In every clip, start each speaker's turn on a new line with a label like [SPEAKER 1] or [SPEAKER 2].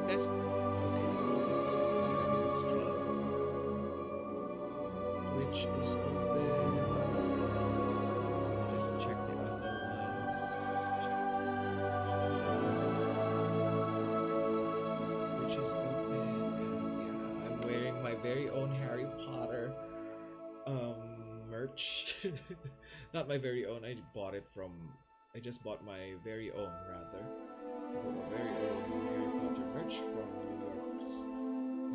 [SPEAKER 1] test. Okay. Stream. Twitch is open. Let's check the other ones. Let's check. Twitch is open. And yeah, I'm wearing my very own Harry Potter merch. Not my very own. I bought it from. I just bought my very own rather. I bought my very own Harry Potter merch from New York's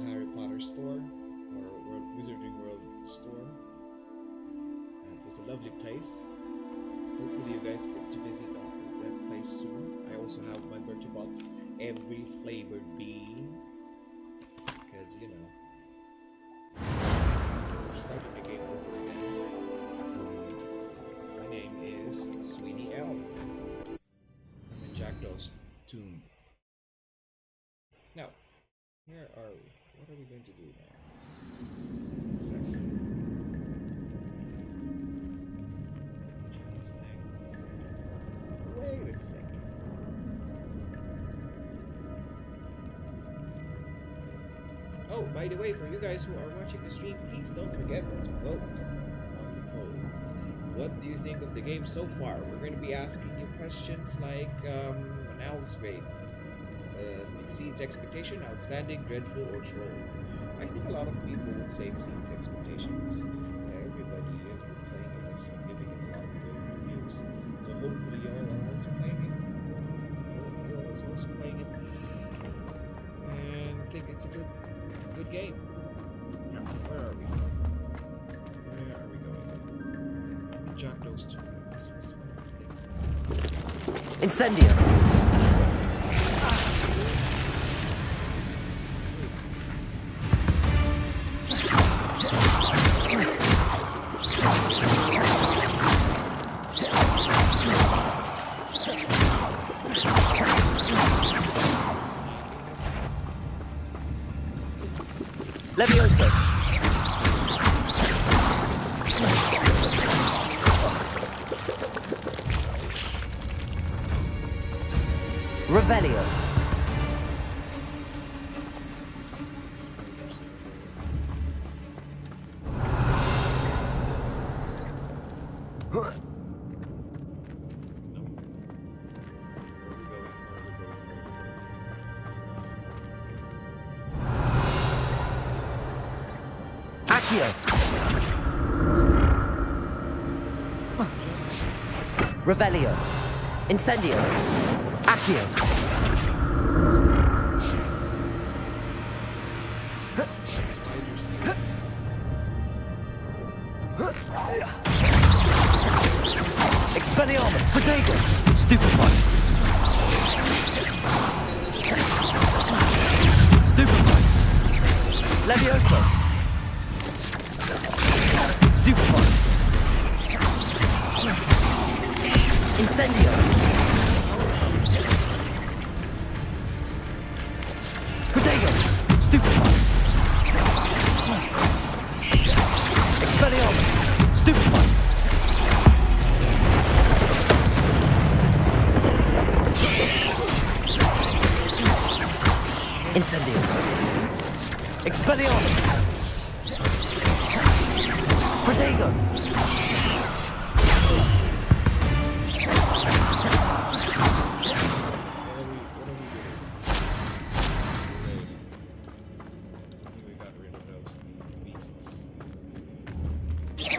[SPEAKER 1] Harry Potter store or Wizarding World store. And it was a lovely place. Hopefully you guys get to visit that place soon. I also have my birthday box every flavored beans. Because you know. We're starting the game over again. My name is Sweeney L. I'm in Jackdaw's tomb. Now, where are we? What are we going to do now? One second. Change this thing. One second. Wait a second. Oh, by the way, for you guys who are watching the stream, please don't forget to vote on the poll. What do you think of the game so far? We're going to be asking you questions like an owl's grade, exceeds expectation, outstanding, dreadful, or troll. I think a lot of people would say exceeds expectations. Everybody has been playing it and giving it a lot of good reviews. So hopefully y'all are also playing it. You're also playing it. And I think it's a good game. Now, where are we? Where are we going? Jack knows too.
[SPEAKER 2] Incendio. Levioso. Revelio. Accio. Revelio. Incendio. Accio. Expelliarmus. Protego. Stupefy. Stupefy. Levioso. Stupefy. Incendio. Protego. Stupefy. Expelliarmus. Stupefy. Incendio. Expelliarmus. Protego.
[SPEAKER 1] We got rid of those beasts. Make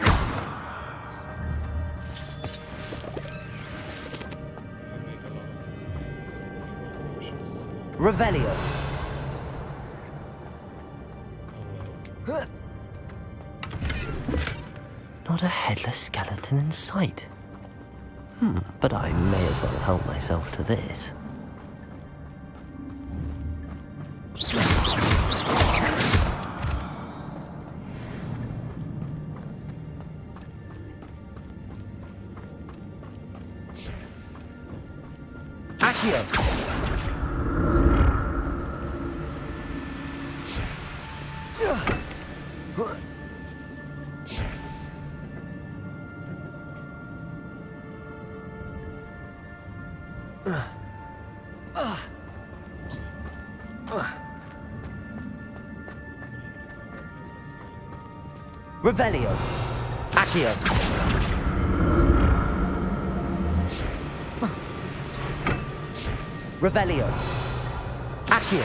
[SPEAKER 1] a lot of potions.
[SPEAKER 2] Revelio. Not a headless skeleton in sight. But I may as well help myself to this. Accio. Revelio. Accio. Revelio. Accio.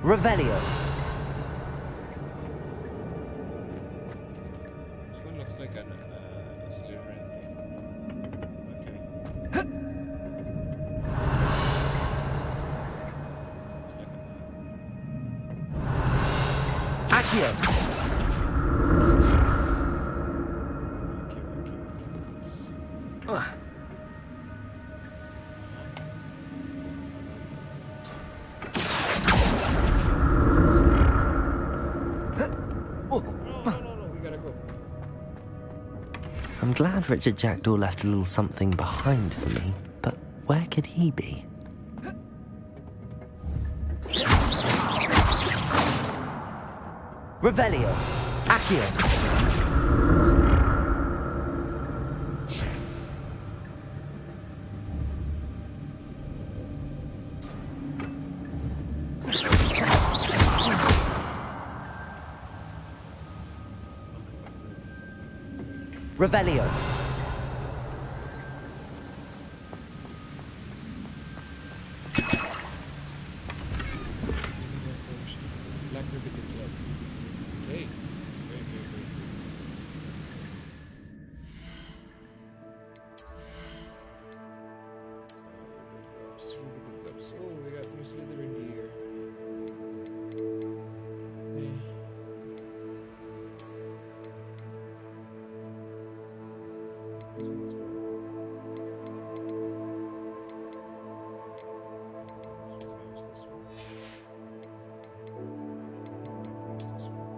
[SPEAKER 2] Revelio.
[SPEAKER 1] This one looks like a Slytherin thing. Okay. It's like
[SPEAKER 2] Accio. I'm glad Richard Jackdaw left a little something behind for me, but where could he be? Revelio. Accio. Revelio.
[SPEAKER 1] Black riveted gloves. Okay. Very, very, very good. Riveted gloves. Oh, we got new Slytherin gear. Hey. This one's good. Sometimes this one. This one.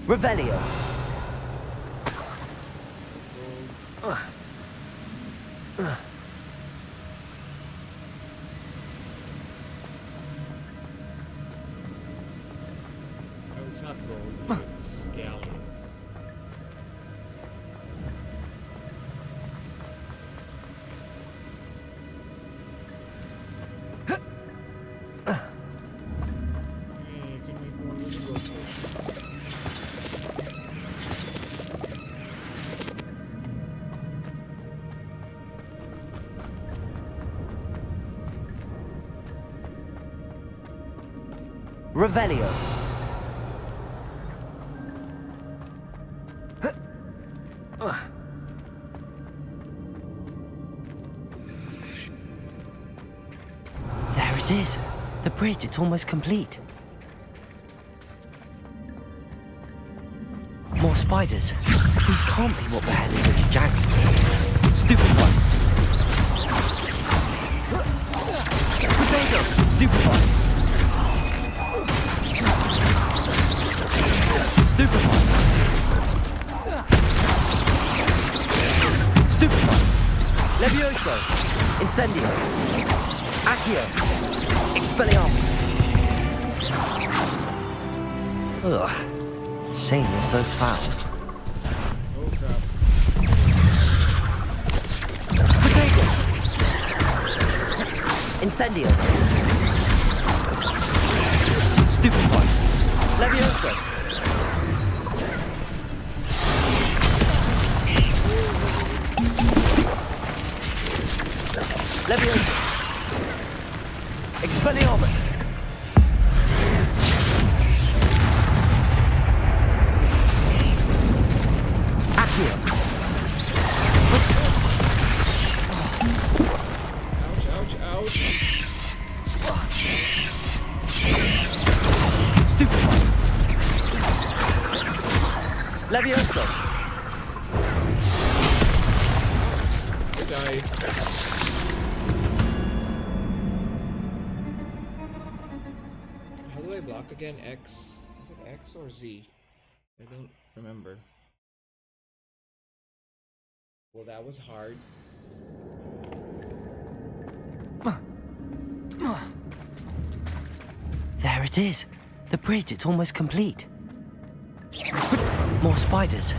[SPEAKER 2] Revelio.
[SPEAKER 1] No, it's not gold, it's galleons. Hey, can we go with the gold potion?
[SPEAKER 2] Revelio. There it is. The bridge, it's almost complete. More spiders. These can't be what beheaded Richard Jackdaw. Stupid one. Potato. Stupid one. Stupid one. Stupid one. Levioso. Incendio. Accio. Expelliarmus. Ugh. Shame you're so foul.
[SPEAKER 1] Oh crap.
[SPEAKER 2] Incendio. Stupefy. Levioso. Levioso. Expelliarmus. Accio.
[SPEAKER 1] Ouch, ouch, ouch.
[SPEAKER 2] Stupefy. Levioso.
[SPEAKER 1] I died. How do I block again? X? Is it X or Z? I don't remember. Well, that was hard.
[SPEAKER 2] There it is. The bridge, it's almost complete. More spiders.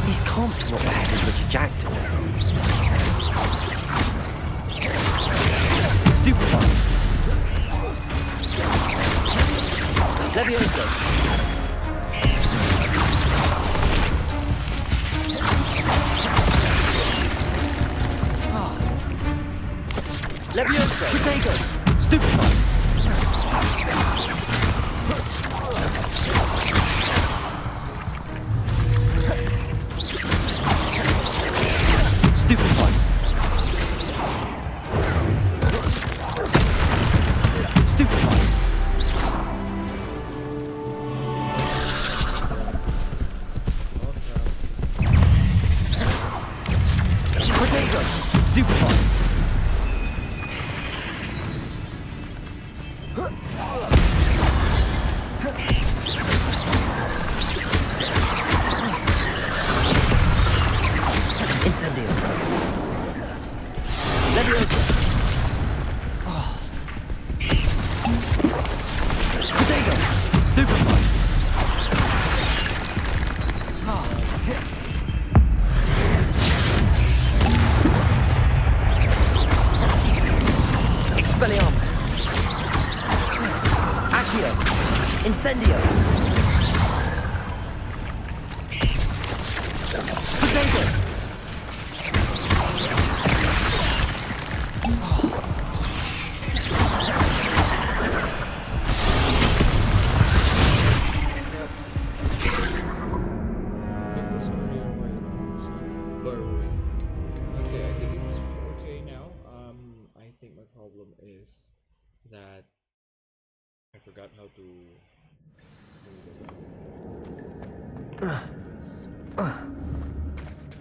[SPEAKER 2] These can't be what the headed Richard Jackdaw. Stupefy. Levioso. Levioso. Protego. Stupefy. Stupefy. Stupefy. Protego. Stupefy. Incendio. Levioso. Protego. Stupefy. Expelliarmus. Accio. Incendio. Protego.
[SPEAKER 1] If this audio is blurring. Okay, I think it's okay now. I think my problem is that I forgot how to.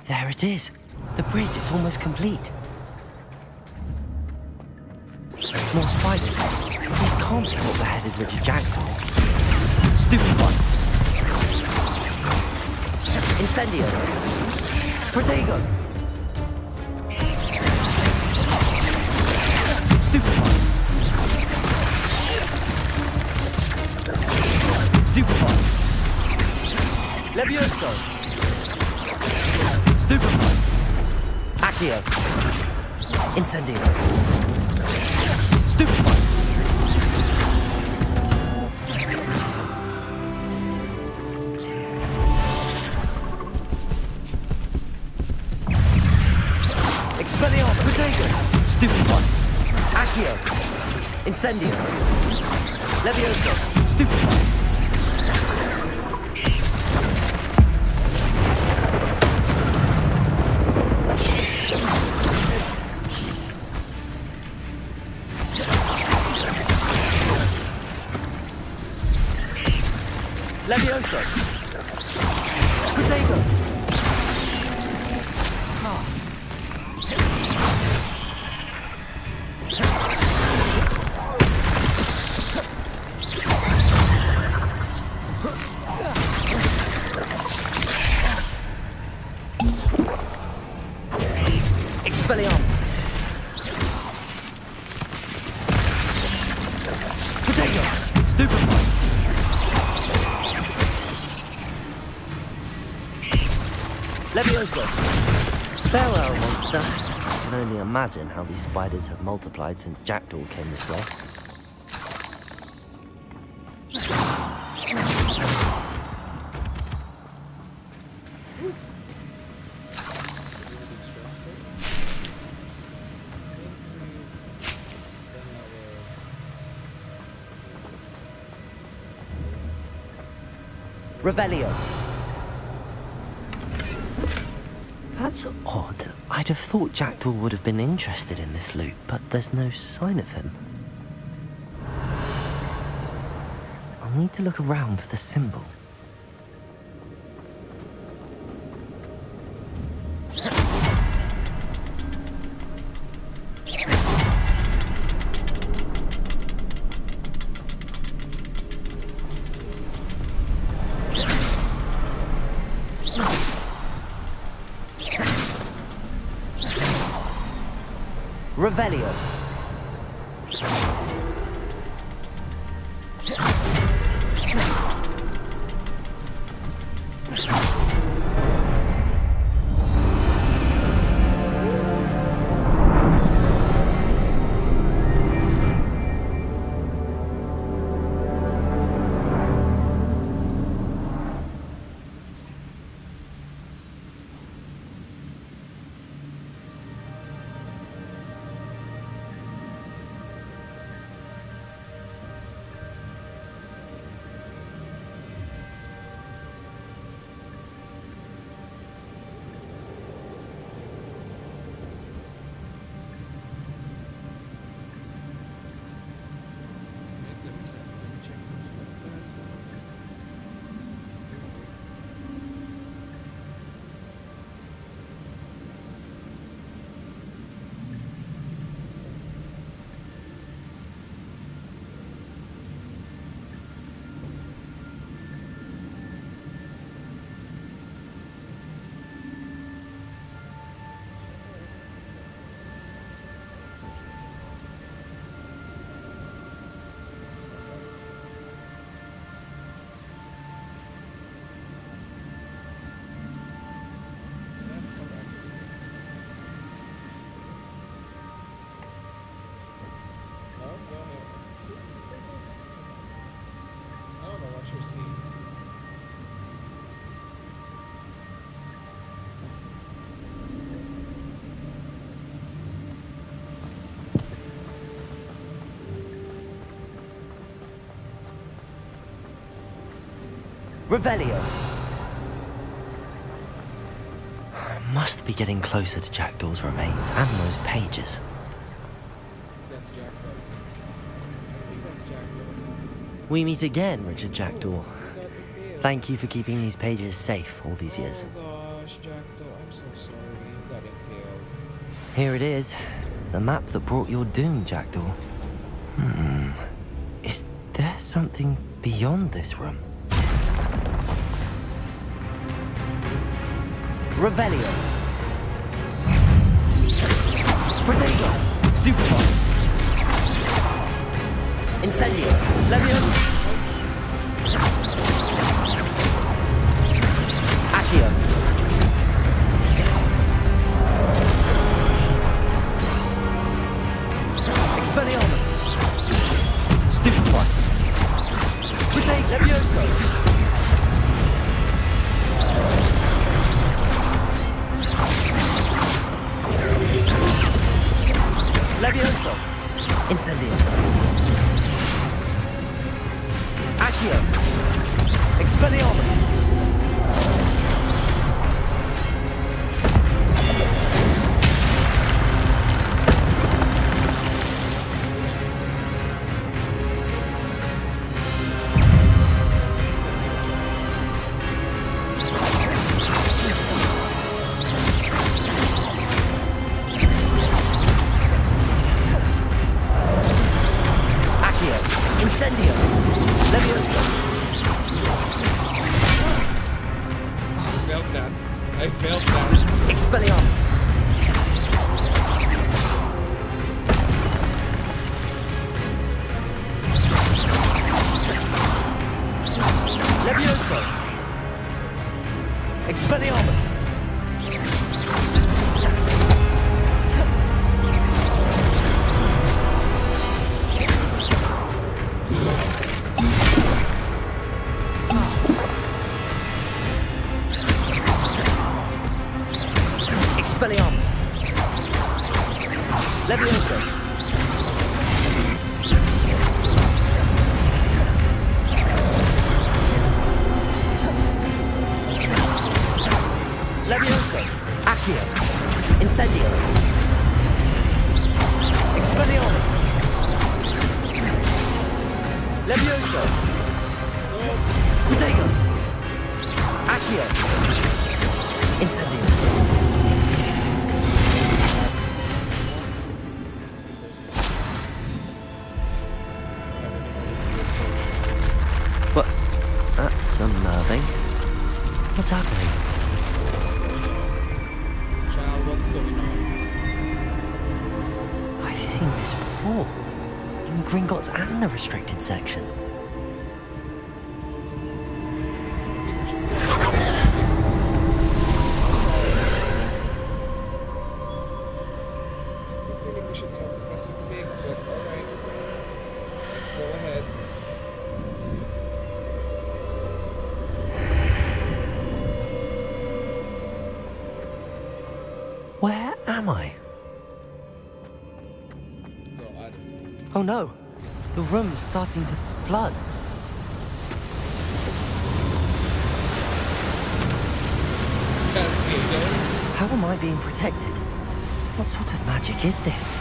[SPEAKER 2] There it is. The bridge, it's almost complete. More spiders. These can't be what the headed Richard Jackdaw. Stupefy. Incendio. Protego. Stupefy. Stupefy. Levioso. Stupefy. Accio. Incendio. Stupefy. Expelliarmus. Protego. Stupefy. Accio. Incendio. Levioso. Stupefy. Levioso. Protego. Expelliarmus. Protego. Stupefy. Levioso. Farewell, monster. I can only imagine how these spiders have multiplied since Jackdaw came this way. Revelio. That's odd. I'd have thought Jackdaw would have been interested in this loot, but there's no sign of him. I'll need to look around for the symbol. Revelio. Revelio. Must be getting closer to Jackdaw's remains and those pages.
[SPEAKER 1] That's Jackdaw. I think that's Jackdaw.
[SPEAKER 2] We meet again, Richard Jackdaw.
[SPEAKER 1] Oh, you got impaled.
[SPEAKER 2] Thank you for keeping these pages safe all these years.
[SPEAKER 1] Oh gosh, Jackdaw, I'm so sorry. You got impaled.
[SPEAKER 2] Here it is. The map that brought your doom, Jackdaw. Is there something beyond this room? Revelio. Protego. Stupefy. Incendio. Leviosa. Accio. Expelliarmus. Stupefy. Protego. Leviosa. Levioso. Incendio. Accio. Expelliarmus. Incendio! Leviosa!
[SPEAKER 1] I felt that. I felt that.
[SPEAKER 2] Expelliarmus! Leviosa! Expelliarmus! Accio. Incendio. Expelliarmus. Levioso. Protego. Accio. Incendio. What? That's unnerving. What's happening?
[SPEAKER 1] Child, what's going on?
[SPEAKER 2] I've seen this before. In Gringotts and the restricted section.
[SPEAKER 1] We should tell Professor Big, but alright. Let's go ahead.
[SPEAKER 2] Where am I?
[SPEAKER 1] God.
[SPEAKER 2] Oh no, the room's starting to flood.
[SPEAKER 1] Cascade.
[SPEAKER 2] How am I being protected? What sort of magic is this?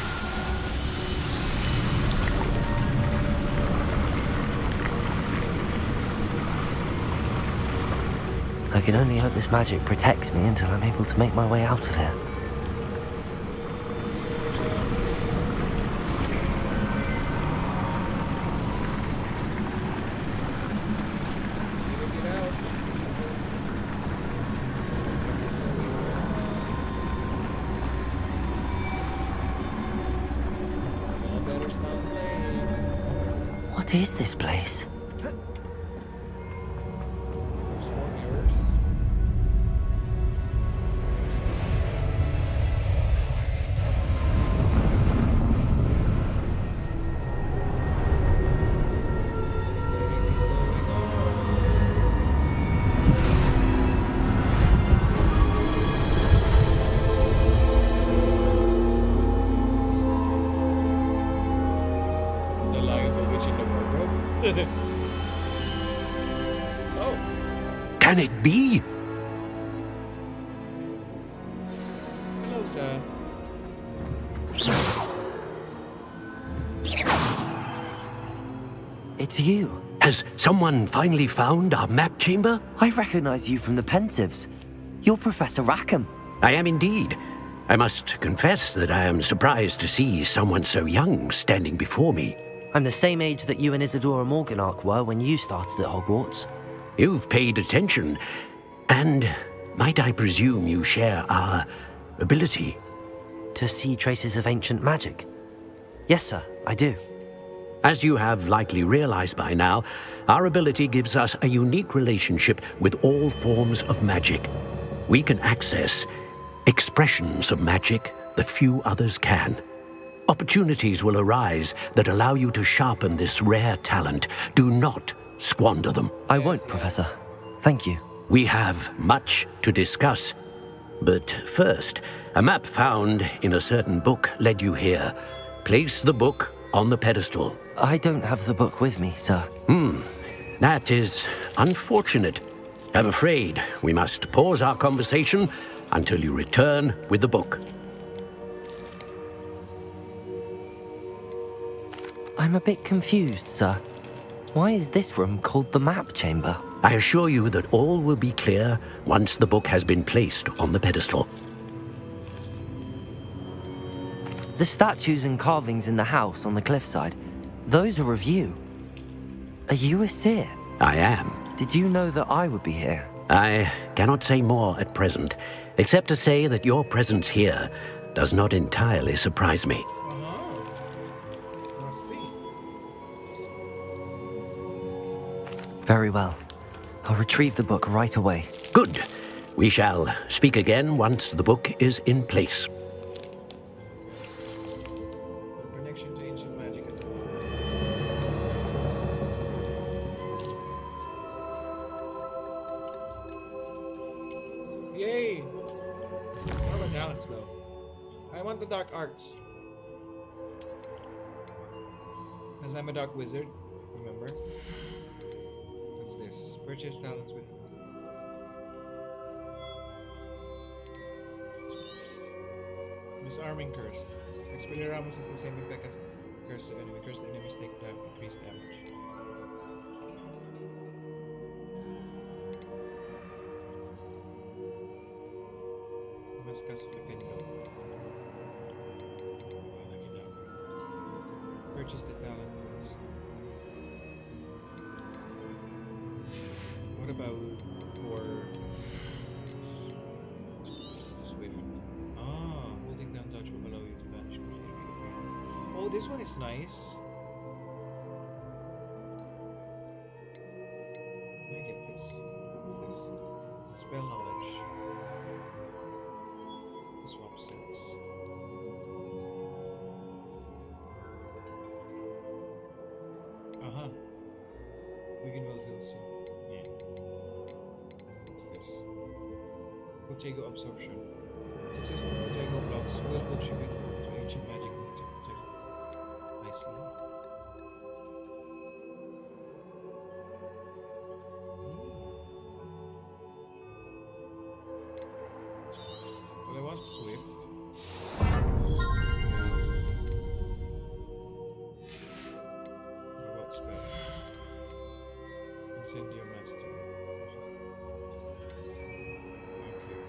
[SPEAKER 2] I can only hope this magic protects me until I'm able to make my way out of here.
[SPEAKER 1] Get out. Y'all better stop playing.
[SPEAKER 2] What is this place?
[SPEAKER 1] There's more mirrors. What is going on? The Lion, the Witch, and the Wardrobe. Oh,
[SPEAKER 3] Can it be?
[SPEAKER 1] hello, sir.
[SPEAKER 2] It's you.
[SPEAKER 3] Has someone finally found our map chamber?
[SPEAKER 2] I recognize you from the Pensives. You're Professor Rackham.
[SPEAKER 3] I am indeed. I must confess that I am surprised to see someone so young standing before me.
[SPEAKER 2] I'm the same age that you and Isadora Morganach were when you started at Hogwarts.
[SPEAKER 3] You've paid attention, and might I presume you share our ability?
[SPEAKER 2] To see traces of ancient magic. Yes, sir, I do.
[SPEAKER 3] As you have likely realized by now, our ability gives us a unique relationship with all forms of magic. We can access expressions of magic that few others can. Opportunities will arise that allow you to sharpen this rare talent. Do not squander them.
[SPEAKER 2] I won't, Professor. Thank you.
[SPEAKER 3] We have much to discuss. But first, a map found in a certain book led you here. Place the book on the pedestal.
[SPEAKER 2] I don't have the book with me, sir.
[SPEAKER 3] That is unfortunate. I'm afraid we must pause our conversation until you return with the book.
[SPEAKER 2] I'm a bit confused, sir. Why is this room called the map chamber?
[SPEAKER 3] I assure you that all will be clear once the book has been placed on the pedestal.
[SPEAKER 2] The statues and carvings in the house on the cliffside, those are of you. Are you a seer?
[SPEAKER 3] I am.
[SPEAKER 2] Did you know that I would be here?
[SPEAKER 3] I cannot say more at present, except to say that your presence here does not entirely surprise me.
[SPEAKER 1] I see.
[SPEAKER 2] Very well. I'll retrieve the book right away.
[SPEAKER 3] Good. We shall speak again once the book is in place.
[SPEAKER 1] The connection to ancient magic is Yay! What about talents though? I want the dark arts. Because I'm a dark wizard, remember? What's this? Purchase talents with Disarming curse. Expelliarmus has the same effect as curse to enemy. Cursed enemies take increased damage. Must cast Flaquendo. Purchase the talent points. What about for Swift? Ah, holding down dodge will allow you to banish from enemy appearance. Oh, this one is nice. Can I get this? What's this? Spell knowledge. Swap sets. Aha. Wiggenweld heals you. Yeah. What's this? Protego absorption. Successful Protego blocks will contribute to ancient magic need to protect. I see. Well, I want Swift. What about spell? Incendio Master. Okay.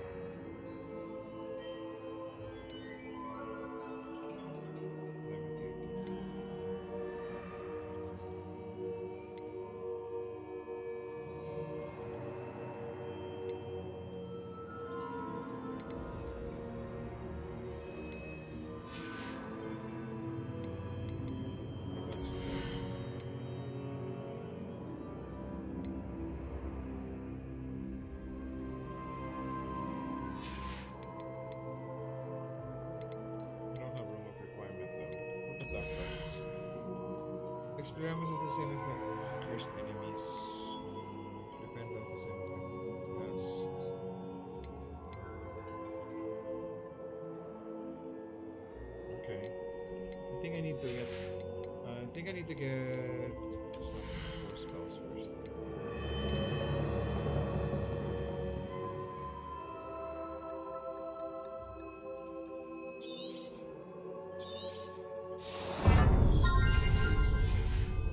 [SPEAKER 1] Levitate. I don't have room of requirement though. What about that cards? Expelliarmus has the same effect. Cursed enemies. Flaquendo has the same effect. Cast. Okay. I think I need to get. I think I need to get some more spells first.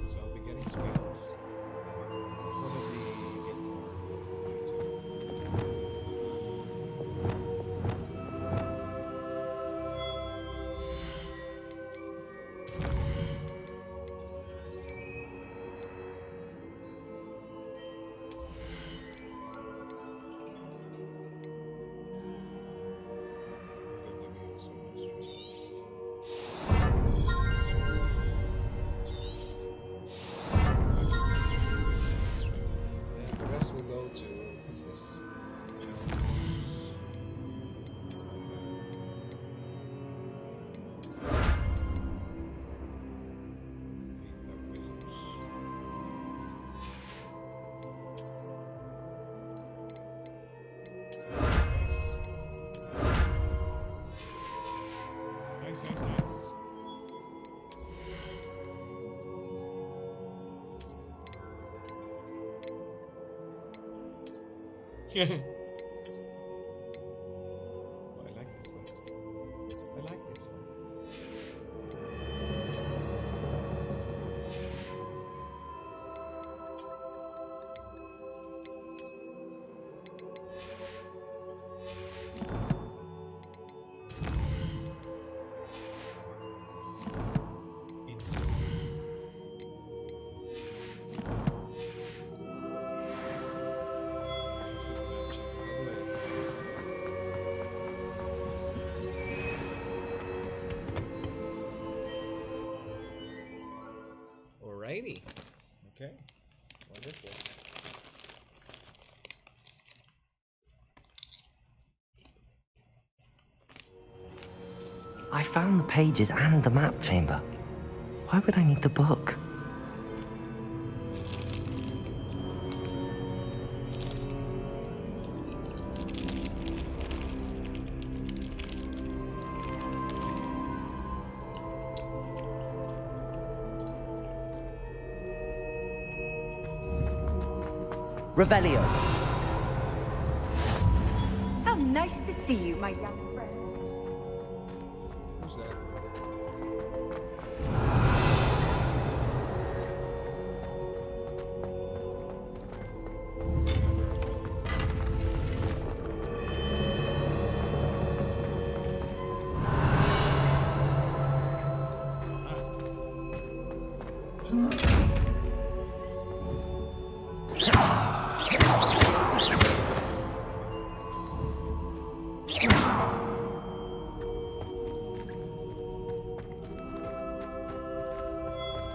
[SPEAKER 1] So I'll be getting spells. Probably get more. And the rest will go to what's this? Nice, nice, nice. Oh, I like this one. I like this one. Insane. Alrighty. Okay. Wonderful.
[SPEAKER 2] I found the pages and the map chamber. Why would I need the book? Revelio.
[SPEAKER 4] How nice to see you, my young friend.
[SPEAKER 1] Who's that?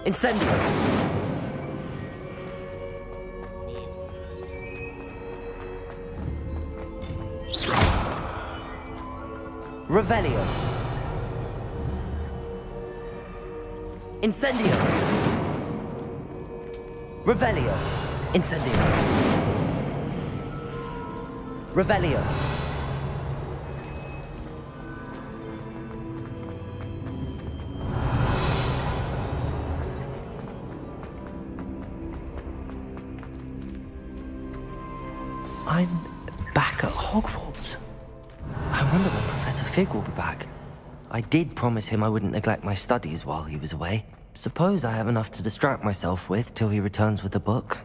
[SPEAKER 2] Incendio! Revelio! Incendio! Revelio! Incendio! Revelio! I'm back at Hogwarts. I wonder when Professor Fig will be back. I did promise him I wouldn't neglect my studies while he was away. Suppose I have enough to distract myself with till he returns with the book.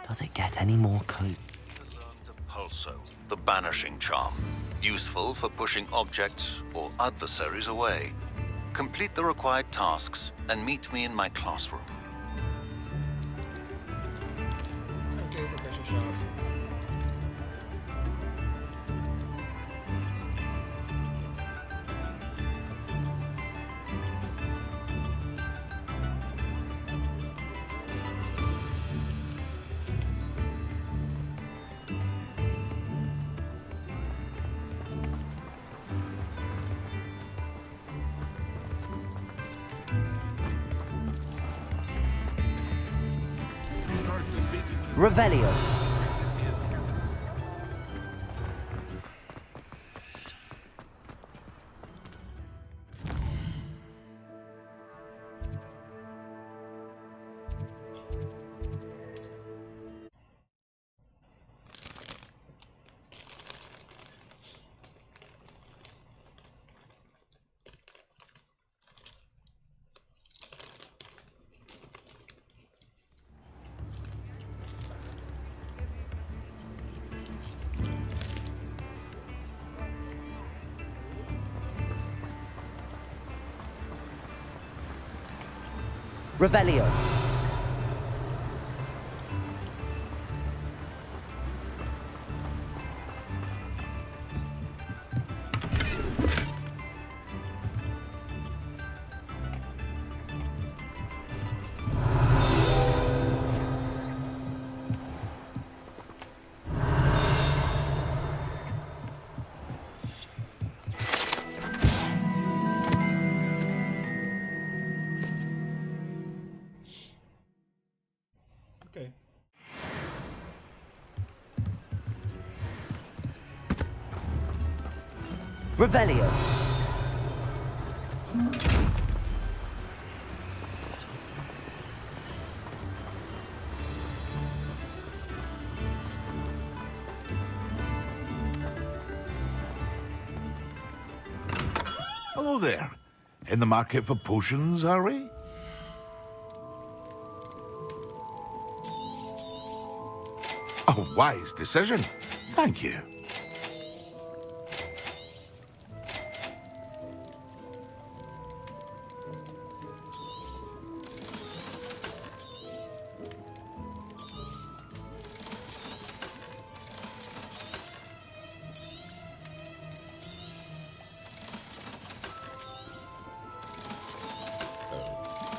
[SPEAKER 2] Does it get any more
[SPEAKER 4] Learned a pulso, the banishing charm. Useful for pushing objects or adversaries away. Complete the required tasks and meet me in my classroom.
[SPEAKER 1] Okay, Professor Shop.
[SPEAKER 2] Revelio! Revelio!
[SPEAKER 1] Okay.
[SPEAKER 2] Revelio!
[SPEAKER 5] Hello there. In the market for potions, are we? A wise decision. Thank you.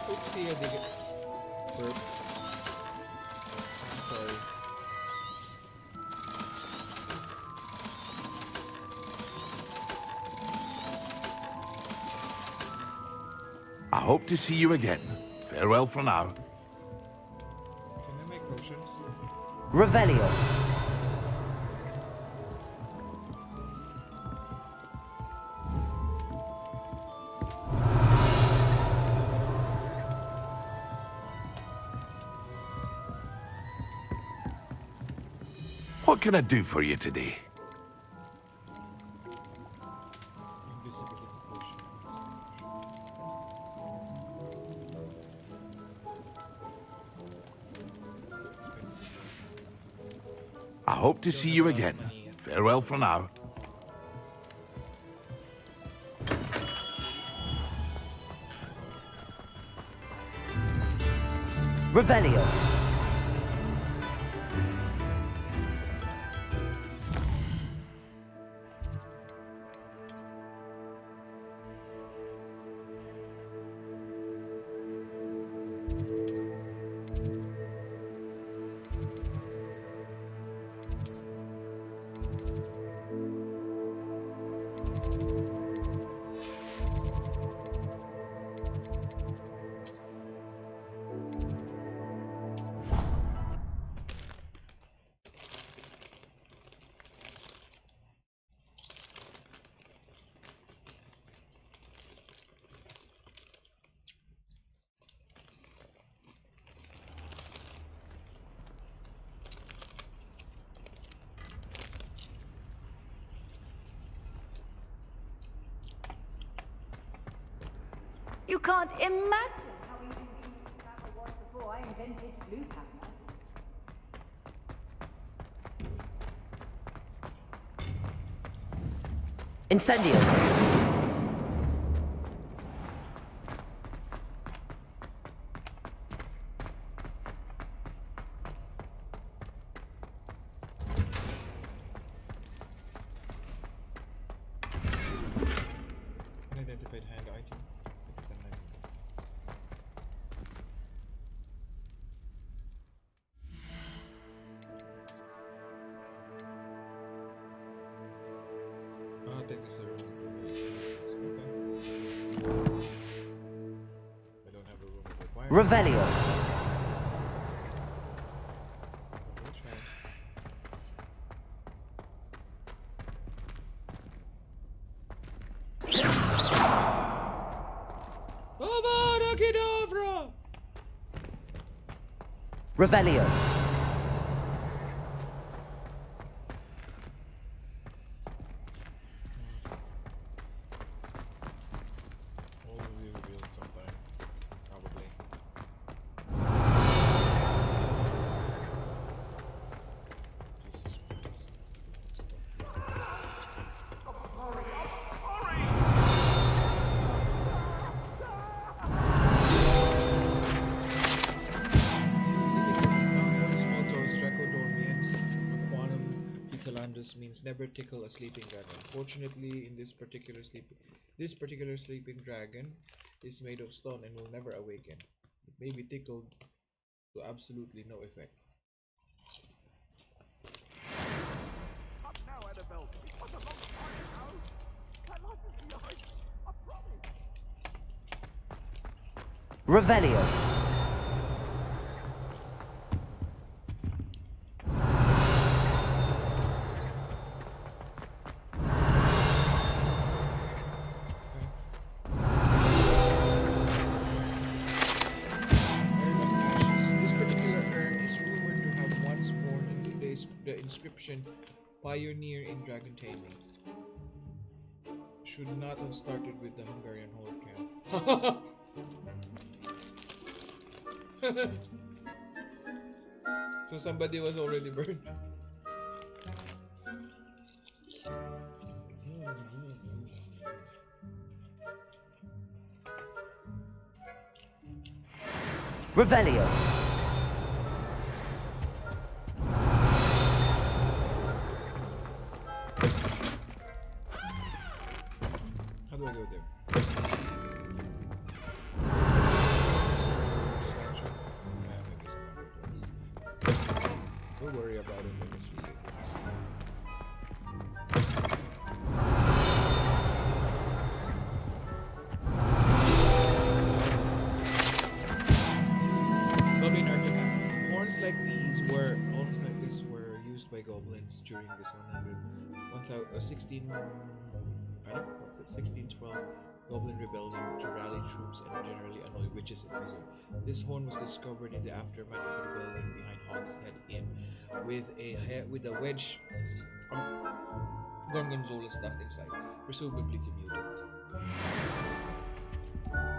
[SPEAKER 1] Oopsie, I dig it. Burp. I'm sorry.
[SPEAKER 5] I hope to see you again. Farewell for now.
[SPEAKER 1] Can I make potions?
[SPEAKER 2] Revelio.
[SPEAKER 5] What can I do for you today?
[SPEAKER 1] Invisibility potion. It's too expensive.
[SPEAKER 5] I hope to see you again. Farewell for now.
[SPEAKER 2] Revelio.
[SPEAKER 6] You can't imagine how inconvenient travel was before I invented blue plasma.
[SPEAKER 2] Incendio.
[SPEAKER 1] Unidentified hand item. I think this is the room. Okay. I don't have a room of requirement.
[SPEAKER 2] Revelio.
[SPEAKER 1] We'll try. Avada Kedavra!
[SPEAKER 2] Revelio.
[SPEAKER 1] All will be revealed sometime. Probably. Jesus Christ. Means never tickle a sleeping dragon. Fortunately, in this particular sleeping dragon is made of stone and will never awaken. It may be tickled to absolutely no effect.
[SPEAKER 2] Revelio.
[SPEAKER 1] The inscription Pioneer in Dragon Taming should not have started with the Hungarian horde camp. So somebody was already burned.
[SPEAKER 2] Revelio.
[SPEAKER 1] How do I go there? Maybe some other place. We'll worry about it when it's really by goblins during this 1612 Goblin Rebellion to rally troops and generally annoy witches and wizards. This horn was discovered in the aftermath of the rebellion behind Hogshead Inn, with a wedge gorgonzola stuffed inside, presumably to mute it.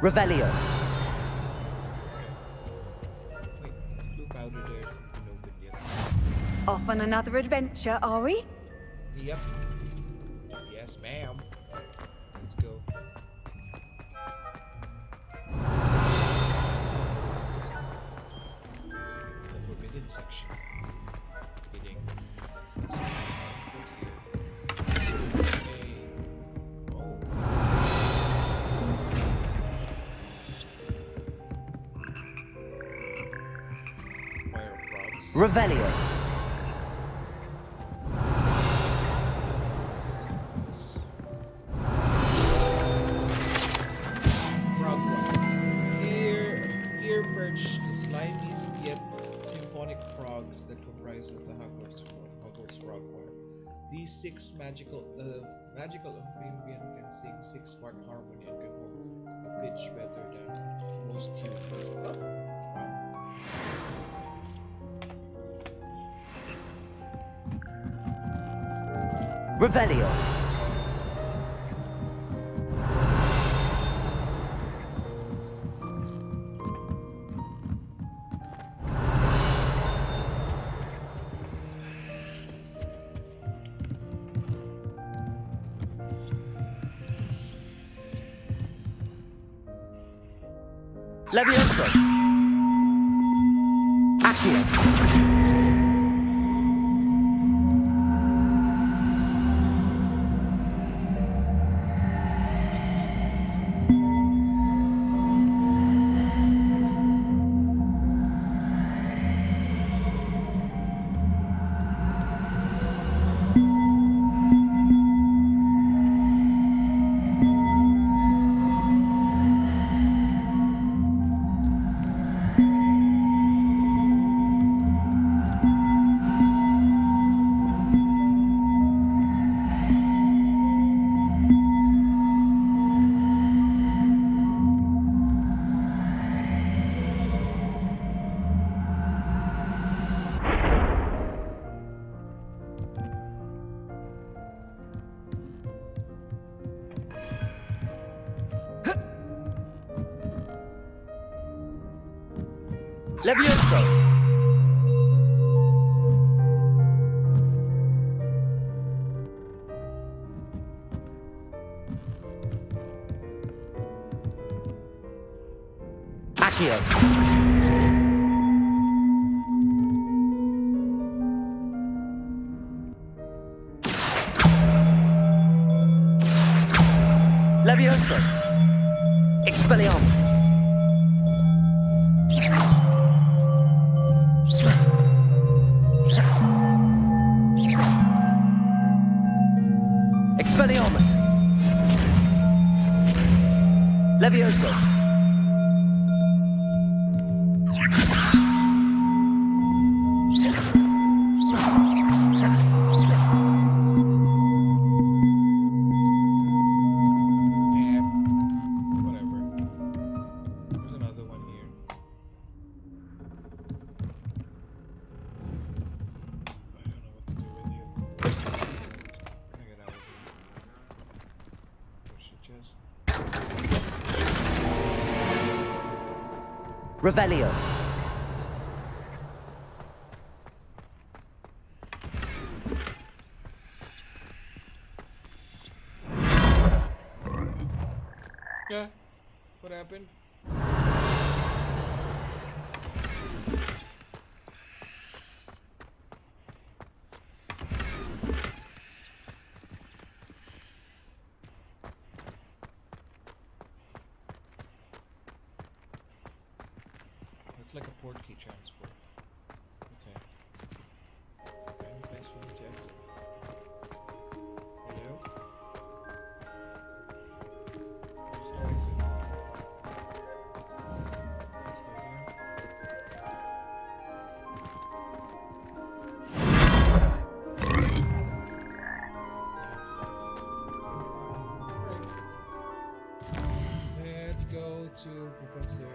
[SPEAKER 2] Revelio.
[SPEAKER 1] Wait, blue powder there isn't been opened yet.
[SPEAKER 6] Off on another adventure, are we?
[SPEAKER 1] Yep. Yes, ma'am. Let's go. The forbidden section. Kidding. Let's see what's here. Okay. Oh. Fire of frogs.
[SPEAKER 2] Revelio.
[SPEAKER 1] Here perch the slimy yet symphonic frogs that comprise of the Hogwarts Frog Choir. These six magical amphibian can sing six-part harmony and can hold a pitch better than most tunes.
[SPEAKER 2] Revelio. Levioso. Accio. Levioso. Accio. Levioso. Expelliarmus. Expelliarmus. Levioso.
[SPEAKER 1] Whatever. There's another one here. I don't know what to do with you. Can I get out of here? Push the chest.
[SPEAKER 2] Revelio.
[SPEAKER 1] Yeah. What happened? It's like a port key transport. Okay. Any place for me to exit? Hello? There's no exit. Let's go here. go to Professor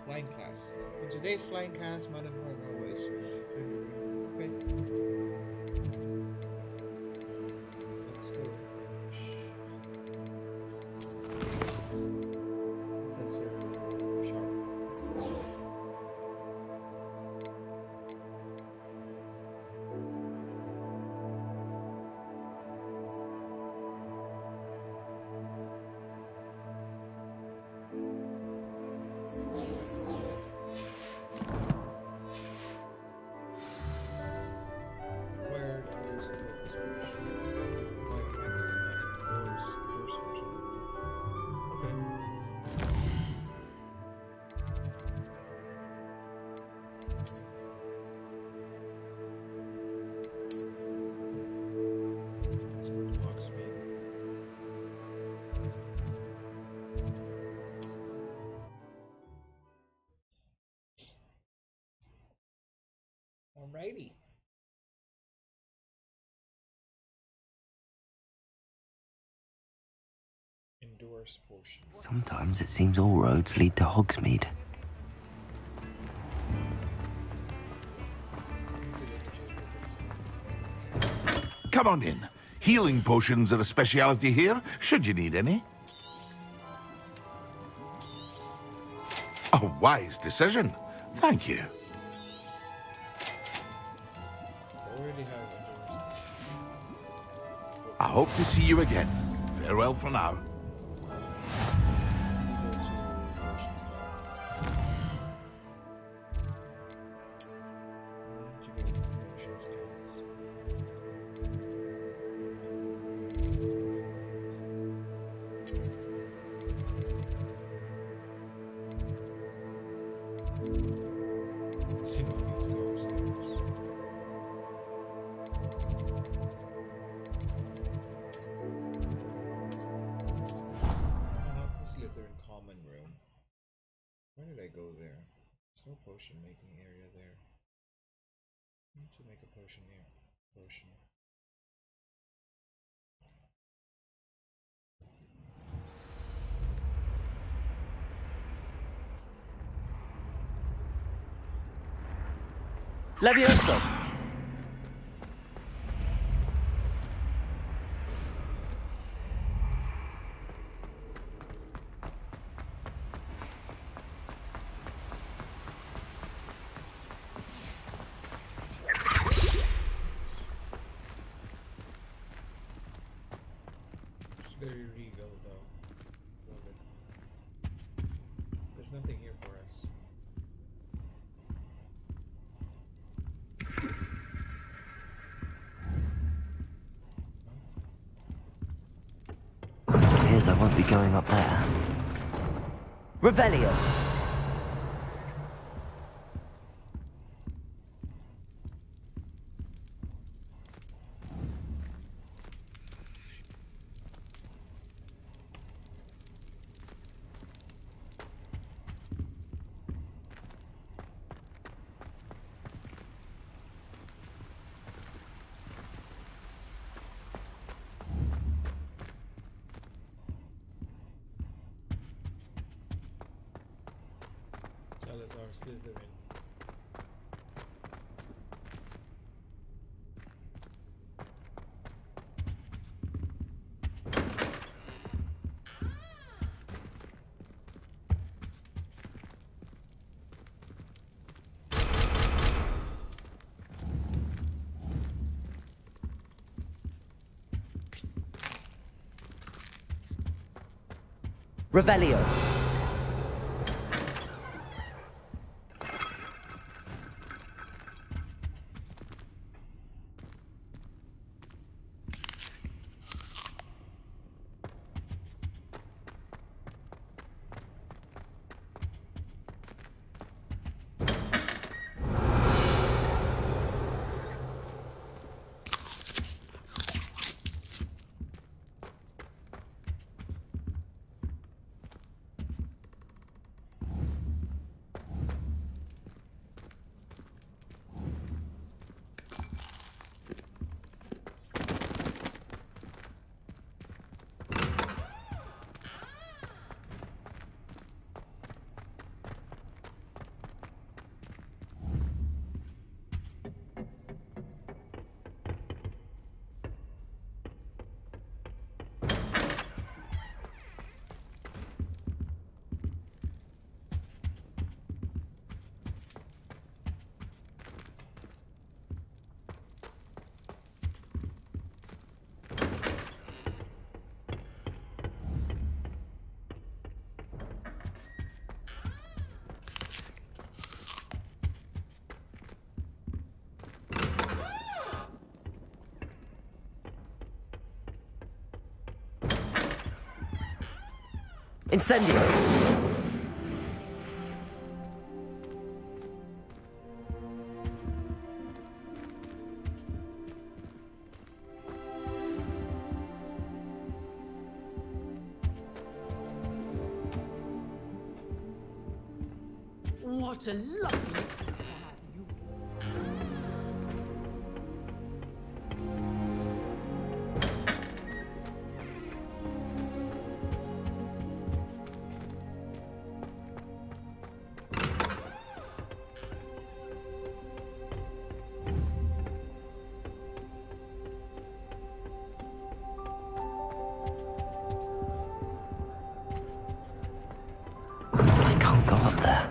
[SPEAKER 1] flying class. In today's flying class, Madam Hog always. Okay. Let's go. Professor Sharp. Acquired use of focus potion. Acquired medicine and doors function. Okay. Let's go to Hogsmeade. Alrighty. Endorse potion.
[SPEAKER 2] Sometimes it seems all roads lead to Hogsmeade.
[SPEAKER 5] Come on in. Healing potions are a speciality here, should you need any. A wise decision. Thank you.
[SPEAKER 1] Already have endorse.
[SPEAKER 5] I hope to see you again. Farewell for now.
[SPEAKER 1] Go to potions class. To go to potions class. See how these go upstairs. Not the Slytherin common room. Where did I go there? There's no potion making area there. I need to make a potion here. Potion.
[SPEAKER 2] Levioso!
[SPEAKER 1] It's very regal though. Love it. There's nothing here for us.
[SPEAKER 2] Appears I won't be going up there. Revelio!
[SPEAKER 1] Salazar Slytherin.
[SPEAKER 2] Revelio! Incendio!
[SPEAKER 7] What a lovely to have you.
[SPEAKER 2] I can't go up there.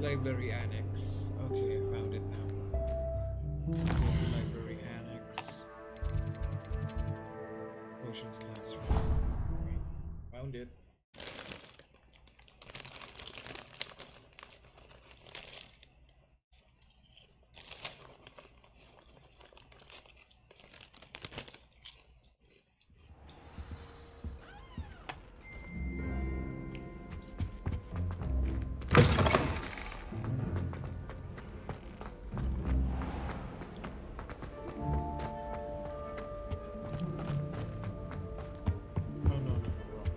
[SPEAKER 1] Library Annex. Okay, I found it now. Go to Library Annex. Potions Classroom. Okay, found it. Oh no, no, no, wrong.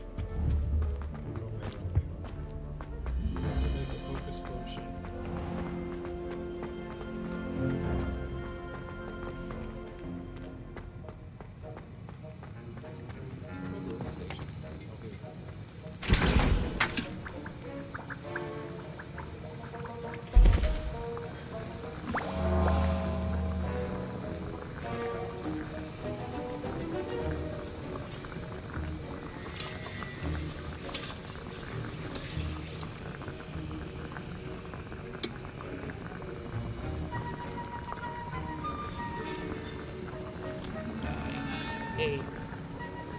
[SPEAKER 1] 8,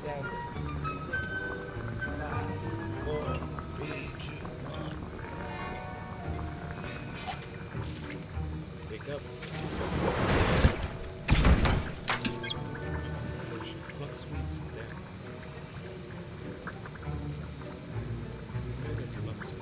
[SPEAKER 1] 7, 6, 5, 4, 3, 2, 1. Wake up. Plug sweets there. Where are the plug sweets?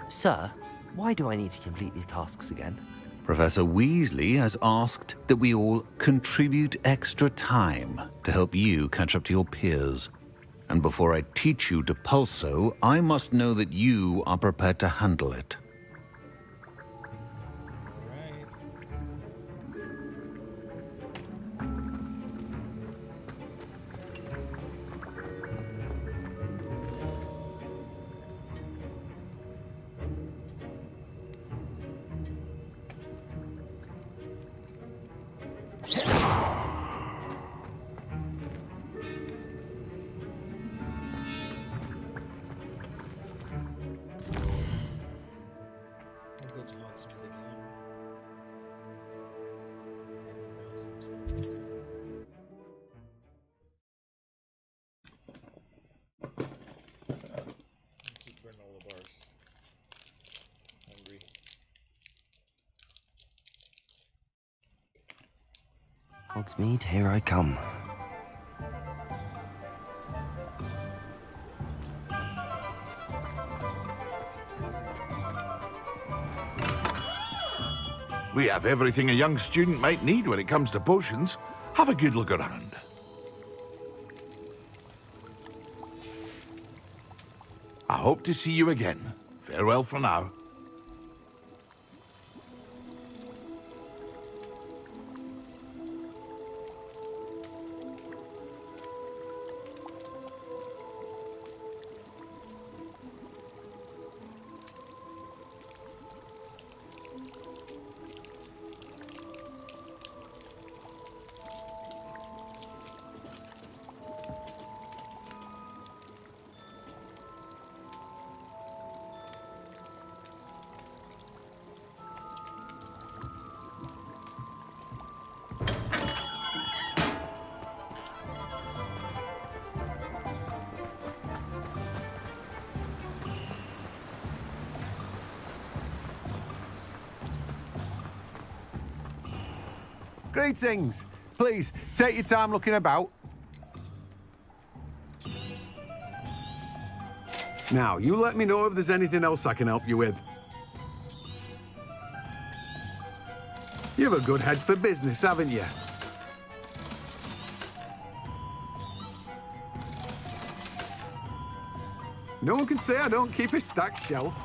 [SPEAKER 2] Sir, why do I need to complete these tasks again?
[SPEAKER 4] Professor Weasley has asked that we all contribute extra time to help you catch up to your peers. And before I teach you Depulso, I must know that you are prepared to handle it.
[SPEAKER 1] Alright. I'll go to Hogsmeade again. Buy some stuff. Two granola bars. Hungry.
[SPEAKER 2] Hogsmeade, here I come.
[SPEAKER 5] We have everything a young student might need when it comes to potions. Have a good look around. I hope to see you again. Farewell for now.
[SPEAKER 8] Greetings. Please, take your time looking about. Now, you let me know if there's anything else I can help you with. You've a good head for business, haven't you? No one can say I don't keep a stacked shelf.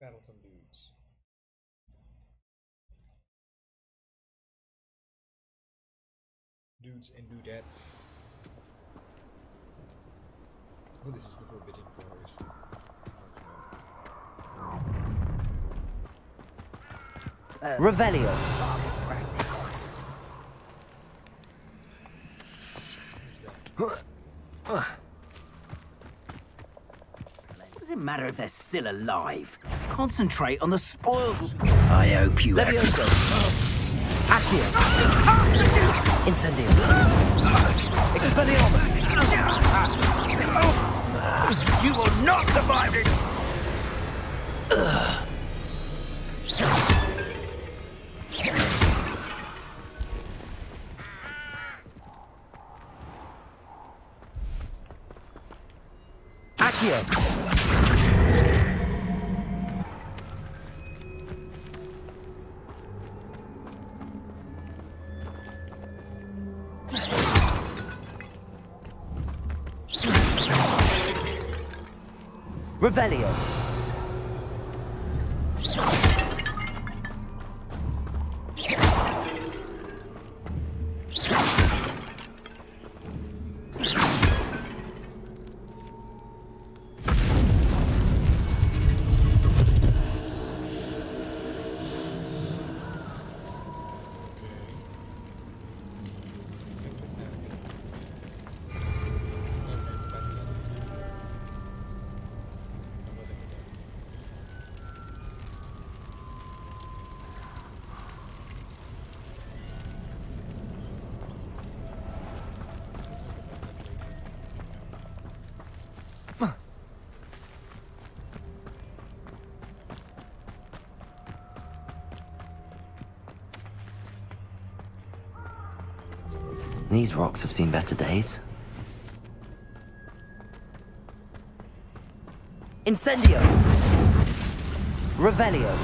[SPEAKER 1] battle some dudes. Dudes and dudettes. Oh, this is the Forbidden Forest.
[SPEAKER 2] Revelio.
[SPEAKER 9] What does it matter if they're still alive? Concentrate on the spoils. I hope you have.
[SPEAKER 2] Levioso. Accio. Incendio. Expelliarmus.
[SPEAKER 9] You will not survive it!
[SPEAKER 2] Accio. Revelio. These rocks have seen better days. Incendio! Revelio!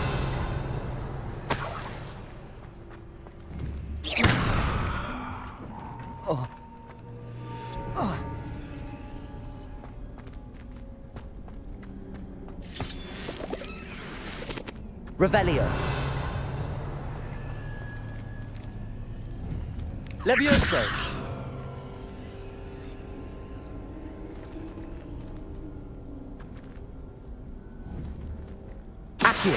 [SPEAKER 2] Oh. Oh. Revelio! Levioso! Accio!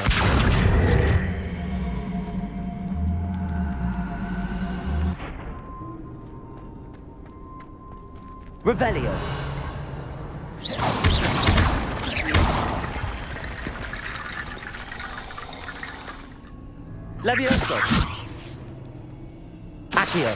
[SPEAKER 2] Revelio! Levioso! Accio!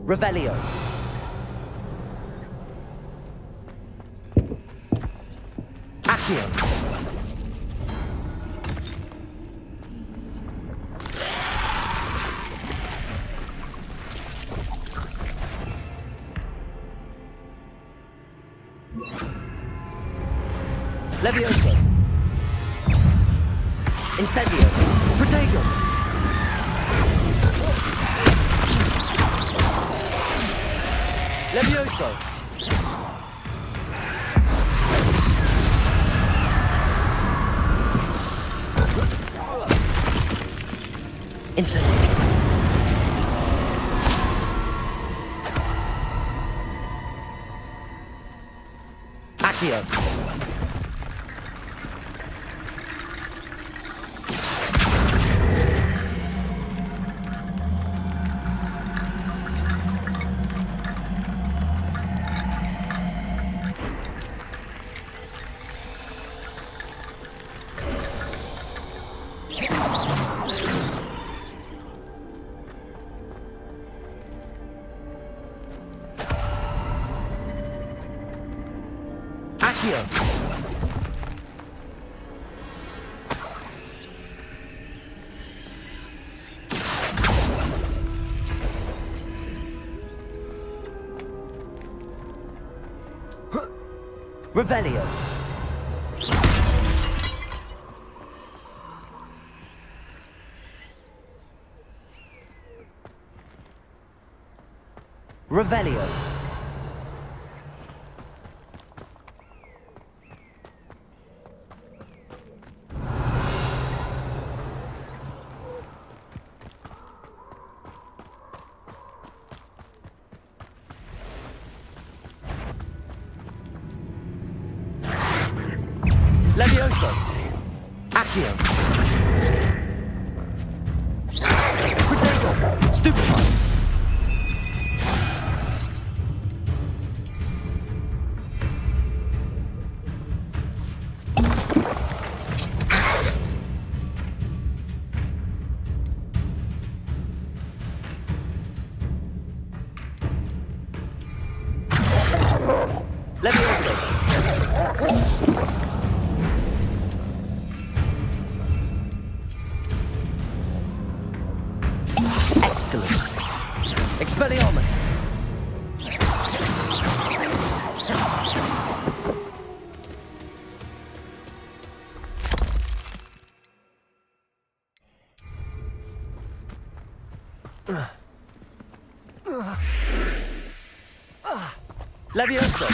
[SPEAKER 2] Revelio. Accio. Levioso. Incendio. Protego. Levioso! Incendio! Accio! Accio! Revelio! Revelio! Levioso! Accio! Protego! Stupefy! Levioso! Excellent. Expelliarmus. Levioso.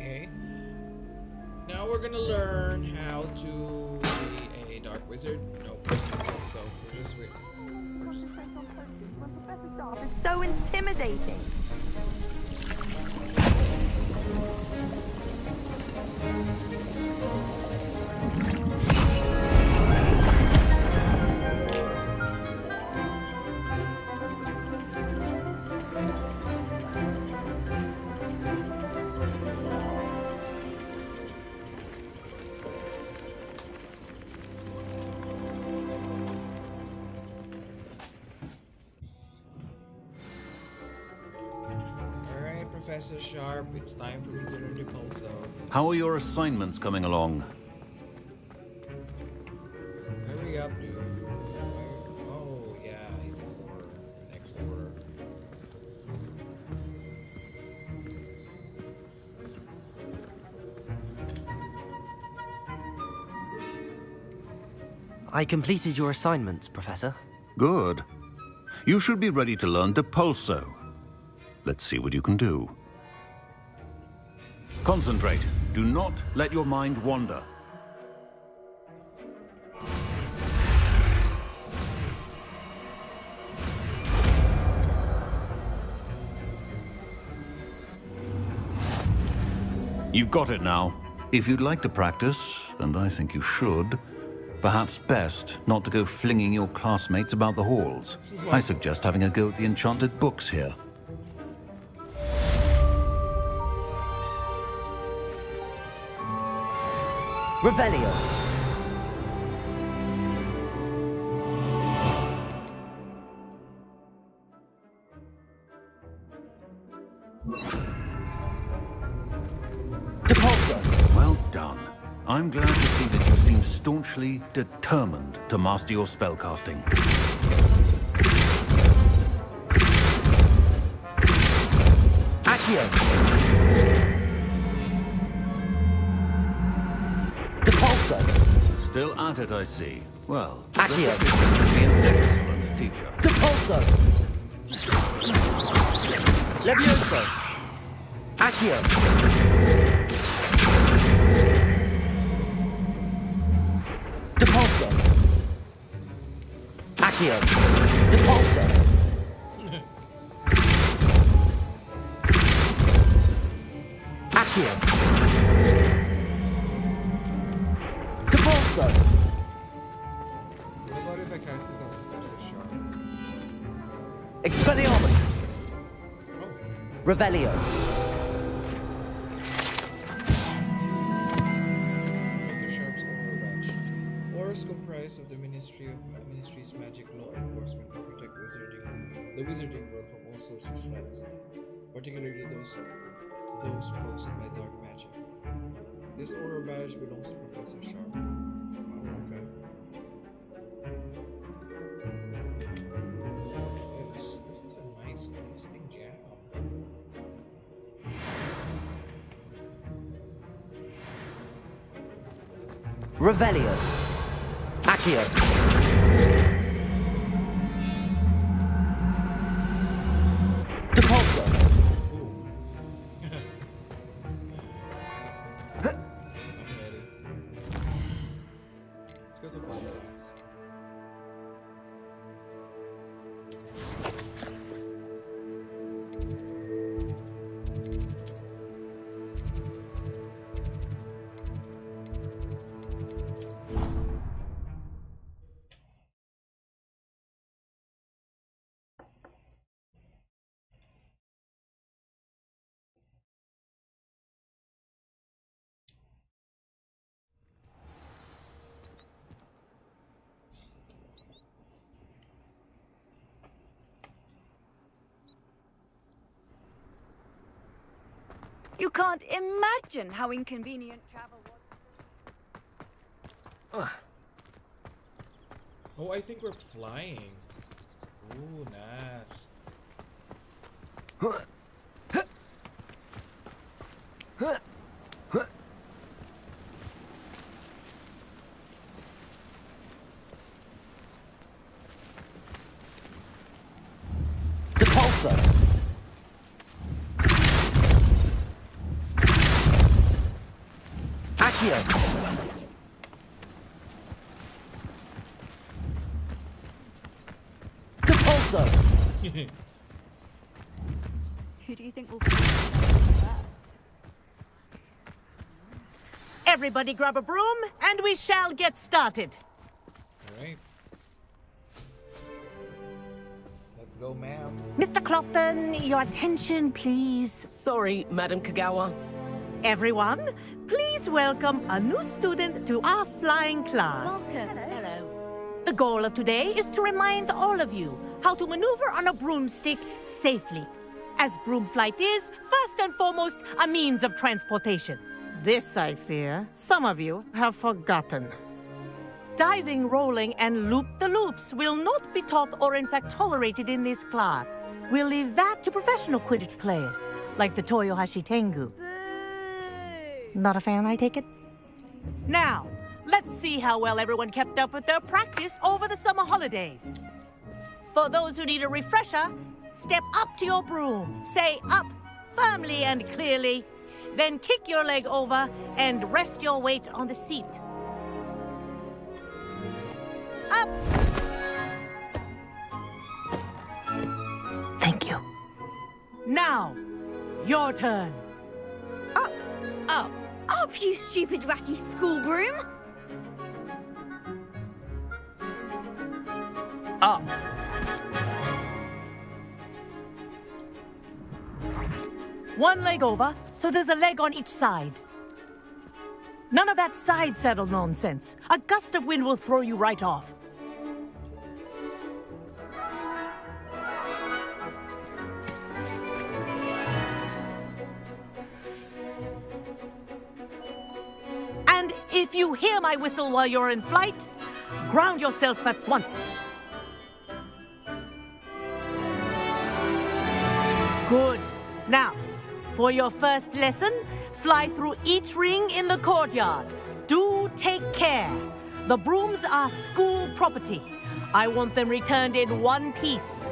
[SPEAKER 1] Okay. Now we're gonna learn how to be a dark wizard. Nope. So we're just waiting.
[SPEAKER 6] It's so intimidating.
[SPEAKER 1] Alright, Professor Sharp, it's time for me to learn the pulso.
[SPEAKER 4] How are your assignments coming along?
[SPEAKER 1] Hurry up, dude. Oh, yeah, he's in order. Next order.
[SPEAKER 2] I completed your assignments, Professor.
[SPEAKER 4] Good. You should be ready to learn Depulso. Let's see what you can do. Concentrate. Do not let your mind wander. You've got it now. If you'd like to practice, and I think you should, perhaps best not to go flinging your classmates about the halls. I suggest having a go at the enchanted books here.
[SPEAKER 2] Revelio. Depulso.
[SPEAKER 4] Well done. I'm glad to see that you seem staunchly determined to master your spellcasting.
[SPEAKER 2] Accio. Depulso.
[SPEAKER 4] Still at it, I see. Well,
[SPEAKER 2] Accio.
[SPEAKER 4] be an excellent teacher.
[SPEAKER 2] Depulso. Levioso. Accio. Depulso. Accio. Depulso. Accio. Depulso.
[SPEAKER 1] What about if I cast it on Professor Sharp?
[SPEAKER 2] Expelliarmus. Revelio.
[SPEAKER 1] Professor Sharp's Aura Badge. Auras comprise of the Ministry's magic law enforcement to protect the wizarding world from all sorts of threats, particularly those posed by dark magic. This Aura Badge belongs to Professor Sharp. Oh, okay. This is a nice tasting jam.
[SPEAKER 2] Revelio. Accio. Depulso.
[SPEAKER 1] Ooh. I'm ready. Let's go to Hogwarts.
[SPEAKER 6] You can't imagine how inconvenient travel was.
[SPEAKER 1] Oh, I think we're flying. Ooh, nice.
[SPEAKER 2] Depulso. Accio. Depulso.
[SPEAKER 6] Who do you think will be first?
[SPEAKER 7] Everybody grab a broom, and we shall get started.
[SPEAKER 1] Alright. Let's go, ma'am.
[SPEAKER 7] Mr. Clopton, your attention, please.
[SPEAKER 2] Sorry, Madam Kagawa.
[SPEAKER 7] Everyone, please welcome a new student to our flying class.
[SPEAKER 6] Welcome. Hello.
[SPEAKER 7] The goal of today is to remind all of you how to maneuver on a broomstick safely, as broom flight is, first and foremost, a means of transportation. This, I fear, some of you have forgotten. Diving, rolling, and loop-the-loops will not be taught or in fact tolerated in this class. We'll leave that to professional Quidditch players, like the Toyohashi Tengu. Not a fan, I take it? Now, let's see how well everyone kept up with their practice over the summer holidays. For those who need a refresher, step up to your broom, say up firmly and clearly, then kick your leg over and rest your weight on the seat. Up! Thank you. Now, your turn.
[SPEAKER 6] Up.
[SPEAKER 7] Up.
[SPEAKER 6] Up, you stupid ratty school broom.
[SPEAKER 2] Up.
[SPEAKER 7] One leg over, so there's a leg on each side. None of that side saddle nonsense. A gust of wind will throw you right off. And if you hear my whistle while you're in flight, ground yourself at once. Good. Now, for your first lesson, fly through each ring in the courtyard. Do take care. The brooms are school property. I want them returned in one piece.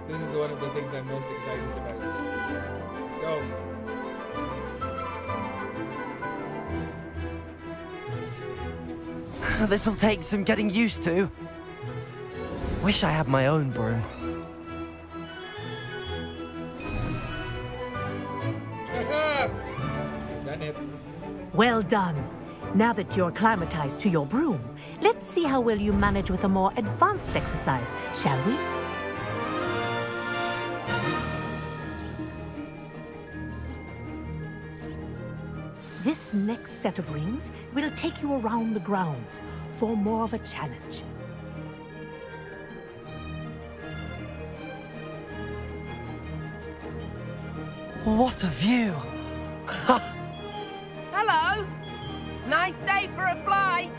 [SPEAKER 1] This is one of the things I'm most excited about. Let's go.
[SPEAKER 2] This'll take some getting used to. Wish I had my own broom.
[SPEAKER 1] on it.
[SPEAKER 7] Well done. Now that you're acclimatized to your broom, let's see how well you manage with a more advanced exercise, shall we? This next set of rings will take you around the grounds for more of a challenge.
[SPEAKER 2] What a view!
[SPEAKER 10] Hello! Nice day for a flight!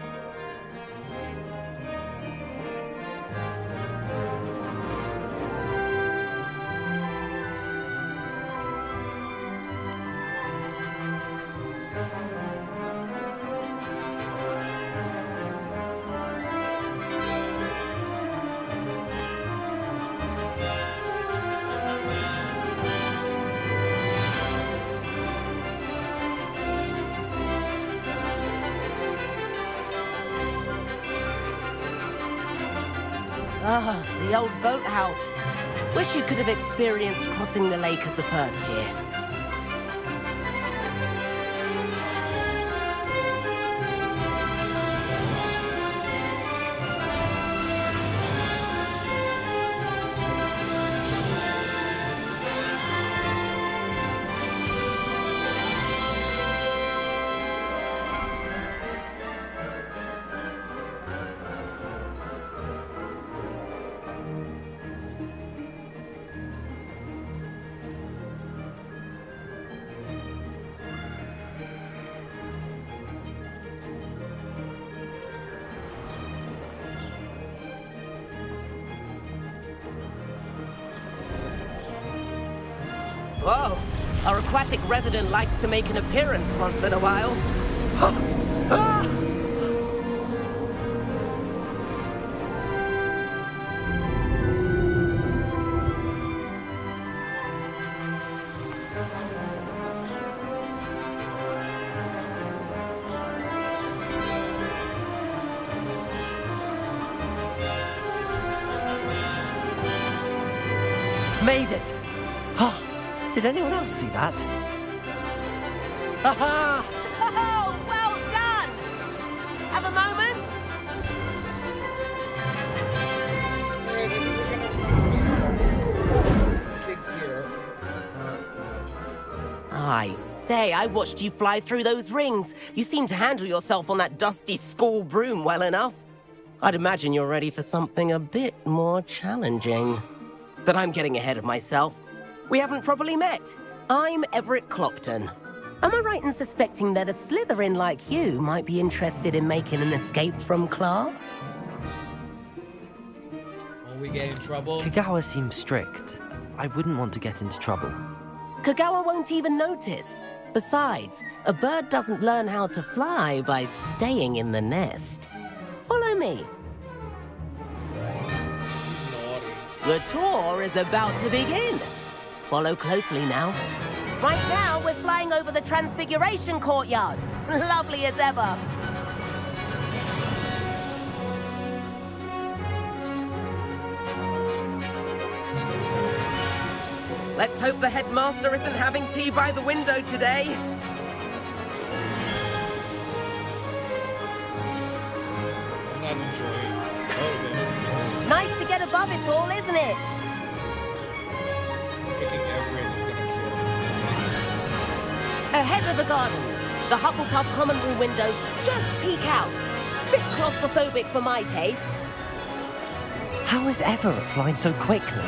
[SPEAKER 10] Ah, the old boathouse. Wish you could have experienced crossing the lake as a first year. Whoa, our aquatic resident likes to make an appearance once in a while.
[SPEAKER 2] Made it! Oh, did anyone else see that? Ha-ha!
[SPEAKER 10] Oh, well done! Have a moment?
[SPEAKER 1] Alright, I think we're gonna do some kids here.
[SPEAKER 10] I say, I watched you fly through those rings. You seem to handle yourself on that dusty school broom well enough. I'd imagine you're ready for something a bit more challenging. But I'm getting ahead of myself. We haven't properly met. I'm Everett Clopton. Am I right in suspecting that a Slytherin like you might be interested in making an escape from class?
[SPEAKER 1] Will we get in trouble?
[SPEAKER 2] Kagawa seems strict. I wouldn't want to get into trouble.
[SPEAKER 10] Kagawa won't even notice. Besides, a bird doesn't learn how to fly by staying in the nest. Follow me.
[SPEAKER 1] He's naughty.
[SPEAKER 10] The tour is about to begin. Follow closely now. Right now, we're flying over the Transfiguration Courtyard. Lovely as ever. Let's hope the headmaster isn't having tea by the window today.
[SPEAKER 1] I'm not enjoying. Oh, no.
[SPEAKER 10] Nice to get above it all, isn't it?
[SPEAKER 1] Picking Everett is gonna kill me.
[SPEAKER 10] Ahead of the gardens, the Hufflepuff common room windows just peek out. Bit claustrophobic for my taste.
[SPEAKER 2] How is Everett flying so quickly?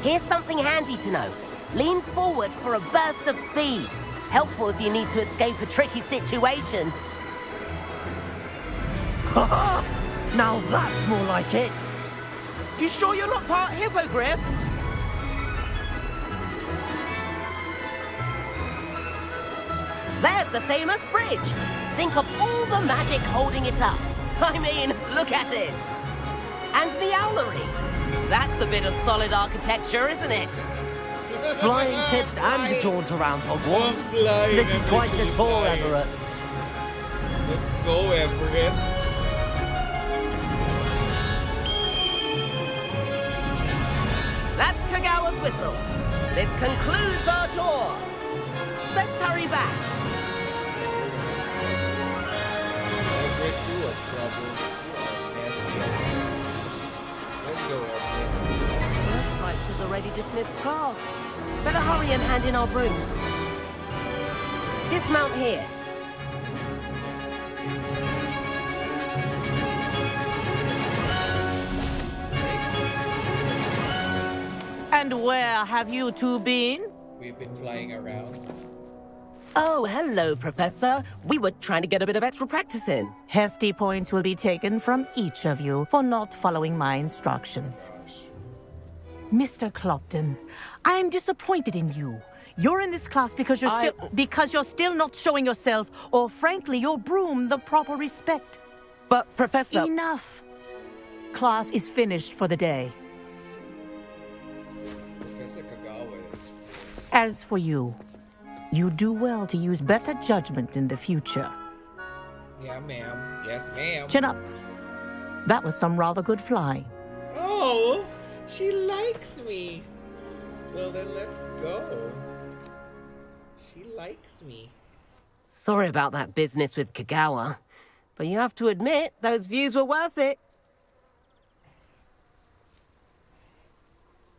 [SPEAKER 10] Here's something handy to know. Lean forward for a burst of speed. Helpful if you need to escape a tricky situation.
[SPEAKER 2] Now that's more like it.
[SPEAKER 10] You sure you're not part hippogriff? There's the famous bridge. Think of all the magic holding it up. I mean, look at it. And the owlery. That's a bit of solid architecture, isn't it?
[SPEAKER 2] Flying tips and a jaunt around Hogwarts.
[SPEAKER 1] I'm flying
[SPEAKER 2] This is
[SPEAKER 1] and
[SPEAKER 2] quite the
[SPEAKER 1] taking
[SPEAKER 2] tour,
[SPEAKER 1] flying.
[SPEAKER 2] Everett.
[SPEAKER 1] Let's go, Everett.
[SPEAKER 10] That's Kagawa's whistle. This concludes our tour. Let's hurry back.
[SPEAKER 1] Everett, you are trouble. You are messy. Let's go, Everett.
[SPEAKER 10] Looks like she's already dismissed class. Better hurry and hand in our brooms. Dismount here.
[SPEAKER 7] And where have you two been?
[SPEAKER 1] We've been flying around.
[SPEAKER 10] Oh, hello, Professor. We were trying to get a bit of extra practice in.
[SPEAKER 7] Hefty points will be taken from each of you for not following my instructions. Mr. Clopton, I'm disappointed in you. You're in this class because you're still not showing yourself, or frankly, your broom the proper respect.
[SPEAKER 10] But, Professor...
[SPEAKER 7] Enough. Class is finished for the day.
[SPEAKER 1] Professor Kagawa is...
[SPEAKER 7] As for you, you do well to use better judgment in the future.
[SPEAKER 1] Yeah, ma'am. Yes, ma'am.
[SPEAKER 7] Chin up. That was some rather good flying.
[SPEAKER 1] Oh, she likes me. Well, then let's go. She likes me.
[SPEAKER 10] Sorry about that business with Kagawa, but you have to admit, those views were worth it.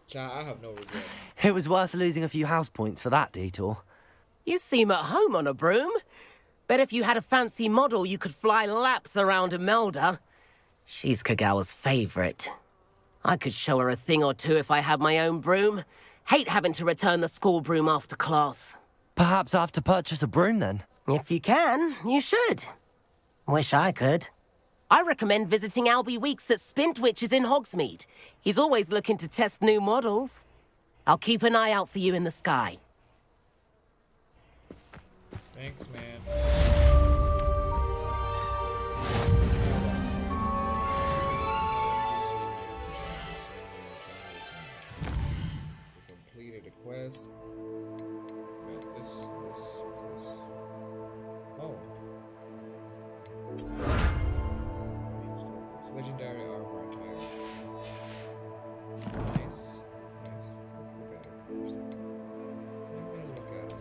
[SPEAKER 1] Cha, I have no regrets.
[SPEAKER 2] It was worth losing a few house points for that detour.
[SPEAKER 10] You seem at home on a broom. Bet if you had a fancy model, you could fly laps around Imelda. She's Kagawa's favorite. I could show her a thing or two if I had my own broom. Hate having to return the school broom after class.
[SPEAKER 2] Perhaps I have to purchase a broom then.
[SPEAKER 10] If you can, you should. Wish I could. I recommend visiting Albie Weeks at Spintwitches in Hogsmeade. He's always looking to test new models. I'll keep an eye out for you in the sky.
[SPEAKER 1] Thanks, man. We completed a quest. Got this. Oh. Legendary armor attire. Nice. That's nice. Let's look at it first. I'm gonna look at it.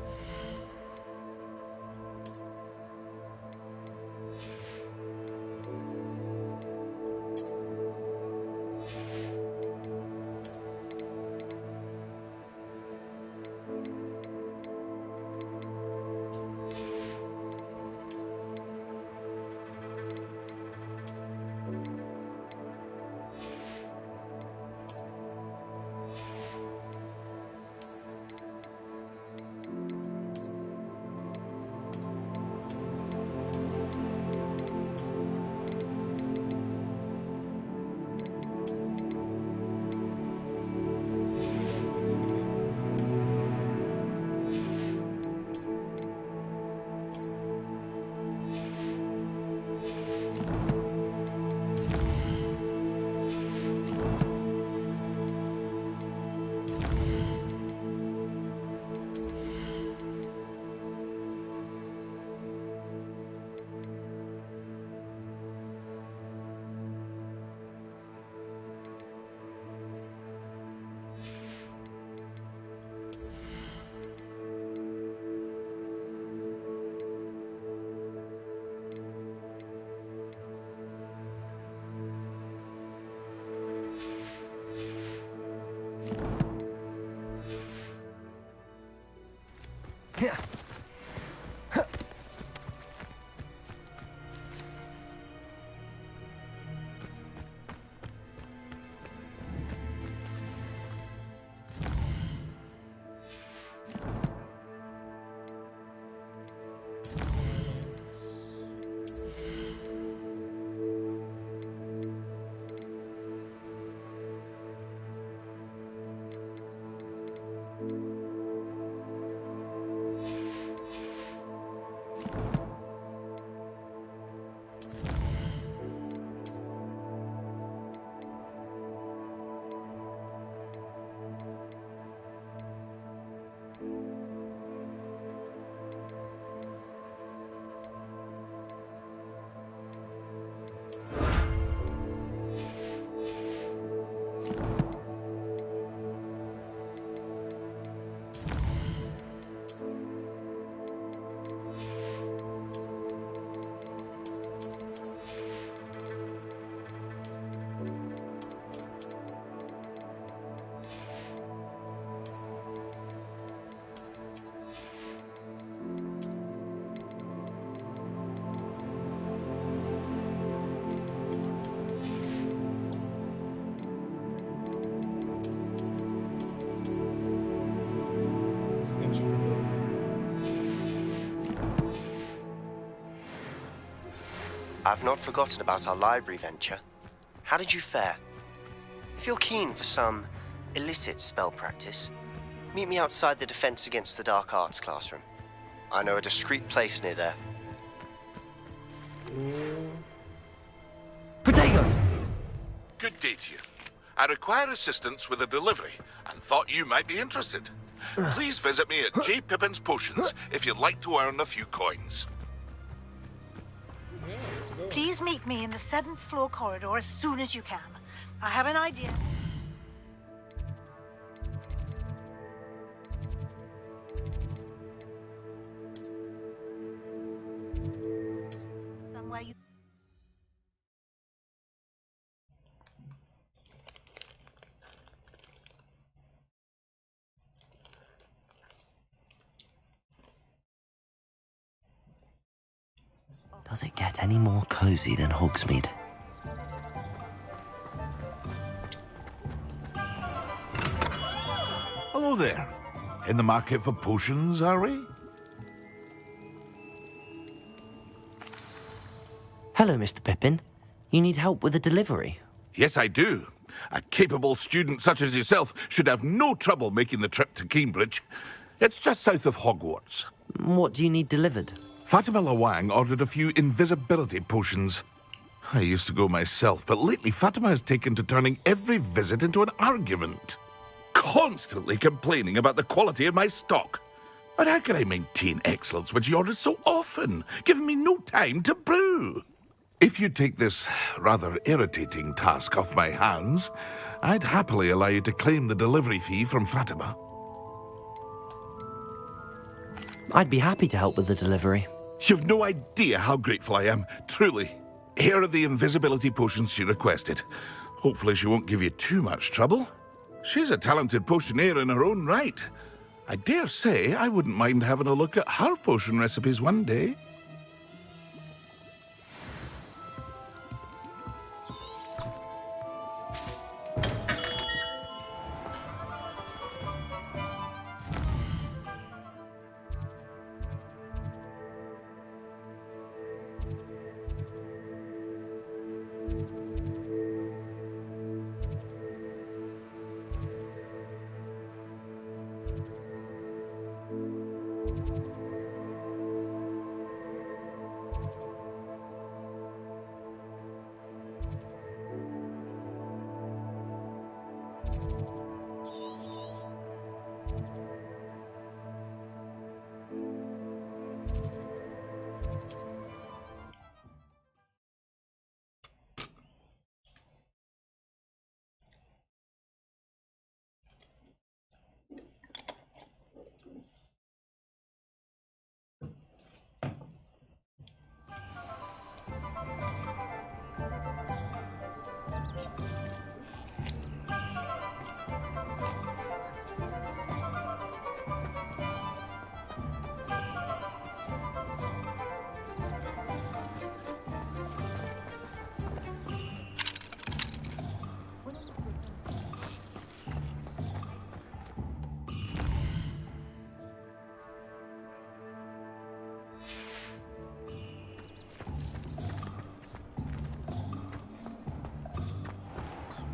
[SPEAKER 2] I've not forgotten about our library venture. How did you fare? If you're keen for some illicit spell practice, meet me outside the Defense Against the Dark Arts classroom. I know a discreet place near there. Potato!
[SPEAKER 5] Good day to you. I require assistance with a delivery and thought you might be interested. Please visit me at J. Pippin's Potions if you'd like to earn a few coins.
[SPEAKER 6] Please meet me in the 7th floor corridor as soon as you can. I have an idea. Somewhere you...
[SPEAKER 2] Does it get any more cozy than Hogsmeade?
[SPEAKER 5] Hello there. In the market for potions, are we?
[SPEAKER 2] Hello, Mr. Pippin. You need help with a delivery?
[SPEAKER 5] Yes, I do. A capable student such as yourself should have no trouble making the trip to Cambridge. It's just south of Hogwarts.
[SPEAKER 2] What do you need delivered?
[SPEAKER 5] Fatima Lawang ordered a few invisibility potions. I used to go myself, but lately Fatima has taken to turning every visit into an argument. Constantly complaining about the quality of my stock. But how can I maintain excellence when she orders so often, giving me no time to brew? If you take this rather irritating task off my hands, I'd happily allow you to claim the delivery fee from Fatima.
[SPEAKER 2] I'd be happy to help with the delivery.
[SPEAKER 5] You've no idea how grateful I am, truly. Here are the invisibility potions she requested. Hopefully she won't give you too much trouble. She's a talented potioneer in her own right. I dare say I wouldn't mind having a look at her potion recipes one day.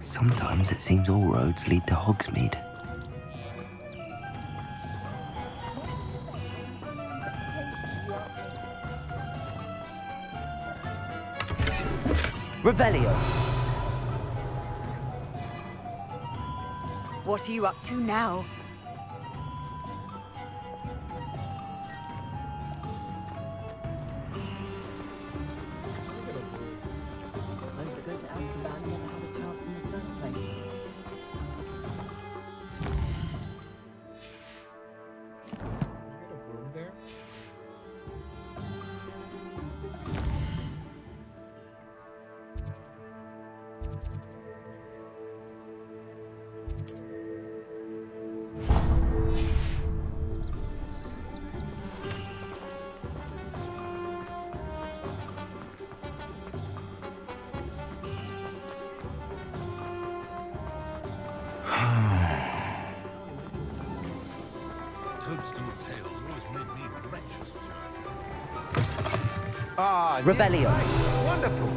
[SPEAKER 2] Sometimes it seems all roads lead to Hogsmeade. Revelio.
[SPEAKER 6] What are you up to now?
[SPEAKER 8] Ah,
[SPEAKER 2] Revelio.
[SPEAKER 8] nice. Wonderful.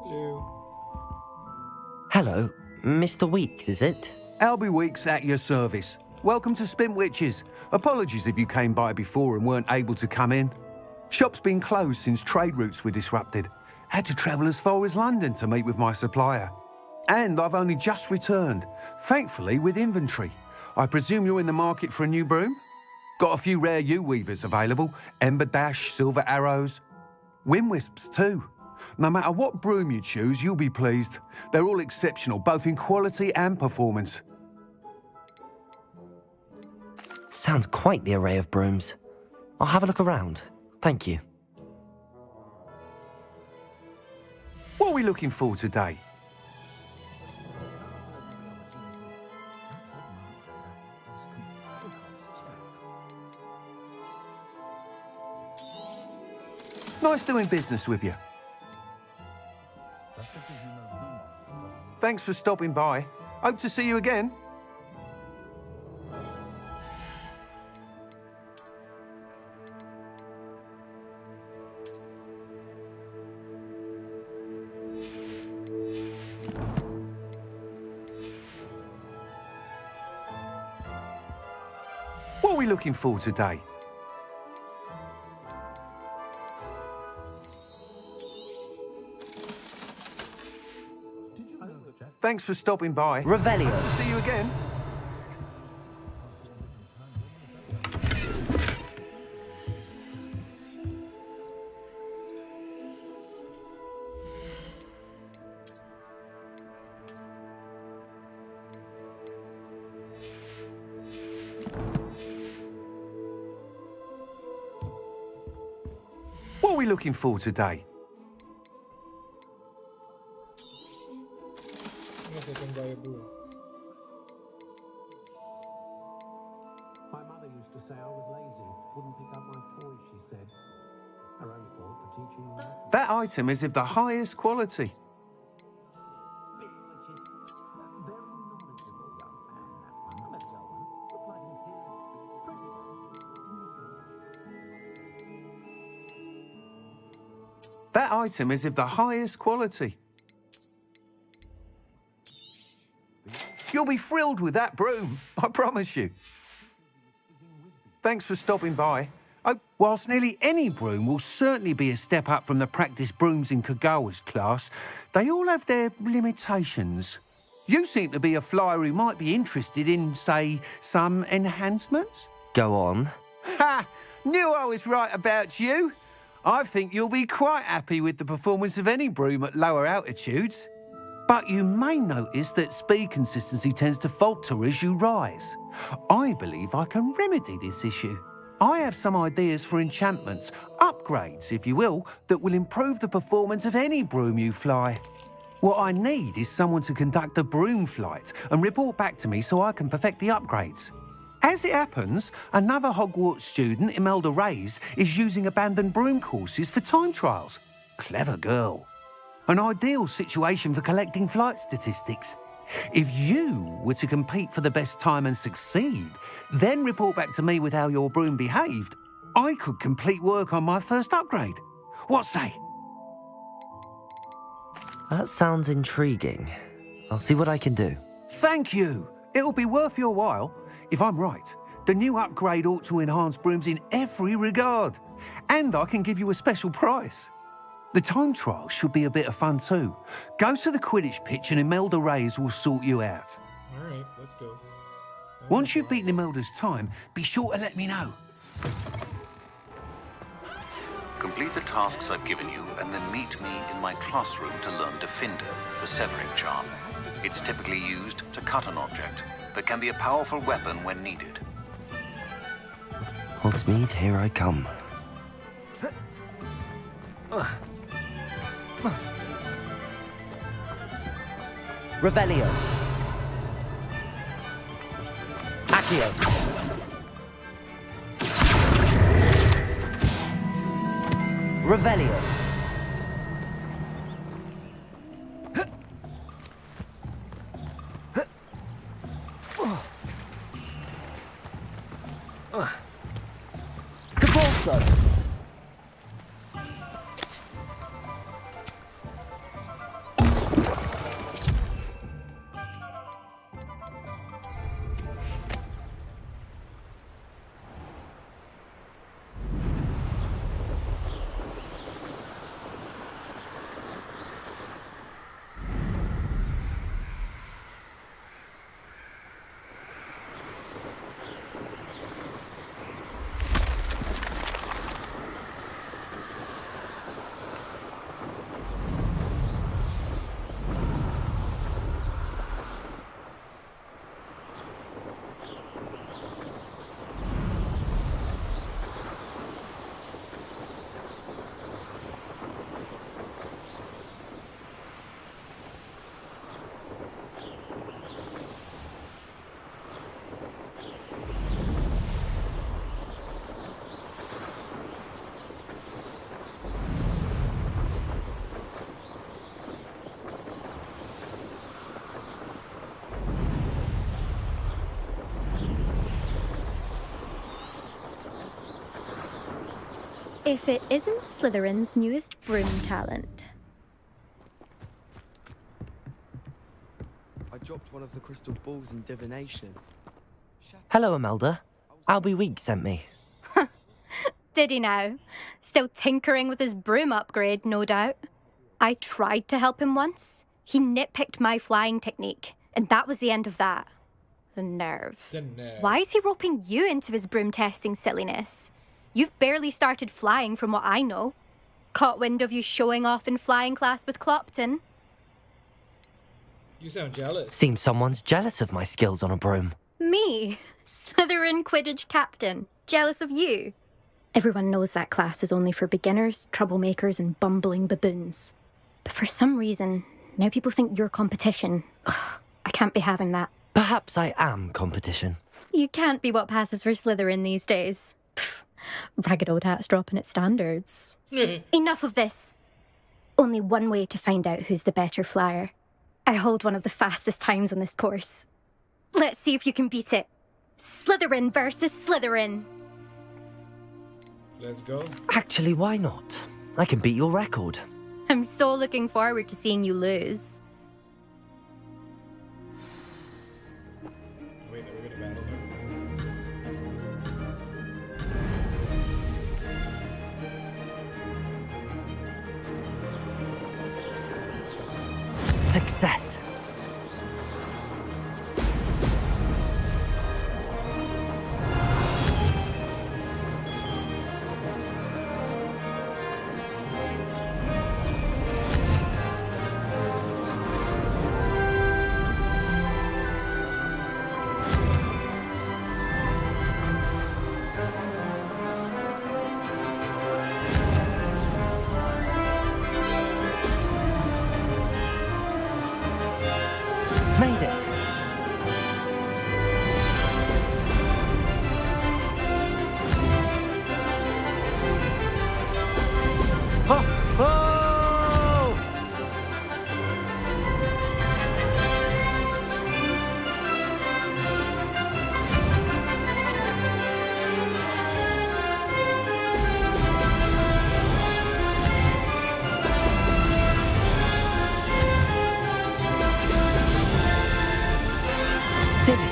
[SPEAKER 1] Hello.
[SPEAKER 2] Hello, Mr. Weeks, is it?
[SPEAKER 8] Albie Weeks at your service. Welcome to Spint Witches. Apologies if you came by before and weren't able to come in. Shop's been closed since trade routes were disrupted. Had to travel as far as London to meet with my supplier. And I've only just returned, thankfully with inventory. I presume you're in the market for a new broom? Got a few rare yew-weavers available. Ember Dash, Silver Arrows. Wind Wisps too. No matter what broom you choose, you'll be pleased. They're all exceptional, both in quality and performance.
[SPEAKER 2] Sounds quite the array of brooms. I'll have a look around. Thank you.
[SPEAKER 8] What are we looking for today? Nice doing business with you. Thanks for stopping by. Hope to see you again. What are we looking for today? Thanks for stopping by.
[SPEAKER 2] Revelio.
[SPEAKER 8] Hope to see you again. What are we looking for today?
[SPEAKER 3] My mother used to say I was lazy, wouldn't pick up my toys, she said. Her own fault for teaching me.
[SPEAKER 8] That item is of the highest quality. That item is of the highest quality. You'll be thrilled with that broom, I promise you. Thanks for stopping by. Oh, whilst nearly any broom will certainly be a step up from the practice brooms in Kagawa's class, they all have their limitations. You seem to be a flyer who might be interested in, say, some enhancements?
[SPEAKER 2] Go on.
[SPEAKER 8] Ha! Knew I was right about you. I think you'll be quite happy with the performance of any broom at lower altitudes. But you may notice that speed consistency tends to falter as you rise. I believe I can remedy this issue. I have some ideas for enchantments, upgrades, if you will, that will improve the performance of any broom you fly. What I need is someone to conduct a broom flight and report back to me so I can perfect the upgrades. As it happens, another Hogwarts student, Imelda Reyes, is using abandoned broom courses for time trials. Clever girl. An ideal situation for collecting flight statistics. If you were to compete for the best time and succeed, then report back to me with how your broom behaved, I could complete work on my first upgrade. What say?
[SPEAKER 2] That sounds intriguing. I'll see what I can do.
[SPEAKER 8] Thank you. It'll be worth your while. If I'm right, the new upgrade ought to enhance brooms in every regard. And I can give you a special price. The time trial should be a bit of fun too. Go to the Quidditch pitch and Imelda Reyes will sort you out.
[SPEAKER 1] All right, let's go.
[SPEAKER 8] Once you've beaten Imelda's time, be sure to let me know.
[SPEAKER 4] Complete the tasks I've given you and then meet me in my classroom to learn Defender, the severing charm. It's typically used to cut an object, but can be a powerful weapon when needed.
[SPEAKER 2] Hogsmeade, here I come. Revelio. Accio. Revelio.
[SPEAKER 11] torso.
[SPEAKER 12] If it isn't Slytherin's newest broom talent.
[SPEAKER 11] I dropped one of the crystal balls in divination.
[SPEAKER 2] Hello, Imelda. Albie Week sent me.
[SPEAKER 12] Did he now? Still tinkering with his broom upgrade, no doubt. I tried to help him once. He nitpicked my flying technique, and that was the end of that. The nerve.
[SPEAKER 1] The nerve.
[SPEAKER 12] Why is he roping you into his broom testing silliness? You've barely started flying from what I know. Caught wind of you showing off in flying class with Clopton.
[SPEAKER 1] You sound jealous.
[SPEAKER 2] Seems someone's jealous of my skills on a broom.
[SPEAKER 12] Me? Slytherin Quidditch captain. Jealous of you? Everyone knows that class is only for beginners, troublemakers, and bumbling baboons. But for some reason, now people think you're competition. Ugh, I can't be having that.
[SPEAKER 2] Perhaps I am competition.
[SPEAKER 12] You can't be what passes for Slytherin these days. Pfft, ragged old hat's dropping its standards. Enough of this. Only one way to find out who's the better flyer. I hold one of the fastest times on this course. Let's see if you can beat it. Slytherin versus Slytherin.
[SPEAKER 1] Let's go.
[SPEAKER 2] Actually, why not? I can beat your record.
[SPEAKER 12] I'm so looking forward to seeing you lose.
[SPEAKER 1] Wait, are we gonna battle them?
[SPEAKER 2] Success. Made it.
[SPEAKER 8] Ho! Ho!
[SPEAKER 2] Did it.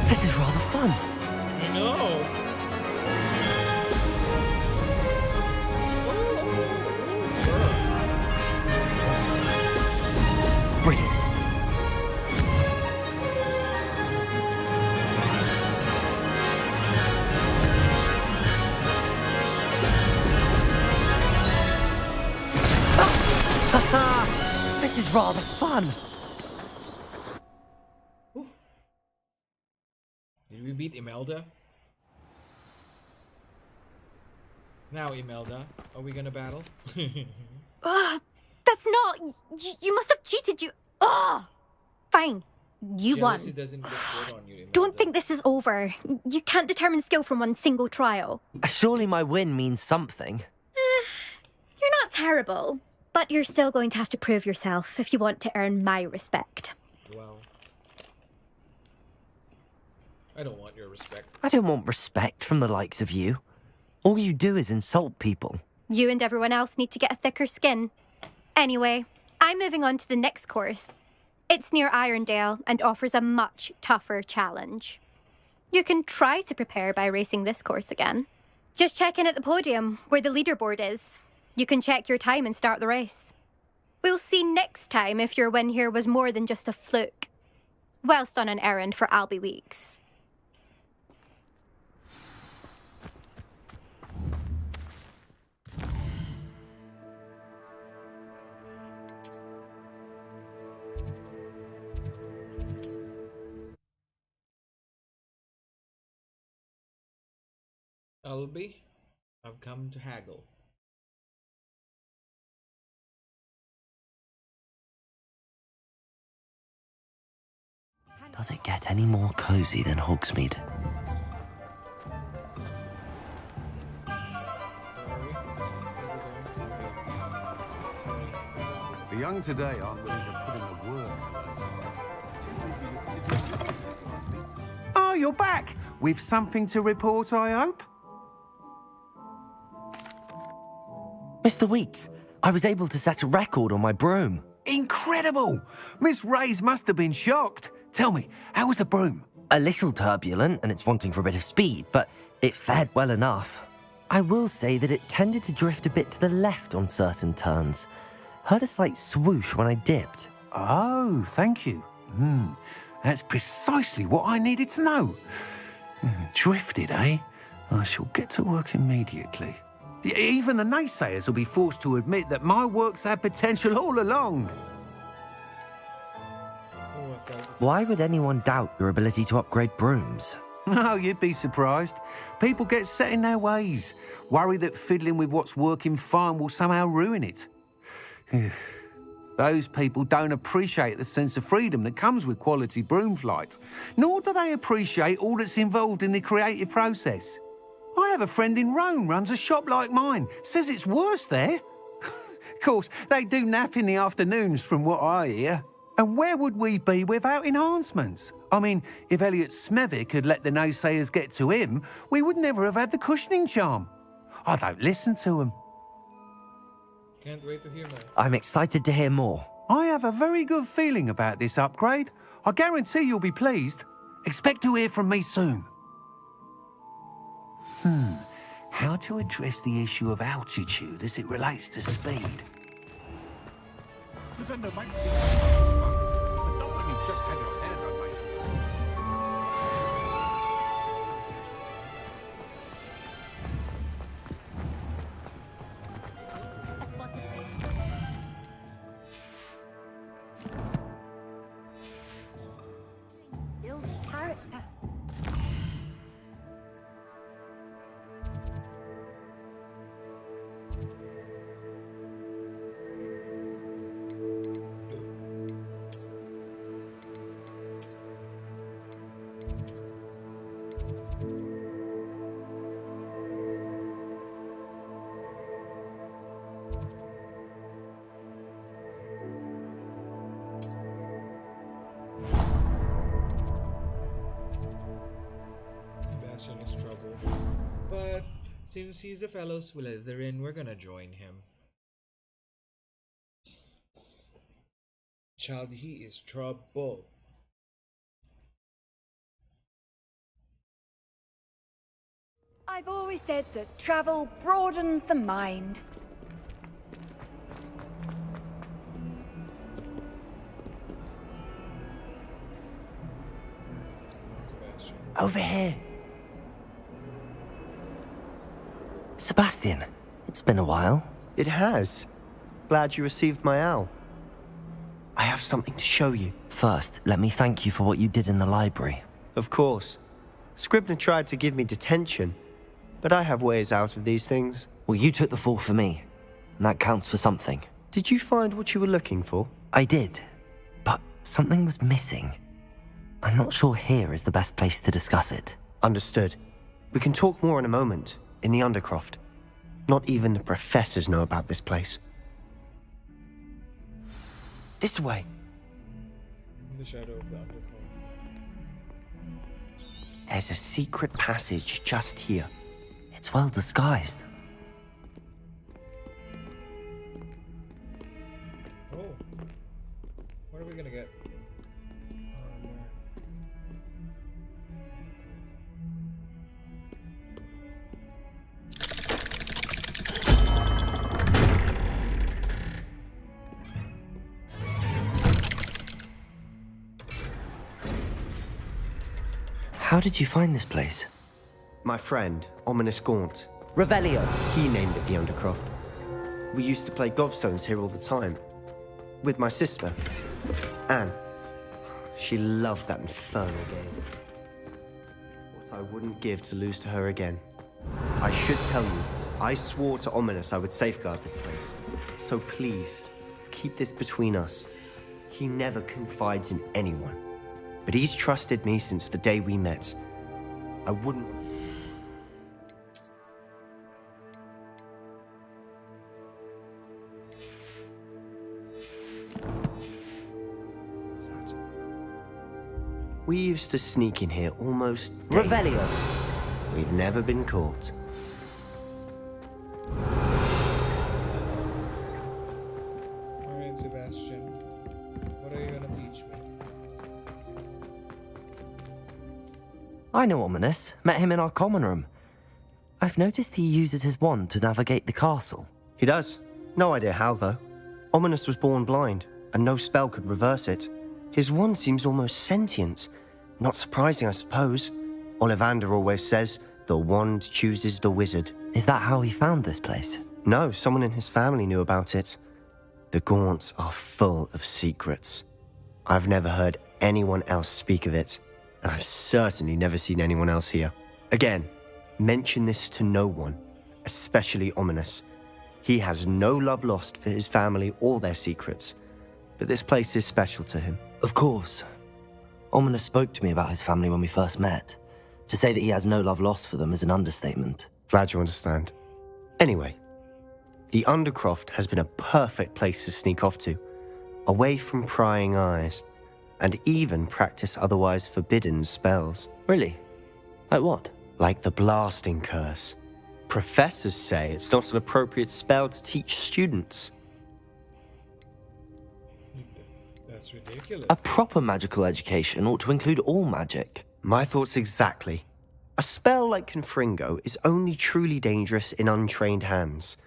[SPEAKER 2] This is rather fun.
[SPEAKER 1] I know.
[SPEAKER 2] Brilliant. This is rather fun.
[SPEAKER 1] Did we beat Imelda? Now, Imelda, are we gonna battle?
[SPEAKER 12] Ugh, that's not. You must have cheated. Ugh. Fine. You
[SPEAKER 1] Jealousy
[SPEAKER 12] won.
[SPEAKER 1] doesn't look good on you, Imelda.
[SPEAKER 12] Don't think this is over. You can't determine skill from one single trial.
[SPEAKER 2] Surely my win means something.
[SPEAKER 12] You're not terrible, but you're still going to have to prove yourself if you want to earn my respect.
[SPEAKER 1] Well, I don't want your respect.
[SPEAKER 2] I don't want respect from the likes of you. All you do is insult people.
[SPEAKER 12] You and everyone else need to get a thicker skin. Anyway, I'm moving on to the next course. It's near Irondale and offers a much tougher challenge. You can try to prepare by racing this course again. Just check in at the podium, where the leaderboard is. You can check your time and start the race. We'll see next time if your win here was more than just a fluke. Whilst on an errand for Albie Weeks.
[SPEAKER 1] Albie, I've come to haggle.
[SPEAKER 2] Does it get any more cozy than Hogsmeade?
[SPEAKER 8] The young today aren't willing to put in the work. Oh, you're back! With something to report, I hope?
[SPEAKER 2] Mr. Weeks, I was able to set a record on my broom.
[SPEAKER 8] Incredible! Miss Ray's must have been shocked. Tell me, how was the broom?
[SPEAKER 2] A little turbulent, and it's wanting for a bit of speed, but it fared well enough. I will say that it tended to drift a bit to the left on certain turns. Heard a slight swoosh when I dipped.
[SPEAKER 8] Oh, thank you. That's precisely what I needed to know. Drifted, eh? I shall get to work immediately. Even the naysayers will be forced to admit that my work's had potential all along.
[SPEAKER 2] Why would anyone doubt your ability to upgrade brooms?
[SPEAKER 8] No, you'd be surprised. People get set in their ways, worry that fiddling with what's working fine will somehow ruin it. Those people don't appreciate the sense of freedom that comes with quality broom flight, nor do they appreciate all that's involved in the creative process. I have a friend in Rome runs a shop like mine, says it's worse there. Of course, they do nap in the afternoons from what I hear. And where would we be without enhancements? I mean, if Elliot Smethwick had let the naysayers get to him, we would never have had the cushioning charm. I don't listen to them.
[SPEAKER 1] Can't wait to hear more.
[SPEAKER 2] I'm excited to hear more.
[SPEAKER 8] I have a very good feeling about this upgrade. I guarantee you'll be pleased. Expect to hear from me soon. How to address the issue of altitude as it relates to speed?
[SPEAKER 6] Build character.
[SPEAKER 1] Sebastian is trouble. But since he's a fellow Slytherin, we're gonna join him. Child, he is trouble.
[SPEAKER 6] I've always said that travel broadens the mind.
[SPEAKER 1] Sebastian.
[SPEAKER 2] Over here. Sebastian, it's been a while.
[SPEAKER 11] It has. Glad you received my owl. I have something to show you.
[SPEAKER 2] First, let me thank you for what you did in the library.
[SPEAKER 11] Of course. Scribner tried to give me detention, but I have ways out of these things.
[SPEAKER 2] Well, you took the fall for me, and that counts for something.
[SPEAKER 11] Did you find what you were looking for?
[SPEAKER 2] I did, but something was missing. I'm not sure here is the best place to discuss it.
[SPEAKER 11] Understood. We can talk more in a moment, in the Undercroft. Not even the professors know about this place. This way.
[SPEAKER 1] In the shadow of the Undercroft.
[SPEAKER 11] There's a secret passage just here.
[SPEAKER 2] It's well disguised.
[SPEAKER 1] Oh. What are we gonna get?
[SPEAKER 2] How did you find this place?
[SPEAKER 11] My friend, Ominous Gaunt.
[SPEAKER 2] Revelio.
[SPEAKER 11] He named it the Undercroft. We used to play gobstones here all the time. With my sister, Anne. She loved that infernal game. What I wouldn't give to lose to her again. I should tell you, I swore to Ominous I would safeguard this place. So please, keep this between us. He never confides in anyone. But he's trusted me since the day we met. I wouldn't... What's that? We used to sneak in here almost daily.
[SPEAKER 2] Revelio.
[SPEAKER 11] We've never been caught.
[SPEAKER 1] Alright, Sebastian. What are you gonna teach me?
[SPEAKER 2] I know Ominous. Met him in our common room. I've noticed he uses his wand to navigate the castle.
[SPEAKER 11] He does. No idea how, though. Ominous was born blind, and no spell could reverse it. His wand seems almost sentient. Not surprising, I suppose. Ollivander always says, the wand chooses the wizard.
[SPEAKER 2] Is that how he found this place?
[SPEAKER 11] No, someone in his family knew about it. The Gaunts are full of secrets. I've never heard anyone else speak of it, and I've certainly never seen anyone else here. Again, mention this to no one, especially Ominous. He has no love lost for his family or their secrets, but this place is special to him.
[SPEAKER 2] Of course. Ominous spoke to me about his family when we first met. To say that he has no love lost for them is an understatement.
[SPEAKER 11] Glad you understand. Anyway, the Undercroft has been a perfect place to sneak off to, away from prying eyes, and even practice otherwise forbidden spells.
[SPEAKER 2] Really? Like what?
[SPEAKER 11] Like the blasting curse. Professors say it's not an appropriate spell to teach students.
[SPEAKER 1] That's ridiculous.
[SPEAKER 2] A proper magical education ought to include all magic.
[SPEAKER 11] My thoughts exactly. A spell like Confringo is only truly dangerous in untrained hands.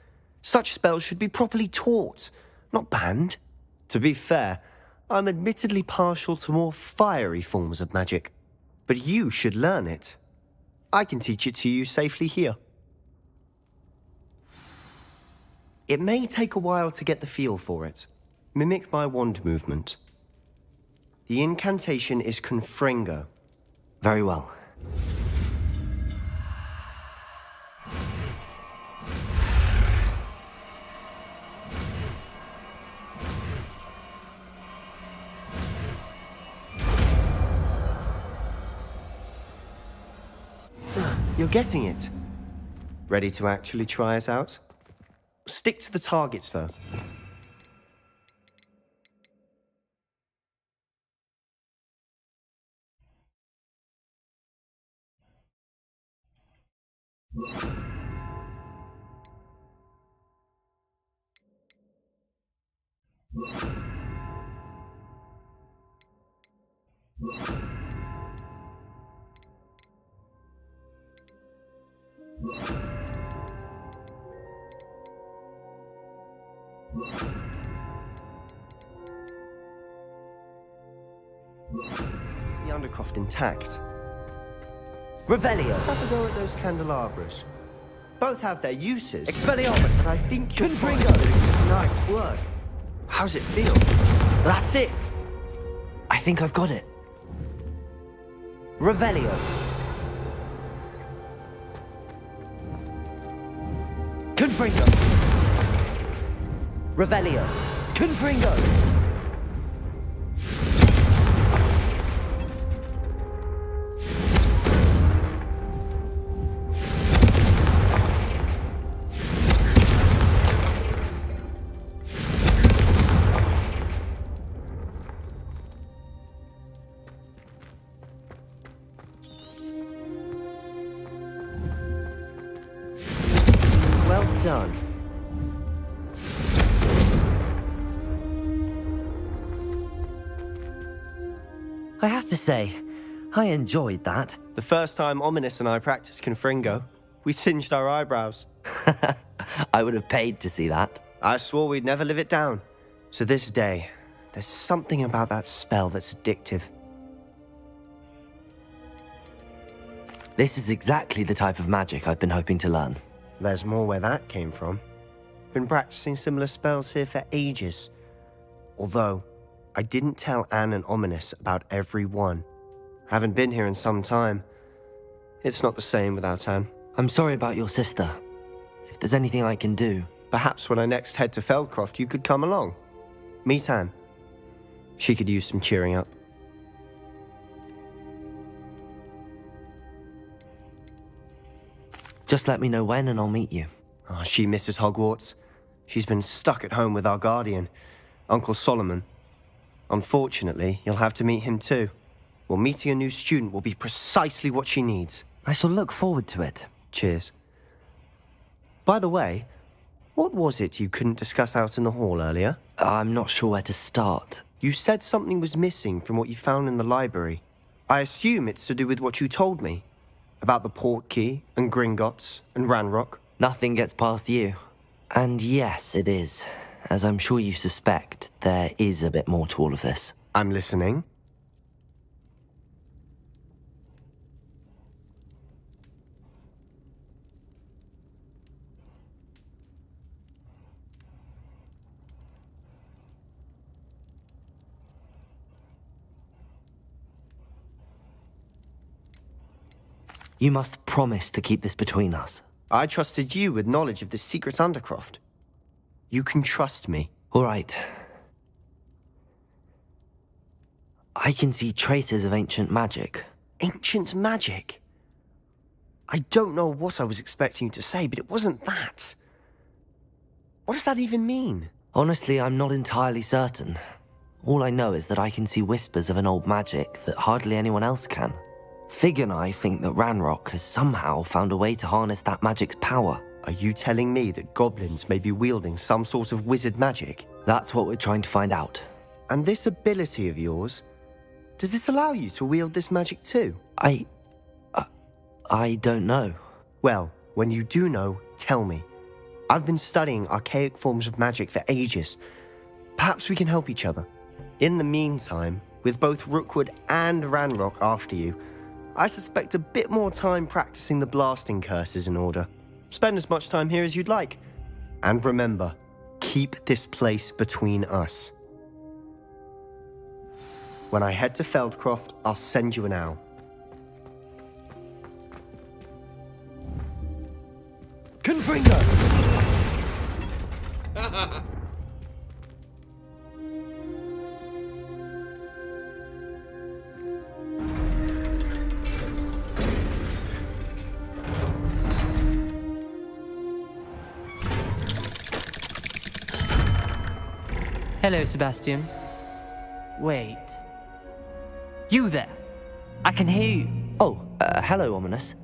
[SPEAKER 11] Such spells should be properly taught, not banned. To be fair, I'm admittedly partial to more fiery forms of magic. But you should learn it. I can teach it to you safely here. It may take a while to get the feel for it. Mimic my wand movement. The incantation is Confringo.
[SPEAKER 2] Very well.
[SPEAKER 11] You're getting it. Ready to actually try it out? Stick to the targets, though. The Undercroft intact.
[SPEAKER 2] Revelio.
[SPEAKER 11] Have a go at those candelabras. Both have their uses.
[SPEAKER 2] Expelliarmus.
[SPEAKER 11] But I think you're
[SPEAKER 2] Confringo.
[SPEAKER 11] Nice work. How's it feel? That's it.
[SPEAKER 2] I think I've got it. Revelio. Confringo! Revelio! Confringo!
[SPEAKER 11] Well done.
[SPEAKER 2] I have to say, I enjoyed that.
[SPEAKER 11] The first time Ominous and I practiced Confringo, we singed our eyebrows.
[SPEAKER 2] I would have paid to see that.
[SPEAKER 11] I swore we'd never live it down. So this day, there's something about that spell that's addictive.
[SPEAKER 2] This is exactly the type of magic I've been hoping to learn.
[SPEAKER 11] There's more where that came from. Been practicing similar spells here for ages. Although, I didn't tell Anne and Ominous about every one. Haven't been here in some time. It's not the same without Anne.
[SPEAKER 2] I'm sorry about your sister. If there's anything I can do...
[SPEAKER 11] Perhaps when I next head to Feldcroft, you could come along. Meet Anne. She could use some cheering up.
[SPEAKER 2] Just let me know when and I'll meet you.
[SPEAKER 11] Oh, she misses Hogwarts. She's been stuck at home with our guardian, Uncle Solomon. Unfortunately, you'll have to meet him too. Well, meeting a new student will be precisely what she needs.
[SPEAKER 2] I shall look forward to it.
[SPEAKER 11] Cheers. By the way, what was it you couldn't discuss out in the hall earlier?
[SPEAKER 2] I'm not sure where to start.
[SPEAKER 11] You said something was missing from what you found in the library. I assume it's to do with what you told me. About the port key, and Gringotts, and Ranrock.
[SPEAKER 2] Nothing gets past you. And yes, it is. As I'm sure you suspect, there is a bit more to all of this.
[SPEAKER 11] I'm listening.
[SPEAKER 2] You must promise to keep this between us.
[SPEAKER 11] I trusted you with knowledge of the secret Undercroft. You can trust me.
[SPEAKER 2] All right. I can see traces of ancient magic.
[SPEAKER 11] Ancient magic? I don't know what I was expecting you to say, but it wasn't that. What does that even mean?
[SPEAKER 2] Honestly, I'm not entirely certain. All I know is that I can see whispers of an old magic that hardly anyone else can. Fig and I think that Ranrock has somehow found a way to harness that magic's power.
[SPEAKER 11] Are you telling me that goblins may be wielding some sort of wizard magic?
[SPEAKER 2] That's what we're trying to find out.
[SPEAKER 11] And this ability of yours, does it allow you to wield this magic too?
[SPEAKER 2] I don't know.
[SPEAKER 11] Well, when you do know, tell me. I've been studying archaic forms of magic for ages. Perhaps we can help each other. In the meantime, with both Rookwood and Ranrock after you, I suspect a bit more time practicing the blasting curse is in order. Spend as much time here as you'd like. And remember, keep this place between us. When I head to Feldcroft, I'll send you an owl.
[SPEAKER 2] Confringo!
[SPEAKER 13] Hello, Sebastian. Wait. You there? I can hear you.
[SPEAKER 2] Oh, hello, Ominous.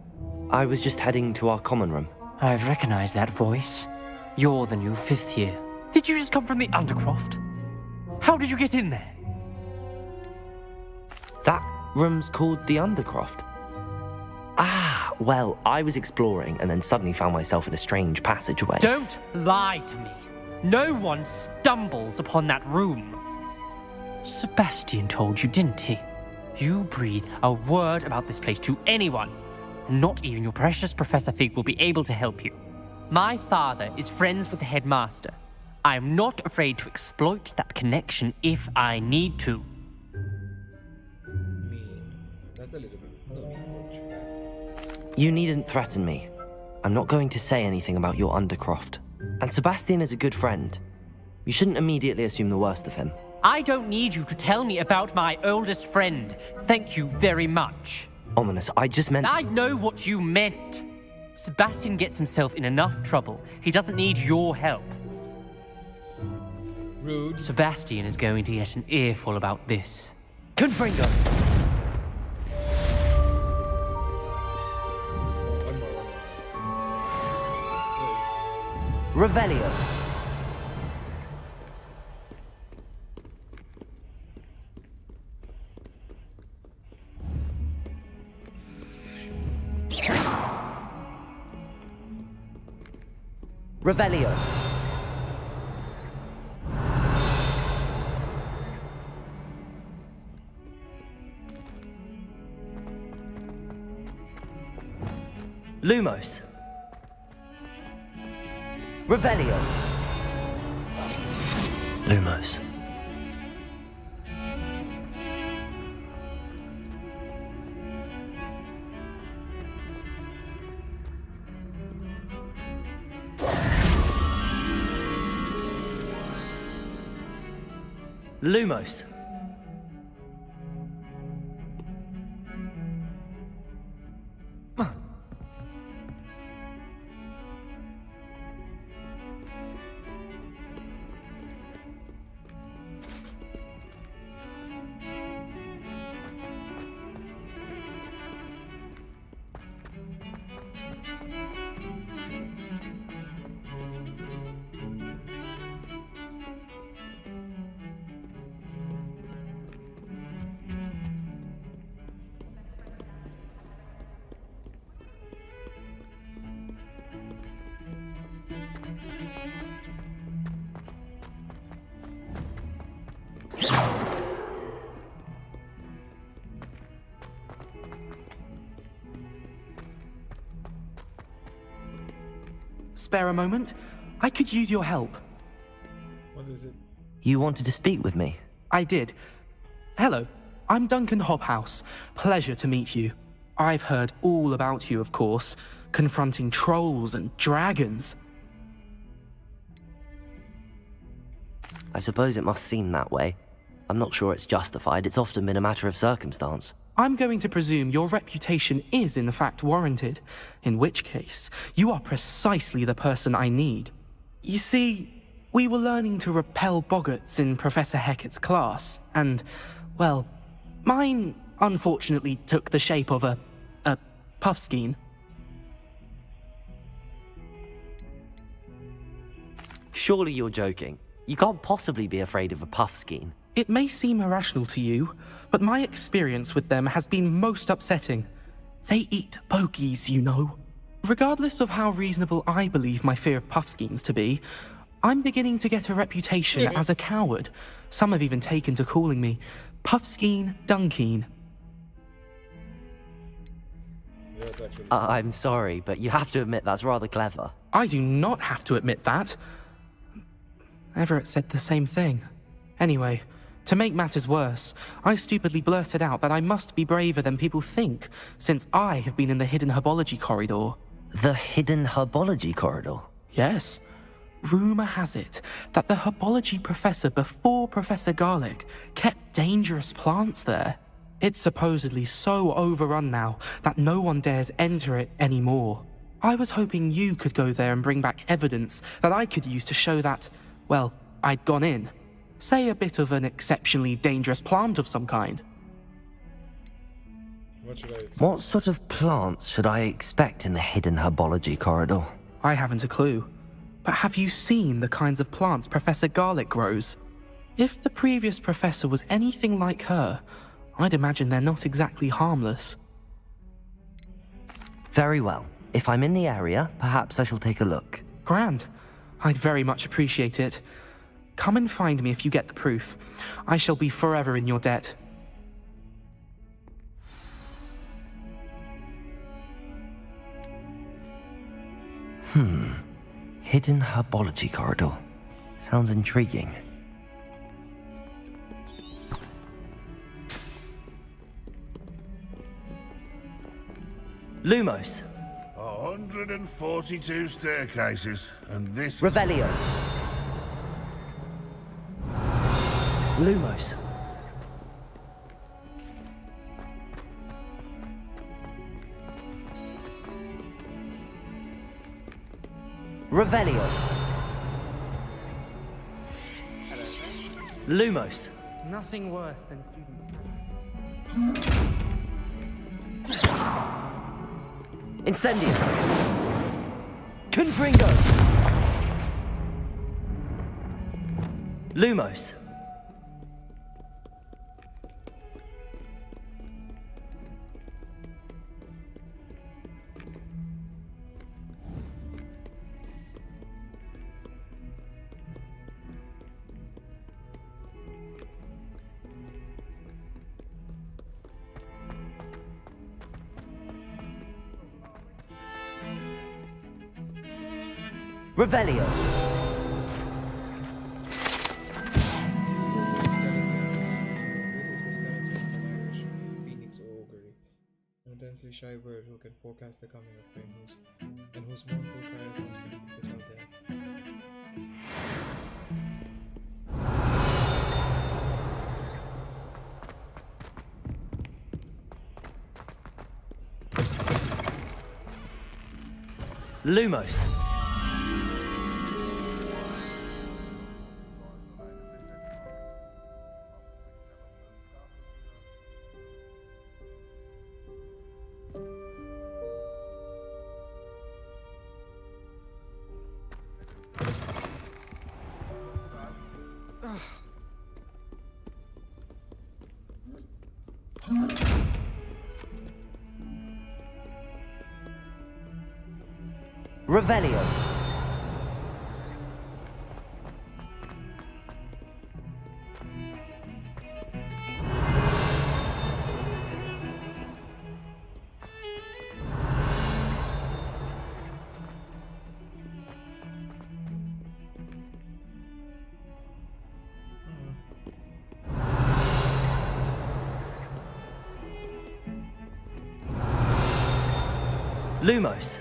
[SPEAKER 2] I was just heading to our common room.
[SPEAKER 13] I've recognized that voice. You're the new 5th year. Did you just come from the Undercroft? How did you get in there?
[SPEAKER 2] That room's called the Undercroft. Ah, well, I was exploring and then suddenly found myself in a strange passageway.
[SPEAKER 13] Don't lie to me. No one stumbles upon that room. Sebastian told you, didn't he? You breathe a word about this place to anyone, and not even your precious Professor Fig will be able to help you. My father is friends with the headmaster. I am not afraid to exploit that connection if I need to.
[SPEAKER 1] That's a little bit. No,
[SPEAKER 2] You needn't threaten me. I'm not going to say anything about your Undercroft. And Sebastian is a good friend. You shouldn't immediately assume the worst of him.
[SPEAKER 13] I don't need you to tell me about my oldest friend. Thank you very much.
[SPEAKER 2] Ominous, I just meant...
[SPEAKER 13] I know what you meant. Sebastian gets himself in enough trouble. He doesn't need your help.
[SPEAKER 1] Rude.
[SPEAKER 13] Sebastian is going to get an earful about this.
[SPEAKER 2] Confringo! Revelio. Revelio. Lumos. Revelio. Lumos. Lumos.
[SPEAKER 14] Spare a moment? I could use your help.
[SPEAKER 1] What is it?
[SPEAKER 2] You wanted to speak with me?
[SPEAKER 14] I did. Hello, I'm Duncan Hobhouse. Pleasure to meet you. I've heard all about you, of course, confronting trolls and dragons.
[SPEAKER 2] I suppose it must seem that way. I'm not sure it's justified. It's often been a matter of circumstance.
[SPEAKER 14] I'm going to presume your reputation is in fact warranted, in which case, you are precisely the person I need. You see, we were learning to repel boggarts in Professor Hecat's class, and, well, mine unfortunately took the shape of a puffskein.
[SPEAKER 2] Surely you're joking. You can't possibly be afraid of a puffskein.
[SPEAKER 14] It may seem irrational to you, but my experience with them has been most upsetting. They eat bogies, you know. Regardless of how reasonable I believe my fear of puffskeins to be, I'm beginning to get a reputation as a coward. Some have even taken to calling me Puffskeen Dunkeen.
[SPEAKER 2] I'm sorry, but you have to admit that's rather clever.
[SPEAKER 14] I do not have to admit that. Everett said the same thing. Anyway, to make matters worse, I stupidly blurted out that I must be braver than people think, since I have been in the hidden herbology corridor.
[SPEAKER 2] The hidden herbology corridor?
[SPEAKER 14] Yes. Rumor has it that the herbology professor before Professor Garlic kept dangerous plants there. It's supposedly so overrun now that no one dares enter it anymore. I was hoping you could go there and bring back evidence that I could use to show that, well, I'd gone in. Say a bit of an exceptionally dangerous plant of some kind.
[SPEAKER 2] What sort of plants should I expect in the hidden herbology corridor?
[SPEAKER 14] I haven't a clue. But have you seen the kinds of plants Professor Garlic grows? If the previous professor was anything like her, I'd imagine they're not exactly harmless.
[SPEAKER 2] Very well. If I'm in the area, perhaps I shall take a look.
[SPEAKER 14] Grand. I'd very much appreciate it. Come and find me if you get the proof. I shall be forever in your debt.
[SPEAKER 2] Hidden herbology corridor. Sounds intriguing. Lumos.
[SPEAKER 5] 100 142 staircases, and this...
[SPEAKER 2] Revelio. Lumos. Revelio. Lumos.
[SPEAKER 13] Nothing worse than students.
[SPEAKER 2] Incendio. Confringo. Lumos. Revelio.
[SPEAKER 1] Phoenix Ogre. An intensely shy bird who can forecast the coming of rain, whose mournful cries once predicted without death.
[SPEAKER 2] Lumos. Revelio. Lumos.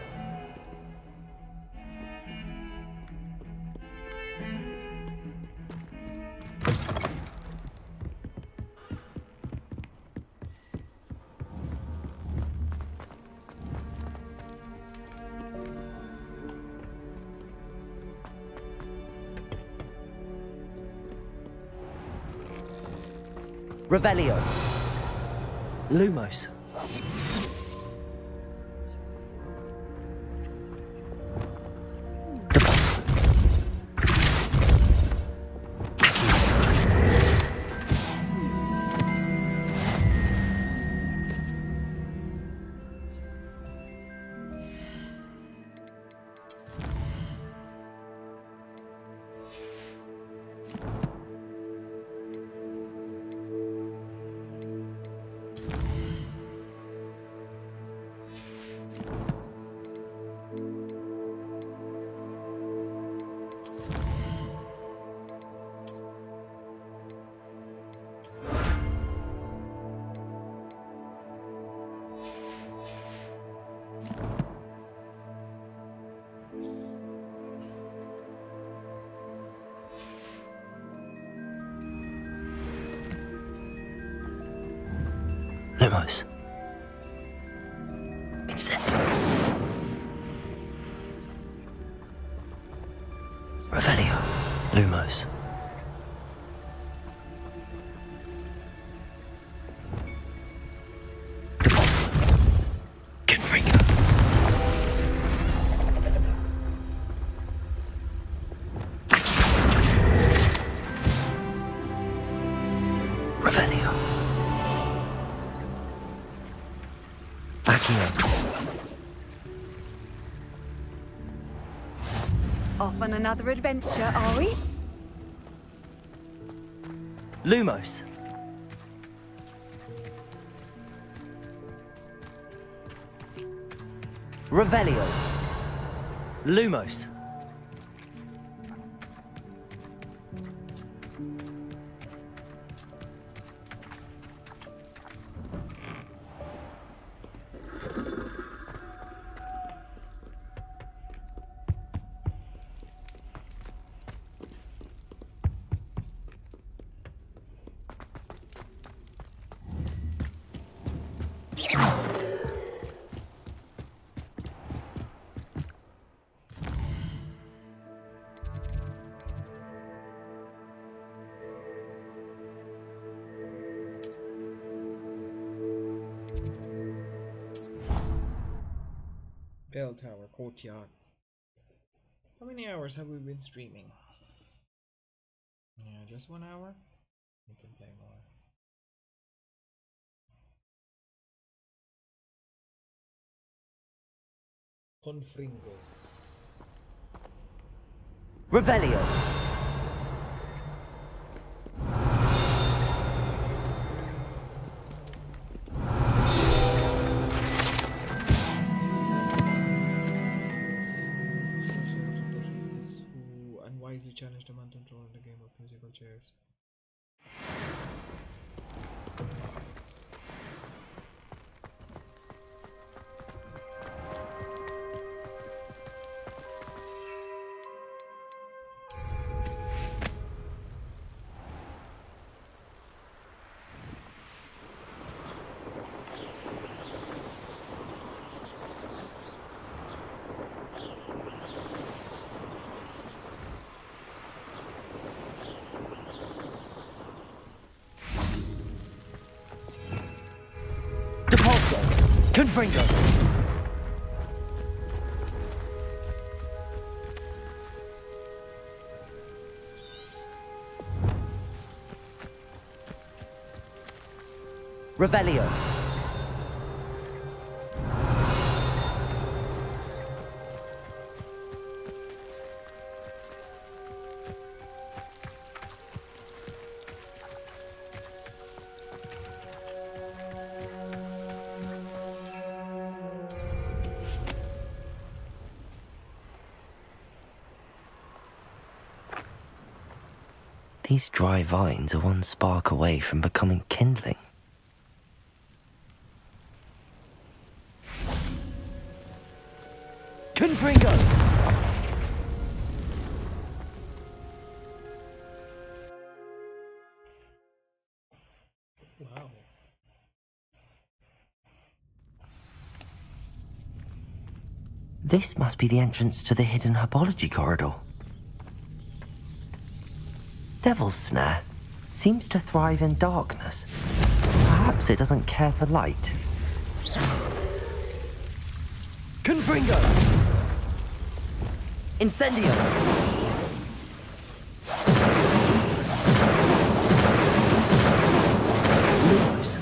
[SPEAKER 2] Revelio. Lumos. Lumos. Incendio. Revelio. Lumos. Confringo. Revelio.
[SPEAKER 6] Off on another adventure, are we?
[SPEAKER 2] Lumos. Revelio. Lumos.
[SPEAKER 1] Bell Tower Courtyard. How many hours have we been streaming? Yeah, just 1 hour? We can play more. Confringo.
[SPEAKER 2] Revelio.
[SPEAKER 1] Who unwisely challenged a man to control in the game of musical chairs.
[SPEAKER 2] Depulso. Confringo. Revelio. These dry vines are one spark away from becoming kindling. Confringo!
[SPEAKER 1] Wow.
[SPEAKER 2] This must be the entrance to the hidden herbology corridor. Devil's Snare seems to thrive in darkness. Perhaps it doesn't care for light. Confringo! Incendio! Lumos!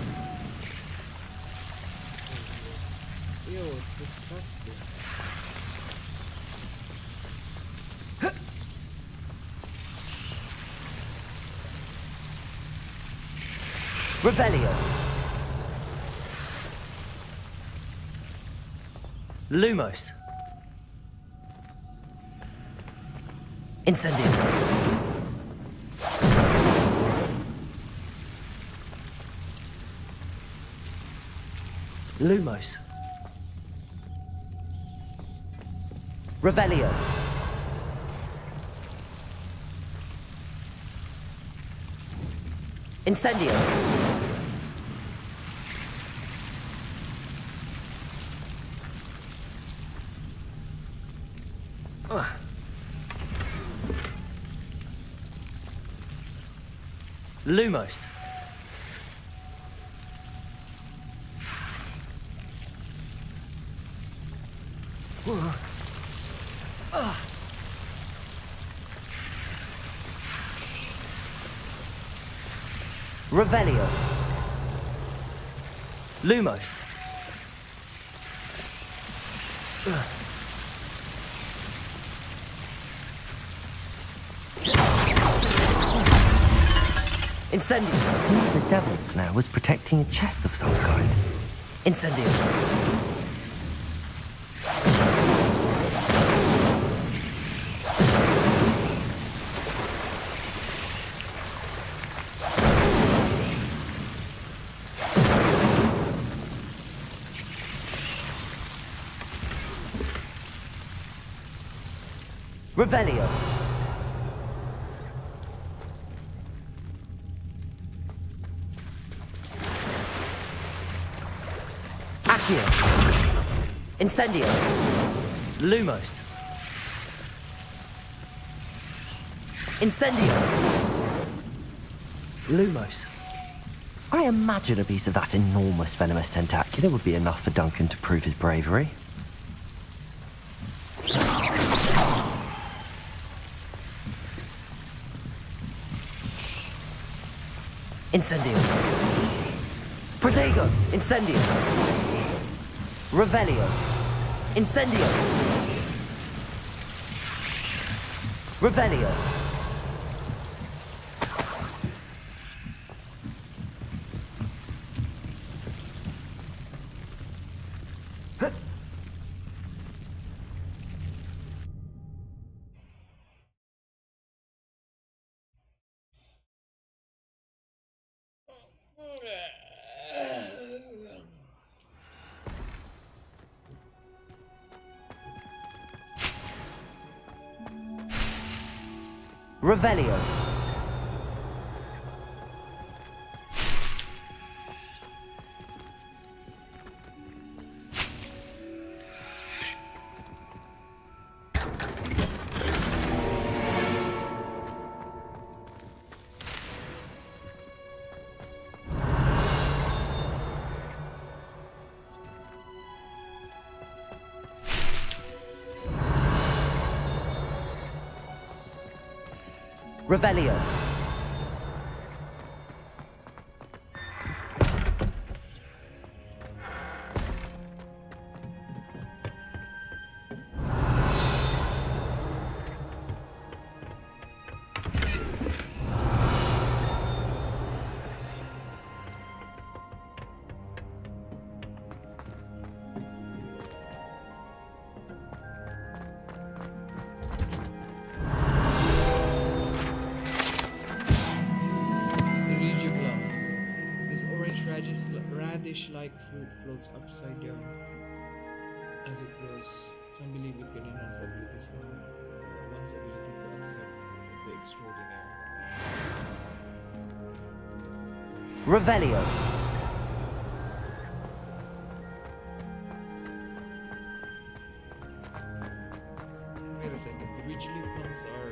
[SPEAKER 1] Ew, it's disgusting.
[SPEAKER 2] Revelio! Lumos! Incendio! Lumos! Revelio! Incendio! Lumos. Revelio. Lumos. Incendio. It seems the Devil's Snare was protecting a chest of some kind. Incendio. Revelio. Accio. Incendio. Lumos. Incendio. Lumos. I imagine a piece of that enormous venomous tentacula would be enough for Duncan to prove his bravery. Incendio. Protego. Incendio. Revelio. Incendio. Revelio. Revelio. Revelio.
[SPEAKER 1] Radish-like fruit floats upside down as it grows. Some believe it can enhance abilities for one's ability to accept the extraordinary.
[SPEAKER 2] Revelio.
[SPEAKER 1] Wait a second. The Ridgely plums are,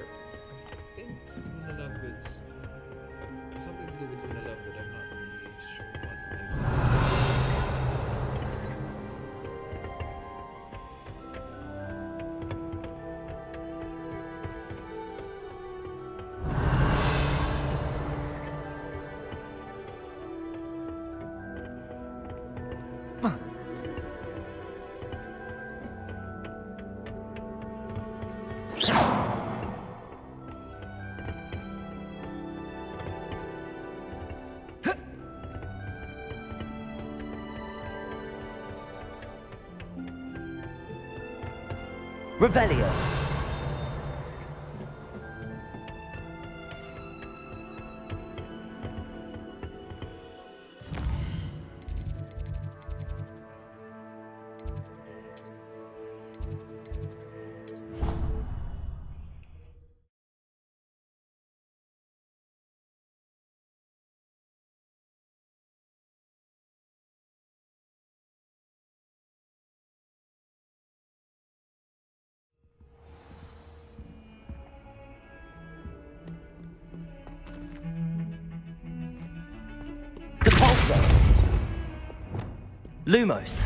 [SPEAKER 1] I think, Luna Love goods. Something to do with Luna Love, but I'm not really sure what.
[SPEAKER 2] Revelio. Depulso. Lumos.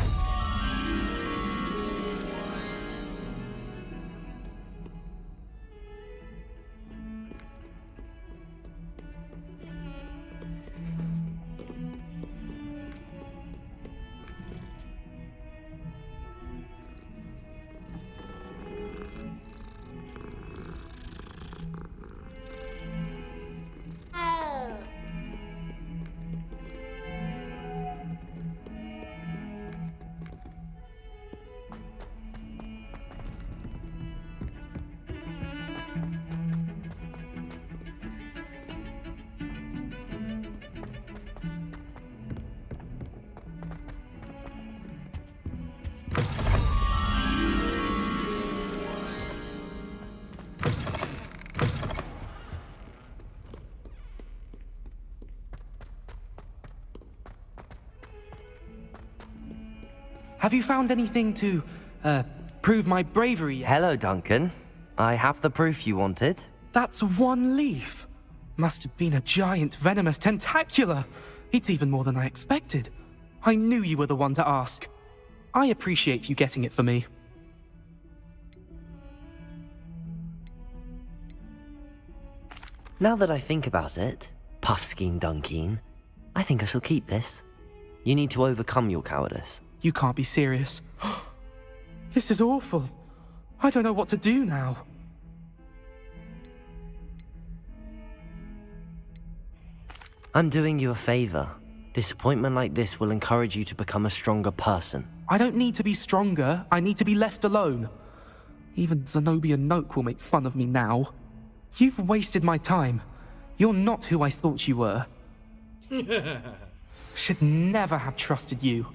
[SPEAKER 14] Have you found anything to, prove my bravery yet?
[SPEAKER 2] Hello, Duncan. I have the proof you wanted.
[SPEAKER 14] That's one leaf. Must have been a giant venomous tentacula. It's even more than I expected. I knew you were the one to ask. I appreciate you getting it for me.
[SPEAKER 2] Now that I think about it, Puffskein Dunkeen, I think I shall keep this. You need to overcome your cowardice.
[SPEAKER 14] You can't be serious. This is awful. I don't know what to do now.
[SPEAKER 2] I'm doing you a favor. Disappointment like this will encourage you to become a stronger person.
[SPEAKER 14] I don't need to be stronger, I need to be left alone. Even Zenobia Noak will make fun of me now. You've wasted my time. You're not who I thought you were. Should never have trusted you.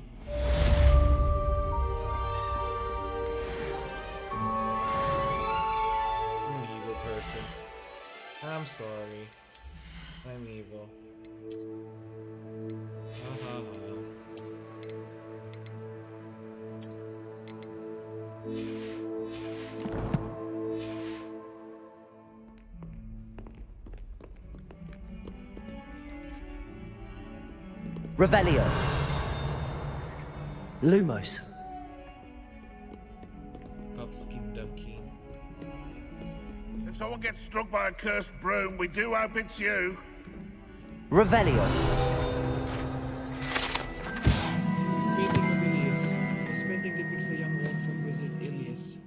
[SPEAKER 1] I'm an evil person. I'm sorry. I'm evil. Ha ha ha.
[SPEAKER 2] Revelio. Lumos.
[SPEAKER 1] Puffskein Dunkeen.
[SPEAKER 5] If someone gets struck by a cursed broom, we do hope it's you.
[SPEAKER 2] Revelio.
[SPEAKER 1] Painting of Ilias. This painting depicts the young elf from wizard Ilias,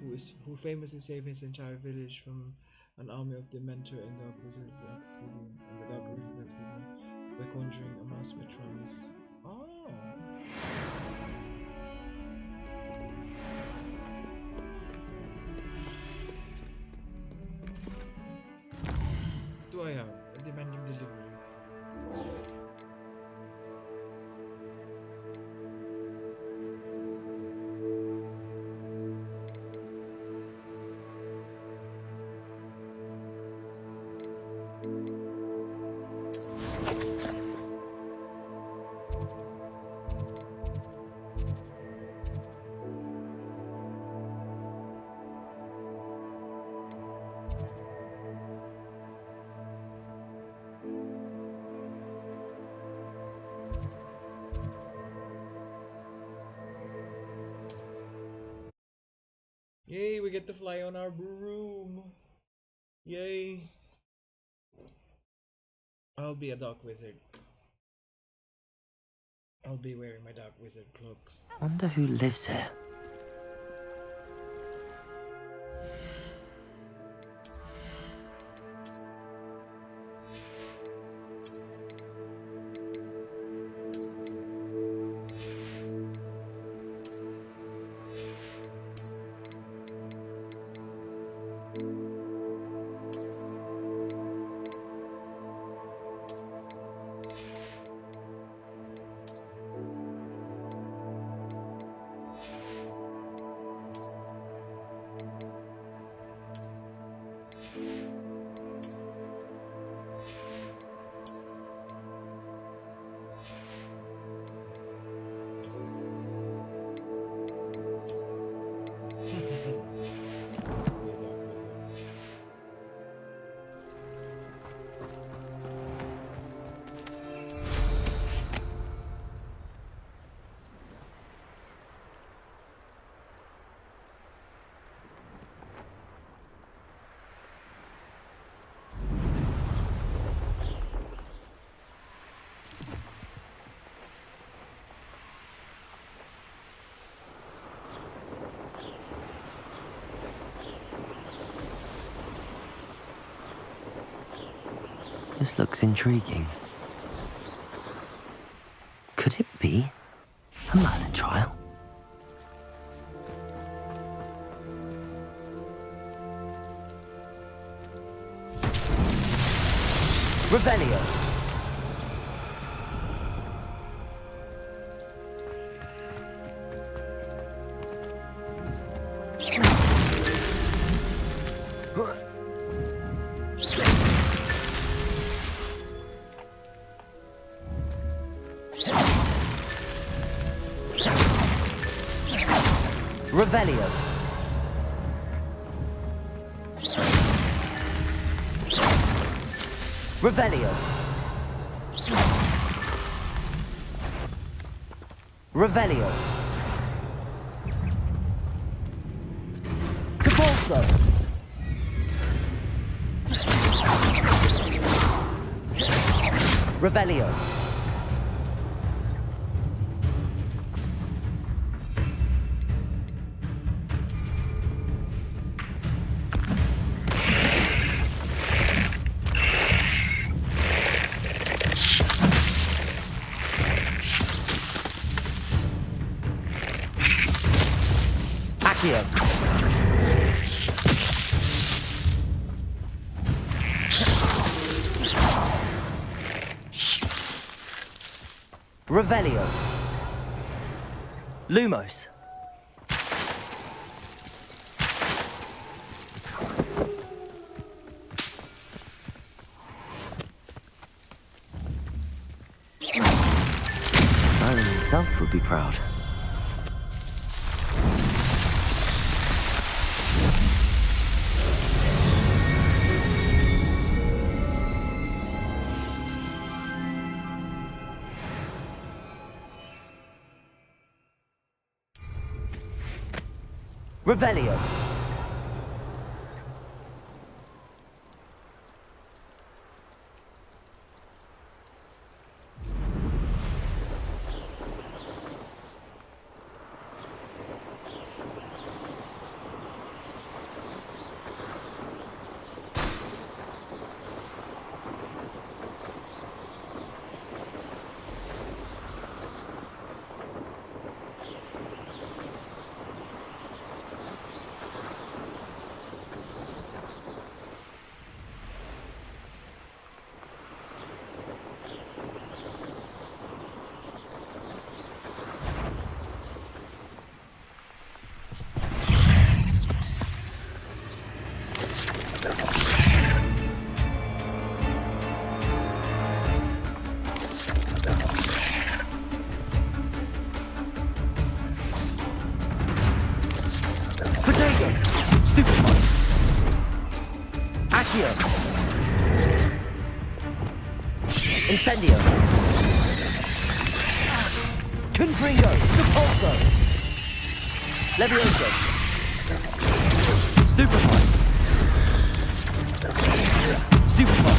[SPEAKER 1] who famously saved his entire village from an army of Dementor and Dark Wizard Obsidian, by conjuring a mouse Metronus. Oh. What do I have? A demanding delivery. Yay, we get to fly on our broom. Yay. I'll be a dark wizard. I'll be wearing my dark wizard cloaks.
[SPEAKER 2] Wonder who lives here. This looks intriguing. Could it be a Merlin trial? Revelio. Revelio. Revelio. Revelio. Depulso. Revelio. Accio. Revelio. Lumos. Merlin himself would be proud. Revelio. Protego. Stupefy. Accio. Incendio. Confringo. Depulso. Levioso. Stupefy. Stupefy.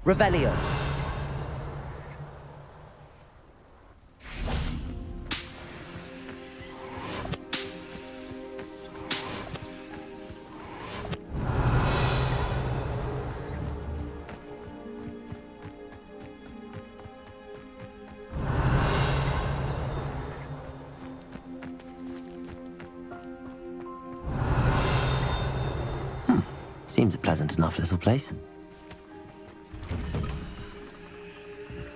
[SPEAKER 2] Revelio. Seems a pleasant enough little place.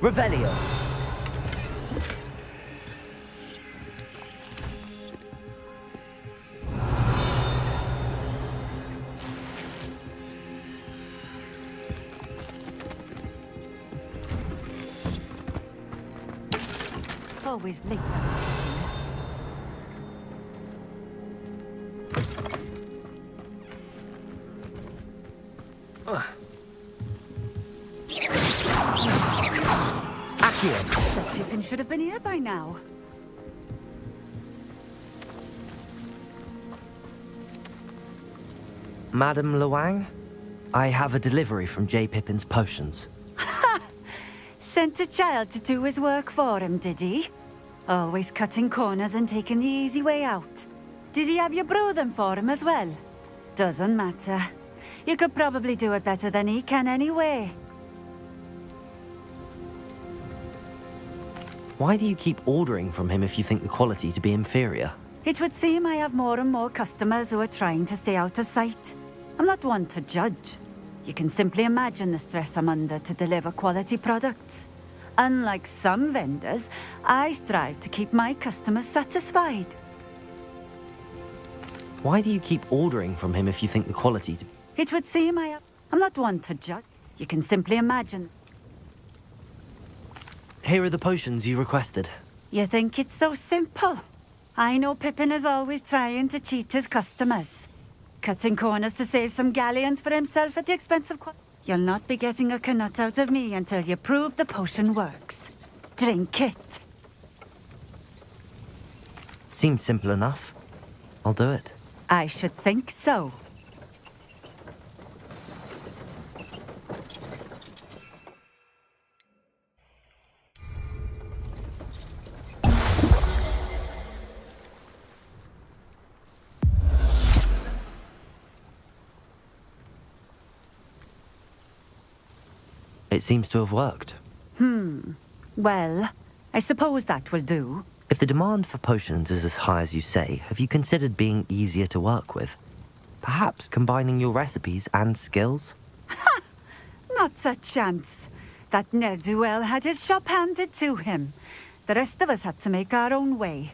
[SPEAKER 2] Revelio.
[SPEAKER 6] Always late. The Pippin should have been here by now.
[SPEAKER 2] Madam Luang, I have a delivery from J. Pippin's potions.
[SPEAKER 6] Sent a child to do his work for him, did he? Always cutting corners and taking the easy way out. Did he have you brew them for him as well? Doesn't matter. You could probably do it better than he can anyway.
[SPEAKER 2] Why do you keep ordering from him if you think the quality to be inferior?
[SPEAKER 6] It would seem I have more and more customers who are trying to stay out of sight. I'm not one to judge. You can simply imagine the stress I'm under to deliver quality products. Unlike some vendors, I strive to keep my customers satisfied.
[SPEAKER 2] Why do you keep ordering from him if you think the quality...
[SPEAKER 6] It would seem I'm not one to judge. You can simply imagine.
[SPEAKER 2] Here are the potions you requested.
[SPEAKER 6] You think it's so simple? I know Pippin is always trying to cheat his customers. Cutting corners to save some galleons for himself at the expense of You'll not be getting a canut out of me until you prove the potion works. Drink it.
[SPEAKER 2] Seems simple enough. I'll do it.
[SPEAKER 6] I should think so.
[SPEAKER 2] It seems to have worked.
[SPEAKER 6] Well, I suppose that will do.
[SPEAKER 2] If the demand for potions is as high as you say, have you considered being easier to work with? Perhaps combining your recipes and skills?
[SPEAKER 6] Not a chance. That ne'er-do-well had his shop handed to him. The rest of us had to make our own way.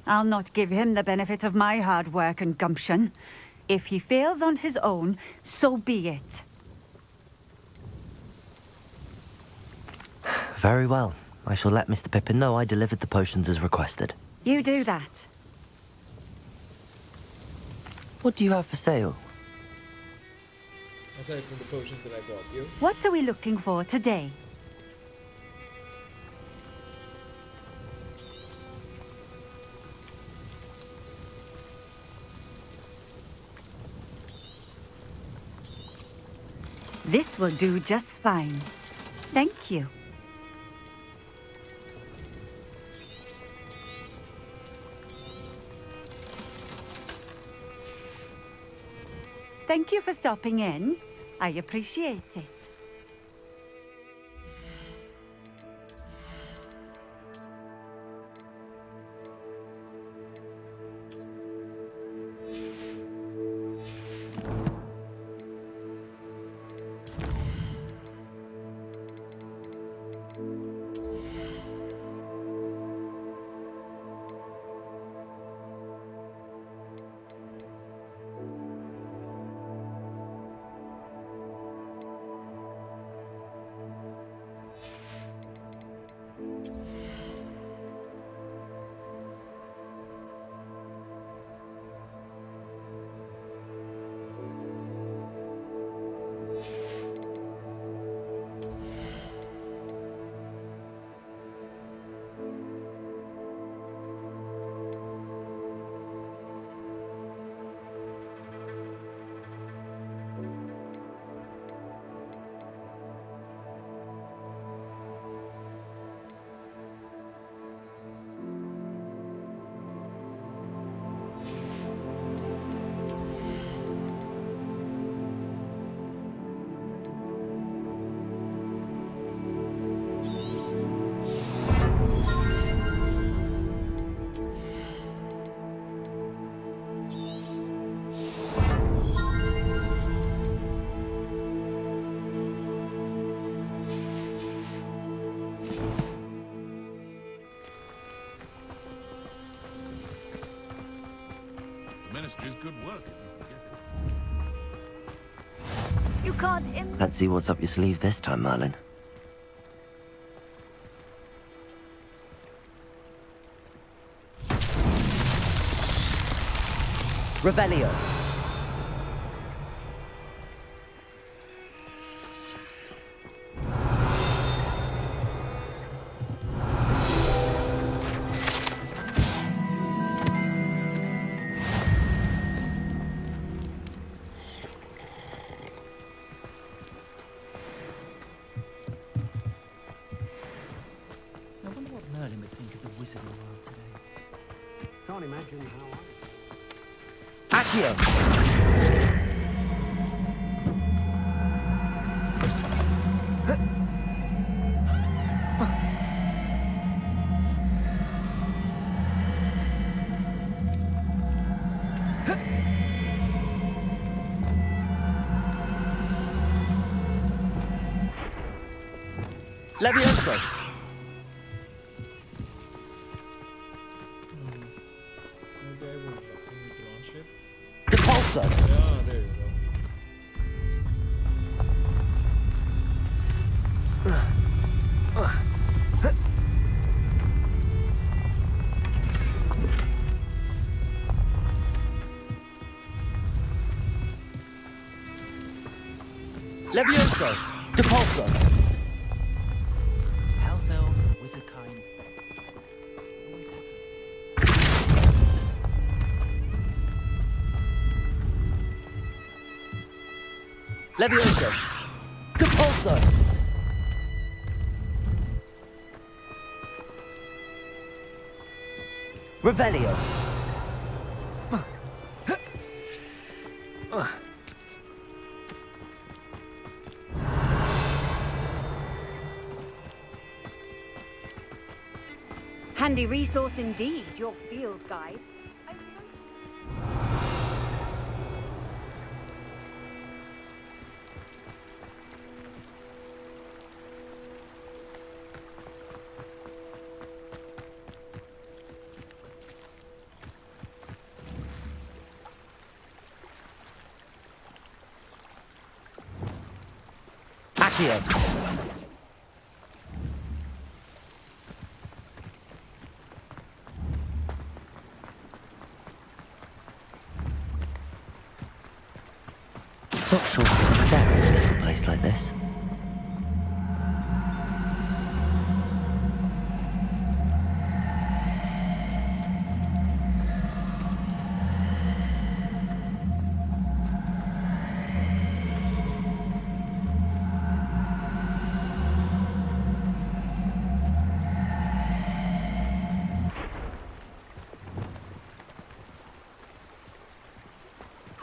[SPEAKER 6] I'll not give him the benefit of my hard work and gumption. If he fails on his own, so be it.
[SPEAKER 2] Very well. I shall let Mr. Pippin know I delivered the potions as requested.
[SPEAKER 6] You do that.
[SPEAKER 2] What do you have for sale?
[SPEAKER 1] Aside from the potions that I bought you.
[SPEAKER 6] What are we looking for today? This will do just fine. Thank you. Thank you for stopping in. I appreciate it.
[SPEAKER 5] Ministry's good work.
[SPEAKER 6] You can't
[SPEAKER 2] Let's see what's up your sleeve this time, Merlin.
[SPEAKER 15] Revelio.
[SPEAKER 3] Can't imagine how
[SPEAKER 15] Accio. Levioso.
[SPEAKER 1] Maybe I need to launch it.
[SPEAKER 15] Depulso.
[SPEAKER 1] Yeah, there you
[SPEAKER 15] Levioso. Depulso.
[SPEAKER 9] House elves and wizard kind.
[SPEAKER 15] Levioso. Depulso. Revelio.
[SPEAKER 6] Handy resource indeed, your field guide.
[SPEAKER 15] Accio.
[SPEAKER 2] Not sure if it's fair in a little place like this.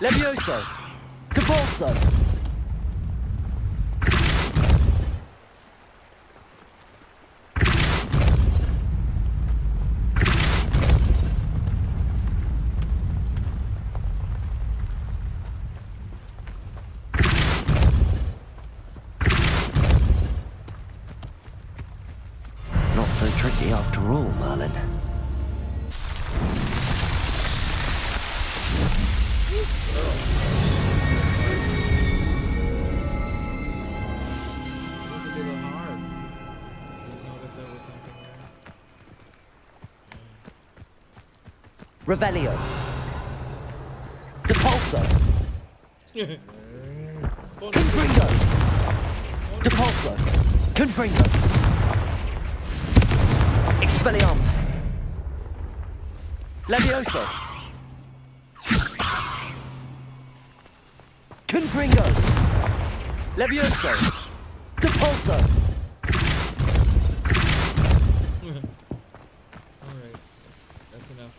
[SPEAKER 15] Levioso. Depulso.
[SPEAKER 2] Not so tricky after all, Merlin.
[SPEAKER 1] It's a little hard. Didn't know that there was something there.
[SPEAKER 15] Revelio. Depulso. Confringo. Depulso. Confringo. Expelliarmus. Levioso. Confringo. Levioso. Depulso.
[SPEAKER 1] Alright, that's enough.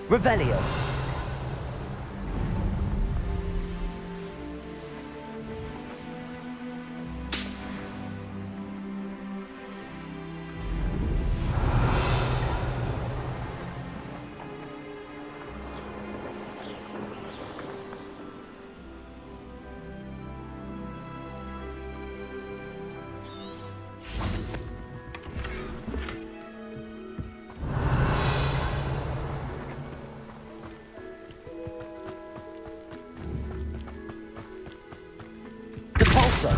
[SPEAKER 15] Revelio. Depulso.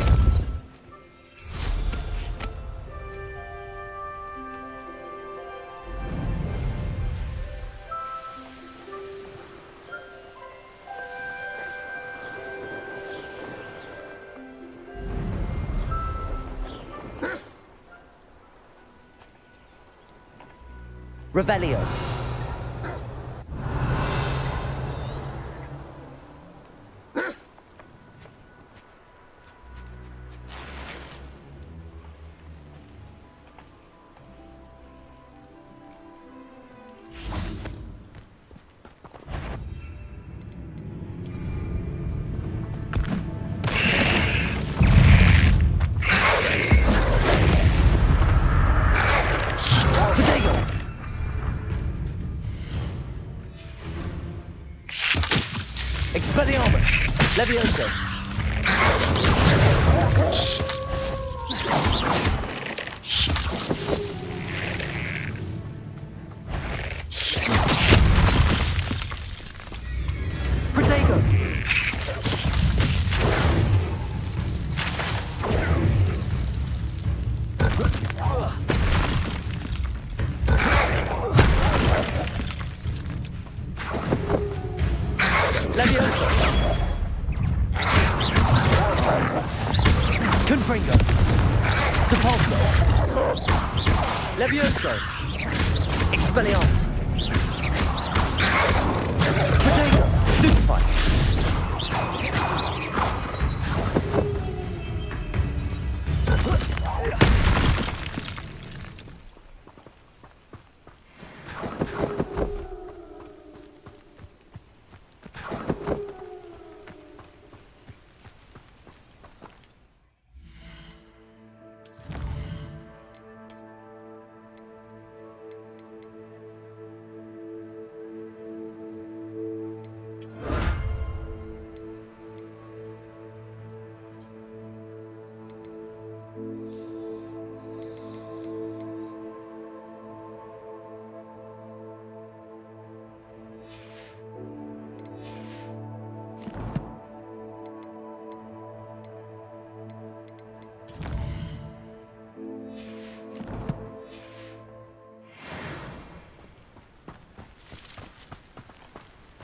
[SPEAKER 15] Revelio. Levioso. Protego. Levioso. Confringo. Depulso. Levioso. Expelliarmus. Protego. Stupefy.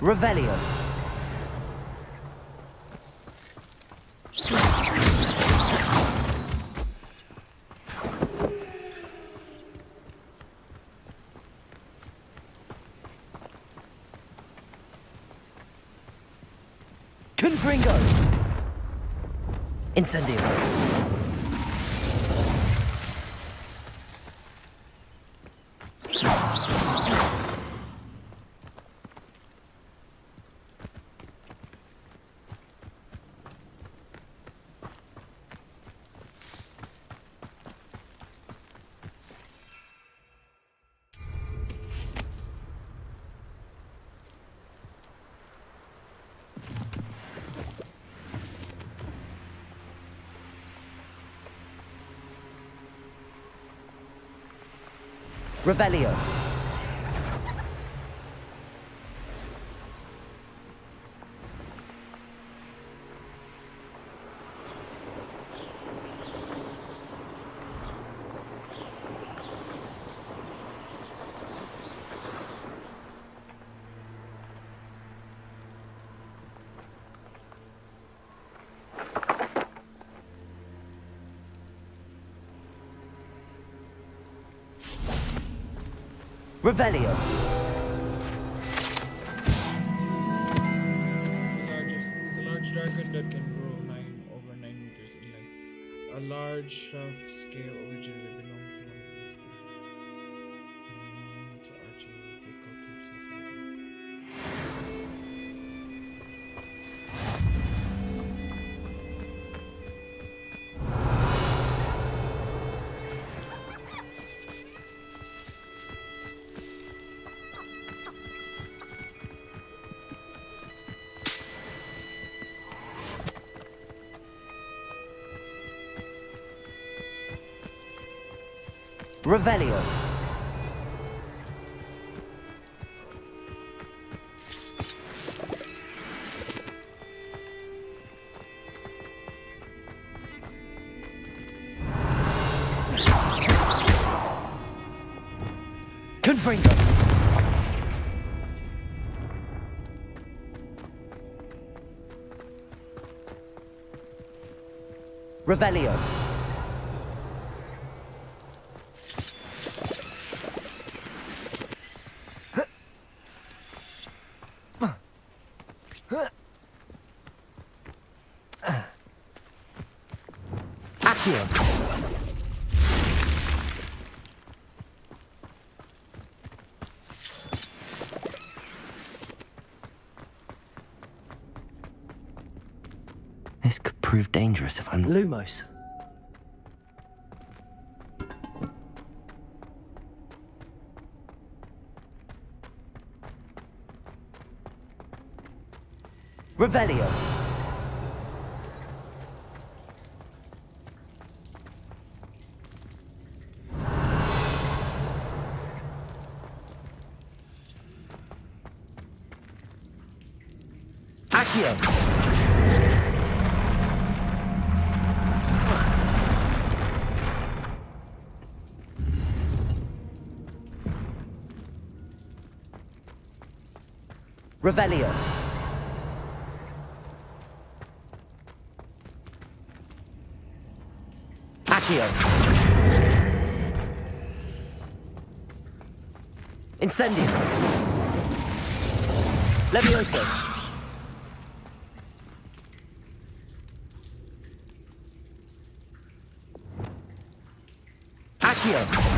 [SPEAKER 15] Revelio. Confringo. Incendio. Revelio. Revelio.
[SPEAKER 1] He's a large dragon that can grow over 9 meters in length. A large rough scale originally belonged to one of these beasts. To archery, Pickle keeps his mother.
[SPEAKER 15] Revelio. Confringo. Revelio. Accio.
[SPEAKER 2] This could prove dangerous if I'm...
[SPEAKER 15] Lumos. Revelio. Accio. Revelio. Accio. Incendio. Levioso. Accio.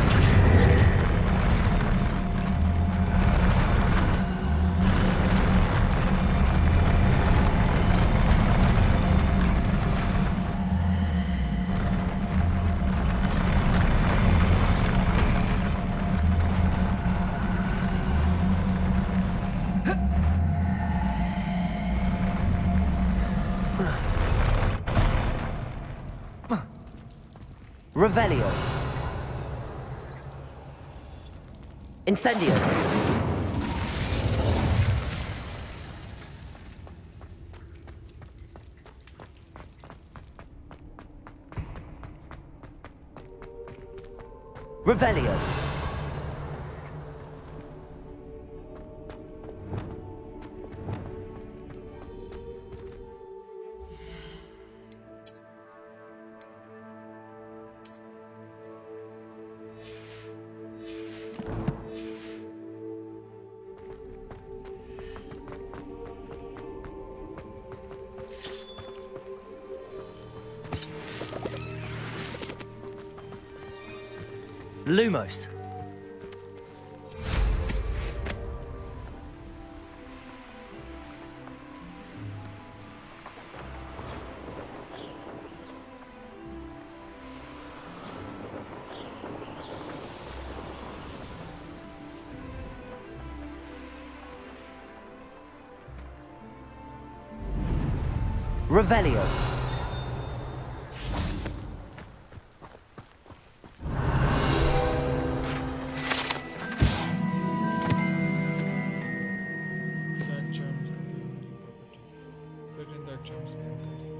[SPEAKER 15] Revelio. Incendio. Revelio. Lumos. Revelio.
[SPEAKER 1] Dark charms contain healing properties. Certain dark charms can contain.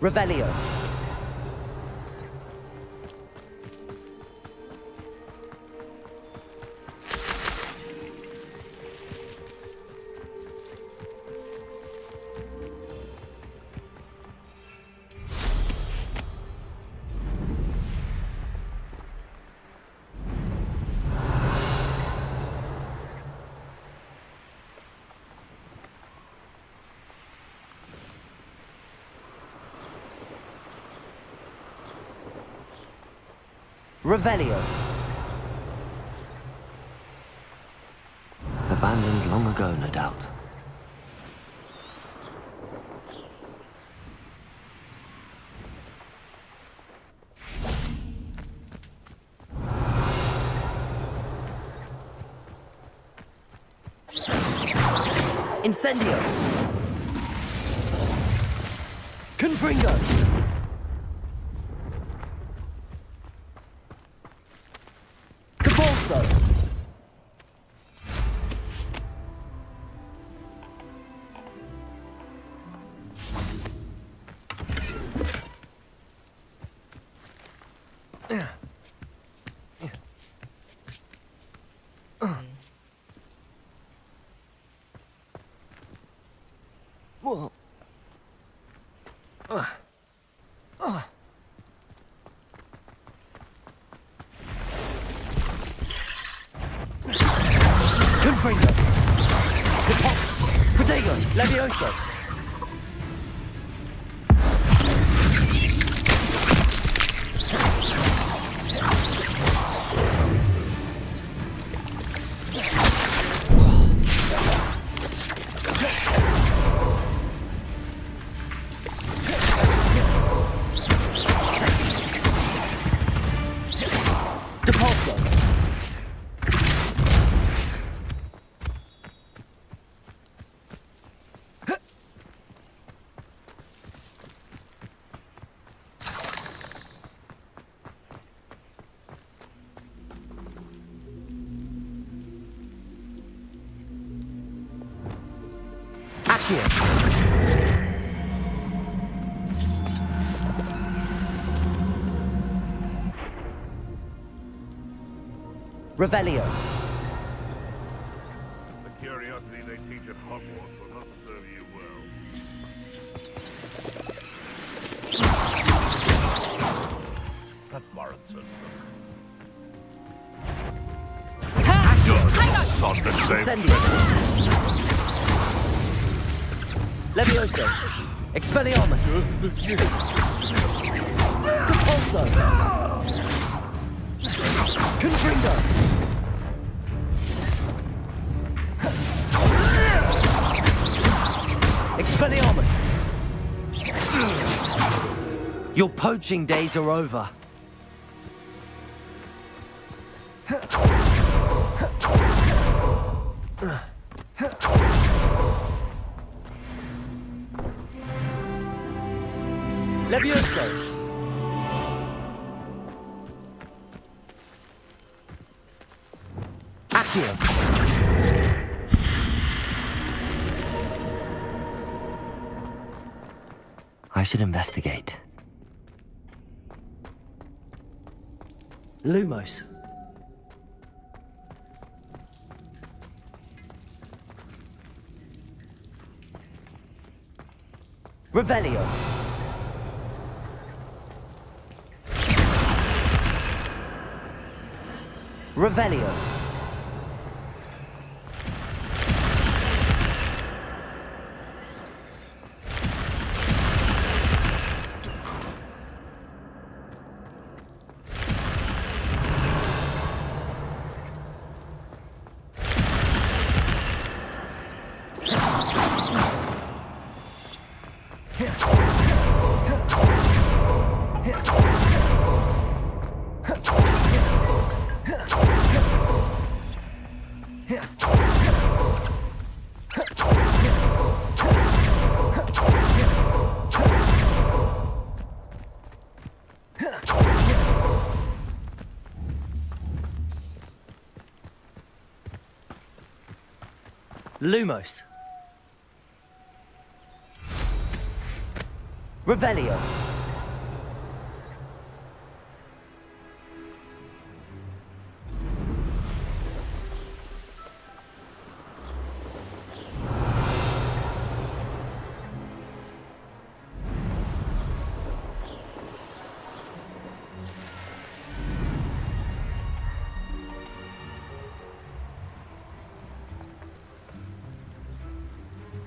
[SPEAKER 15] Revelio. Revelio.
[SPEAKER 2] Abandoned long ago, no doubt.
[SPEAKER 15] Incendio. Confringo. Cabalso.
[SPEAKER 2] Whoa.
[SPEAKER 15] Confringo. Protego. Levioso. Depulso. Accio. Revelio.
[SPEAKER 5] The curiosity they teach at Hogwarts will not serve you well. That Morrison. Good son the same.
[SPEAKER 15] Levioso. Expelliarmus. Compulso. Confringo. Expelliarmus.
[SPEAKER 2] Your poaching days are over.
[SPEAKER 15] Levioso. Accio.
[SPEAKER 2] I should investigate.
[SPEAKER 15] Lumos. Revelio. Revelio. Lumos. Revelio.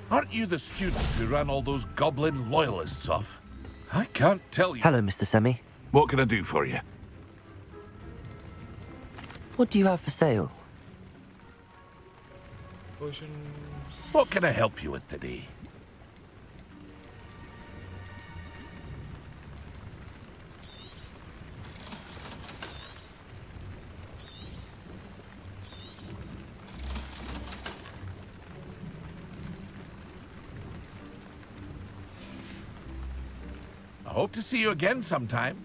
[SPEAKER 5] Aren't you the student who ran all those goblin loyalists off? I can't tell you.
[SPEAKER 2] Hello, Mr. Semi.
[SPEAKER 5] What can I do for you?
[SPEAKER 2] What do you have for sale?
[SPEAKER 1] Potion.
[SPEAKER 5] What can I help you with today? I hope to see you again sometime.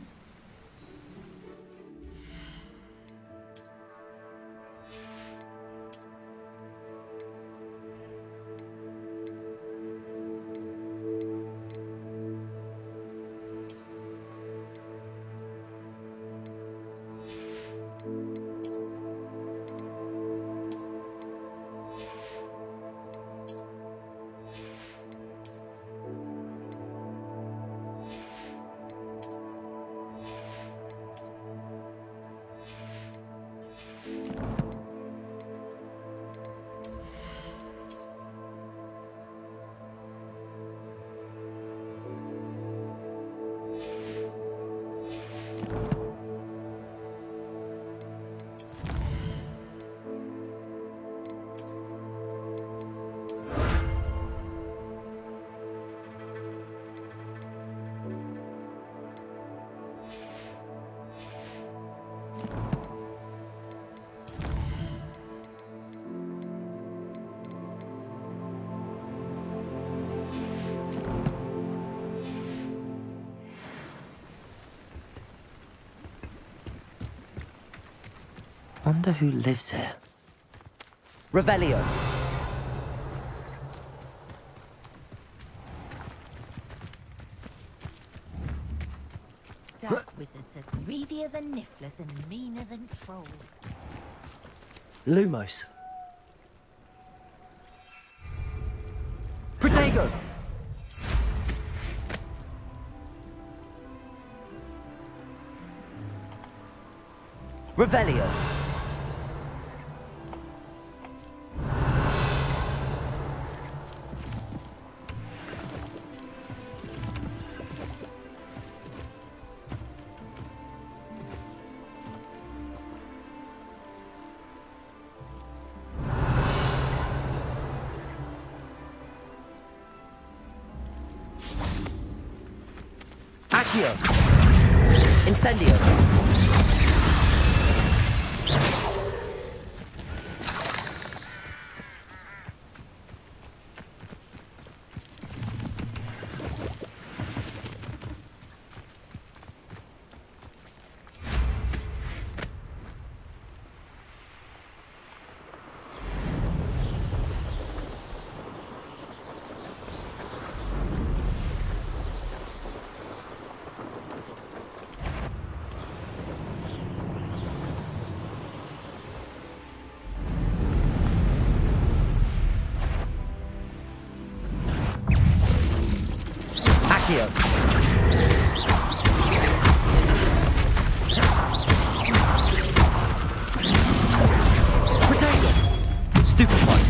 [SPEAKER 2] Wonder who lives here.
[SPEAKER 15] Revelio.
[SPEAKER 16] dark wizards are greedier than nifflers and meaner than trolls.
[SPEAKER 15] Lumos. Protego! Revelio. Accio. Incendio. Accio. Protego. Stupefy.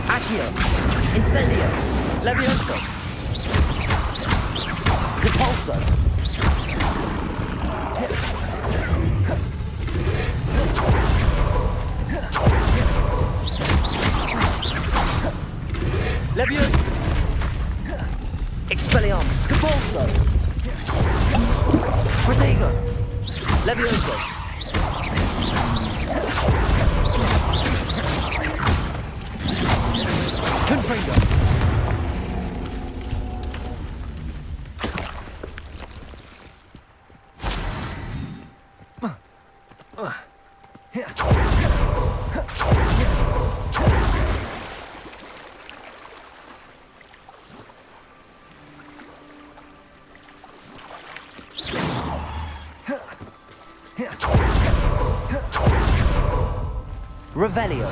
[SPEAKER 15] Accio. Incendio. Levioso. Depulso. Levioso. Expelliarmus. Depulso. Protego. Levioso. Confringo. Revelio.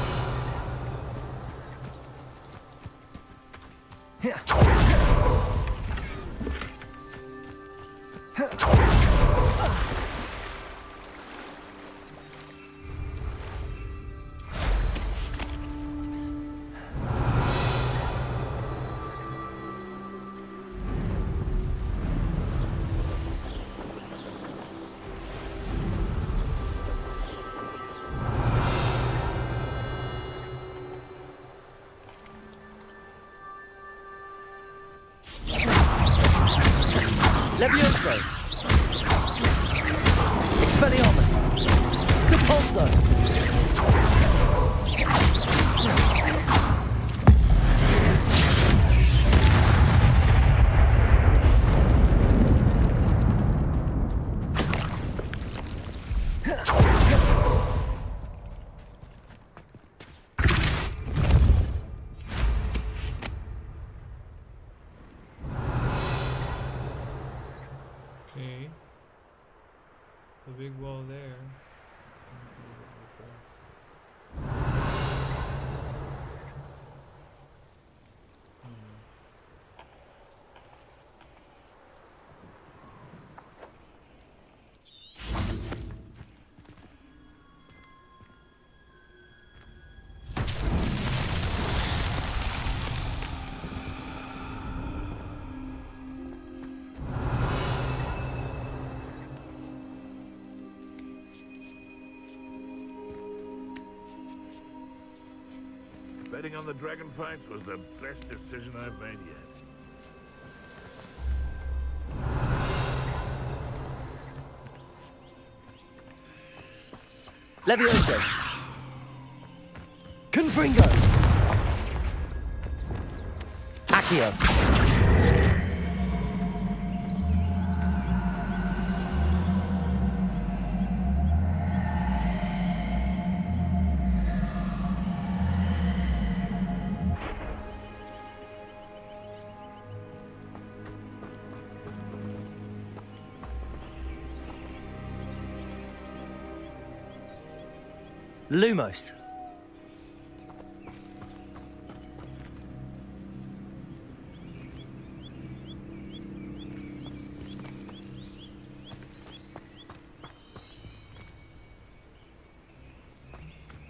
[SPEAKER 15] Levioso. Expelliarmus. Depulso.
[SPEAKER 1] Okay. The big wall there.
[SPEAKER 5] Betting on the dragon fights was the best decision I've made yet.
[SPEAKER 15] Levioso. Confringo. Accio. Lumos.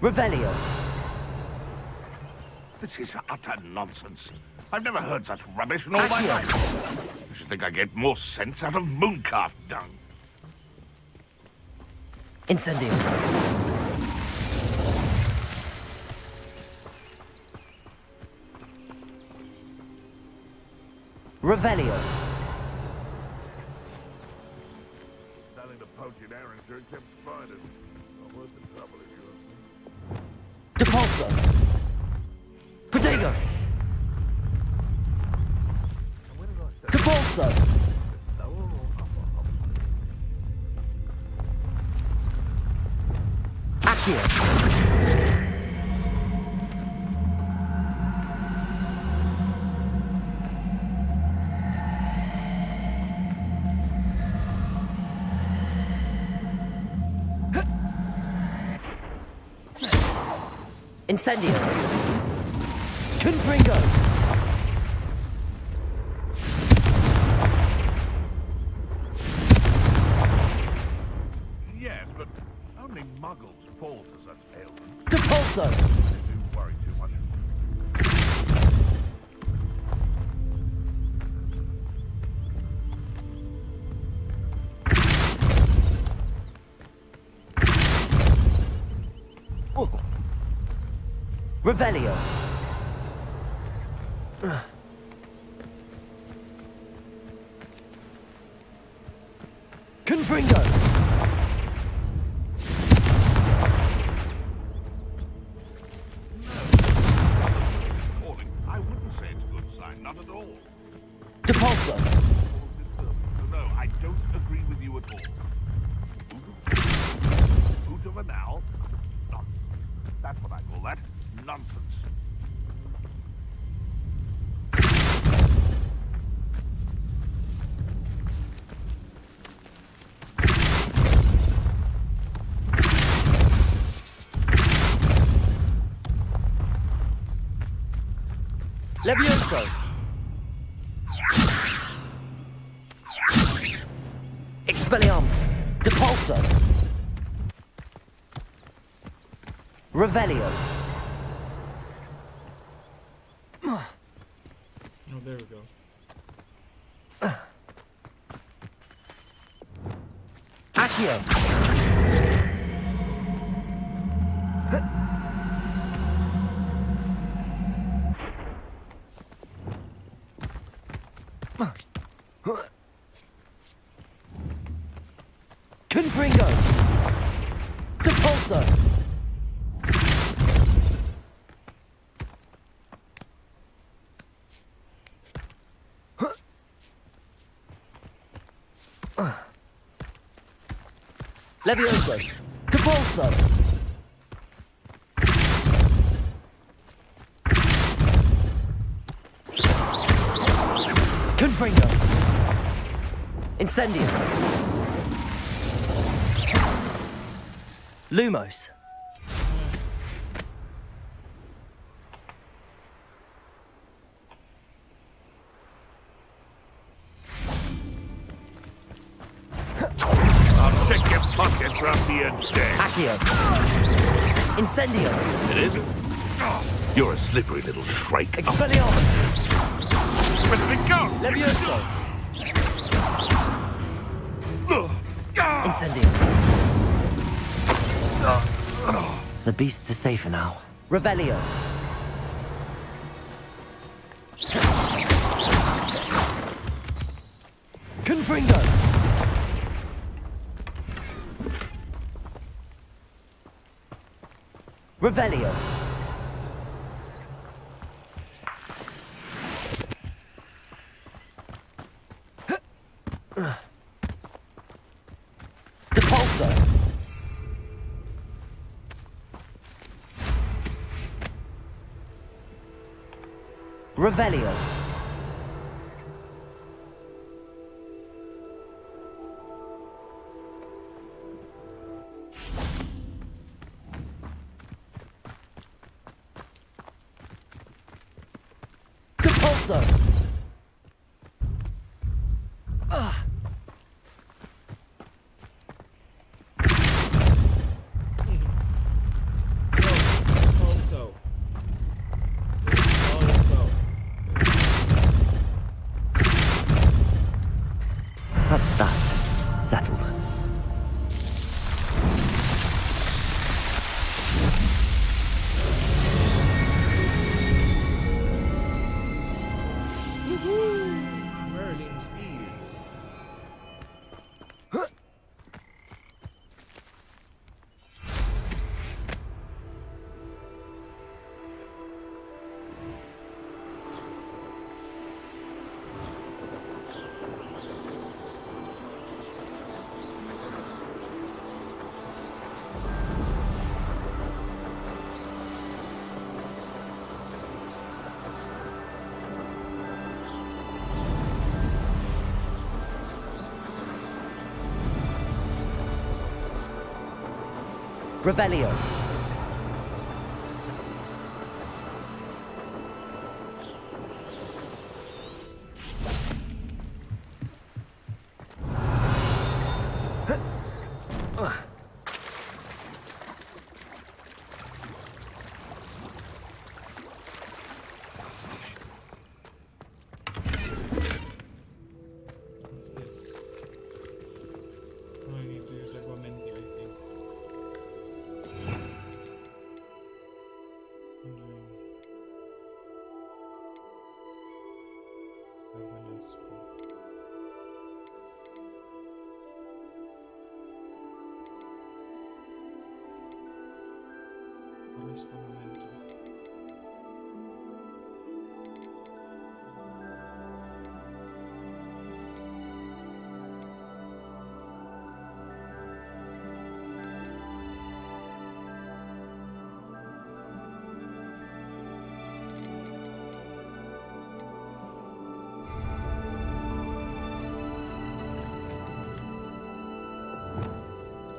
[SPEAKER 15] Revelio.
[SPEAKER 5] This is utter nonsense. I've never heard such rubbish in all my life. I should think I get more sense out of mooncalf dung.
[SPEAKER 15] Incendio. Revelio.
[SPEAKER 5] Selling the poaching errands except spiders. Not worth the trouble if you
[SPEAKER 15] Depulso. Protego. Depulso. Accio. Incendio. Confringo.
[SPEAKER 5] Yes, but only muggles fall to such ailments.
[SPEAKER 15] Depulso.
[SPEAKER 5] Do worry too much.
[SPEAKER 15] Revelio. Confringo.
[SPEAKER 5] Calling. I wouldn't say it's a good sign, not at all.
[SPEAKER 15] Depulso.
[SPEAKER 5] No, I don't agree with you at all. Hoot of an owl? Nonsense. That's what I call that. Nonsense.
[SPEAKER 15] Levioso. Expelliarmus. Depulso. Revelio.
[SPEAKER 1] Oh, there we go.
[SPEAKER 15] Accio. Confringo. Depulso. Levioso. Depulso. Confringo. Incendio. Lumos.
[SPEAKER 5] I'll check your pockets after you're dead.
[SPEAKER 15] Accio. Incendio.
[SPEAKER 5] It isn't? You're a slippery little shrike.
[SPEAKER 15] Expelliarmus.
[SPEAKER 5] Where did it go?
[SPEAKER 15] Levioso. Incendio. The beasts are safer now. Revelio. Confringo. Revelio. Depulso. Revelio. Repulso!
[SPEAKER 1] Also.
[SPEAKER 15] Perhaps that's settled.
[SPEAKER 1] Merlin's beard.
[SPEAKER 15] Revelio.
[SPEAKER 1] What's this? Oh, I need to use Aguamenti, I think. Questo momento.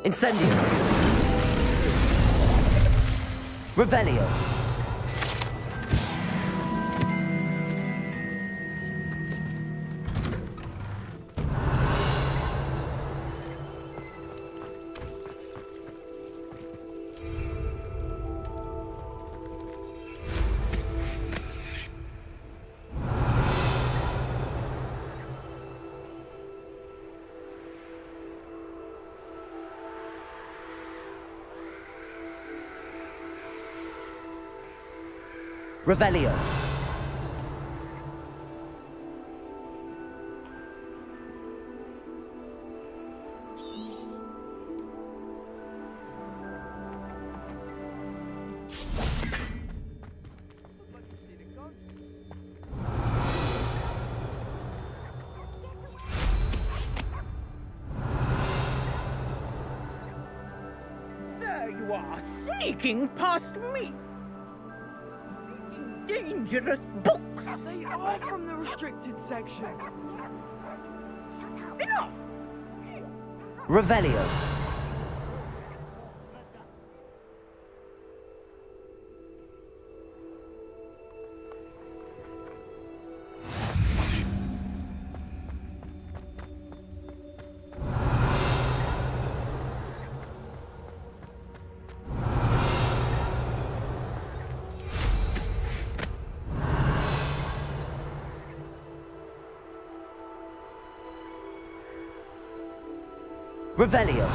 [SPEAKER 15] Incendio. Revelio. Revelio.
[SPEAKER 17] There you are, sneaking past me. Dangerous books!
[SPEAKER 18] They are from the restricted section.
[SPEAKER 17] Enough!
[SPEAKER 15] Revelio. Revelio.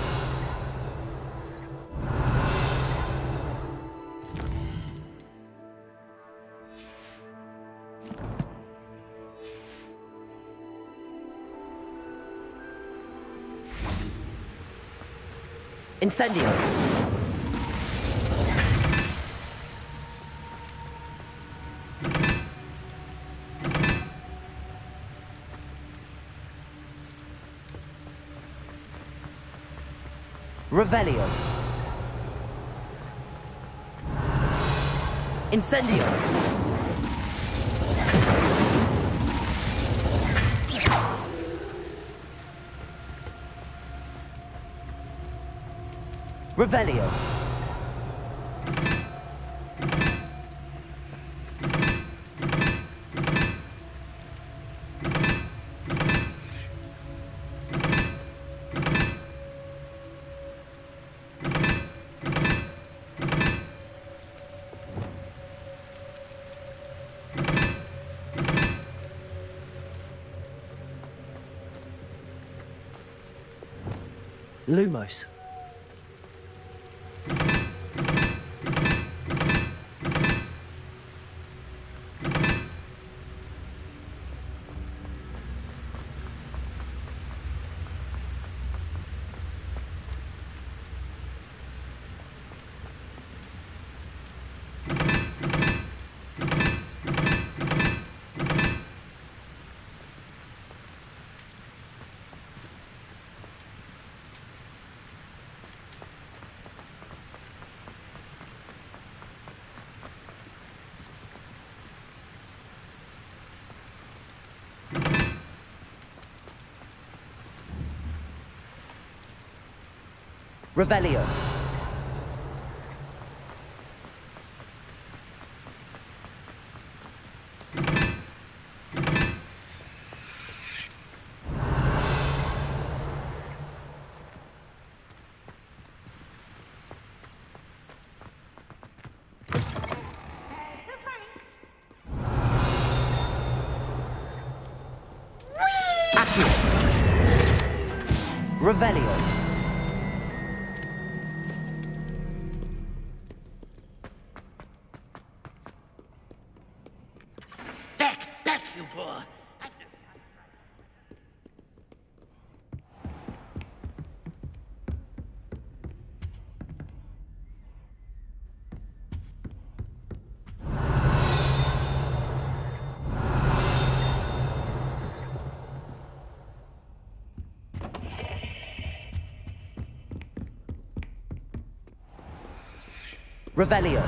[SPEAKER 15] Incendio. Revelio. Incendio. Revelio.
[SPEAKER 2] Lumos. Revelio. Revelio.
[SPEAKER 9] Back, you boy!
[SPEAKER 2] Revelio.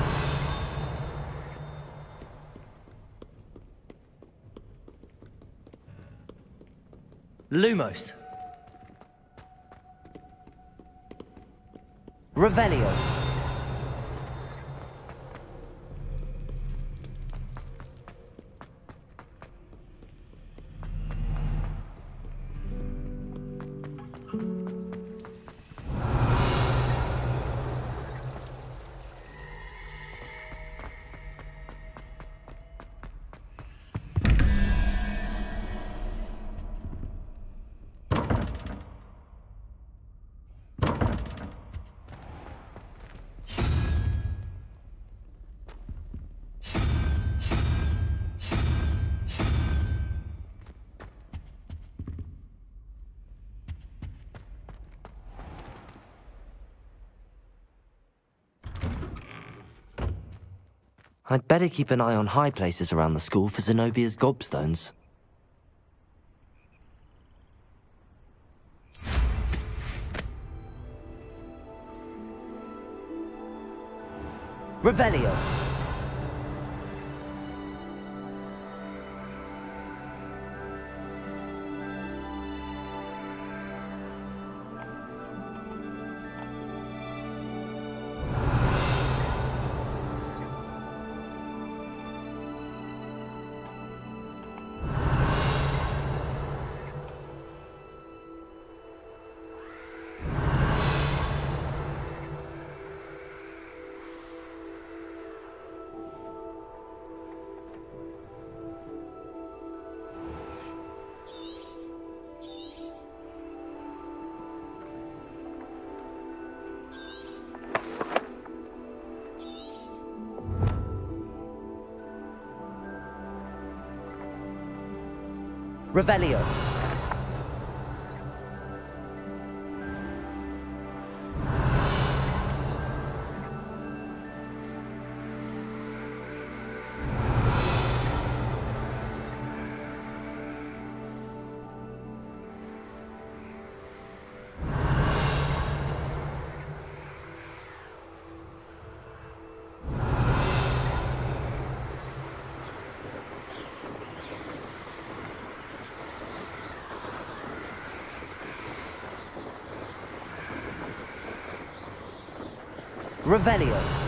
[SPEAKER 2] Lumos. Revelio. I'd better keep an eye on high places around the school for Zenobia's gobstones. Revelio. Revelio. Revelio.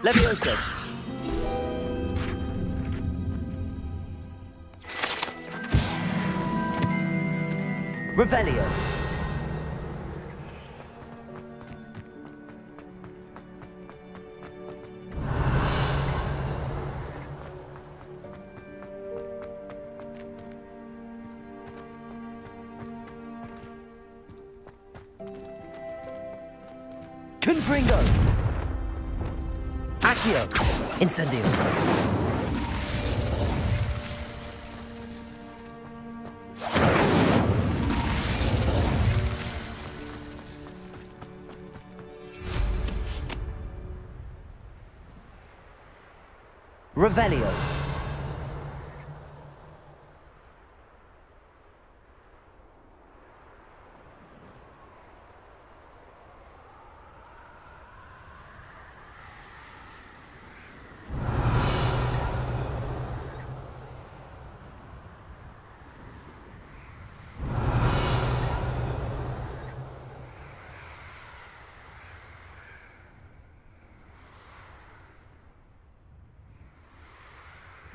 [SPEAKER 15] Levioso. Revelio. Confringo. Accio. Incendio. Revelio.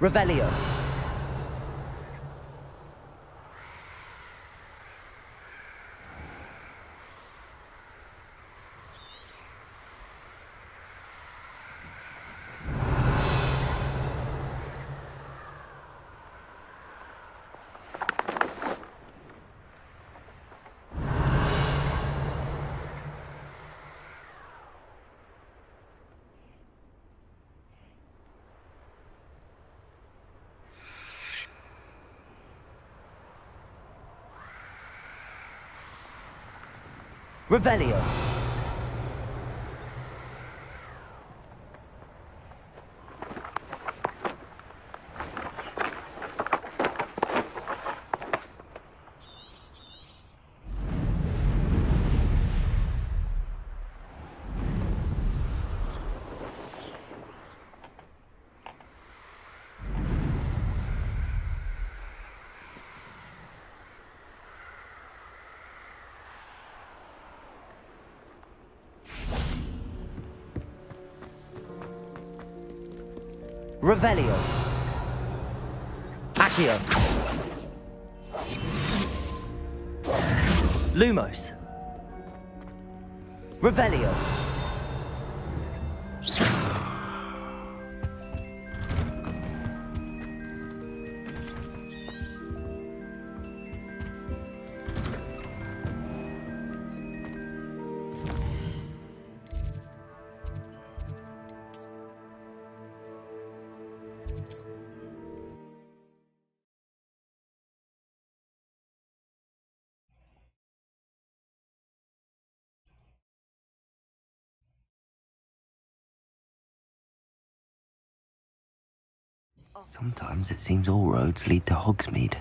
[SPEAKER 15] Revelio. Revelio. Revelio. Accio. Lumos. Revelio. Sometimes it seems all roads lead to Hogsmeade.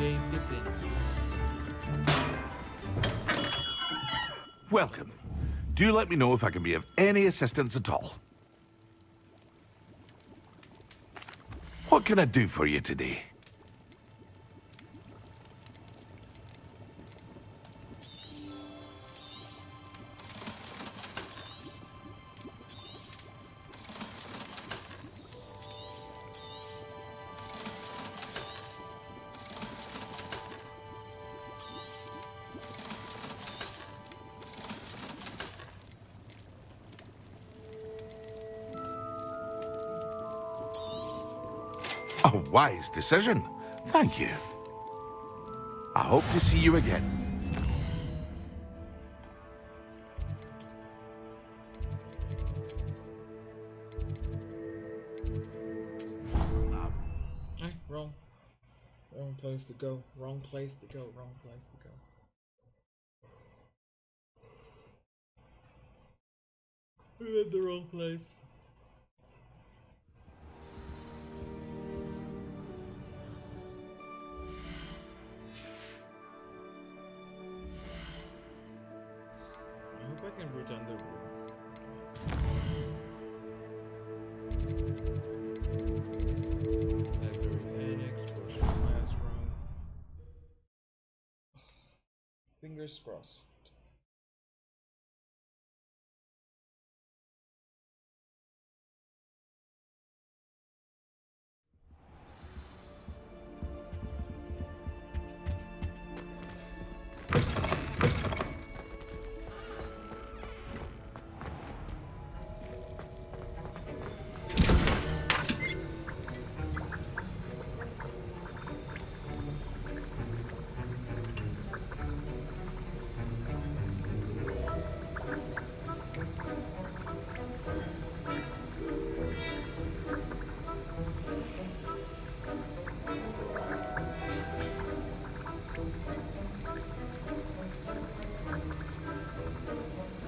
[SPEAKER 1] game Pippin.
[SPEAKER 5] Welcome. Do let me know if I can be of any assistance at all. What can I do for you today? A wise decision. Thank you. I hope to see you again.
[SPEAKER 1] Wrong. Wrong place to go. Wrong place to go. Wrong place to go. We're in the wrong place. I hope I can return the room. Library annex, portion classroom. Fingers crossed.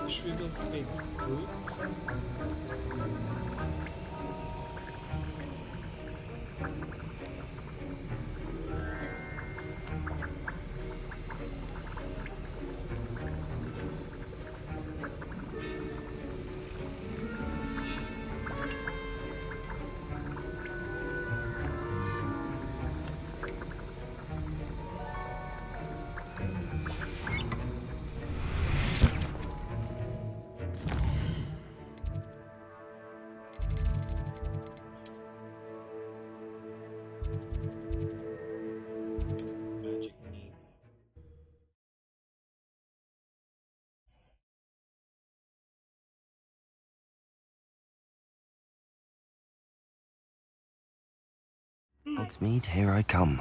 [SPEAKER 1] Shriveled fig fruit. Magic neat.
[SPEAKER 2] Hogsmeade, here I come.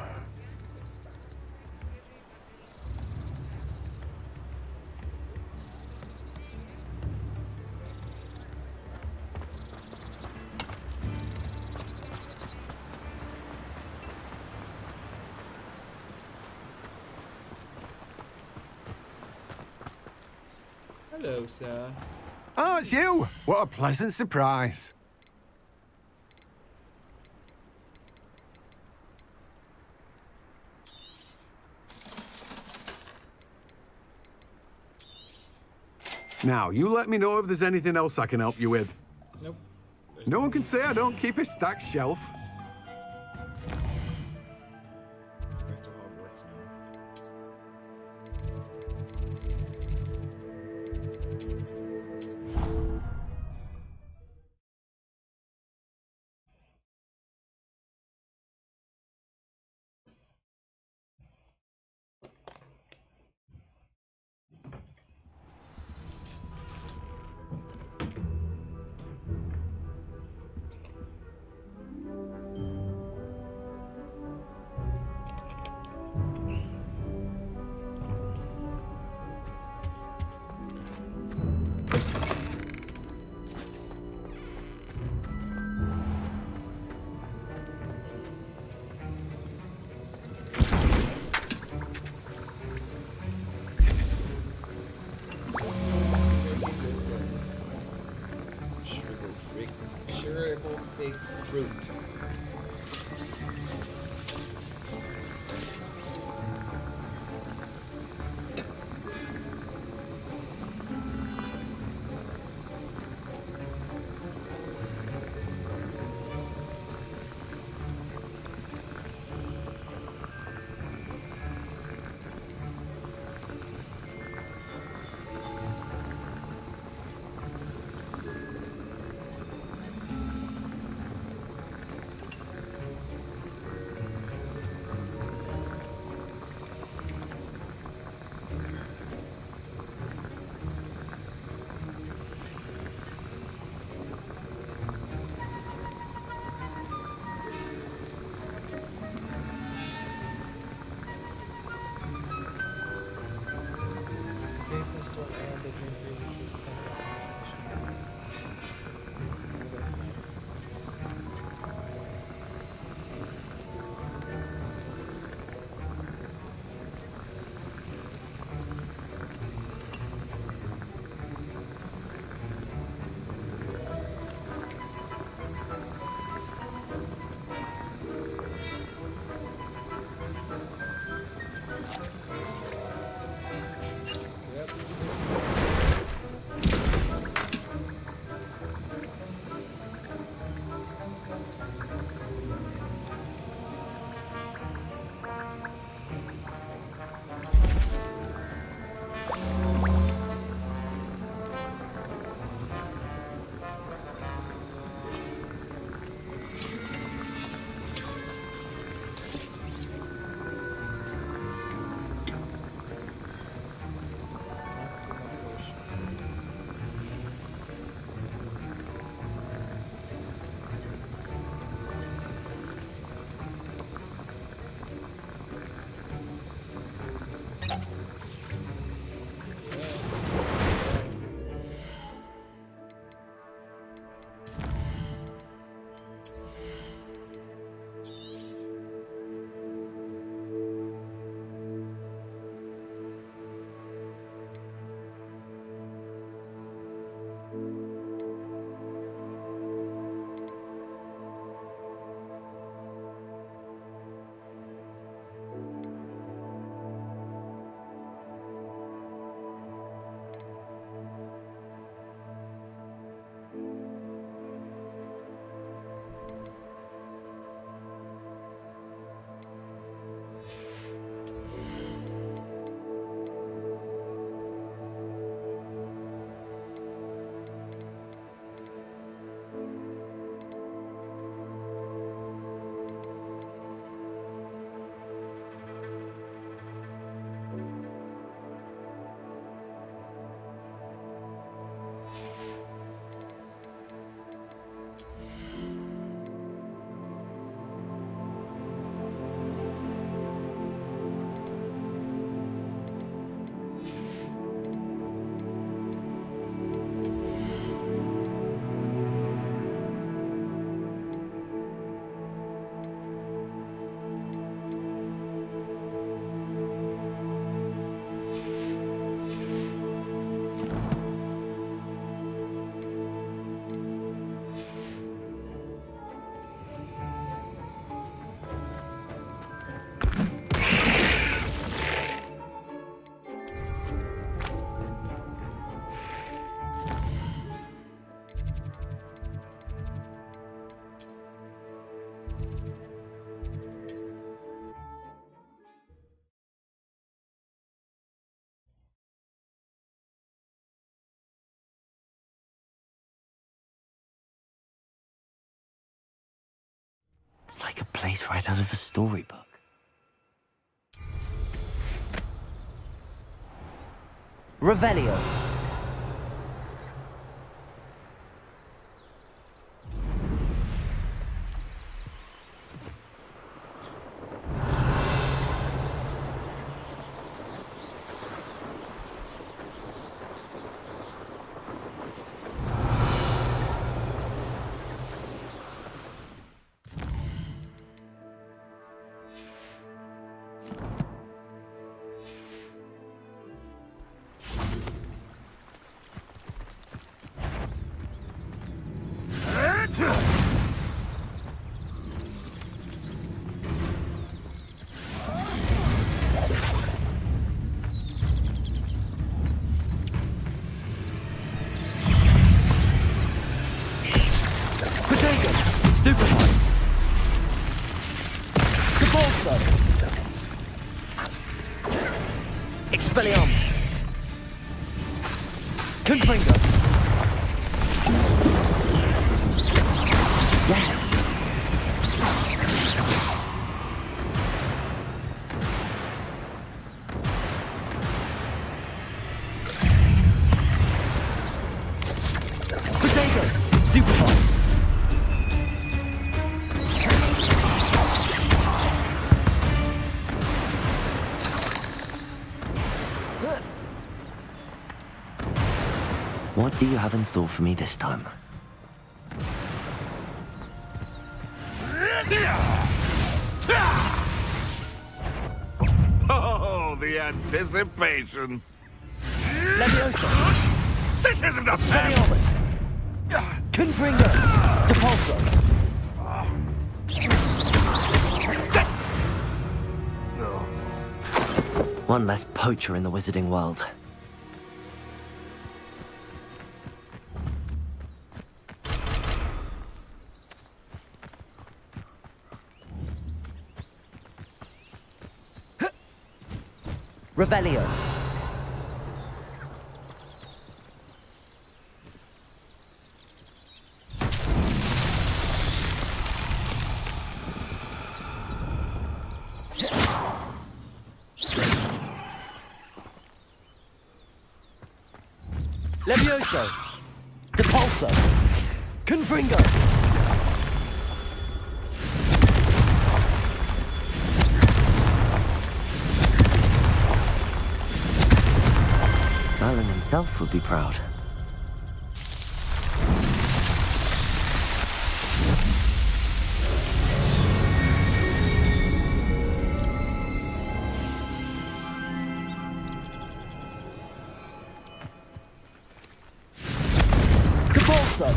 [SPEAKER 1] Hello, sir.
[SPEAKER 8] Oh, it's you! What a pleasant surprise. Now, you let me know if there's anything else I can help you with.
[SPEAKER 1] Nope.
[SPEAKER 8] No one can say I don't keep a stacked shelf.
[SPEAKER 1] Going to Hogwarts now. Shriveled fig fruit.
[SPEAKER 2] It's like a place right out of a storybook. Revelio.
[SPEAKER 15] Stupefy. Cabalso. Expelliarmus. Confringo. Yes. Potato. Stupefy.
[SPEAKER 2] What do you have in store for me this time?
[SPEAKER 5] Oh, the anticipation.
[SPEAKER 15] Leviosa.
[SPEAKER 5] This isn't a fair...
[SPEAKER 15] Expelliarmus. Confringo. Depulso.
[SPEAKER 2] One less poacher in the wizarding world.
[SPEAKER 15] Revelio. Levioso. Depulso. Confringo.
[SPEAKER 2] Merlin himself would be proud.
[SPEAKER 15] Depulso.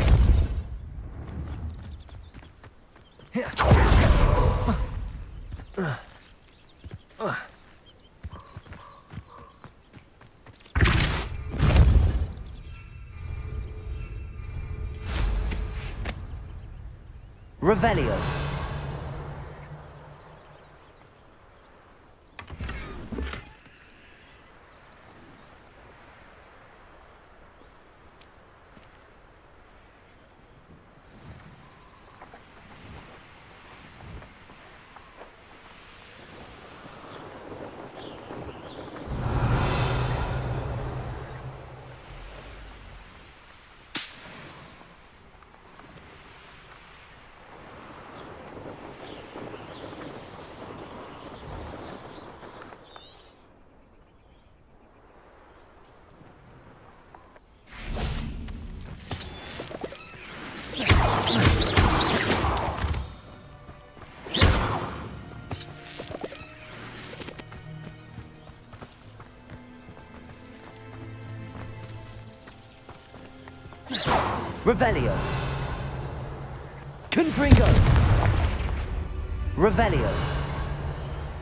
[SPEAKER 2] Revelio.
[SPEAKER 15] Revelio. Confringo. Revelio.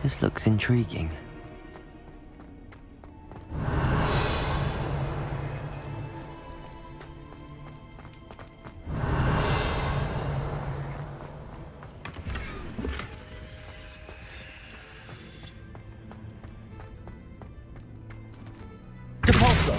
[SPEAKER 2] This looks intriguing.
[SPEAKER 15] Depulso.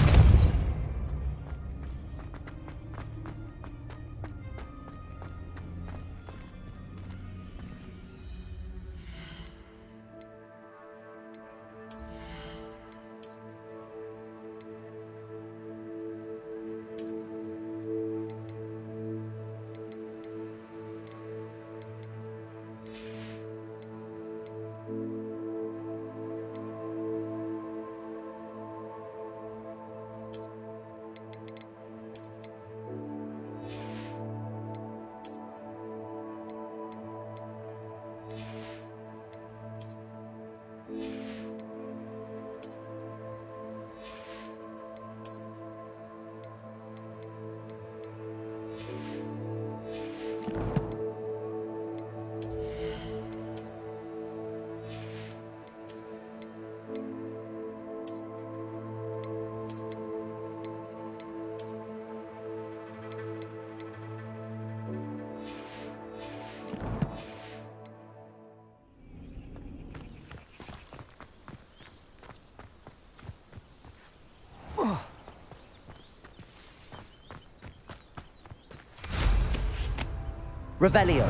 [SPEAKER 15] Revelio.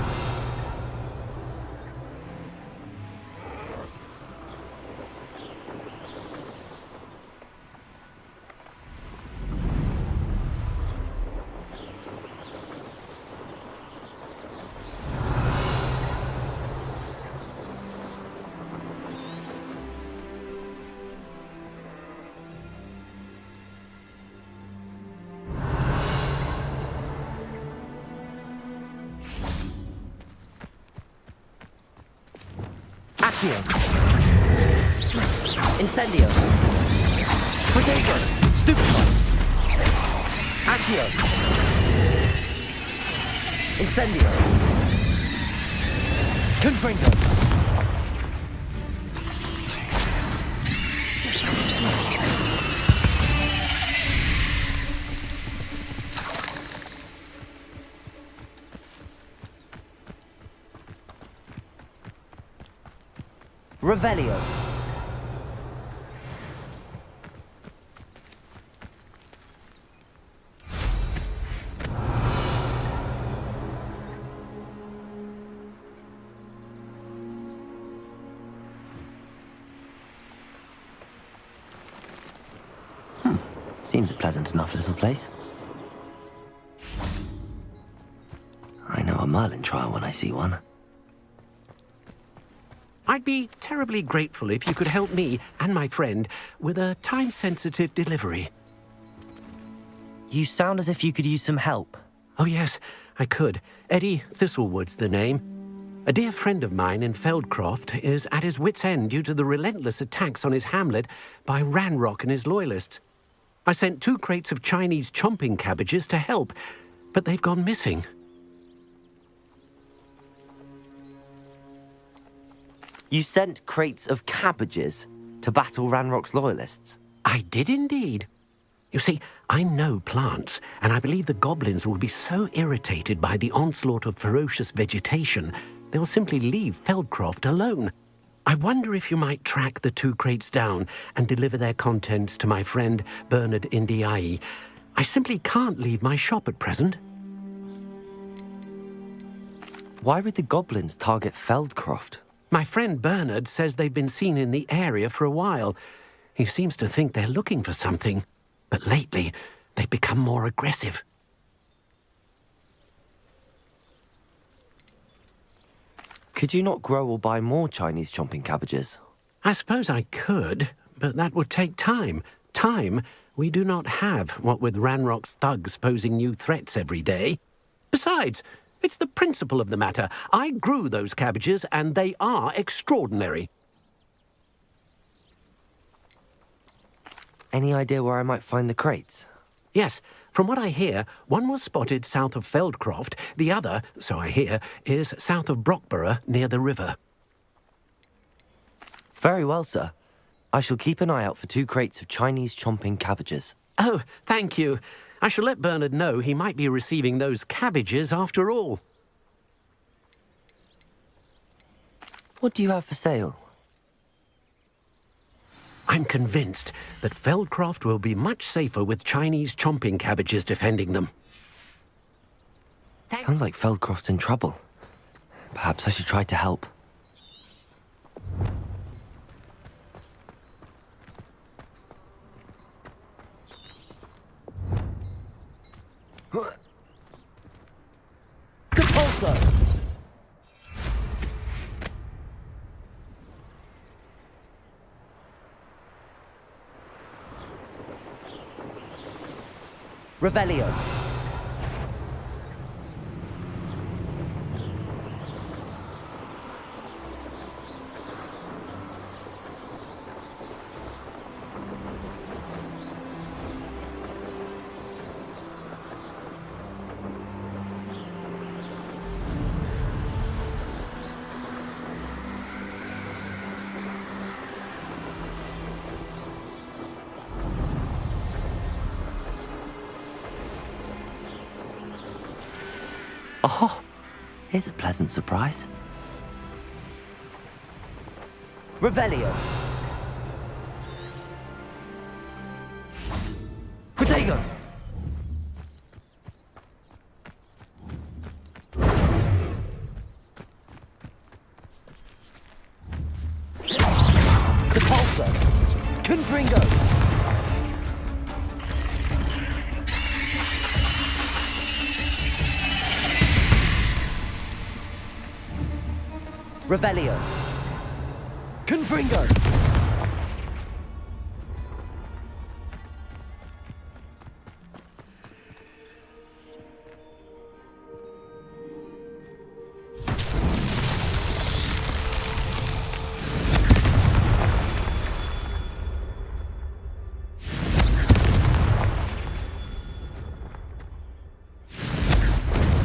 [SPEAKER 15] Accio. Incendio. Protego. Stupefy. Accio. Incendio. Confringo. Revelio. Seems a pleasant enough little place. I know a Merlin trial when I see one.
[SPEAKER 3] I'd be terribly grateful if you could help me and my friend with a time-sensitive delivery.
[SPEAKER 15] You sound as if you could use some help.
[SPEAKER 3] Oh, yes, I could. Eddie Thistlewood's the name. A dear friend of mine in Feldcroft is at his wit's end due to the relentless attacks on his hamlet by Ranrock and his loyalists. I sent 2 crates of Chinese chomping cabbages to help, but they've gone missing.
[SPEAKER 15] You sent crates of cabbages to battle Ranrock's loyalists?
[SPEAKER 3] I did indeed. You see, I know plants, and I believe the goblins will be so irritated by the onslaught of ferocious vegetation, they'll simply leave Feldcroft alone. I wonder if you might track the 2 crates down and deliver their contents to my friend Bernard Indiai. I simply can't leave my shop at present.
[SPEAKER 15] Why would the goblins target Feldcroft?
[SPEAKER 3] My friend Bernard says they've been seen in the area for a while. He seems to think they're looking for something, but lately they've become more aggressive.
[SPEAKER 15] Could you not grow or buy more Chinese chomping cabbages?
[SPEAKER 3] I suppose I could, but that would take time. Time we do not have, what with Ranrock's thugs posing new threats every day. Besides, it's the principle of the matter. I grew those cabbages, and they are extraordinary.
[SPEAKER 15] Any idea where I might find the crates?
[SPEAKER 3] Yes. From what I hear, one was spotted south of Feldcroft. The other, so I hear, is south of Brockborough, near the river.
[SPEAKER 15] Very well, sir. I shall keep an eye out for 2 crates of Chinese chomping cabbages.
[SPEAKER 3] Oh, thank you. I shall let Bernard know he might be receiving those cabbages after all.
[SPEAKER 15] What do you have for sale?
[SPEAKER 3] I'm convinced that Feldcroft will be much safer with Chinese chomping cabbages defending them.
[SPEAKER 15] Sounds like Feldcroft's in trouble. Perhaps I should try to help.
[SPEAKER 2] Compulso! Revelio. Oh, here's a pleasant surprise. Revelio. Protego. Confringo! Revelio. Confringo!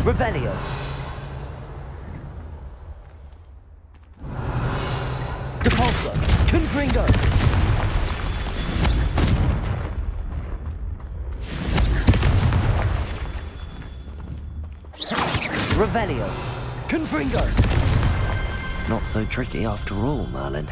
[SPEAKER 2] Revelio. Depulso. Confringo. Revelio. Confringo. Not so tricky after all, Merlin.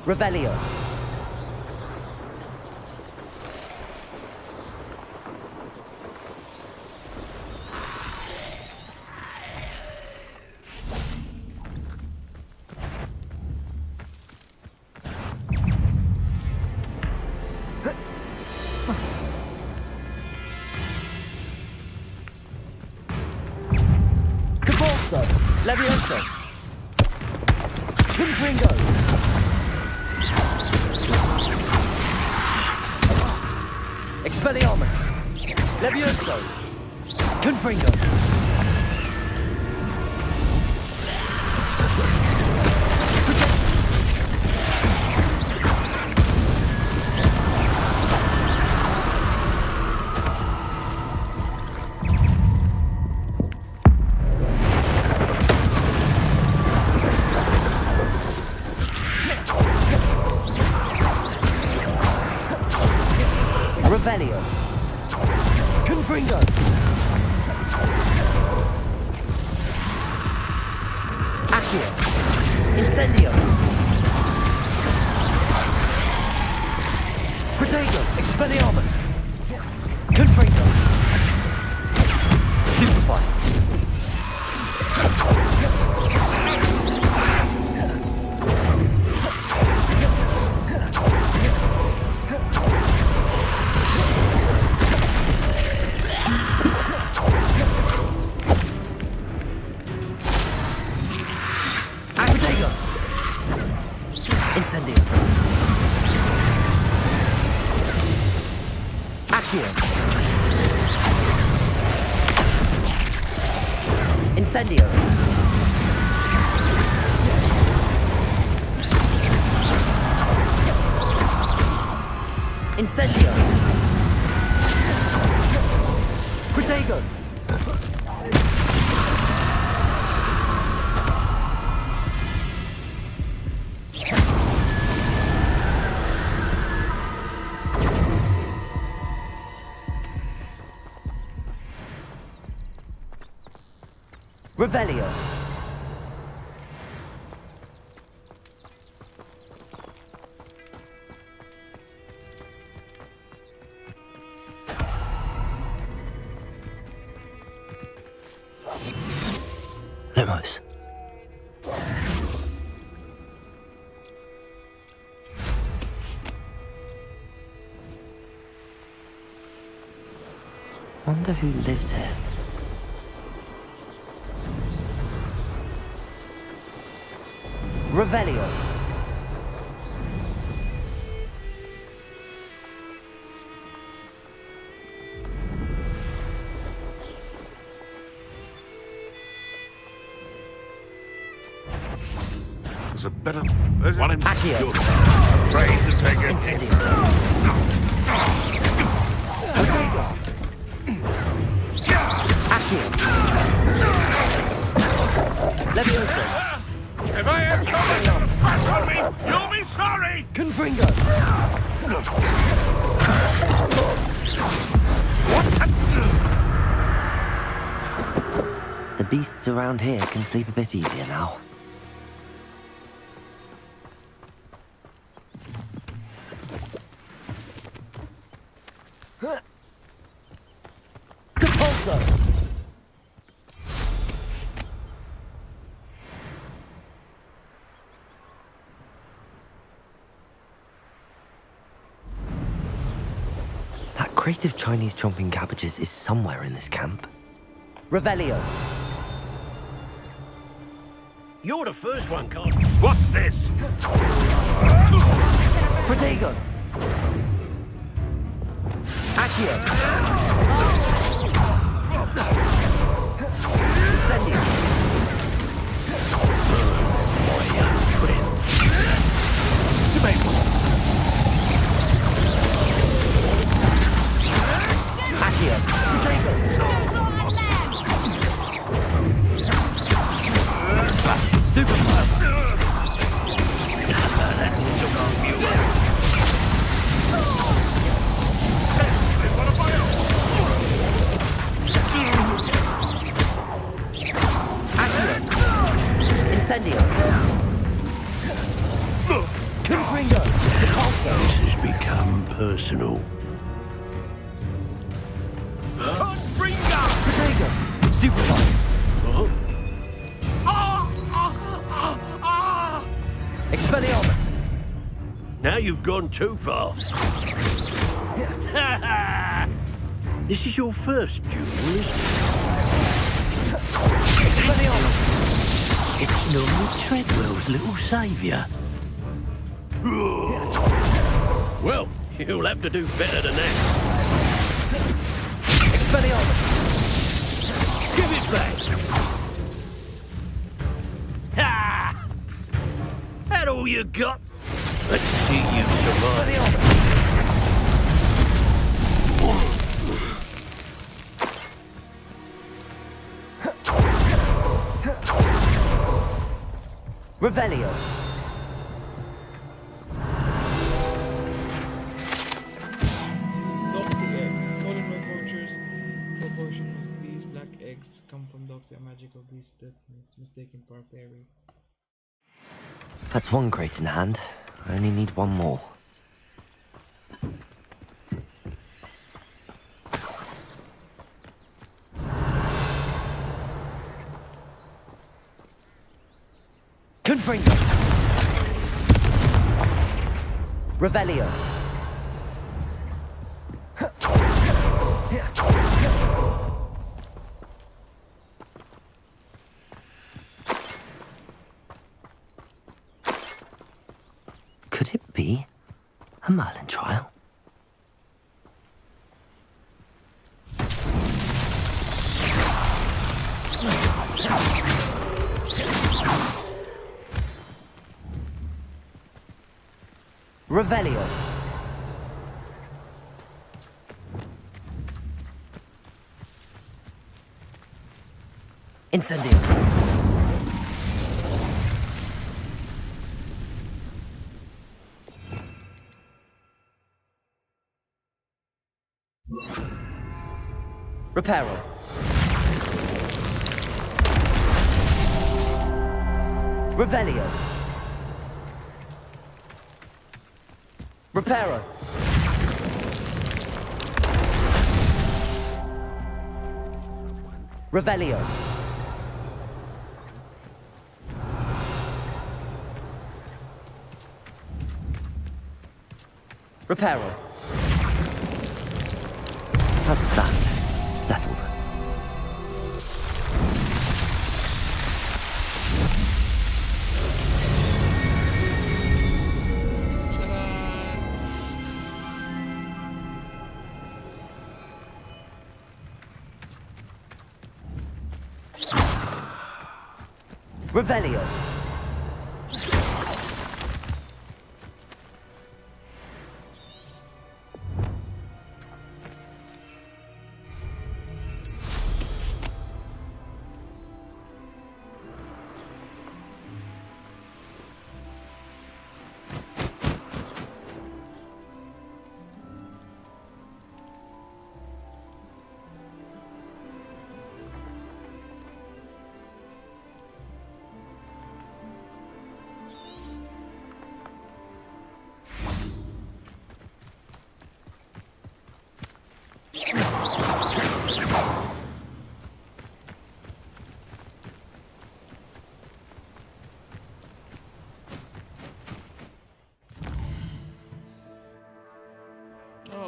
[SPEAKER 2] Revelio. Depulso. Levioso. Confringo. Expelliarmus! Levioso! Confringo! Revelio. Confringo. Accio. Incendio. Protego. Expelliarmus. Confringo. Stupefy. Incendio. Accio. Incendio. Incendio. Protego. Revelio. Lumos. Wonder who lives here. Revelio.
[SPEAKER 5] There's a better... There's one in...
[SPEAKER 2] Accio.
[SPEAKER 5] You're afraid to take it.
[SPEAKER 2] Incendio. Protego. Confringo! The beasts around here can sleep a bit easier now. Compulso! That crate of Chinese chomping cabbages is somewhere in this camp. Revelio.
[SPEAKER 3] You're the first one, Con. What's this?
[SPEAKER 2] Protego. Accio. Incendio.
[SPEAKER 3] You may
[SPEAKER 2] Accio. Protego. Stupid Incendio. Confringo. Depulso.
[SPEAKER 3] This has become personal.
[SPEAKER 2] Protego. Stupefy. Expelliarmus!
[SPEAKER 3] Now you've gone too far. This is your first duel, isn't it?
[SPEAKER 2] Expelliarmus!
[SPEAKER 3] It's not Treadwell's little saviour. Well, you'll have to do better than that.
[SPEAKER 2] Expelliarmus!
[SPEAKER 3] Give it back! Ha! That all you got? Let's see you survive.
[SPEAKER 2] Revelio.
[SPEAKER 1] Doxy egg. Small and white vultures. Proportion of these black eggs come from Doxy, a magical beast that is mistaken for a fairy.
[SPEAKER 2] That's one crate in hand. I only need one more. Confringo. Revelio. Could it be a Merlin trial? Revelio. Incendio. Reparo. Revelio. Reparo. Revelio. Reparo. That's that. Settled. Revelio.
[SPEAKER 1] Oh,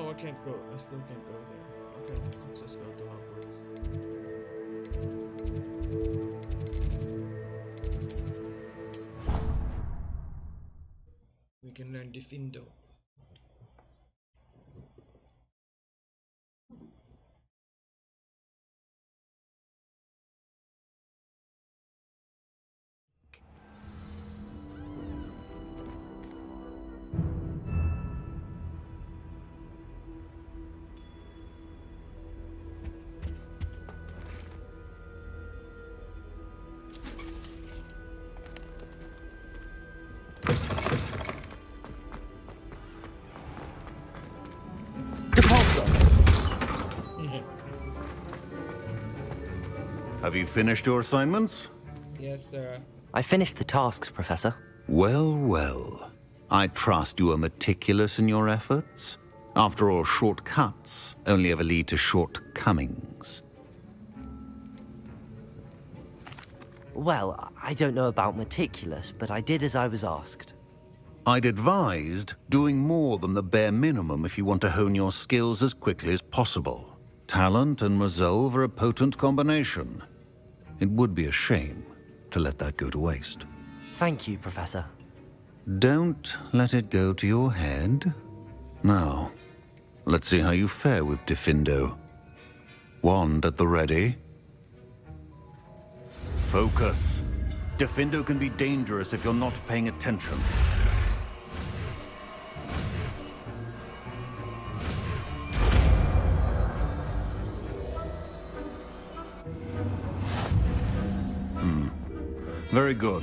[SPEAKER 1] I can't go. I still can't go there. Okay, let's just go to Hogwarts. We can learn Diffindo.
[SPEAKER 4] Have you finished your assignments?
[SPEAKER 1] Yes, sir.
[SPEAKER 2] I finished the tasks, Professor.
[SPEAKER 4] Well, well. I trust you are meticulous in your efforts. After all, shortcuts only ever lead to shortcomings.
[SPEAKER 2] Well, I don't know about meticulous, but I did as I was asked.
[SPEAKER 4] I'd advised doing more than the bare minimum if you want to hone your skills as quickly as possible. Talent and resolve are a potent combination. It would be a shame to let that go to waste.
[SPEAKER 2] Thank you, Professor.
[SPEAKER 4] Don't let it go to your head. Now, let's see how you fare with Diffindo. Wand at the ready. Focus. Diffindo can be dangerous if you're not paying attention. Very good.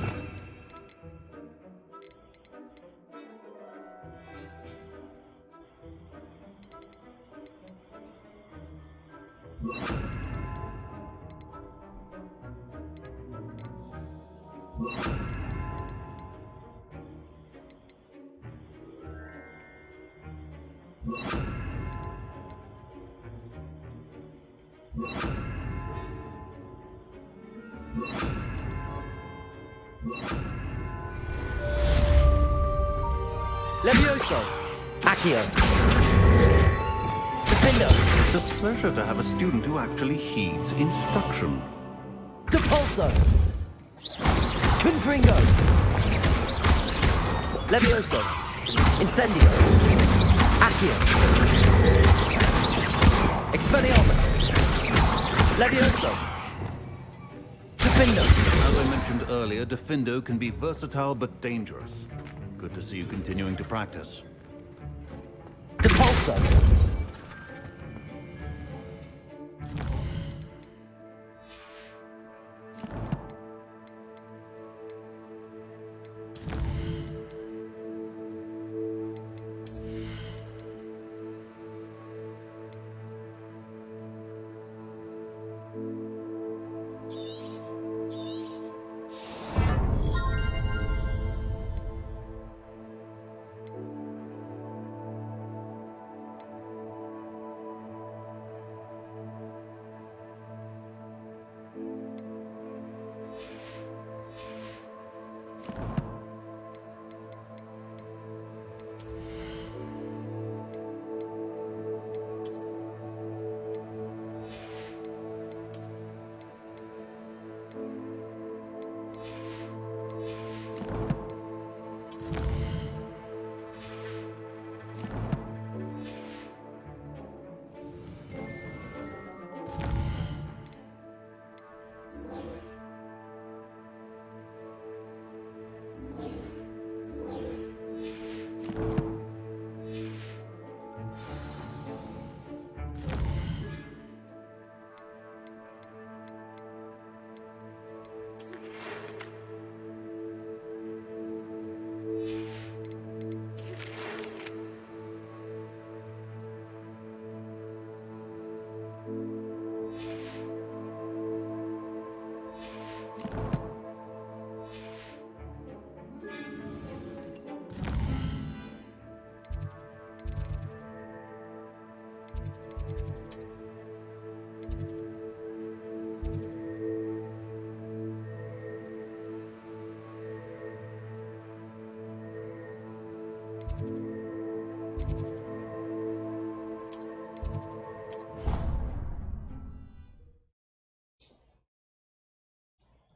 [SPEAKER 2] Levioso! Accio! Diffindo!
[SPEAKER 4] It's a pleasure to have a student who actually heeds instruction.
[SPEAKER 2] Depulso! Confringo! Levioso! Incendio! Accio! Expelliarmus! Levioso! Diffindo!
[SPEAKER 4] As I mentioned earlier, Diffindo can be versatile but dangerous. Good to see you continuing to practice.
[SPEAKER 2] Depulso!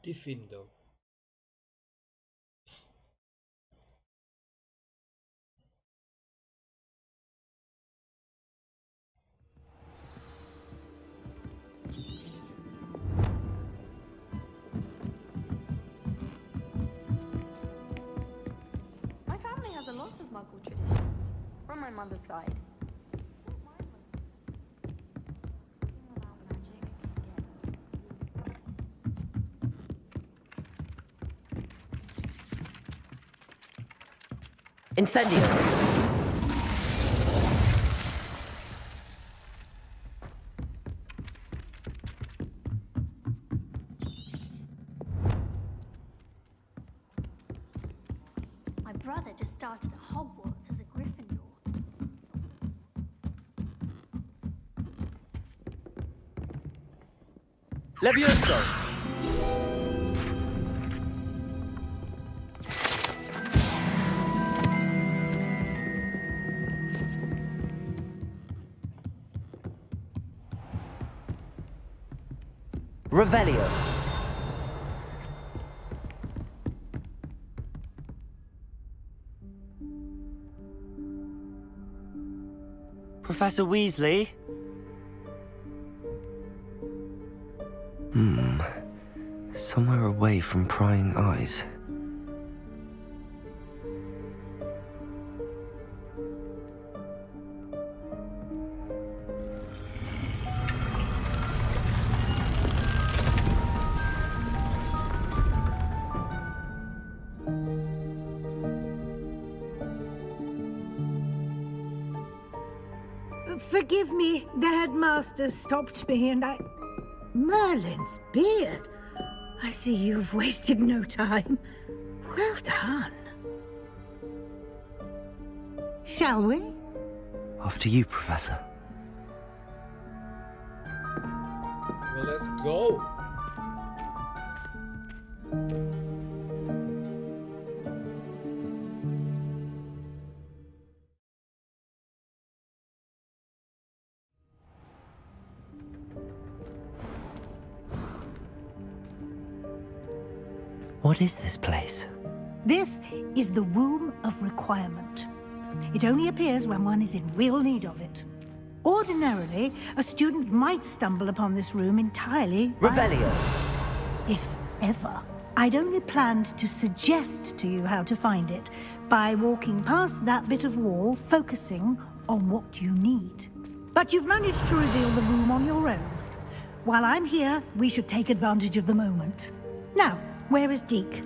[SPEAKER 1] Diffindo.
[SPEAKER 19] My family has a lot of Muggle traditions from my mother's side.
[SPEAKER 2] Incendio!
[SPEAKER 20] My brother just started at Hogwarts as a Gryffindor.
[SPEAKER 2] Levioso! Revelio. Professor Weasley? Somewhere away from prying eyes.
[SPEAKER 21] Forgive me, the headmaster stopped me and I... Merlin's beard. I see you've wasted no time. Well done. Shall we?
[SPEAKER 2] After you, Professor.
[SPEAKER 1] Well, let's go.
[SPEAKER 2] What is this place?
[SPEAKER 21] This is the Room of Requirement. It only appears when one is in real need of it. Ordinarily, a student might stumble upon this room entirely by
[SPEAKER 2] Revelio!
[SPEAKER 21] if ever. I'd only planned to suggest to you how to find it by walking past that bit of wall, focusing on what you need. But you've managed to reveal the room on your own. While I'm here, we should take advantage of the moment. Now, where is Deke?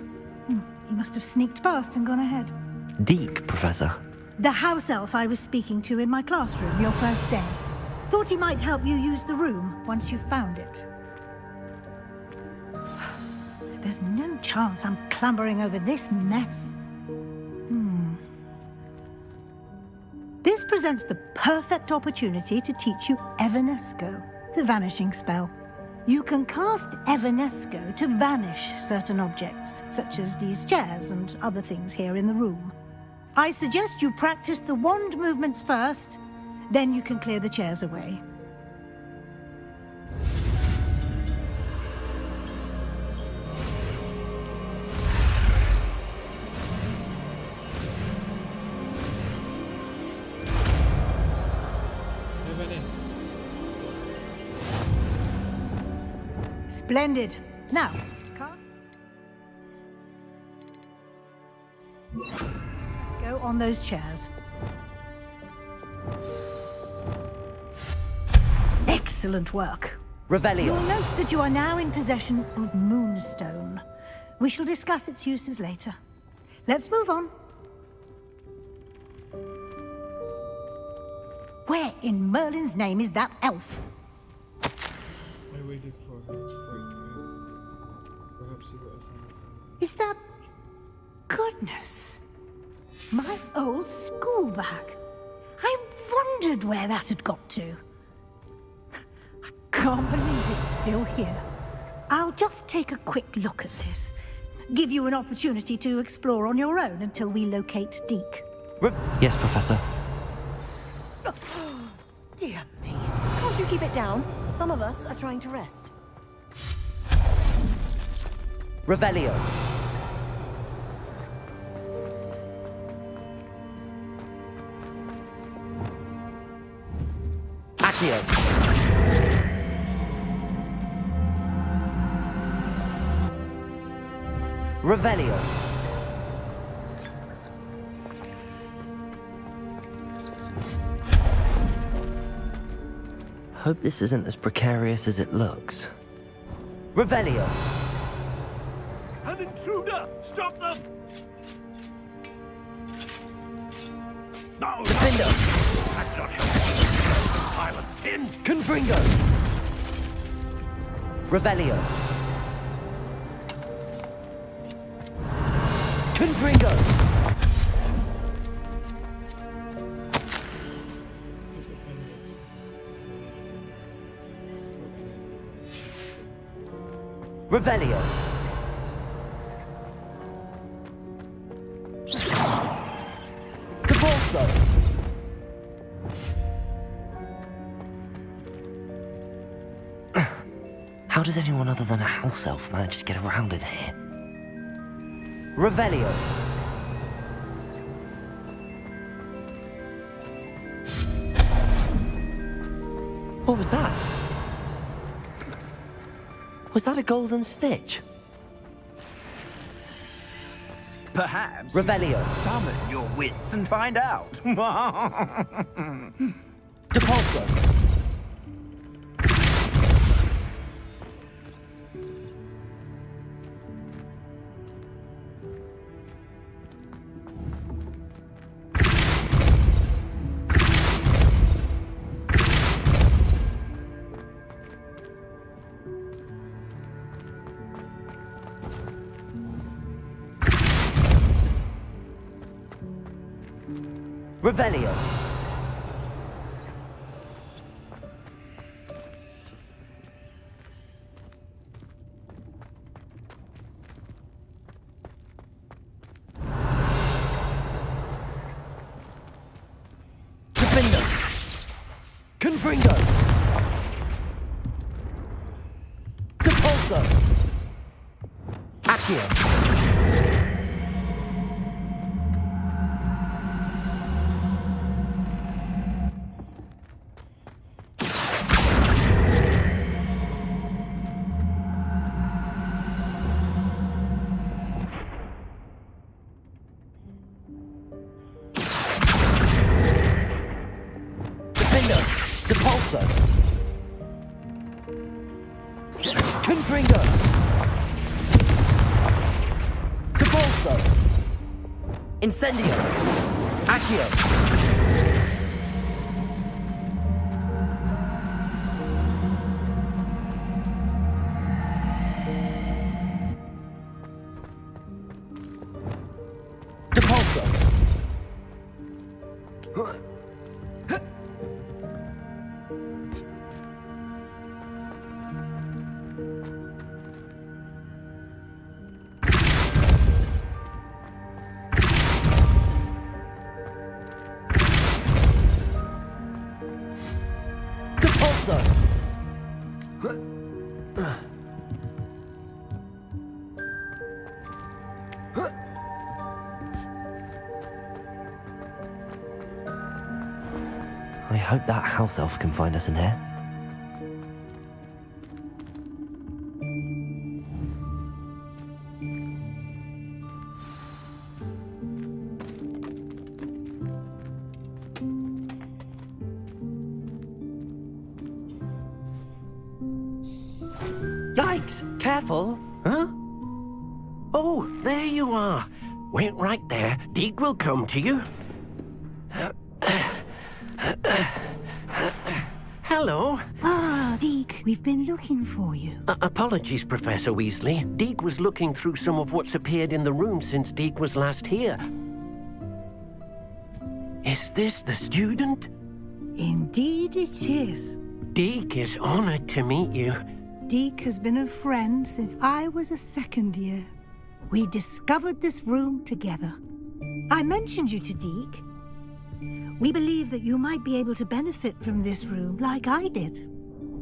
[SPEAKER 21] He must have sneaked past and gone ahead.
[SPEAKER 2] Deke, Professor.
[SPEAKER 21] The house elf I was speaking to in my classroom your first day. Thought he might help you use the room once you found it. There's no chance I'm clambering over this mess. This presents the perfect opportunity to teach you Evanesco, the vanishing spell. You can cast Evanesco to vanish certain objects, such as these chairs and other things here in the room. I suggest you practice the wand movements first, then you can clear the chairs away. Splendid. Now, let's go on those chairs. Excellent work.
[SPEAKER 2] Revelio.
[SPEAKER 21] You'll note that you are now in possession of Moonstone. We shall discuss its uses later. Let's move on. Where in Merlin's name is that elf?
[SPEAKER 1] I waited for her to break away. Perhaps you were assigned.
[SPEAKER 21] Is that... Goodness. My old school bag. I wondered where that had got to. I can't believe it's still here. I'll just take a quick look at this. Give you an opportunity to explore on your own until we locate Deke.
[SPEAKER 2] Yes, Professor.
[SPEAKER 22] Dear me. Can't you keep it down? Some of us are trying to rest.
[SPEAKER 15] Revelio. Accio. Revelio. Hope this isn't as precarious as it looks. Revelio.
[SPEAKER 7] An intruder! Stop them! No!
[SPEAKER 15] Defender.
[SPEAKER 7] That's not helpful. A pile of tin!
[SPEAKER 15] Confringo. Revelio. Confringo. Revelio. Devolso. How does anyone other than a house elf manage to get around in here? Revelio. What was that? Was that a golden stitch?
[SPEAKER 9] Perhaps
[SPEAKER 15] Revelio.
[SPEAKER 9] Summon your wits and find out.
[SPEAKER 15] Depulso. Revelio. Defender. Confringo. Depulso. Accio. Depulso. Confringo. Depulso. Incendio. Accio. Depulso. I hope that house elf can find us in here.
[SPEAKER 3] Yikes! Careful! Huh? Oh, there you are. Wait right there. Deke will come to you. Hello.
[SPEAKER 21] Ah, Deke, we've been looking for you.
[SPEAKER 3] Apologies, Professor Weasley. Deke was looking through some of what's appeared in the room since Deke was last here. Is this the student?
[SPEAKER 21] Indeed it is.
[SPEAKER 3] Deke is honored to meet you.
[SPEAKER 21] Deke has been a friend since I was a second year. We discovered this room together. I mentioned you to Deke. We believe that you might be able to benefit from this room like I did.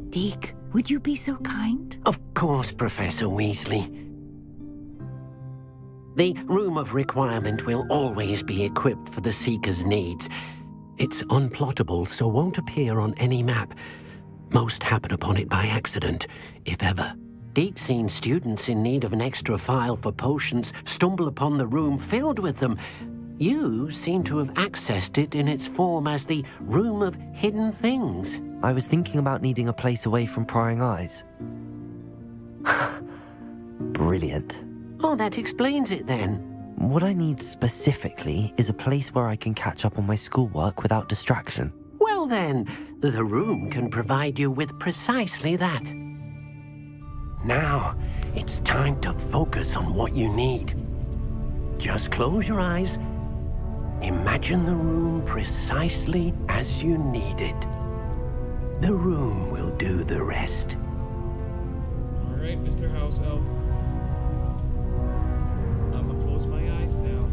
[SPEAKER 21] Deke, would you be so kind?
[SPEAKER 3] Of course, Professor Weasley. The Room of Requirement will always be equipped for the Seeker's needs. It's unplottable, so won't appear on any map. Most happen upon it by accident, if ever. Deep-seen students in need of an extra file for potions stumble upon the room filled with them. You seem to have accessed it in its form as the Room of Hidden Things.
[SPEAKER 2] I was thinking about needing a place away from prying eyes. Brilliant.
[SPEAKER 3] Oh, that explains it then.
[SPEAKER 2] What I need specifically is a place where I can catch up on my schoolwork without distraction.
[SPEAKER 3] Well then, the room can provide you with precisely that. Now, it's time to focus on what you need. Just close your eyes. Imagine the room precisely as you need it. The room will do the rest.
[SPEAKER 1] Alright, Mr. House Elf. I'm gonna close my eyes now.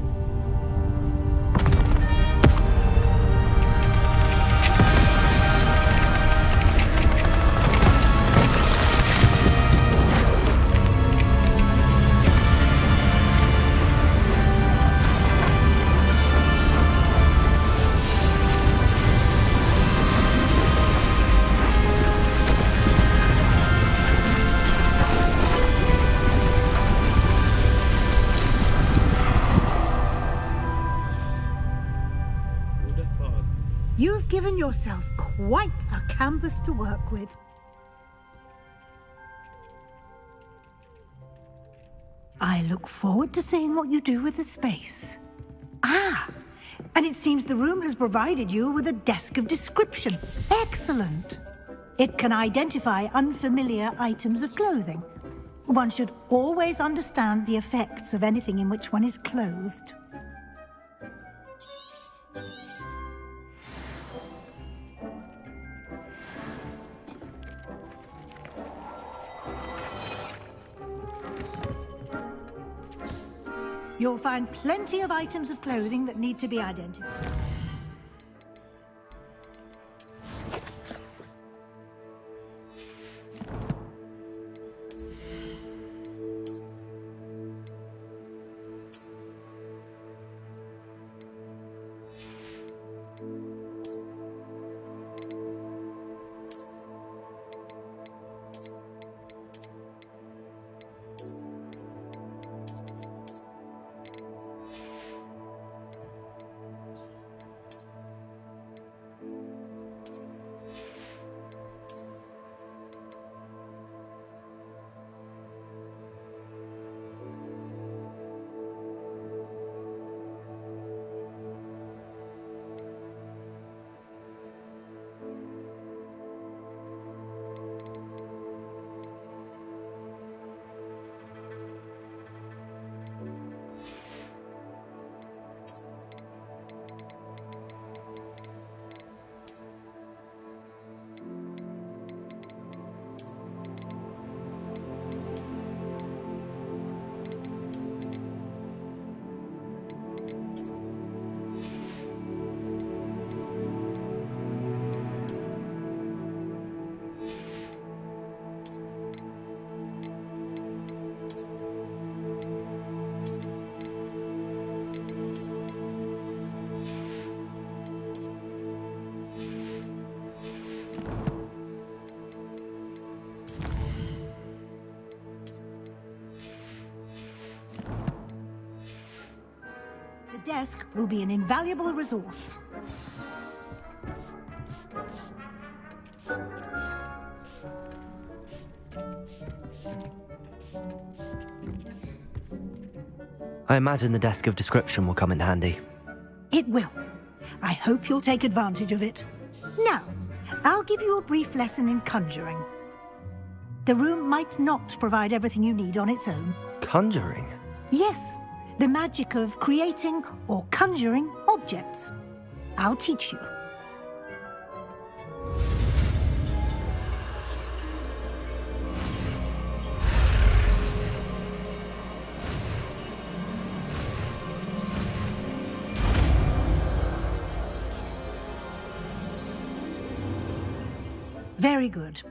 [SPEAKER 21] You've given yourself quite a canvas to work with. I look forward to seeing what you do with the space. Ah, and it seems the room has provided you with a desk of description. Excellent. It can identify unfamiliar items of clothing. One should always understand the effects of anything in which one is clothed. You'll find plenty of items of clothing that need to be identified. The desk will be an invaluable resource.
[SPEAKER 2] I imagine the desk of description will come in handy.
[SPEAKER 21] It will. I hope you'll take advantage of it. Now, I'll give you a brief lesson in conjuring. The room might not provide everything you need on its own.
[SPEAKER 2] Conjuring?
[SPEAKER 21] Yes, the magic of creating or conjuring objects. I'll teach you. Very good.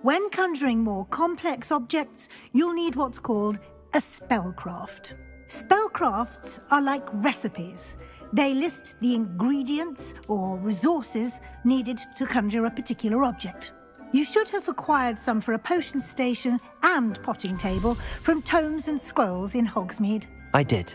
[SPEAKER 21] When conjuring more complex objects, you'll need what's called a spellcraft. Spellcrafts are like recipes. They list the ingredients or resources needed to conjure a particular object. You should have acquired some for a potion station and potting table from tomes and scrolls in Hogsmeade.
[SPEAKER 2] I did.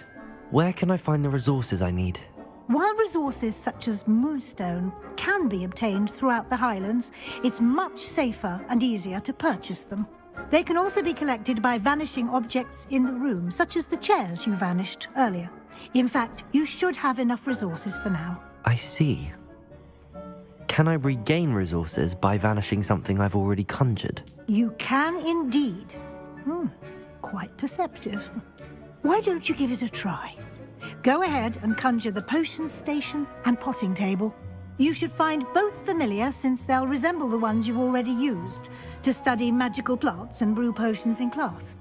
[SPEAKER 2] Where can I find the resources I need?
[SPEAKER 21] While resources such as moonstone can be obtained throughout the Highlands, it's much safer and easier to purchase them. They can also be collected by vanishing objects in the room, such as the chairs you vanished earlier. In fact, you should have enough resources for now.
[SPEAKER 2] I see. Can I regain resources by vanishing something I've already conjured?
[SPEAKER 21] You can indeed. Quite perceptive. Why don't you give it a try? Go ahead and conjure the potion station and potting table. You should find both familiar, since they'll resemble the ones you've already used to study magical plants and brew potions in class.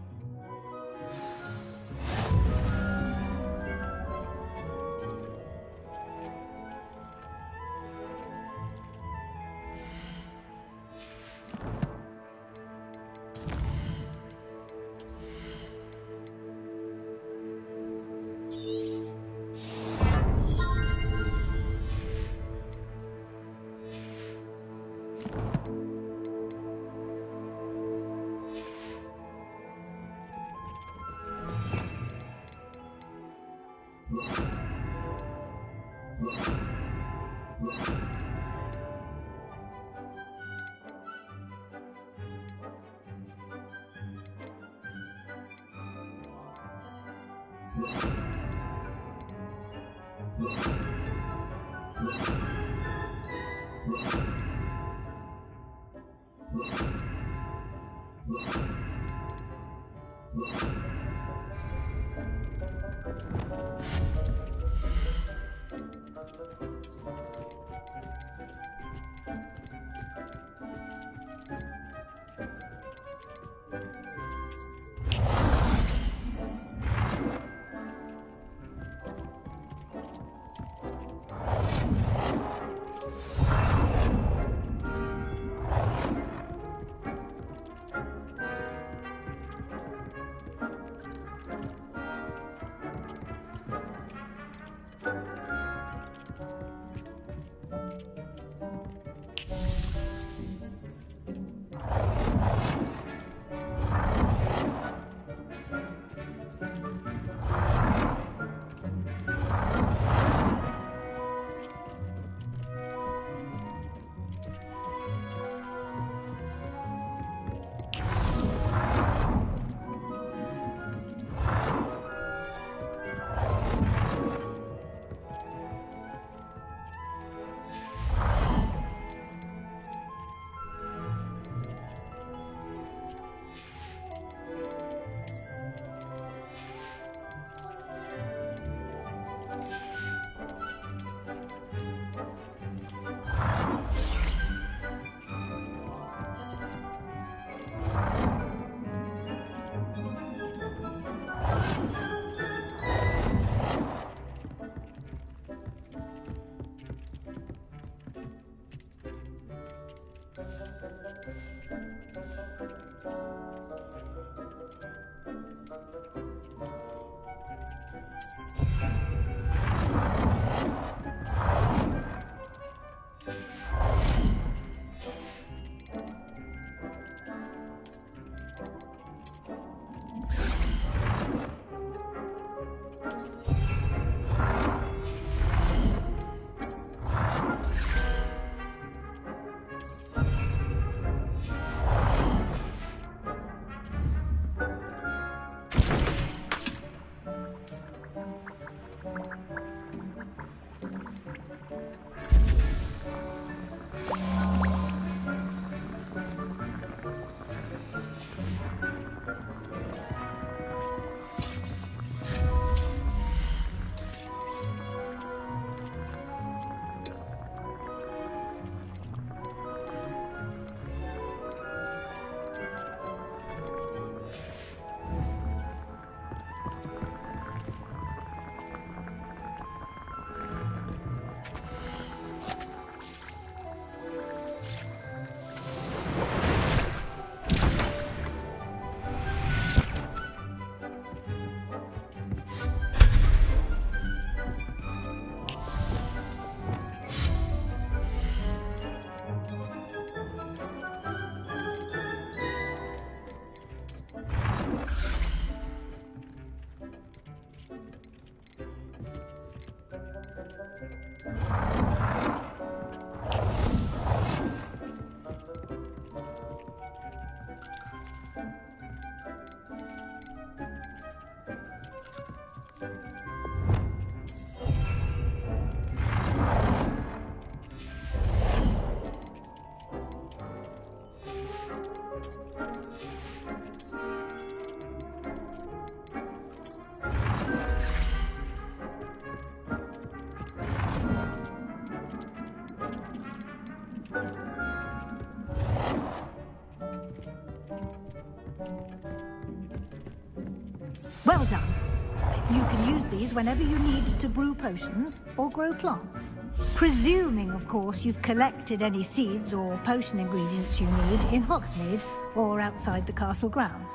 [SPEAKER 21] You can use these whenever you need to brew potions or grow plants. Presuming, of course, you've collected any seeds or potion ingredients you need in Hogsmeade or outside the castle grounds.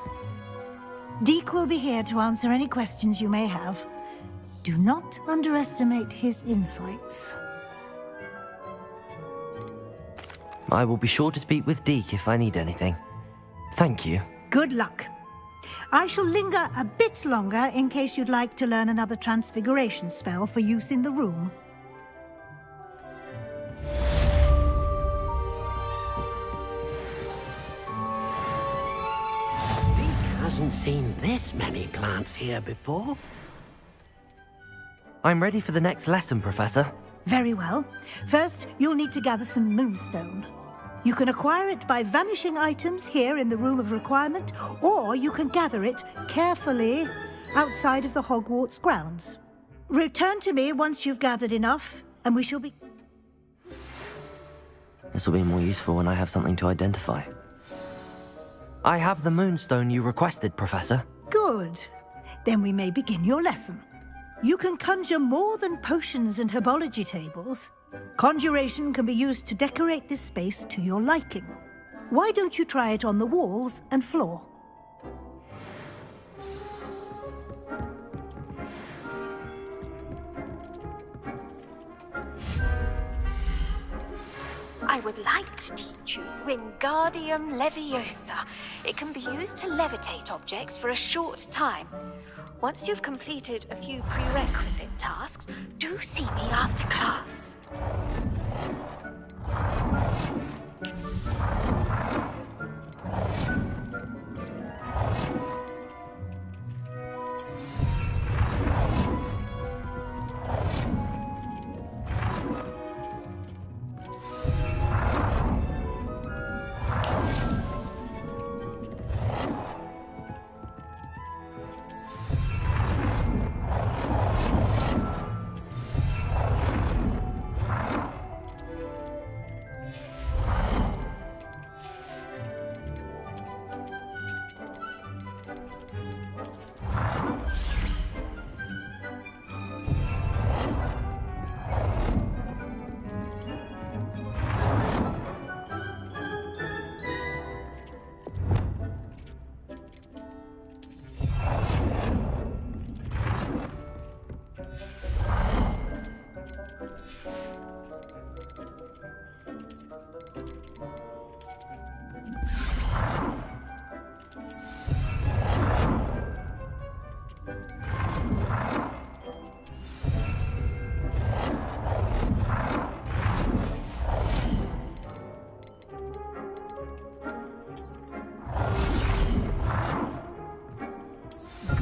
[SPEAKER 21] Deek will be here to answer any questions you may have. Do not underestimate his insights.
[SPEAKER 2] I will be sure to speak with Deke if I need anything. Thank you.
[SPEAKER 21] Good luck. I shall linger a bit longer in case you'd like to learn another transfiguration spell for use in the room.
[SPEAKER 3] Deke hasn't seen this many plants here before.
[SPEAKER 2] I'm ready for the next lesson, Professor.
[SPEAKER 21] Very well. First, you'll need to gather some moonstone. You can acquire it by vanishing items here in the Room of Requirement, or you can gather it carefully outside of the Hogwarts grounds. Return to me once you've gathered enough, and we shall be...
[SPEAKER 2] This will be more useful when I have something to identify. I have the moonstone you requested, Professor.
[SPEAKER 21] Good. Then we may begin your lesson. You can conjure more than potions and herbology tables. Conjuration can be used to decorate this space to your liking. Why don't you try it on the walls and floor?
[SPEAKER 10] I would like to teach you Wingardium Leviosa. It can be used to levitate objects for a short time. Once you've completed a few prerequisite tasks, do see me after class.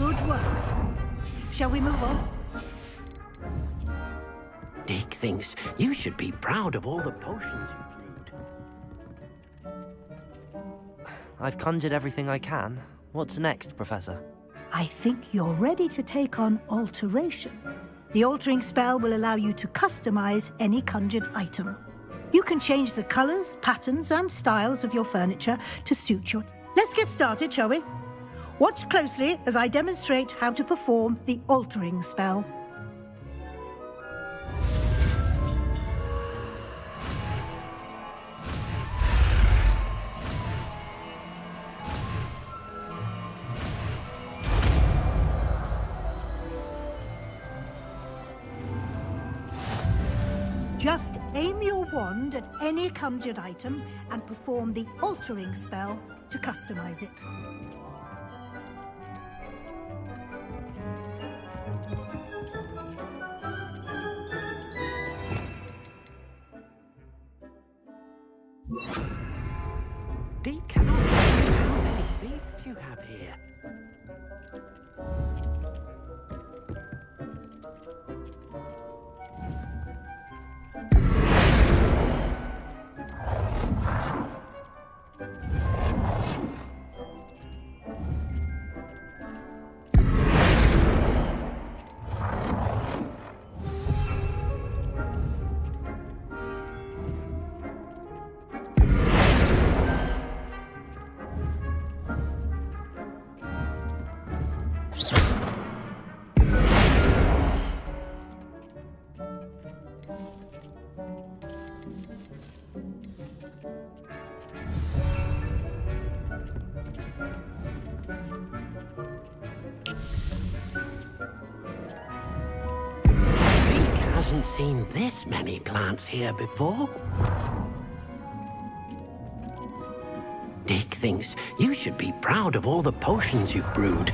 [SPEAKER 21] Good work. Shall we move on?
[SPEAKER 3] Deke thinks you should be proud of all the potions you've
[SPEAKER 2] I've conjured everything I can. What's next, Professor?
[SPEAKER 21] I think you're ready to take on alteration. The altering spell will allow you to customize any conjured item. You can change the colors, patterns, and styles of your furniture to suit your... Let's get started, shall we? Watch closely as I demonstrate how to perform the altering spell. Just aim your wand at any conjured item and perform the altering spell to customize it.
[SPEAKER 3] Deke cannot believe how many beasts you have here. seen this many plants here before. Dick thinks you should be proud of all the potions you've brewed.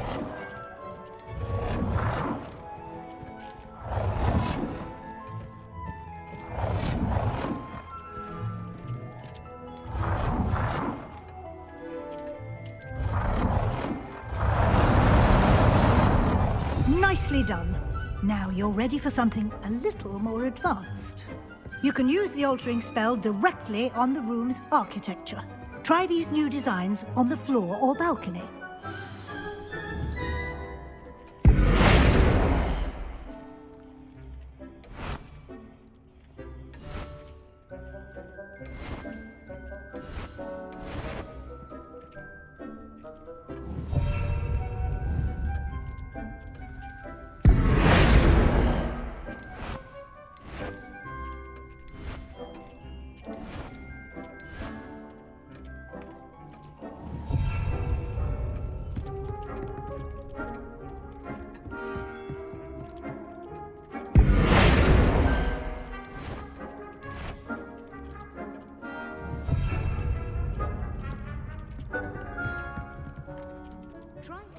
[SPEAKER 21] Nicely done. Now you're ready for something a little more advanced. You can use the altering spell directly on the room's architecture. Try these new designs on the floor or balcony.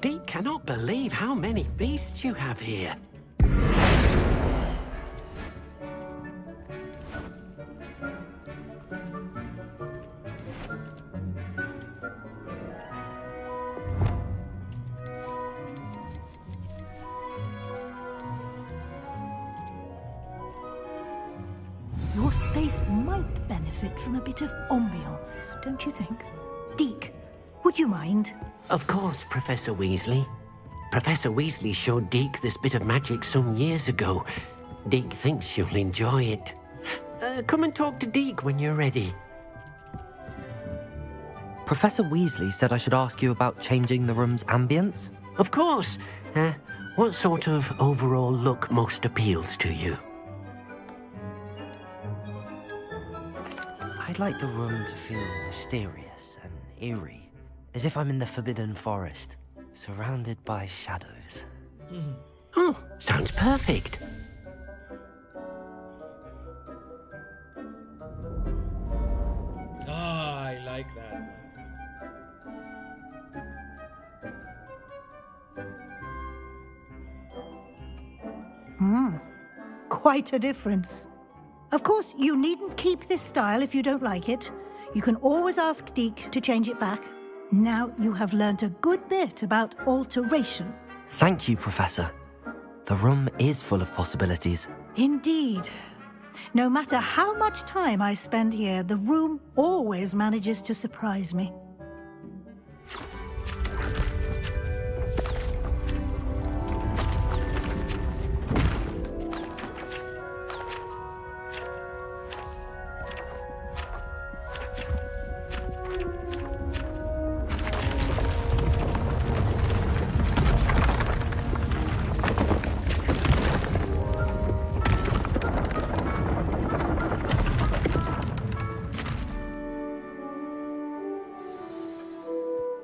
[SPEAKER 3] Deke cannot believe how many beasts you have here.
[SPEAKER 21] Your space might benefit from a bit of ambiance, don't you think? Deke, would you mind?
[SPEAKER 3] Of course, Professor Weasley. Professor Weasley showed Deke this bit of magic some years ago. Deke thinks you'll enjoy it. Come and talk to Deke when you're ready.
[SPEAKER 2] Professor Weasley said I should ask you about changing the room's ambience?
[SPEAKER 3] Of course. What sort of overall look most appeals to you?
[SPEAKER 2] I'd like the room to feel mysterious and eerie, as if I'm in the Forbidden Forest, surrounded by shadows.
[SPEAKER 3] Oh, sounds perfect.
[SPEAKER 1] Ah, I like that.
[SPEAKER 21] Quite a difference. Of course, you needn't keep this style if you don't like it. You can always ask Deke to change it back. Now you have learnt a good bit about alteration.
[SPEAKER 2] Thank you, Professor. The room is full of possibilities.
[SPEAKER 21] Indeed. No matter how much time I spend here, the room always manages to surprise me.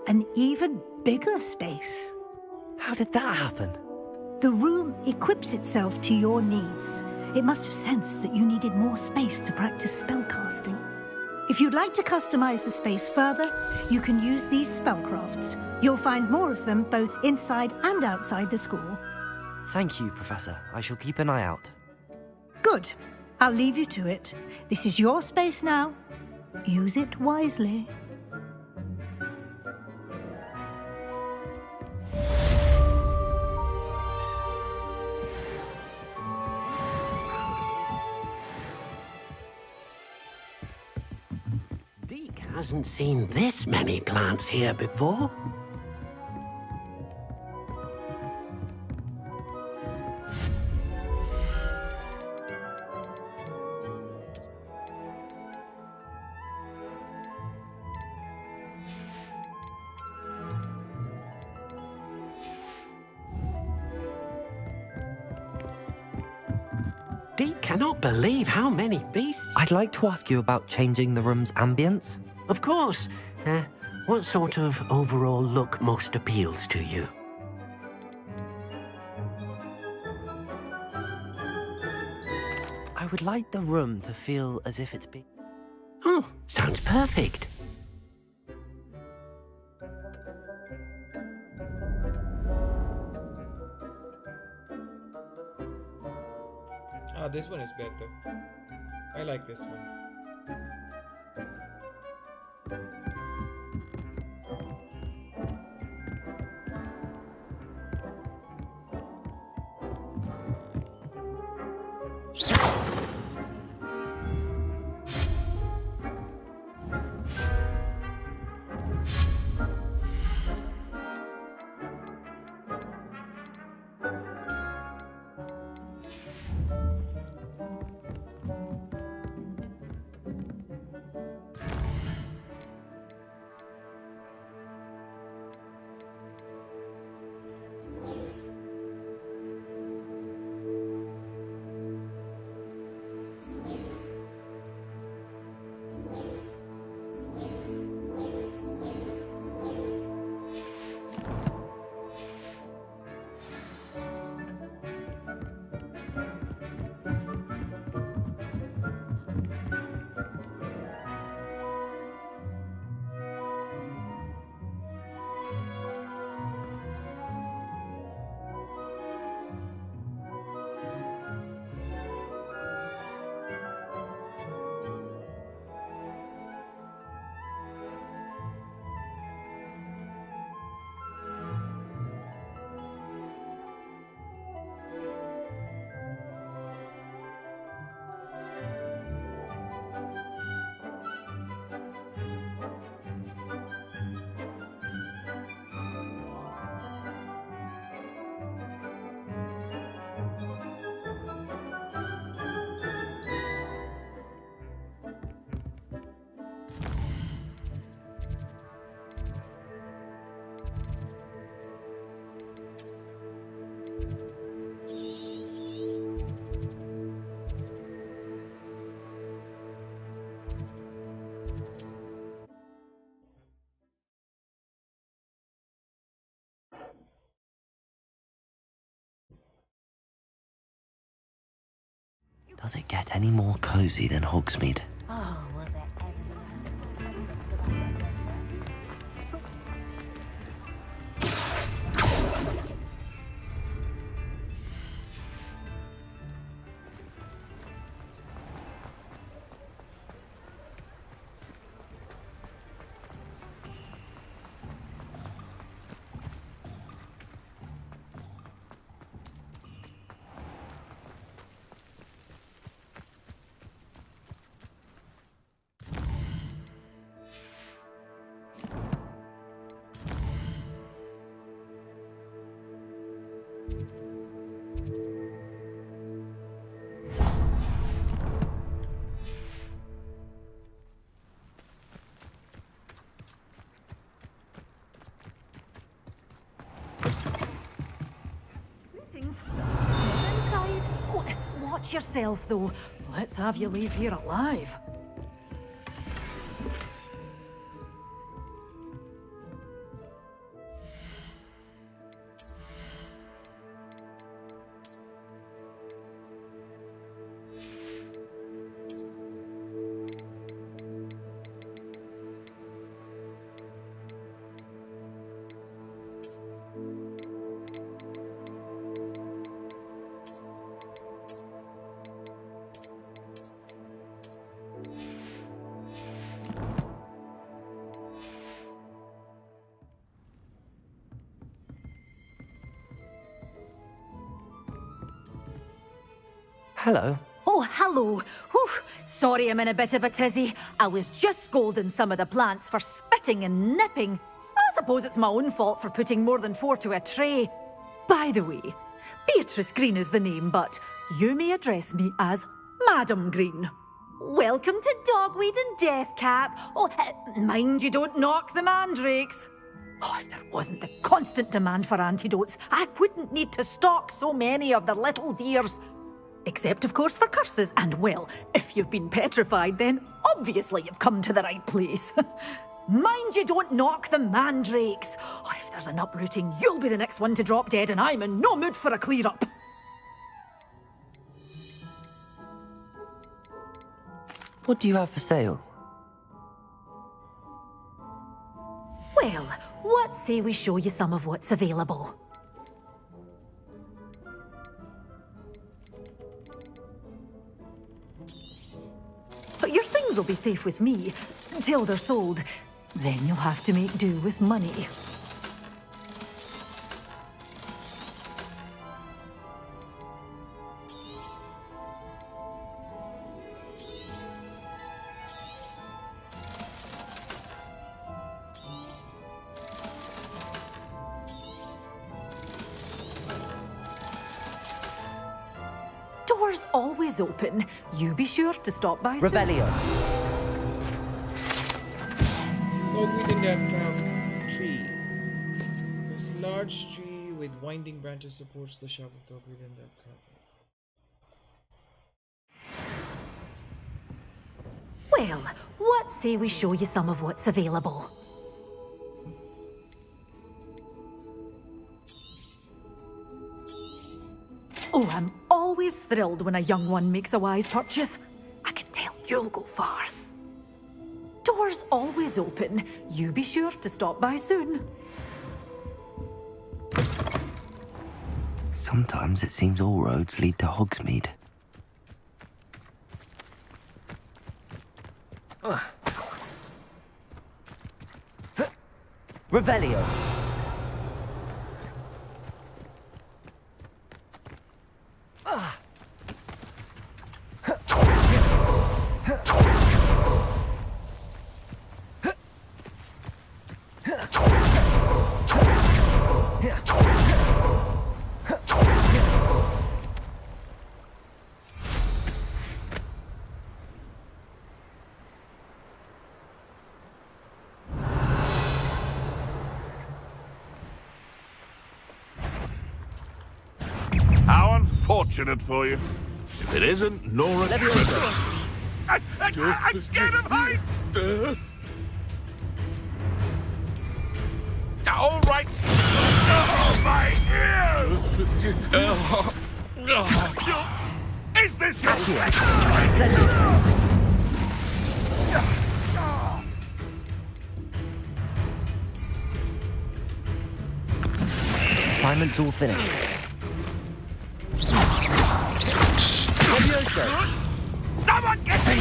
[SPEAKER 21] An even bigger space.
[SPEAKER 2] How did that happen?
[SPEAKER 21] The room equips itself to your needs. It must have sensed that you needed more space to practice spellcasting. If you'd like to customize the space further, you can use these spellcrafts. You'll find more of them both inside and outside the school.
[SPEAKER 2] Thank you, Professor. I shall keep an eye out.
[SPEAKER 21] Good. I'll leave you to it. This is your space now. Use it wisely.
[SPEAKER 3] Deke hasn't seen this many plants here before. Deke cannot believe how many beasts...
[SPEAKER 2] I'd like to ask you about changing the room's ambience.
[SPEAKER 3] Of course. What sort of overall look most appeals to you?
[SPEAKER 2] I would like the room to feel as if it's been...
[SPEAKER 3] Oh, sounds perfect.
[SPEAKER 1] Ah, this one is better. I like this one.
[SPEAKER 2] Does it get any more cozy than Hogsmeade?
[SPEAKER 16] Oh, will there
[SPEAKER 22] Inside. Oh, watch yourself, though. Let's have you leave here alive.
[SPEAKER 2] Hello.
[SPEAKER 22] Oh, hello. Whew. Sorry I'm in a bit of a tizzy. I was just scolding some of the plants for spitting and nipping. I suppose it's my own fault for putting more than 4 to a tray. By the way, Beatrice Green is the name, but you may address me as Madam Green. Welcome to Dogweed and Deathcap. Oh, mind you don't knock the mandrakes. Oh, if there wasn't the constant demand for antidotes, I wouldn't need to stock so many of the little dears. Except, of course, for curses. And, well, if you've been petrified, then obviously you've come to the right place. Mind you don't knock the mandrakes. Oh, if there's an uprooting, you'll be the next one to drop dead, and I'm in no mood for a clear-up.
[SPEAKER 2] What do you have for sale?
[SPEAKER 22] Well, what say we show you some of what's available? But your things will be safe with me, till they're sold. Then you'll have to make do with money. Doors always open. You be sure to stop by soon.
[SPEAKER 2] Revelio.
[SPEAKER 1] Walk within that tree. This large tree with winding branches supports the shop of dog within that crowd.
[SPEAKER 22] Well, what say we show you some of what's available? Oh, I'm always thrilled when a young one makes a wise purchase. I can tell you'll go far. Doors always open. You be sure to stop by soon.
[SPEAKER 2] Sometimes it seems all roads lead to Hogsmeade. Revelio.
[SPEAKER 5] How unfortunate for you. If it isn't, Nora... I'm scared of heights! All right! Oh, my ears! Is this your...
[SPEAKER 2] Assignment's all finished.
[SPEAKER 5] Someone get me!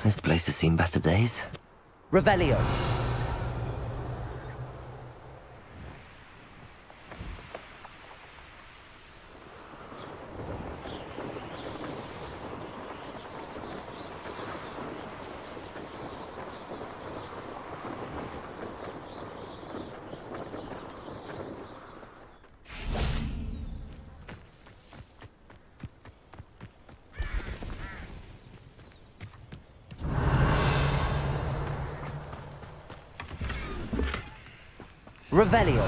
[SPEAKER 2] This place has seen better days. Revelio. Revelio.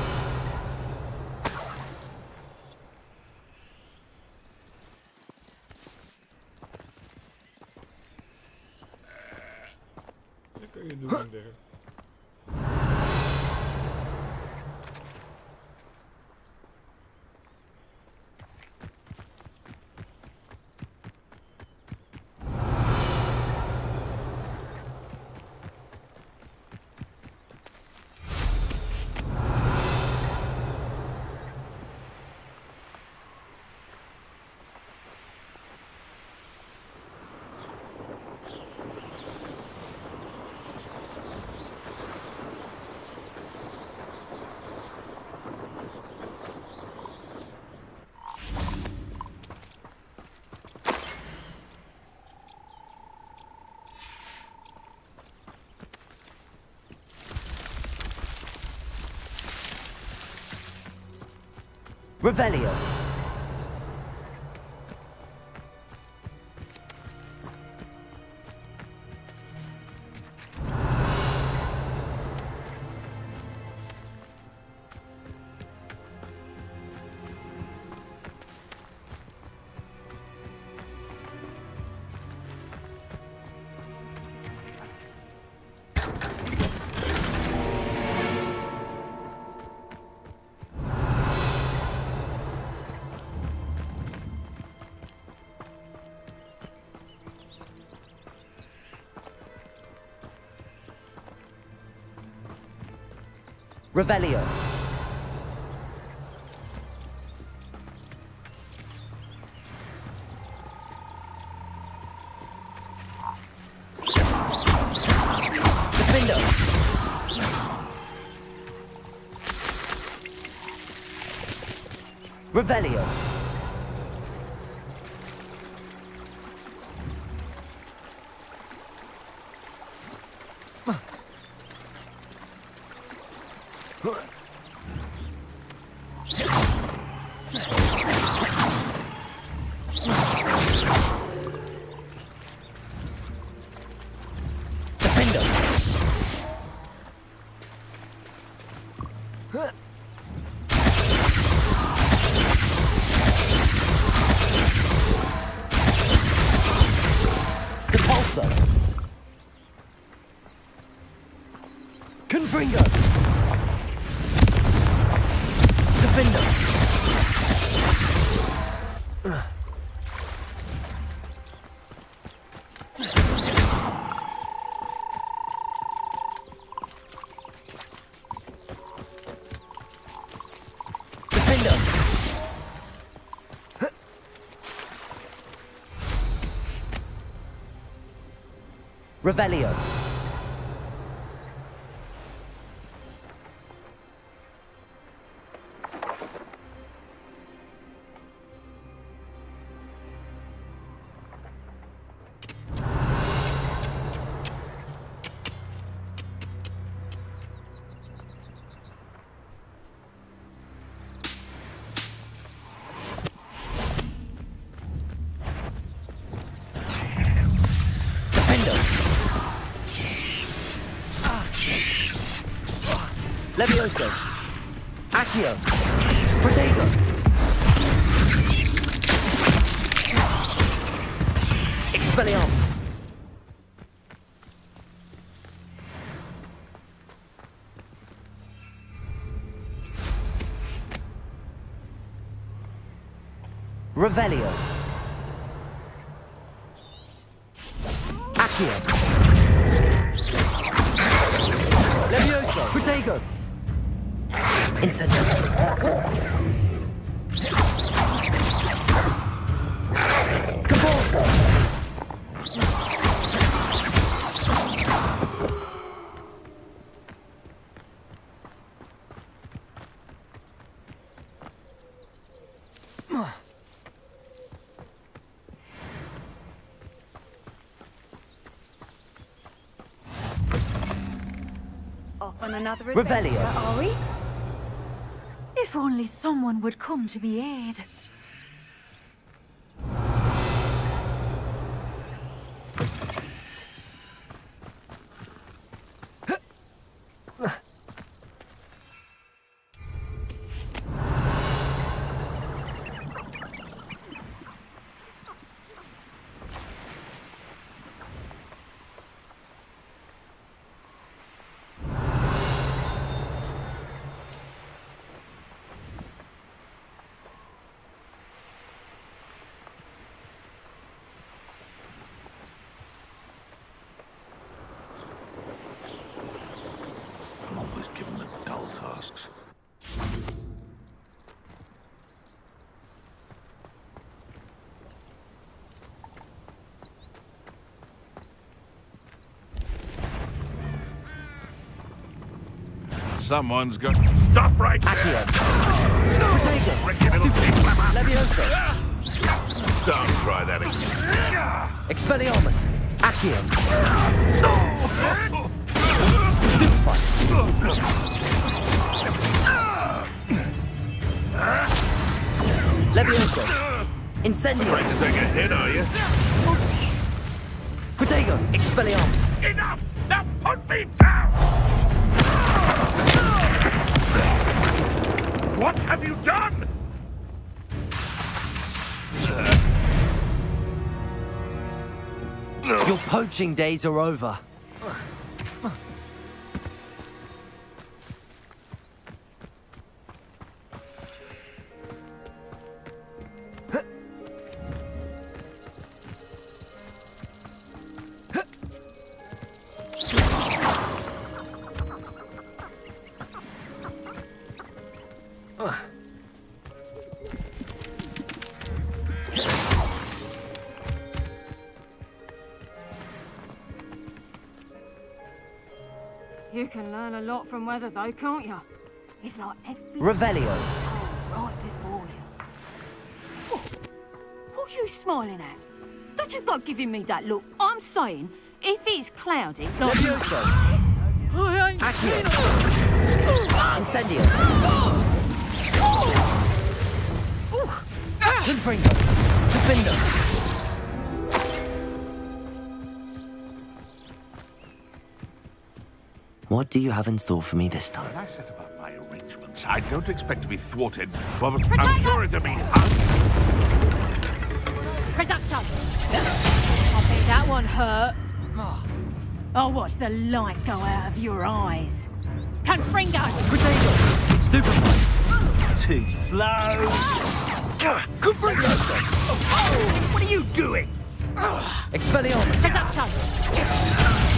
[SPEAKER 1] What are you doing there?
[SPEAKER 15] Revelio. Revelio. Defendo. Revelio. Depulso. Confringo. Defender. Defender. Revelio. Levioso. Accio. Protego. Expelliarmus. Revelio. Accio. Levioso. Protego. Incendio. Cabalso.
[SPEAKER 6] Off on another
[SPEAKER 15] Revelio.
[SPEAKER 6] adventure, are we? If only someone would come to me aid.
[SPEAKER 5] I'm always given the dull tasks. Someone's got... Stop right there!
[SPEAKER 15] Levioso.
[SPEAKER 5] Don't try that again.
[SPEAKER 15] Expelliarmus. Accio. Stupefy. Levioso! Incendio!
[SPEAKER 5] Afraid to take a hit, are you?
[SPEAKER 15] Protego! Expelliarmus!
[SPEAKER 5] Enough! Now put me down! What have you done?
[SPEAKER 15] Your poaching days are over.
[SPEAKER 11] You can learn a lot from weather, though, can't you? It's like every...
[SPEAKER 15] Revelio.
[SPEAKER 11] Right before you. What are you smiling at? Don't you go giving me that look. I'm saying, if it's cloudy...
[SPEAKER 15] Levioso. Accio. Incendio. Confringo. Confindo. What do you have in store for me this time?
[SPEAKER 5] When I set about my arrangements, I don't expect to be thwarted. Well, I'm sure it'll be hard.
[SPEAKER 11] Producto! I think that one hurt. I'll watch the light go out of your eyes. Confringo!
[SPEAKER 15] Protego! Stupefy!
[SPEAKER 9] Too slow.
[SPEAKER 15] Confringo!
[SPEAKER 9] What are you doing?
[SPEAKER 15] Expelliarmus!
[SPEAKER 11] Producto!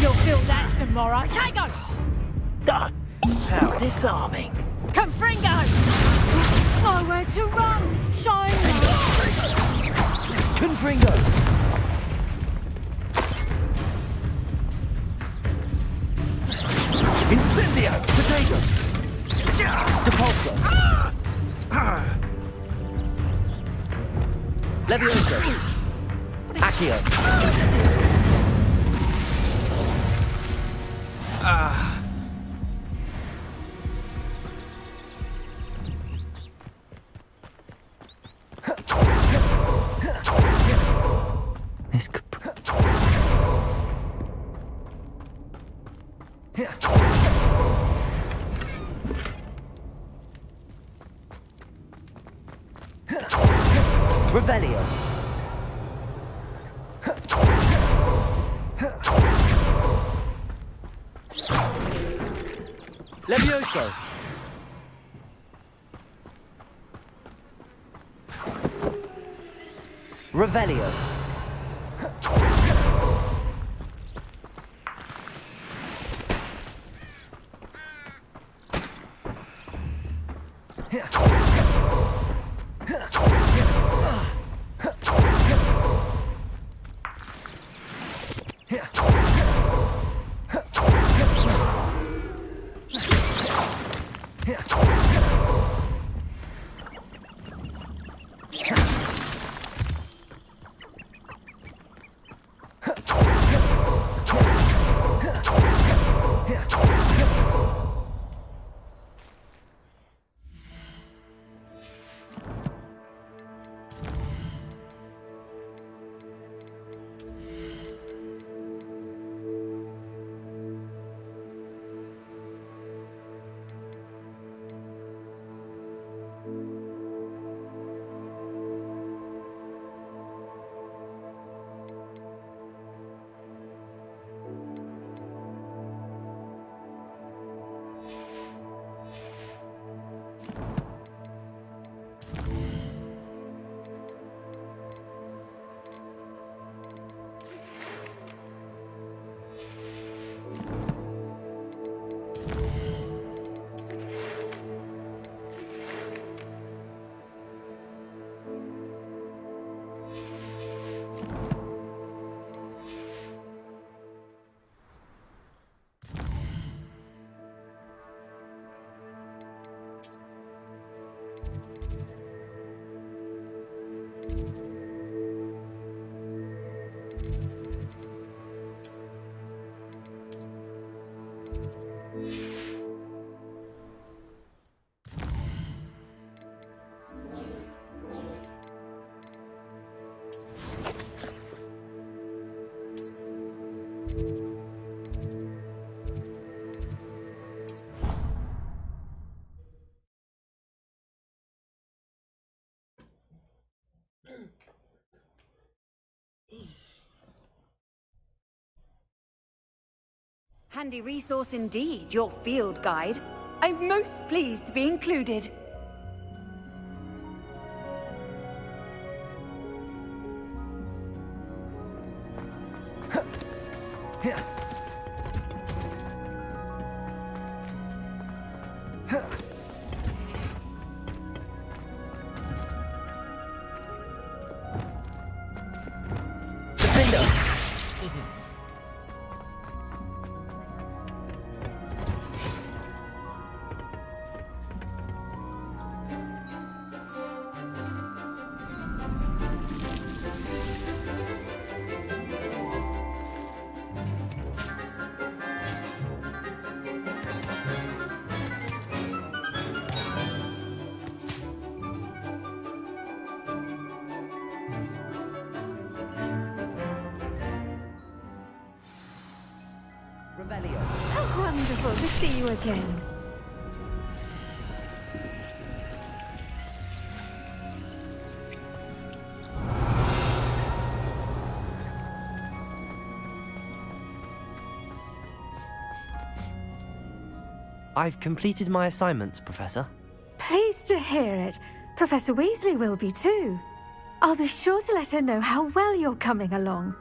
[SPEAKER 11] You'll feel that tomorrow. Take on!
[SPEAKER 9] How disarming.
[SPEAKER 11] Confringo! Nowhere to run! Shine
[SPEAKER 15] Confringo! Incendio! Protego! Depulso! Levioso! Accio! Incendio! This could... Revelio. Levioso. Revelio.
[SPEAKER 6] Handy resource indeed, your field guide. I'm most pleased to be included. How wonderful to see you again.
[SPEAKER 2] I've completed my assignments, Professor.
[SPEAKER 10] Pleased to hear it. Professor Weasley will be too. I'll be sure to let her know how well you're coming along.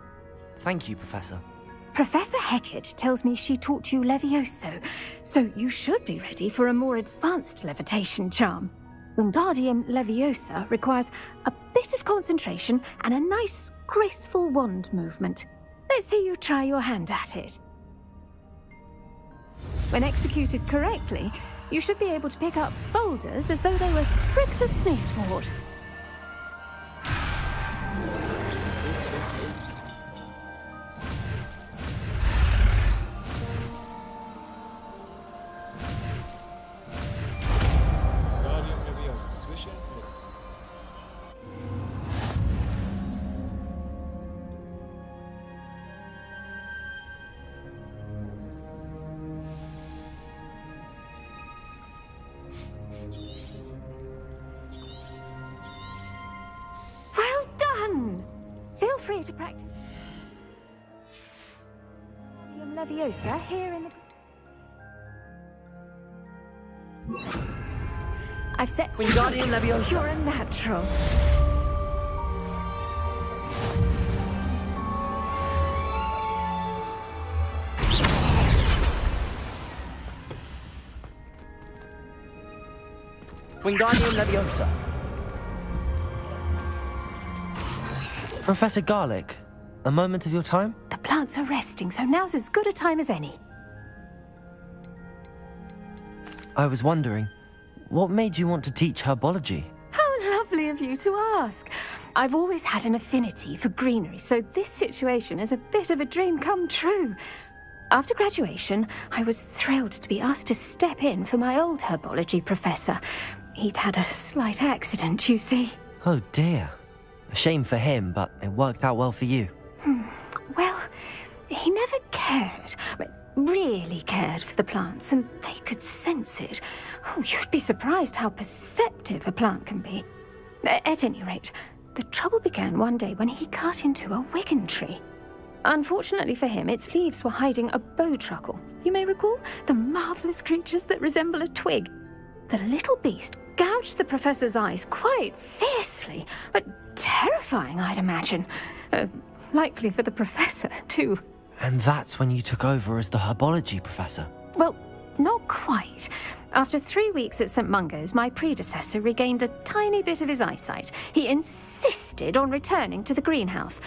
[SPEAKER 2] Thank you, Professor.
[SPEAKER 10] Professor Hecat tells me she taught you Levioso, so you should be ready for a more advanced levitation charm. Wingardium Leviosa requires a bit of concentration and a nice, graceful wand movement. Let's see you try your hand at it. When executed correctly, you should be able to pick up boulders as though they were sprigs of sneezewort. Well done! Feel free to practice Wingardium Leviosa here in the... I've set
[SPEAKER 9] Wingardium Leviosa.
[SPEAKER 10] You're a natural.
[SPEAKER 9] Wingardium Leviosa.
[SPEAKER 2] Professor Garlick, a moment of your time?
[SPEAKER 10] The plants are resting, so now's as good a time as any.
[SPEAKER 2] I was wondering, what made you want to teach herbology?
[SPEAKER 10] How lovely of you to ask. I've always had an affinity for greenery, so this situation is a bit of a dream come true. After graduation, I was thrilled to be asked to step in for my old herbology professor. He'd had a slight accident, you see.
[SPEAKER 2] Oh dear. A shame for him, but it worked out well for you.
[SPEAKER 10] Well, he never cared, really cared for the plants, and they could sense it. Oh, you'd be surprised how perceptive a plant can be. At any rate, the trouble began one day when he cut into a wigan tree. Unfortunately for him, its leaves were hiding a bowtruckle. You may recall the marvellous creatures that resemble a twig. The little beast gouged the professor's eyes quite fiercely, but terrifying, I'd imagine. Likely for the professor, too.
[SPEAKER 2] And that's when you took over as the herbology professor?
[SPEAKER 10] Well, not quite. After 3 weeks at St. Mungo's, my predecessor regained a tiny bit of his eyesight. He insisted on returning to the greenhouse.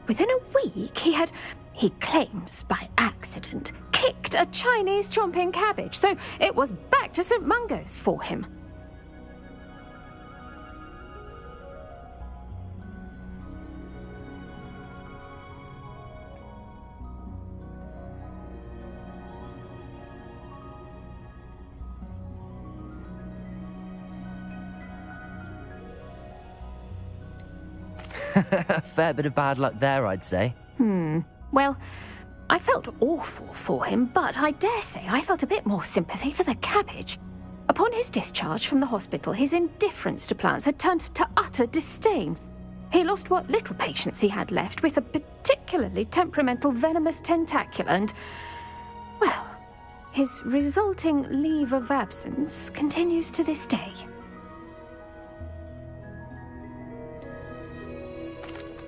[SPEAKER 10] Within a week, he claims by accident, kicked a Chinese chomping cabbage, so it was back to St. Mungo's for him.
[SPEAKER 2] A fair bit of bad luck there, I'd say.
[SPEAKER 10] Well, I felt awful for him, but I dare say I felt a bit more sympathy for the cabbage. Upon his discharge from the hospital, his indifference to plants had turned to utter disdain. He lost what little patience he had left with a particularly temperamental venomous tentacula and, well, his resulting leave of absence continues to this day.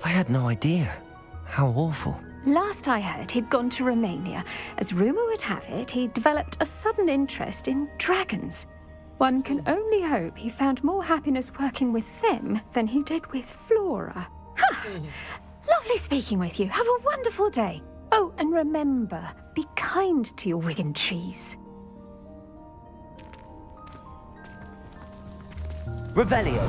[SPEAKER 2] I had no idea. How awful.
[SPEAKER 10] Last I heard, he'd gone to Romania. As rumour would have it, he'd developed a sudden interest in dragons. One can only hope he found more happiness working with them than he did with Flora. Ha! Lovely speaking with you. Have a wonderful day. Oh, and remember, be kind to your Wigan trees.
[SPEAKER 15] Revelio.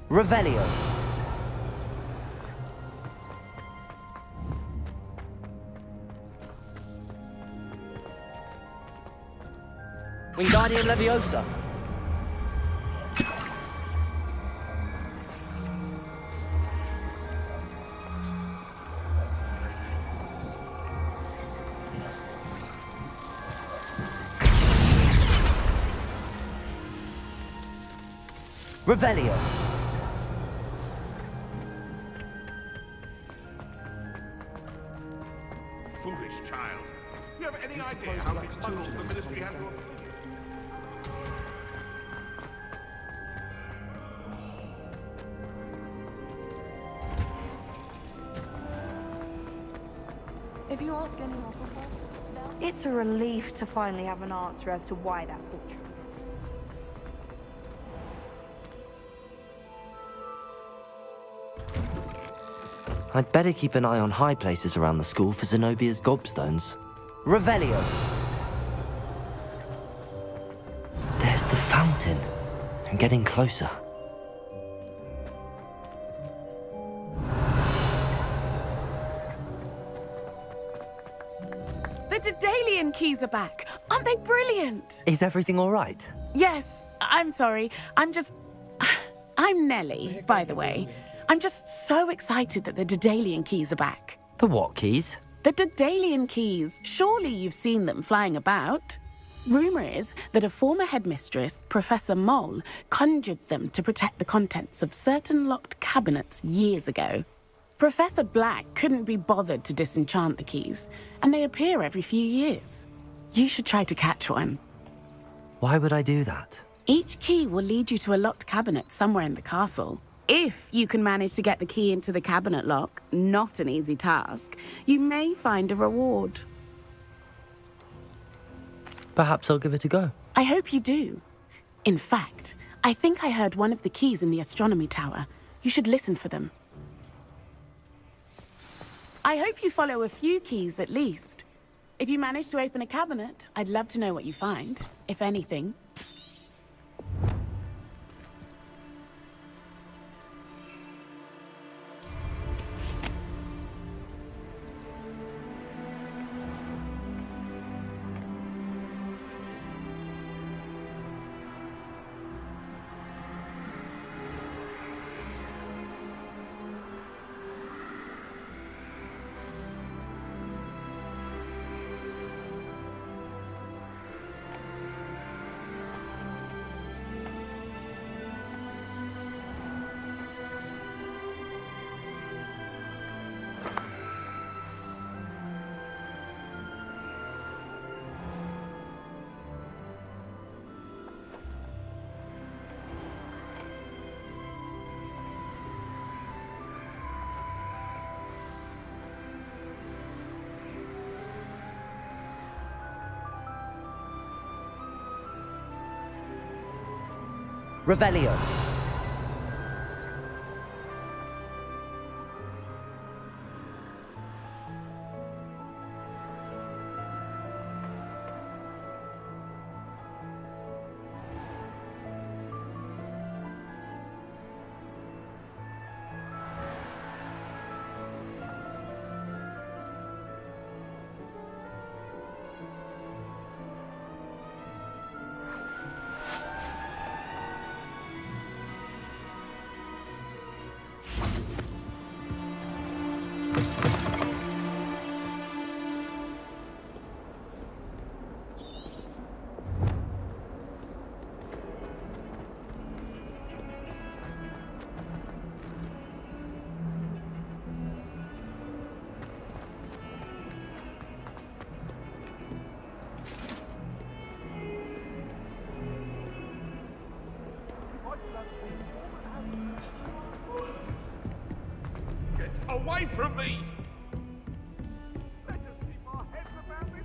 [SPEAKER 15] Revelio. Wingardium Leviosa. Revelio.
[SPEAKER 5] Foolish child. Do you have any idea how these tunnels the Ministry has?
[SPEAKER 19] If you ask anyone, it's a relief to finally have an answer as to why that portrait was.
[SPEAKER 2] I'd better keep an eye on high places around the school for Zenobia's gobstones.
[SPEAKER 15] Revelio.
[SPEAKER 2] There's the fountain. I'm getting closer.
[SPEAKER 12] The Daedalian keys are back. Aren't they brilliant?
[SPEAKER 2] Is everything all right?
[SPEAKER 12] Yes, I'm sorry. I'm Nellie, by the way. I'm just so excited that the Daedalian keys are back.
[SPEAKER 2] The what keys?
[SPEAKER 12] The Daedalian keys. Surely you've seen them flying about. Rumour is that a former headmistress, Professor Moll, conjured them to protect the contents of certain locked cabinets years ago. Professor Black couldn't be bothered to disenchant the keys, and they appear every few years. You should try to catch one.
[SPEAKER 2] Why would I do that?
[SPEAKER 12] Each key will lead you to a locked cabinet somewhere in the castle. If you can manage to get the key into the cabinet lock, not an easy task, you may find a reward.
[SPEAKER 2] Perhaps I'll give it a go.
[SPEAKER 12] I hope you do. In fact, I think I heard one of the keys in the astronomy tower. You should listen for them. I hope you follow a few keys at least. If you manage to open a cabinet, I'd love to know what you find, if anything.
[SPEAKER 15] Revelio.
[SPEAKER 5] Away from me!
[SPEAKER 7] Let us keep our heads about this.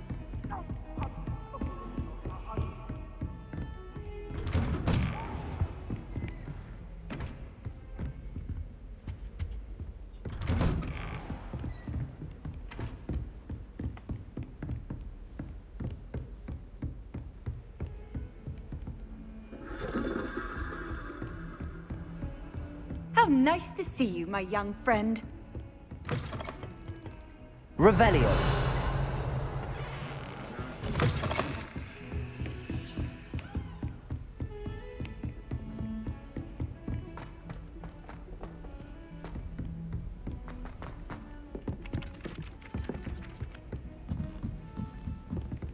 [SPEAKER 13] How nice to see you, my young friend.
[SPEAKER 15] Revelio.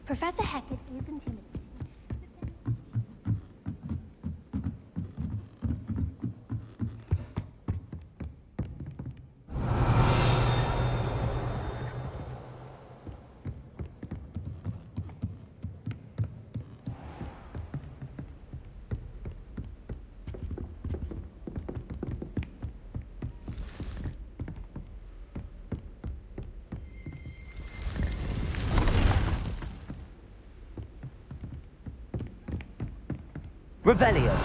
[SPEAKER 20] Professor Hackett is intimidating.
[SPEAKER 15] Revelio.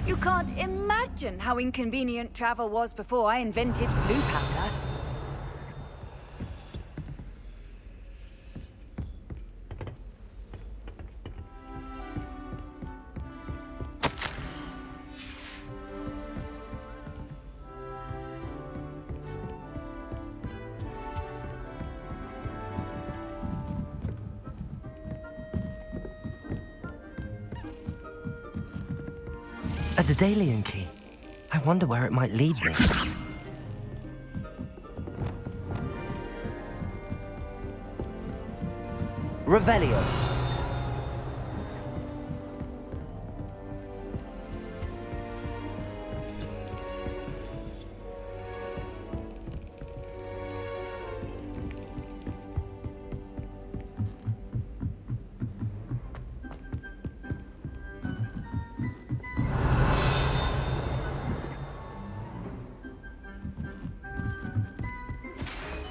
[SPEAKER 13] You can't imagine how inconvenient travel was before I invented flu powder.
[SPEAKER 2] A Daedalian key. I wonder where it might lead me.
[SPEAKER 15] Revelio.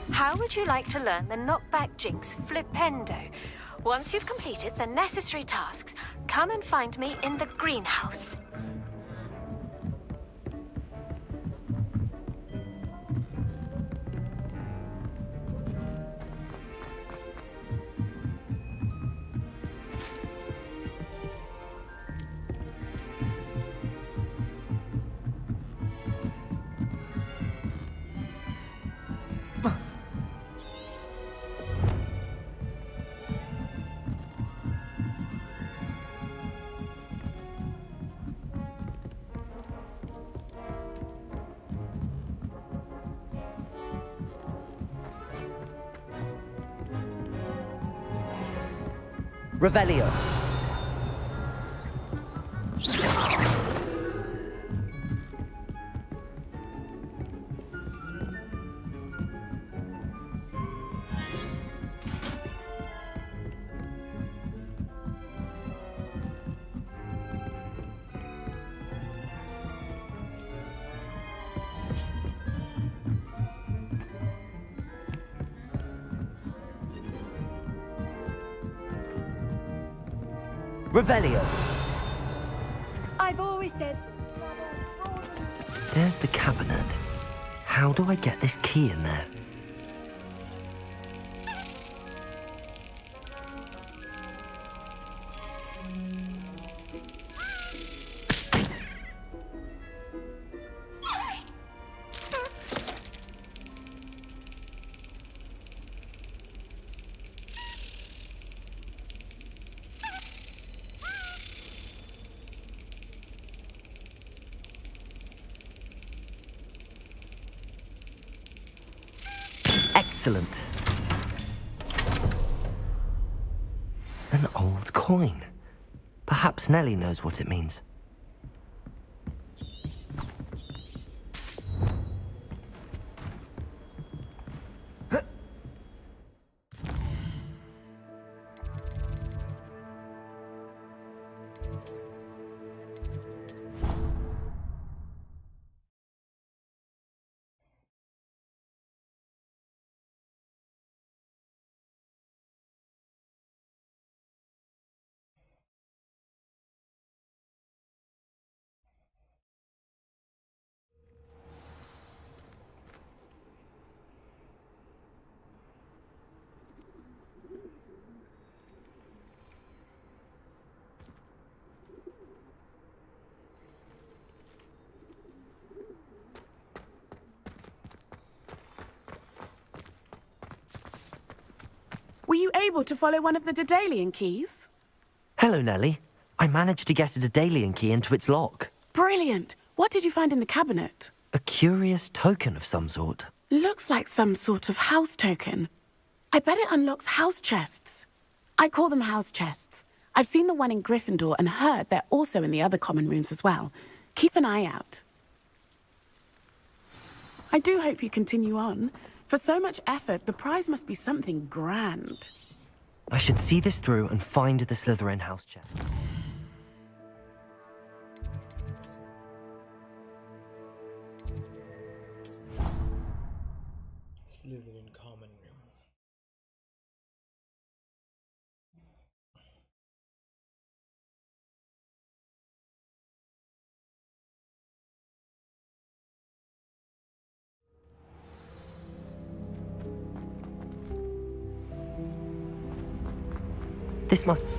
[SPEAKER 10] How would you like to learn the knockback jinx Flipendo? Once you've completed the necessary tasks, come and find me in the greenhouse.
[SPEAKER 15] Revelio. Revelio.
[SPEAKER 13] I've always said...
[SPEAKER 2] There's the cabinet. How do I get this key in there? Excellent. An old coin. Perhaps Nellie knows what it means.
[SPEAKER 12] you able to follow one of the Daedalian keys?
[SPEAKER 2] Hello, Nellie. I managed to get a Daedalian key into its lock.
[SPEAKER 12] Brilliant. What did you find in the cabinet?
[SPEAKER 2] A curious token of some sort.
[SPEAKER 12] Looks like some sort of house token. I bet it unlocks house chests. I call them house chests. I've seen the one in Gryffindor and heard they're also in the other common rooms as well. Keep an eye out. I do hope you continue on. For so much effort, the prize must be something grand.
[SPEAKER 2] I should see this through and find the Slytherin house chest.
[SPEAKER 1] Slytherin common room.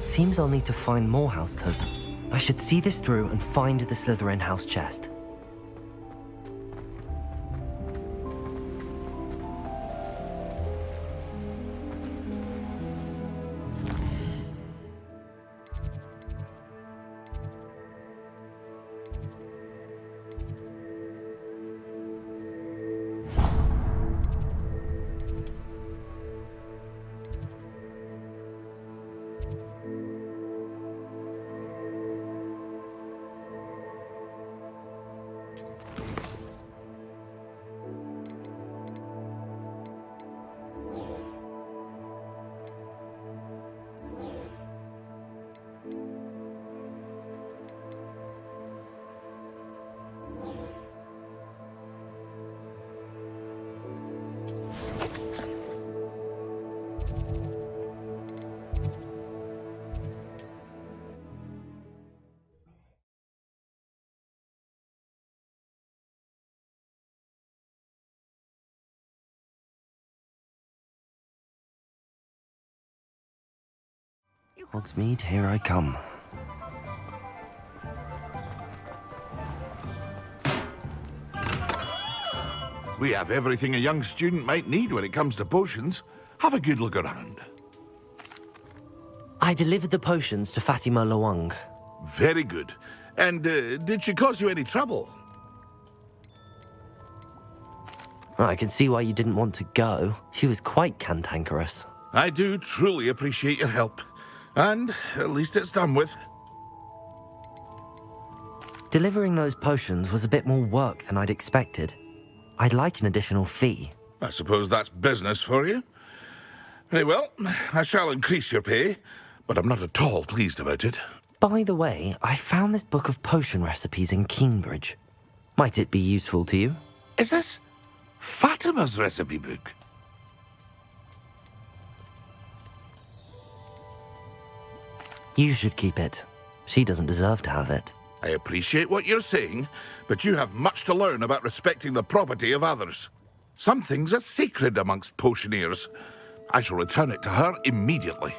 [SPEAKER 2] Seems I'll need to find more house tokens. I should see this through and find the Slytherin house chest. Hogsmeade, here I come.
[SPEAKER 5] We have everything a young student might need when it comes to potions. Have a good look around.
[SPEAKER 2] I delivered the potions to Fatima Lawang.
[SPEAKER 5] Very good. And did she cause you any trouble?
[SPEAKER 2] I can see why you didn't want to go. She was quite cantankerous.
[SPEAKER 5] I do truly appreciate your help. And at least it's done with.
[SPEAKER 2] Delivering those potions was a bit more work than I'd expected. I'd like an additional fee.
[SPEAKER 5] I suppose that's business for you. Very well, I shall increase your pay, but I'm not at all pleased about it.
[SPEAKER 2] By the way, I found this book of potion recipes in Cambridge. Might it be useful to you?
[SPEAKER 5] Is this Fatima's recipe book?
[SPEAKER 2] You should keep it. She doesn't deserve to have it.
[SPEAKER 5] I appreciate what you're saying, but you have much to learn about respecting the property of others. Some things are sacred amongst potioneers. I shall return it to her immediately.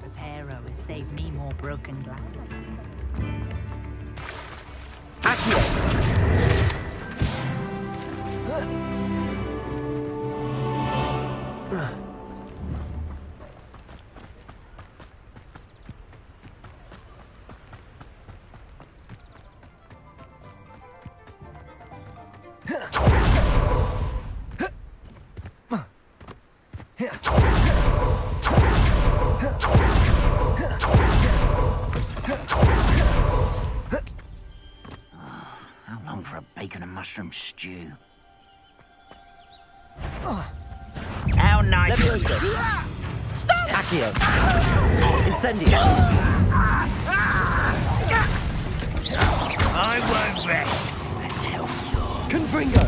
[SPEAKER 16] Reparo has saved me more broken glass. How long for a bacon and mushroom stew? How nice!
[SPEAKER 15] Leviosa!
[SPEAKER 16] Stop!
[SPEAKER 15] Accio! Incendio!
[SPEAKER 16] I won't rest until you're...
[SPEAKER 15] Confringo!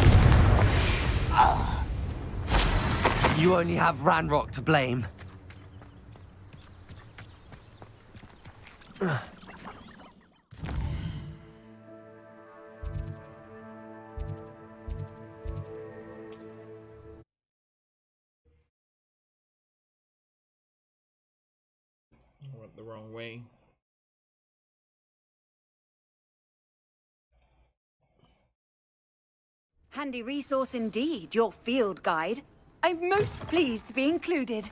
[SPEAKER 15] You only have Ranrock to blame.
[SPEAKER 1] I went the wrong way.
[SPEAKER 13] Handy resource indeed, your field guide. I'm most pleased to be included.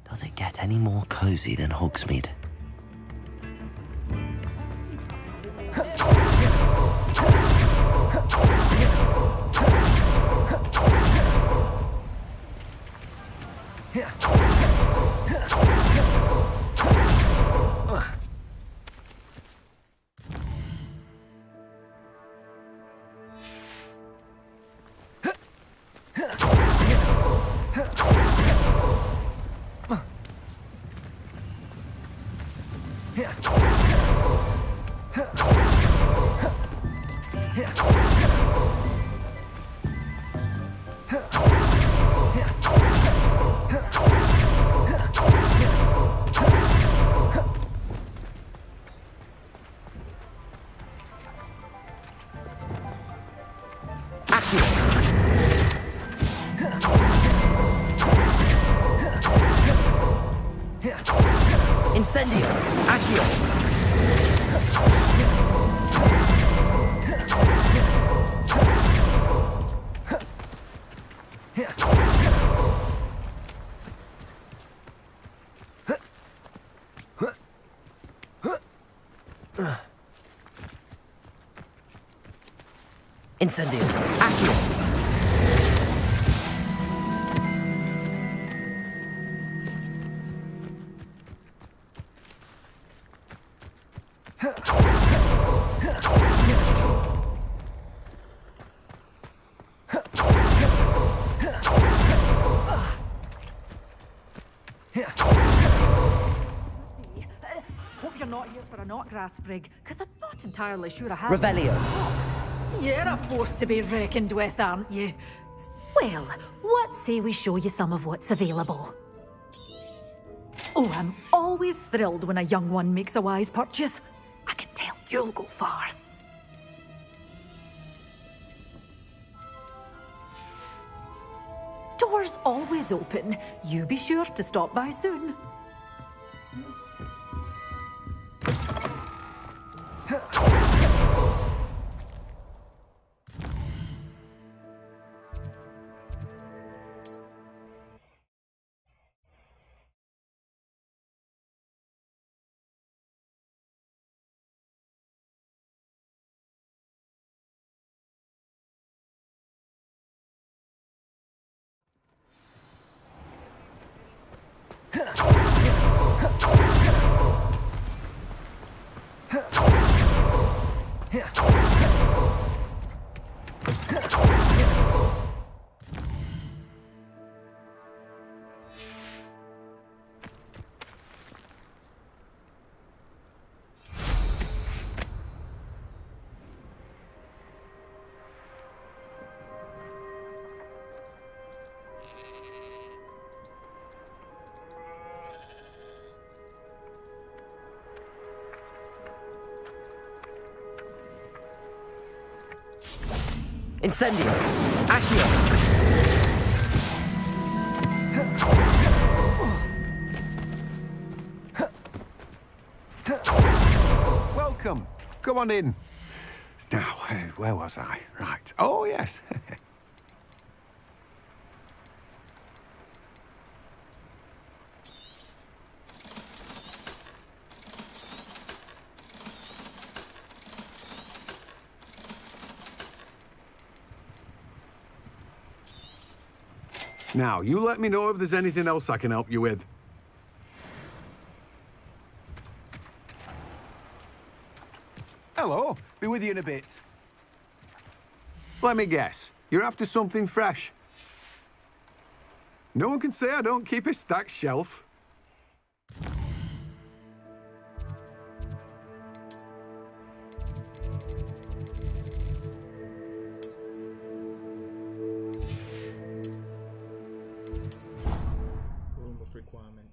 [SPEAKER 2] Does it get any more cozy than Hogsmeade?
[SPEAKER 15] Incendio! Accio! Incendio! Accio!
[SPEAKER 22] Hope you're not here for a knotgrass sprig, because I'm not entirely sure I have.
[SPEAKER 15] Revelio.
[SPEAKER 22] You're a force to be reckoned with, aren't you? Well, what say we show you some of what's available? Oh, I'm always thrilled when a young one makes a wise purchase. I can tell you'll go far. Door's always open. You be sure to stop by soon.
[SPEAKER 15] Incendio! Accio!
[SPEAKER 8] Welcome. Come on in. Now, where was I? Right. Oh, yes. Now, you let me know if there's anything else I can help you with. Hello. Be with you in a bit. Let me guess. You're after something fresh. No one can say I don't keep a stacked shelf.
[SPEAKER 1] Room of requirement.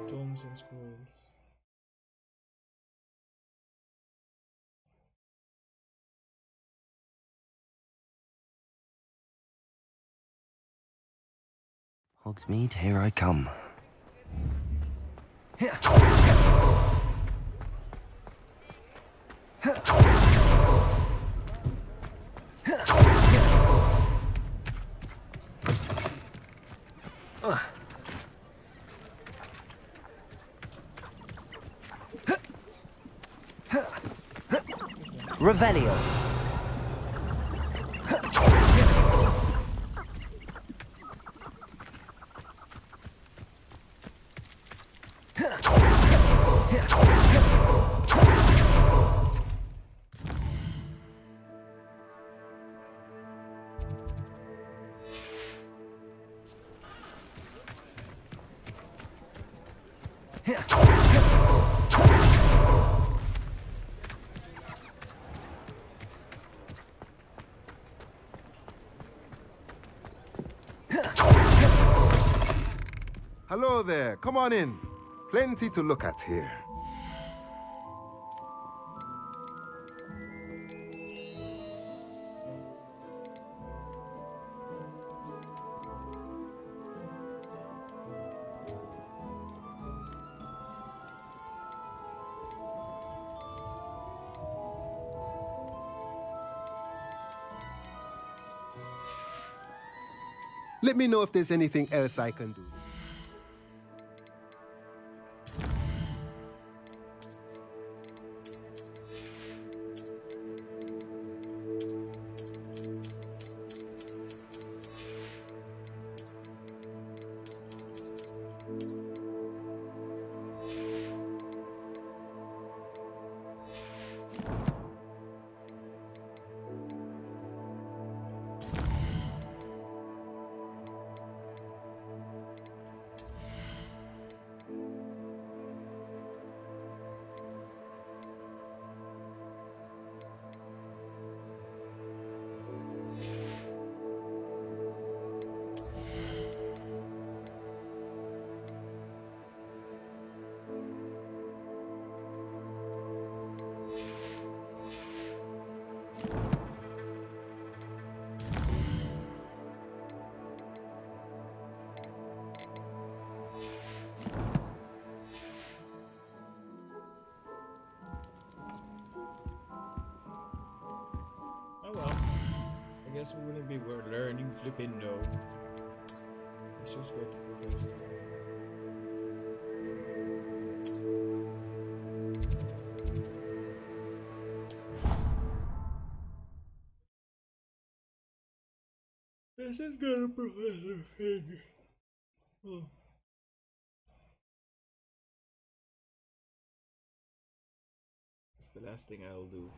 [SPEAKER 1] Tomes and scrolls.
[SPEAKER 2] Hogsmeade, here I come.
[SPEAKER 15] Revelio.
[SPEAKER 14] Hello there. Come on in. Plenty to look at here. Let me know if there's anything else I can do.
[SPEAKER 1] Oh well. I guess we wouldn't be learning flipping no. Let's just go to the basic. This is gonna Professor Fig. Oh. That's the last thing I'll do.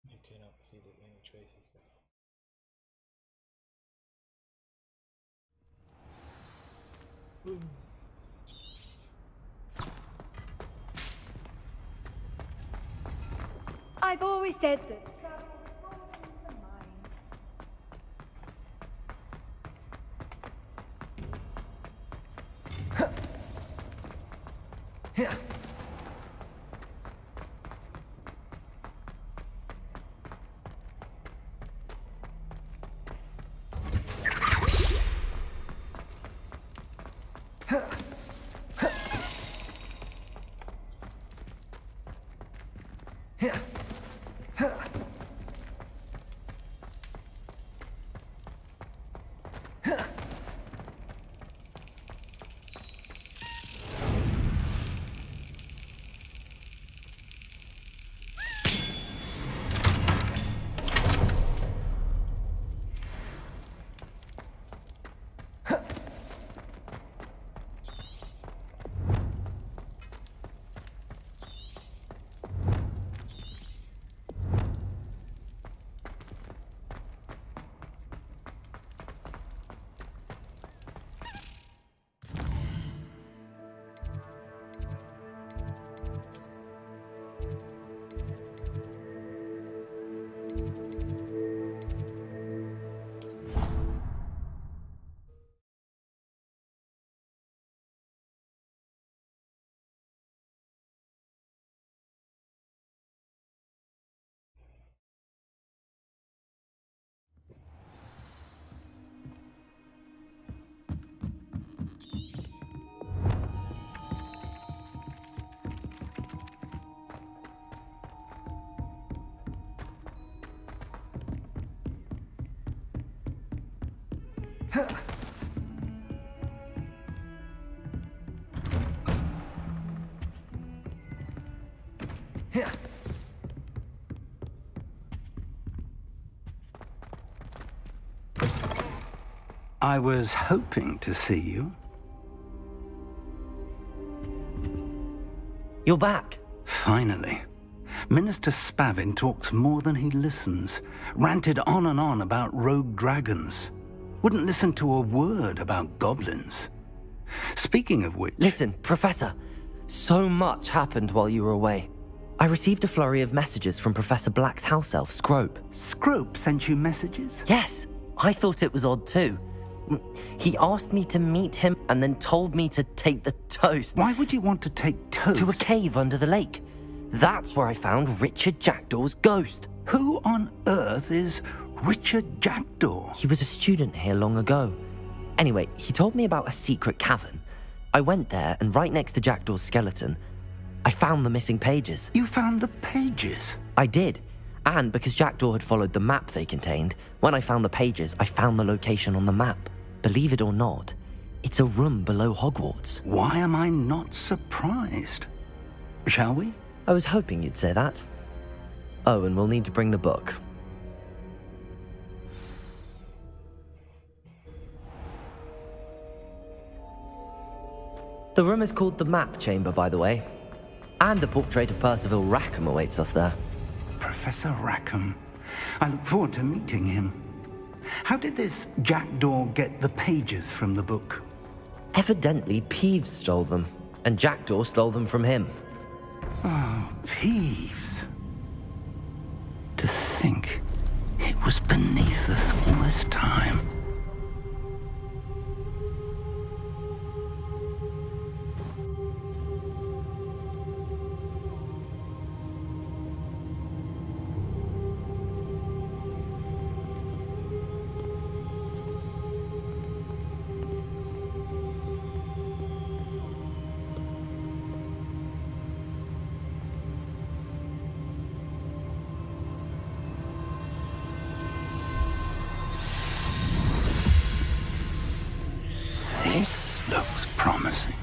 [SPEAKER 1] You cannot see the any traces there.
[SPEAKER 13] I've always said that travel broadens the mind.
[SPEAKER 17] I was hoping to see you.
[SPEAKER 2] You're back.
[SPEAKER 17] Finally. Minister Spavin talks more than he listens. Ranted on and on about rogue dragons. Wouldn't listen to a word about goblins. Speaking of which...
[SPEAKER 2] Listen, Professor. So much happened while you were away. I received a flurry of messages from Professor Black's house elf, Scrope.
[SPEAKER 17] Scrope sent you messages?
[SPEAKER 2] Yes. I thought it was odd too. He asked me to meet him and then told me to take the toast.
[SPEAKER 17] Why would you want to take toast?
[SPEAKER 2] To a cave under the lake. That's where I found Richard Jackdaw's ghost.
[SPEAKER 17] Who on earth is Richard Jackdaw?
[SPEAKER 2] He was a student here long ago. Anyway, he told me about a secret cavern. I went there, and right next to Jackdaw's skeleton, I found the missing pages.
[SPEAKER 17] You found the pages?
[SPEAKER 2] I did. And because Jackdaw had followed the map they contained, when I found the pages, I found the location on the map. Believe it or not, it's a room below Hogwarts.
[SPEAKER 17] Why am I not surprised? Shall we?
[SPEAKER 2] I was hoping you'd say that. Oh, and we'll need to bring the book. The room is called the Map Chamber, by the way. And a portrait of Percival Rackham awaits us there.
[SPEAKER 17] Professor Rackham. I look forward to meeting him. How did this Jackdaw get the pages from the book?
[SPEAKER 2] Evidently, Peeves stole them, and Jackdaw stole them from him.
[SPEAKER 17] Oh, Peeves. To think it was beneath us all this time. This looks promising.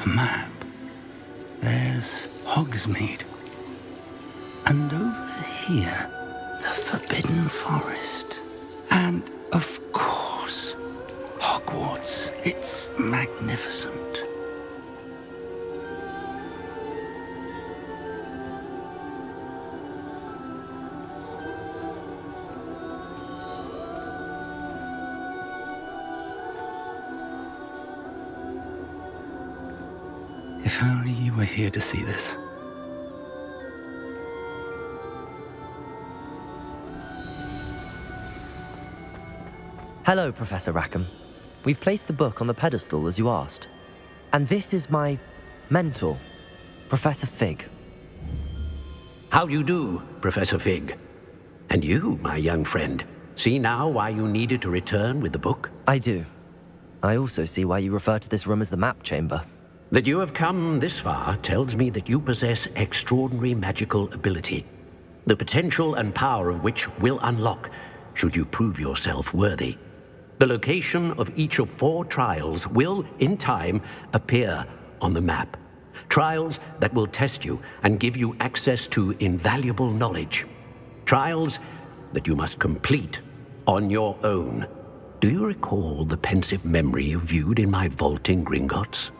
[SPEAKER 17] A map. There's Hogsmeade. And over here, the Forbidden Forest. And, of course, Hogwarts. It's magnificent. If only you were here to see this.
[SPEAKER 2] Hello, Professor Rackham. We've placed the book on the pedestal as you asked. And this is my mentor, Professor Fig.
[SPEAKER 3] How do you do, Professor Fig? And you, my young friend, see now why you needed to return with the book?
[SPEAKER 2] I do. I also see why you refer to this room as the Map Chamber.
[SPEAKER 3] That you have come this far tells me that you possess extraordinary magical ability, the potential and power of which will unlock should you prove yourself worthy. The location of each of 4 trials will, in time, appear on the map. Trials that will test you and give you access to invaluable knowledge. Trials that you must complete on your own. Do you recall the pensive memory you viewed in my vault in Gringotts?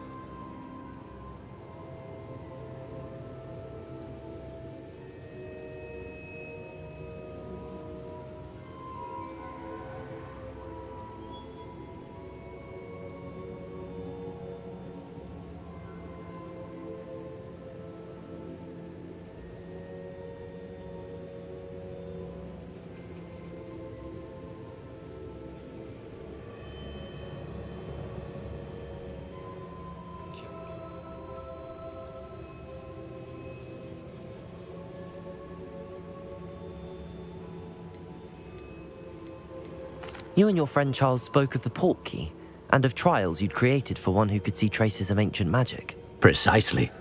[SPEAKER 2] You and your friend Charles spoke of the port key, and of trials you'd created for one who could see traces of ancient magic.
[SPEAKER 3] Precisely.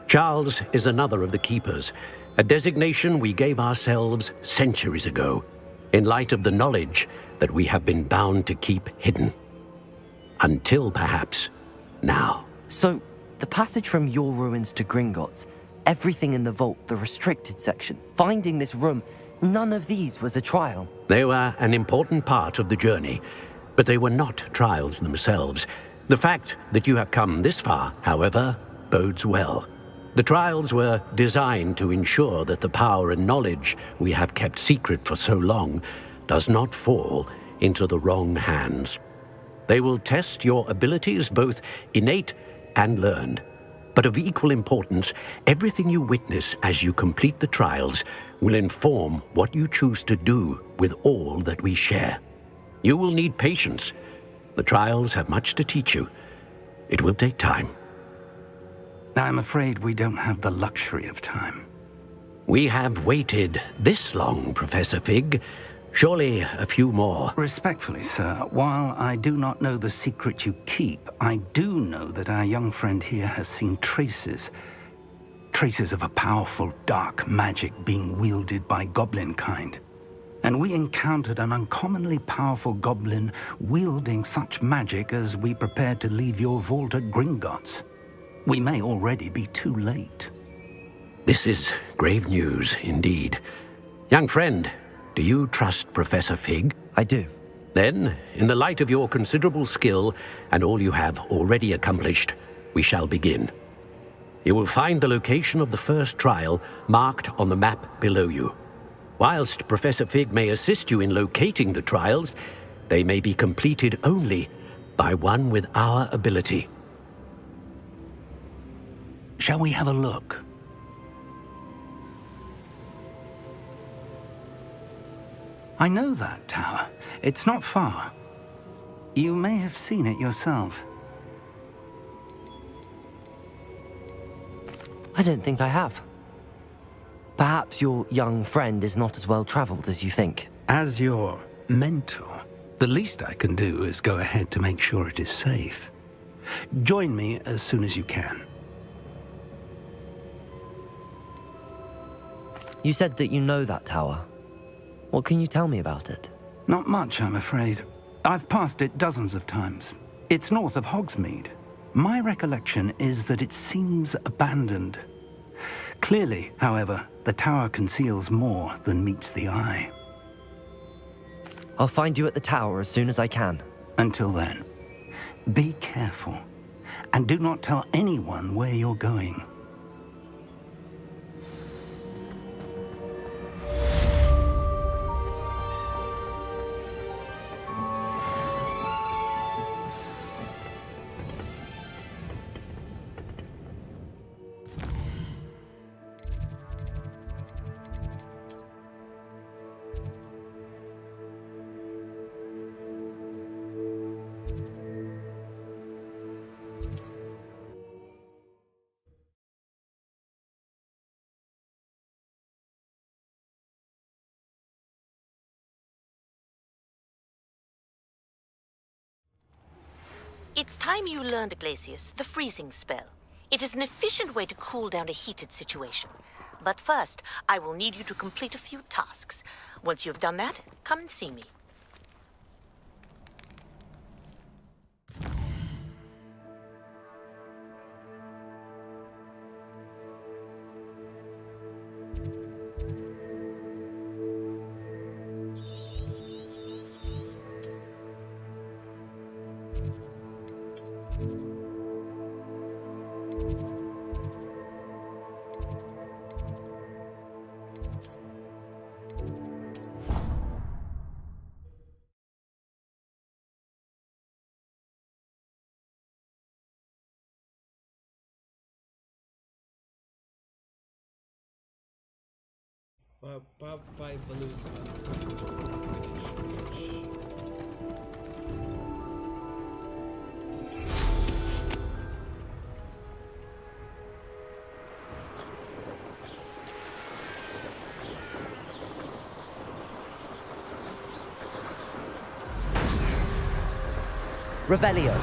[SPEAKER 3] Charles is another of the Keepers, a designation we gave ourselves centuries ago, in light of the knowledge that we have been bound to keep hidden. Until, perhaps, now.
[SPEAKER 2] So, the passage from your ruins to Gringotts, everything in the vault, the restricted section, finding this room, none of these was a trial.
[SPEAKER 3] They were an important part of the journey, but they were not trials themselves. The fact that you have come this far, however, bodes well. The trials were designed to ensure that the power and knowledge we have kept secret for so long does not fall into the wrong hands. They will test your abilities, both innate and learned. But of equal importance, everything you witness as you complete the trials will inform what you choose to do with all that we share. You will need patience. The trials have much to teach you. It will take time.
[SPEAKER 17] I'm afraid we don't have the luxury of time.
[SPEAKER 3] We have waited this long, Professor Fig. Surely a few more.
[SPEAKER 17] Respectfully, sir, while I do not know the secret you keep, I do know that our young friend here has seen traces of a powerful dark magic being wielded by goblin kind. And we encountered an uncommonly powerful goblin wielding such magic as we prepared to leave your vault at Gringotts. We may already be too late.
[SPEAKER 3] This is grave news indeed. Young friend, do you trust Professor Fig?
[SPEAKER 2] I do.
[SPEAKER 3] Then, in the light of your considerable skill and all you have already accomplished, we shall begin. You will find the location of the first trial marked on the map below you. Whilst Professor Fig may assist you in locating the trials, they may be completed only by one with our ability.
[SPEAKER 17] Shall we have a look? I know that tower. It's not far. You may have seen it yourself.
[SPEAKER 2] I don't think I have. Perhaps your young friend is not as well traveled as you think.
[SPEAKER 17] As your mentor, the least I can do is go ahead to make sure it is safe. Join me as soon as you can.
[SPEAKER 2] You said that you know that tower. What can you tell me about it?
[SPEAKER 17] Not much, I'm afraid. I've passed it dozens of times. It's north of Hogsmeade. My recollection is that it seems abandoned. Clearly, however, the tower conceals more than meets the eye.
[SPEAKER 2] I'll find you at the tower as soon as I can.
[SPEAKER 17] Until then, be careful, and do not tell anyone where you're going.
[SPEAKER 16] It's time you learned, Glacius, the freezing spell. It is an efficient way to cool down a heated situation. But first, I will need you to complete a few tasks. Once you've done that, come and see me.
[SPEAKER 1] Five balloons and
[SPEAKER 15] Revelio.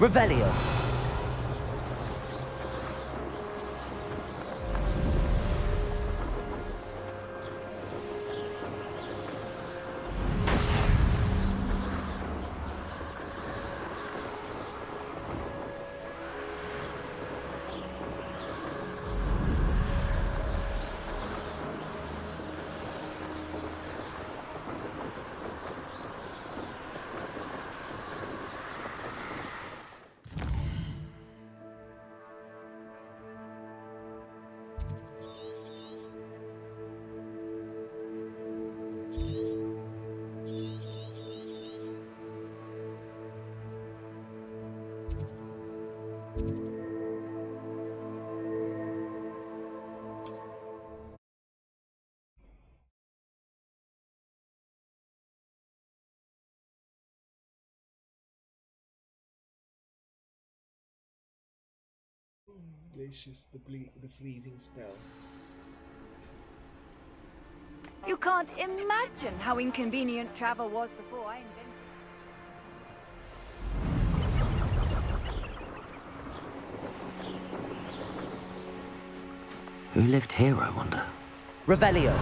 [SPEAKER 15] Revelio.
[SPEAKER 1] Glacius, the freezing spell.
[SPEAKER 13] You can't imagine how inconvenient travel was before I invented
[SPEAKER 2] Who lived here, I wonder?
[SPEAKER 15] Revelio.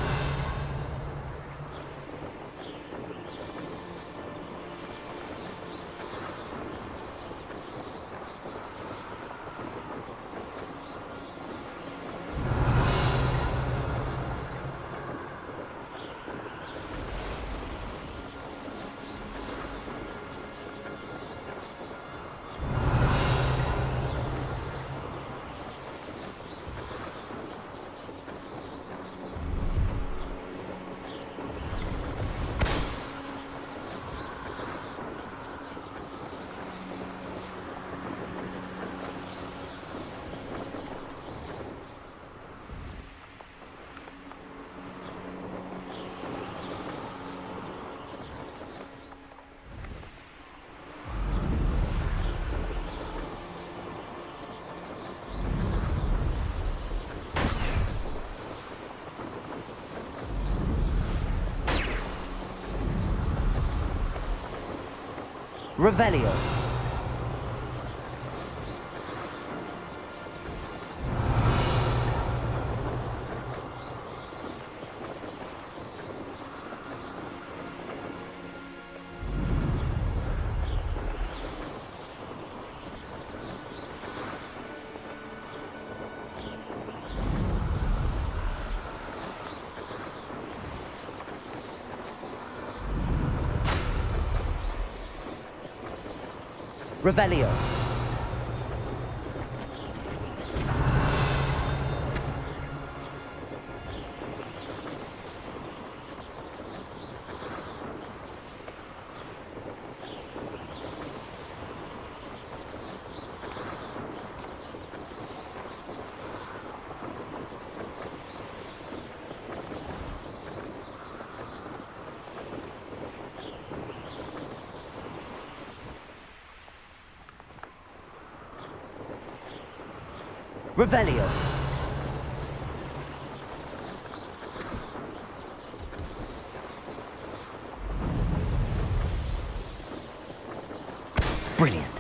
[SPEAKER 15] Revelio. Revelio. Revelio. Brilliant.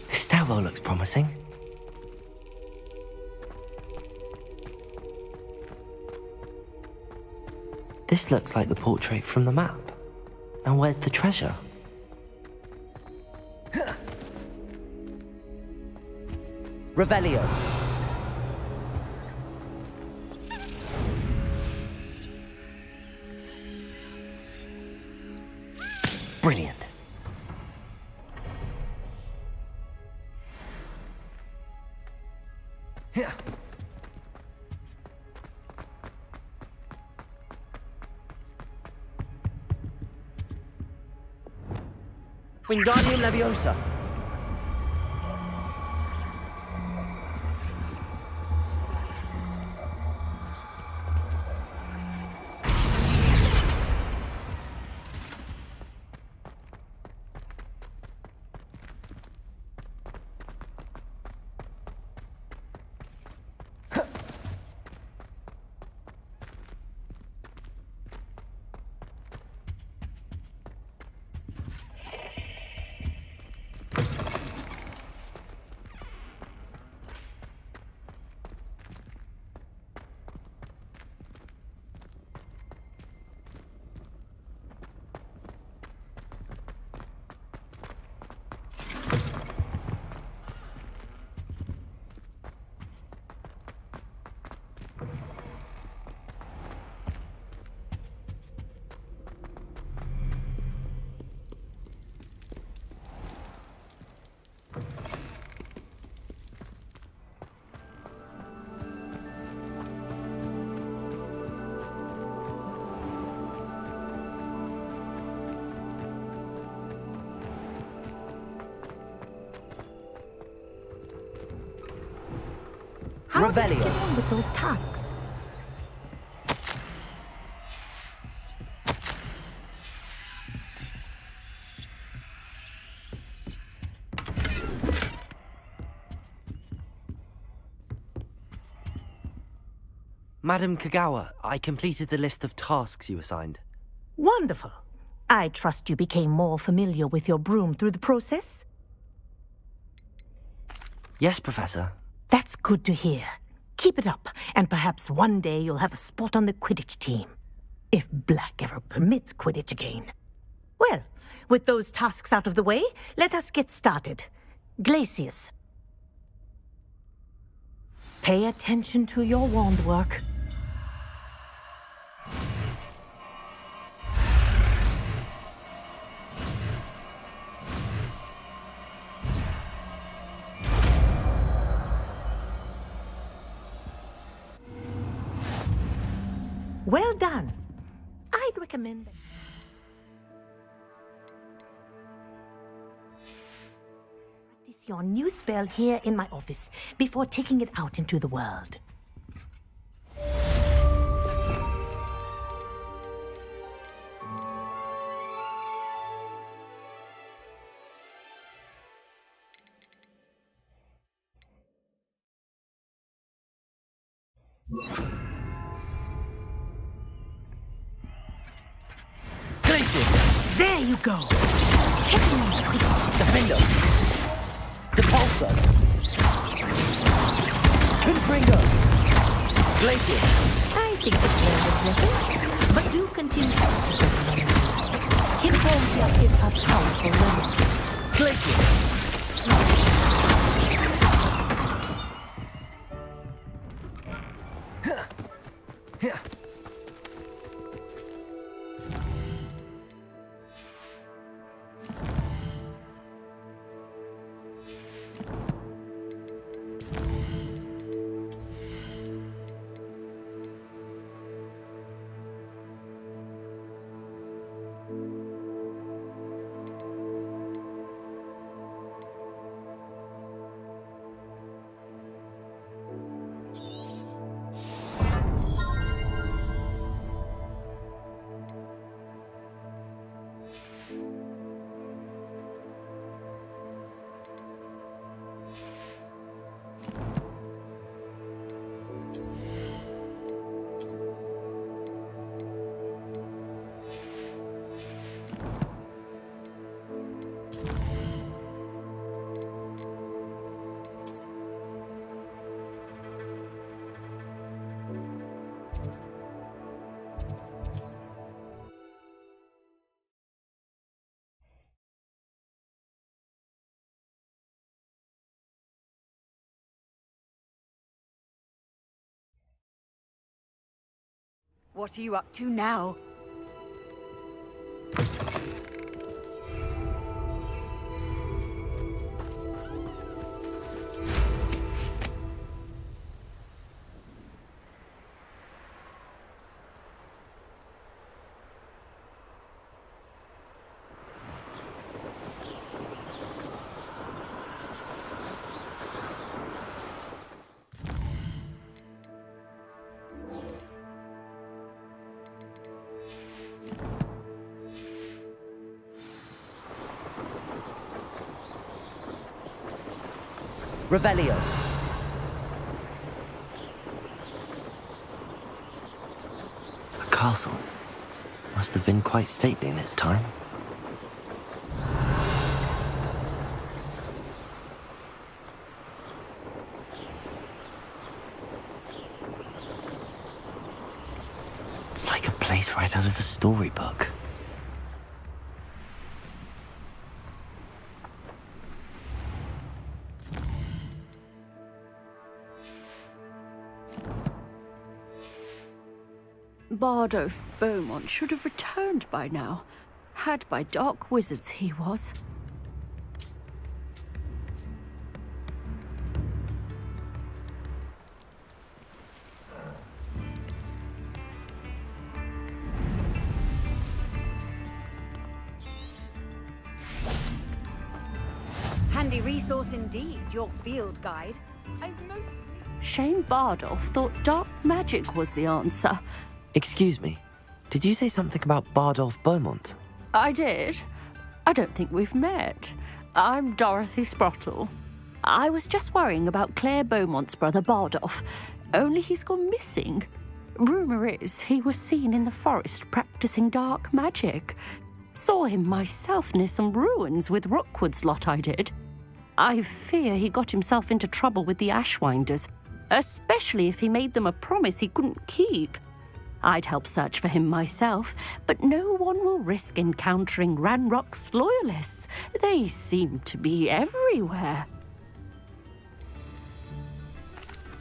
[SPEAKER 2] This stairwell looks promising. This looks like the portrait from the map. Now where's the treasure?
[SPEAKER 15] Revelio.
[SPEAKER 2] Brilliant.
[SPEAKER 15] Wingardium Leviosa.
[SPEAKER 16] How did you get on with those tasks?
[SPEAKER 2] Madam Kagawa, I completed the list of tasks you assigned.
[SPEAKER 16] Wonderful. I trust you became more familiar with your broom through the process?
[SPEAKER 2] Yes, Professor.
[SPEAKER 16] That's good to hear. Keep it up, and perhaps one day you'll have a spot on the Quidditch team. If Black ever permits Quidditch again. Well, with those tasks out of the way, let us get started. Glacius. Pay attention to your wand work. Well done. I'd recommend that. Practice your new spell here in my office before taking it out into the world. There you go.
[SPEAKER 15] Defender. Depulsor. Confringo. Glacius.
[SPEAKER 16] I think the spell was little, but do continue to practice it. Kinfolsia is a powerful weapon.
[SPEAKER 15] Glacius.
[SPEAKER 13] What are you up to now?
[SPEAKER 15] Revelio. A castle. Must have been quite stately in its time. It's like a place right out of a storybook.
[SPEAKER 11] Bardolph Beaumont should have returned by now. Had by dark wizards he was.
[SPEAKER 13] Handy resource indeed, your field guide.
[SPEAKER 11] Shane Bardolph thought dark magic was the answer.
[SPEAKER 15] Excuse me, did you say something about Bardolph Beaumont?
[SPEAKER 11] I did. I don't think we've met. I'm Dorothy Sprottle. I was just worrying about Claire Beaumont's brother Bardolph, only he's gone missing. Rumour is he was seen in the forest practicing dark magic. Saw him myself near some ruins with Rookwood's lot I did. I fear he got himself into trouble with the Ashwinders, especially if he made them a promise he couldn't keep. I'd help search for him myself, but no one will risk encountering Ranrock's loyalists. They seem to be everywhere.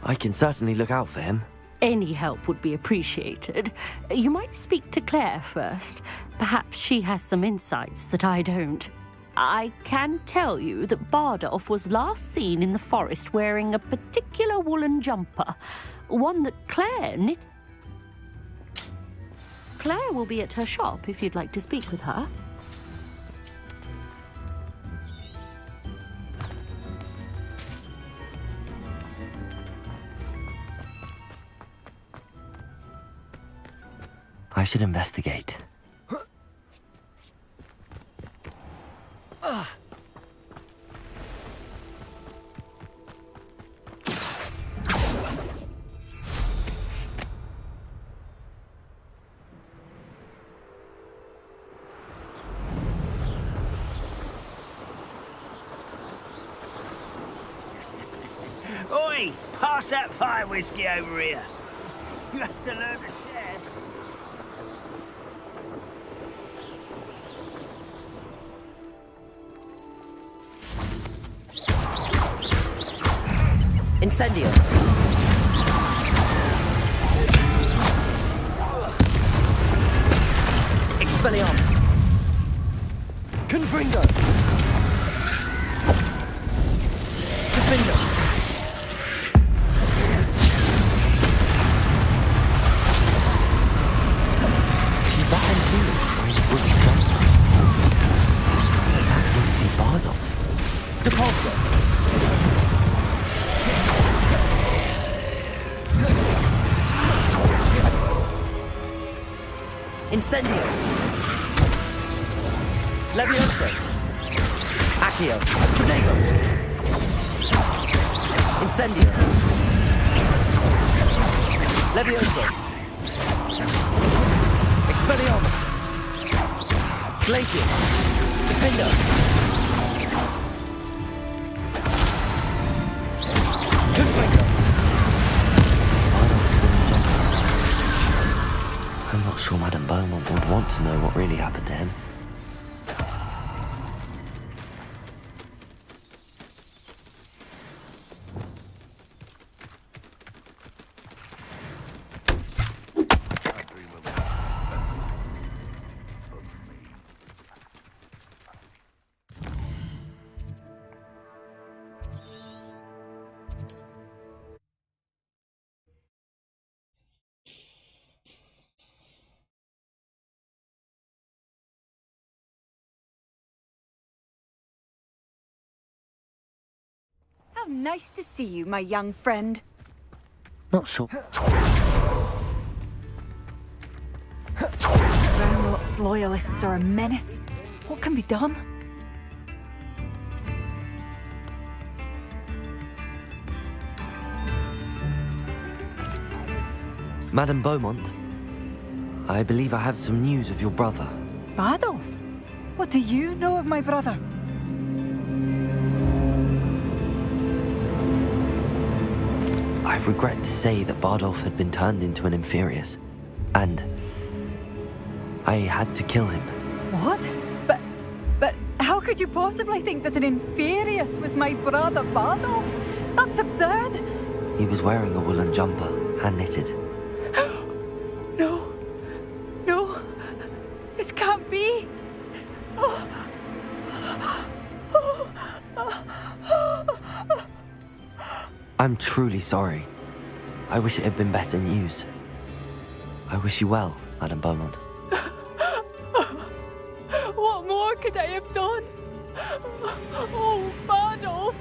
[SPEAKER 15] I can certainly look out for him.
[SPEAKER 11] Any help would be appreciated. You might speak to Claire first. Perhaps she has some insights that I don't. I can tell you that Bardolph was last seen in the forest wearing a particular woolen jumper, one that Claire knit. Claire will be at her shop if you'd like to speak with her.
[SPEAKER 15] I should investigate.
[SPEAKER 9] Oi! Pass that fire whiskey over here. You have to learn to share.
[SPEAKER 15] Incendio. Expelliarmus. Confringo. Defendo. She's that influenced by the wooden jumper. That must be Bardolph. Depulso. Incendio. Levioso. Accio. Protego. Incendio. Levioso. Expelliarmus. Glacius. Defendo. Confringo. I'm not sure Madame Beaumont would want to know what really happened to him.
[SPEAKER 13] How nice to see you, my young friend.
[SPEAKER 2] Not sure.
[SPEAKER 13] Ranrock's loyalists are a menace. What can be done?
[SPEAKER 2] Madame Beaumont, I believe I have some news of your brother.
[SPEAKER 13] Badolf? What do you know of my brother?
[SPEAKER 2] I regret to say that Bardolph had been turned into an Inferius, and I had to kill him.
[SPEAKER 13] What? But how could you possibly think that an Inferius was my brother Bardolph? That's absurd!
[SPEAKER 2] He was wearing a woolen jumper, hand-knitted.
[SPEAKER 13] No, this can't be.
[SPEAKER 2] I'm truly sorry. I wish it had been better news. I wish you well, Madame Beaumont.
[SPEAKER 13] What more could I have done? Oh, Bardolph!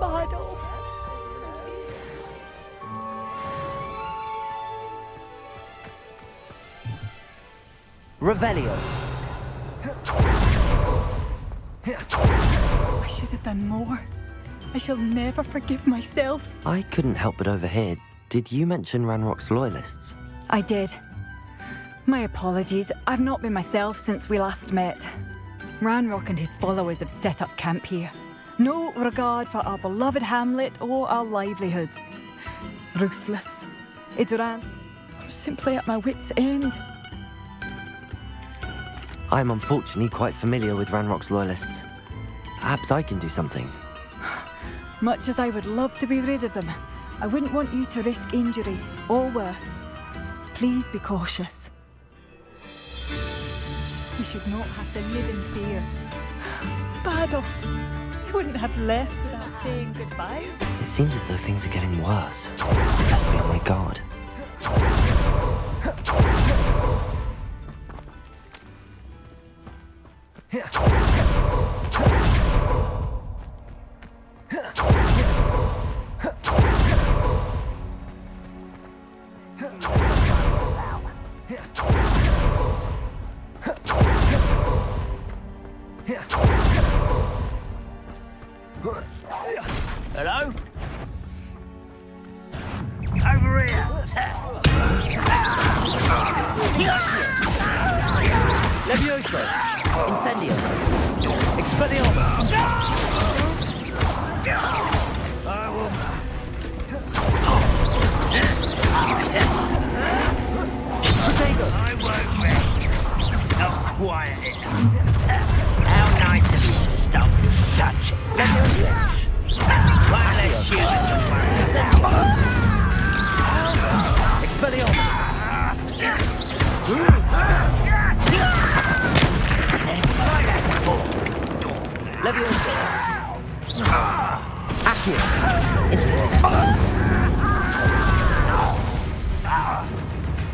[SPEAKER 13] Bardolph!
[SPEAKER 2] Revelio.
[SPEAKER 13] I should have done more. I shall never forgive myself.
[SPEAKER 2] I couldn't help but overhear. Did you mention Ranrock's loyalists?
[SPEAKER 13] I did. My apologies. I've not been myself since we last met. Ranrock and his followers have set up camp here. No regard for our beloved hamlet or our livelihoods. Ruthless. Idoran, I'm simply at my wit's end.
[SPEAKER 2] I'm unfortunately quite familiar with Ranrock's loyalists. Perhaps I can do something.
[SPEAKER 13] Much as I would love to be rid of them, I wouldn't want you to risk injury, or worse. Please be cautious. You should not have to live in fear. Bardolph, you wouldn't have left without saying goodbye.
[SPEAKER 2] It seems as though things are getting worse. I must be on my guard.
[SPEAKER 9] Hello? Over here!
[SPEAKER 2] Levioso! Incendio! Expelliarmus!
[SPEAKER 9] I will...
[SPEAKER 2] Protego!
[SPEAKER 9] I won't rest. Not quiet. How nice of you to stop such nonsense. Won't let you
[SPEAKER 2] Expelliarmus!
[SPEAKER 9] seen anything like that before.
[SPEAKER 2] Levioso! Accio! Incendio!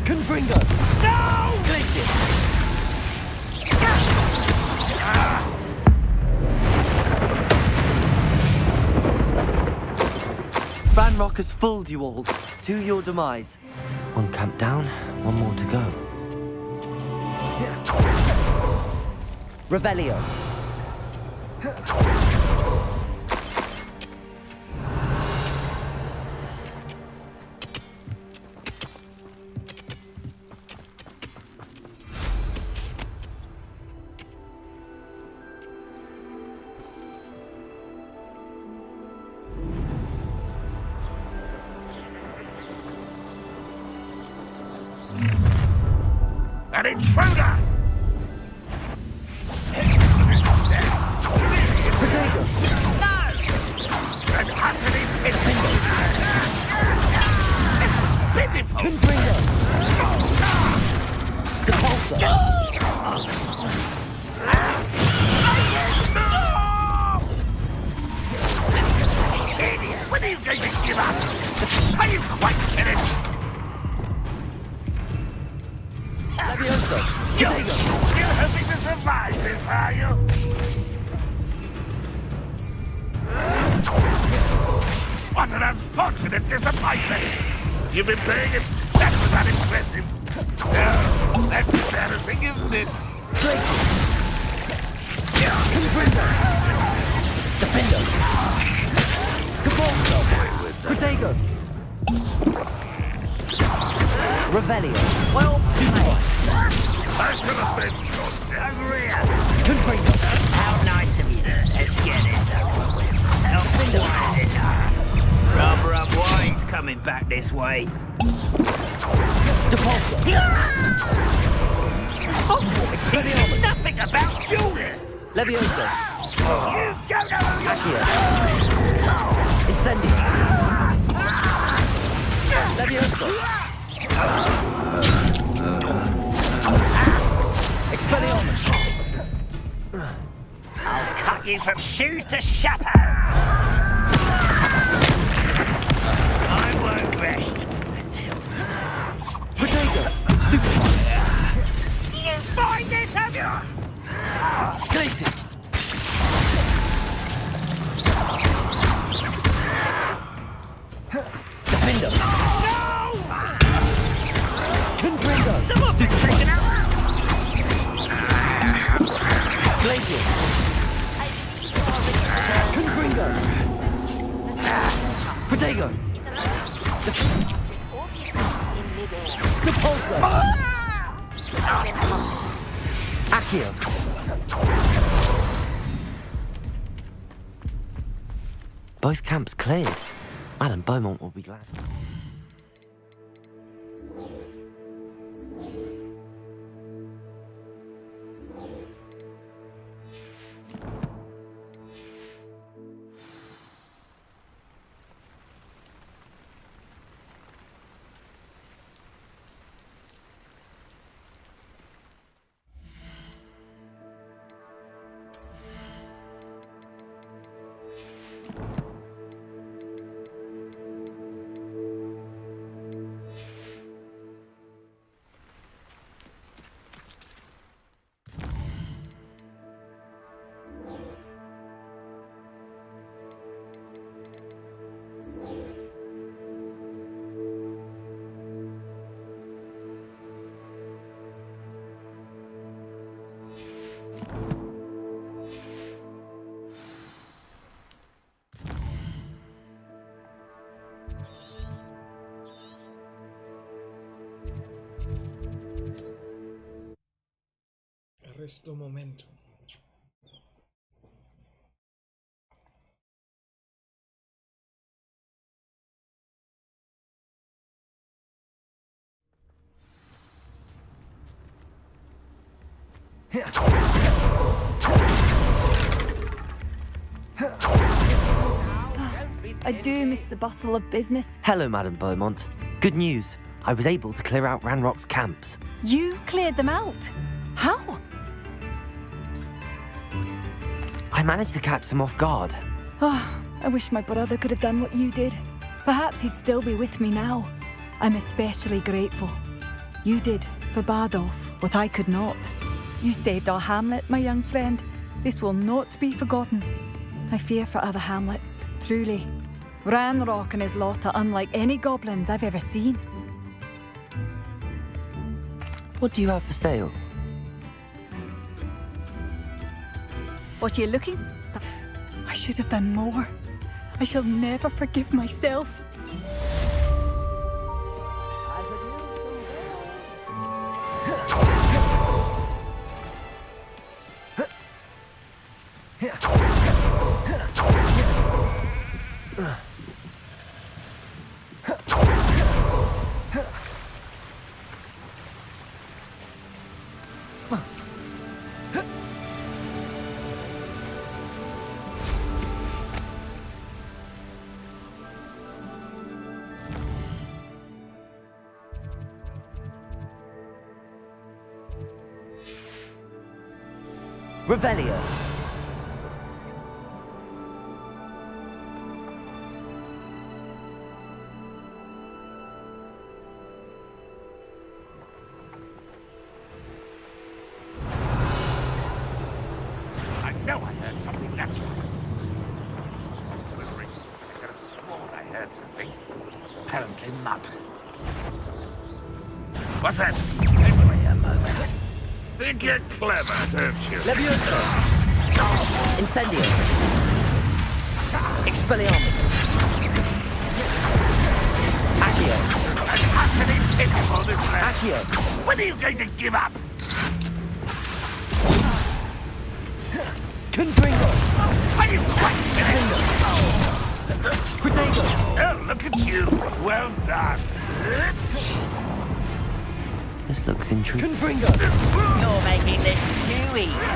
[SPEAKER 2] Confringo!
[SPEAKER 9] No!
[SPEAKER 2] Glacius! Ranrock has fooled you all, to your demise. One camp down, one more to go. Revelio.
[SPEAKER 5] An intruder! And utterly pitiful! It's pitiful!
[SPEAKER 2] Confringo! Depulsor!
[SPEAKER 5] Idiot! When are you going to give up? Are you quite finished?
[SPEAKER 2] Levioso!
[SPEAKER 5] You'll still hoping to survive this, are you? What an unfortunate disappointment! You've been playing it. That was unimpressive. No, that's embarrassing, isn't it?
[SPEAKER 2] Confringo! Defender! Cabalzo! Protego! Revelio!
[SPEAKER 9] Well played.
[SPEAKER 5] I should have been so dead.
[SPEAKER 9] Over here.
[SPEAKER 2] Confringo!
[SPEAKER 9] How nice of you. Let's get this over with. Help quiet it up. Rather unwise coming back this way.
[SPEAKER 2] Depulso!
[SPEAKER 9] Hogwarts teaches nothing about Julie.
[SPEAKER 2] Leviosa!
[SPEAKER 9] You don't know who
[SPEAKER 2] Accio! Incendio! Leviosa! Expelliarmus!
[SPEAKER 9] I'll cut you from shoes to chapeau. I won't rest until...
[SPEAKER 2] Protego! Stupefy!
[SPEAKER 9] Do you find this, have you?
[SPEAKER 2] Glacier! Defender!
[SPEAKER 9] No!
[SPEAKER 2] Confringo!
[SPEAKER 9] Someone's been taken out!
[SPEAKER 2] Glacius! Confringo! Protego! Depulso! Accio! Both camps cleared. Madame Beaumont will be glad.
[SPEAKER 1] Arresto momento.
[SPEAKER 13] I do miss the bustle of business.
[SPEAKER 2] Hello, Madame Beaumont. Good news. I was able to clear out Ranrock's camps.
[SPEAKER 13] You cleared them out? How?
[SPEAKER 2] I managed to catch them off guard.
[SPEAKER 13] Oh, I wish my brother could have done what you did. Perhaps he'd still be with me now. I'm especially grateful. You did, for Bardolph, what I could not. You saved our hamlet, my young friend. This will not be forgotten. I fear for other hamlets, truly. Ranrock and his lot are unlike any goblins I've ever seen.
[SPEAKER 2] What do you have for sale?
[SPEAKER 13] What are you looking? I should have done more. I shall never forgive myself.
[SPEAKER 2] Revelio.
[SPEAKER 5] something? Apparently not. What's that? Wait a moment. Think you're clever, don't you?
[SPEAKER 15] Levioso! Incendio! Expelliarmus! Accio!
[SPEAKER 5] An utterly pitiful this land.
[SPEAKER 15] Accio!
[SPEAKER 5] When are you going to give up?
[SPEAKER 15] Confringo!
[SPEAKER 5] Are you quite finished?
[SPEAKER 15] Protego!
[SPEAKER 5] Oh, look at you. Well done.
[SPEAKER 15] This looks intriguing. Confringo!
[SPEAKER 9] You're making this too easy.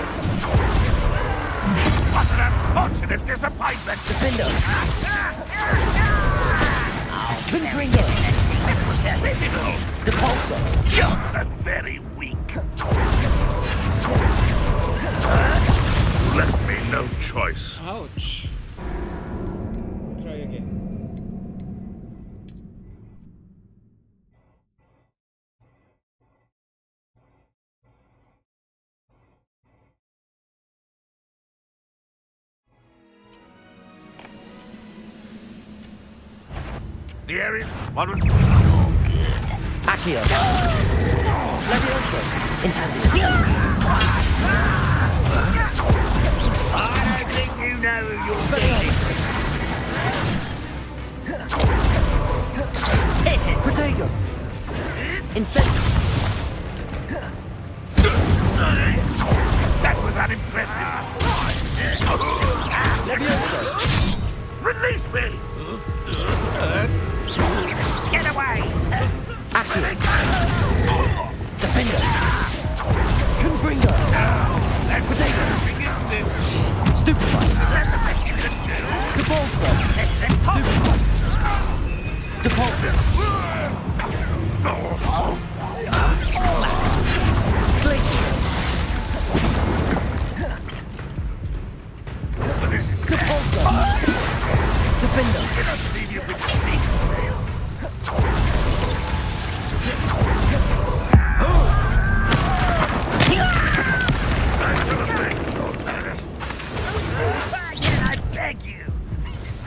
[SPEAKER 5] What an unfortunate disappointment.
[SPEAKER 15] Defendo! Confringo!
[SPEAKER 5] Pitiful.
[SPEAKER 15] Depulso!
[SPEAKER 5] You're so very weak. Left me no choice.
[SPEAKER 1] Ouch. Try again.
[SPEAKER 5] The area. What was?
[SPEAKER 15] Accio! Levioso! Incendio!
[SPEAKER 9] I don't think you know who you're dealing with. Hit it!
[SPEAKER 15] Protego! Incendio!
[SPEAKER 5] That was unimpressive.
[SPEAKER 15] Levioso!
[SPEAKER 5] Release me! Get away!
[SPEAKER 15] Accio! Defendo! Confringo! Protego! Stupefy! Depulso! Stupefy! Depulso! Glacier!
[SPEAKER 5] This is
[SPEAKER 15] Depulso! Defendo!
[SPEAKER 5] cannot believe you could sneak.
[SPEAKER 9] Again, I beg you.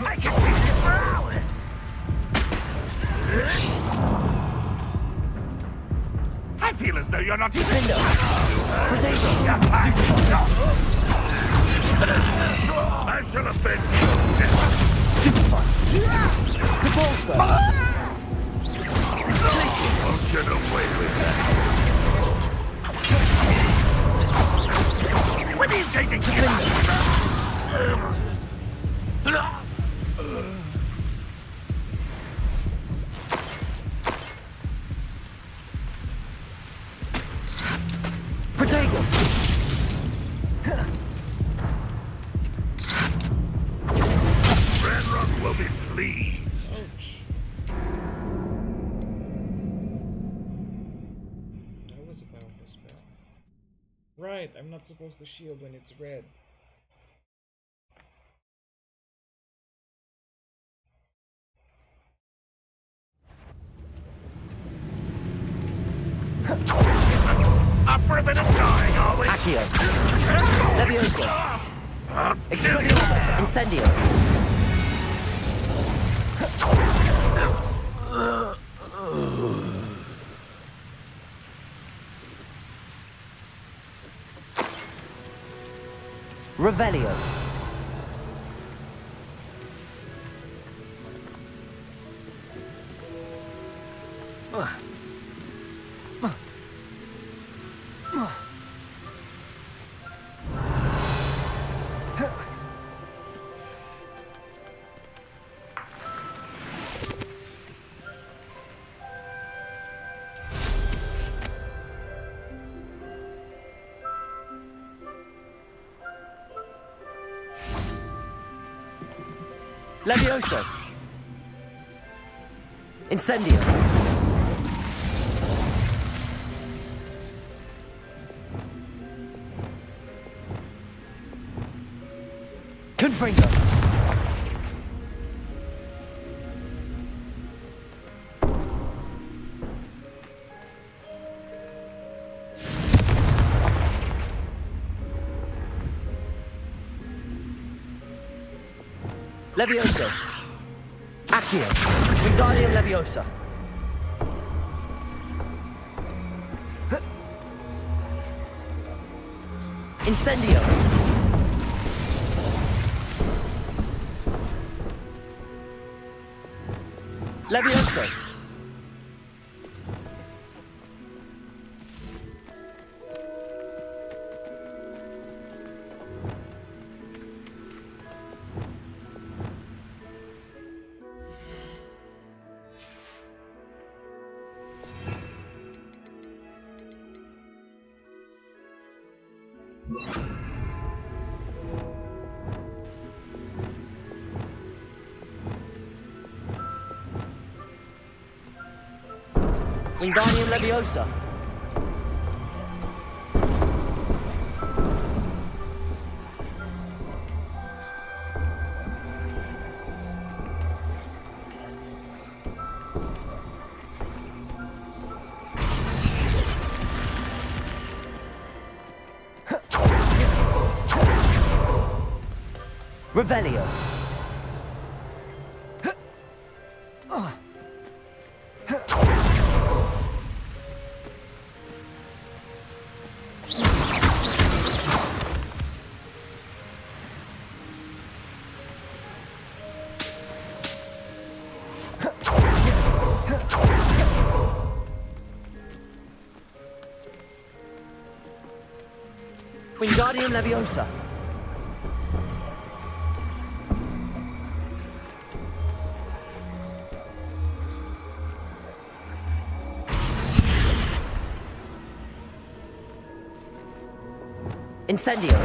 [SPEAKER 9] I can do this for hours.
[SPEAKER 5] I feel as though you're not even.
[SPEAKER 15] Defendo! Protego!
[SPEAKER 5] I shall have been.
[SPEAKER 15] Stupefy! Depulso!
[SPEAKER 5] Won't get away with that. When are you going to give up?
[SPEAKER 15] Protego!
[SPEAKER 5] Ranrock will be pleased.
[SPEAKER 1] Ouch. That was a powerful spell. Right, I'm not supposed to shield when it's red.
[SPEAKER 5] Up for a bit of dying, are we?
[SPEAKER 15] Accio! Levioso! Expelliarmus! Incendio! Revelio! Levioso! Incendio! Confringo! Levioso!
[SPEAKER 2] Accio. Wingardium Leviosa. Incendio. Levioso. Wingardium Leviosa. Revelio. Wingardium Leviosa. Incendio.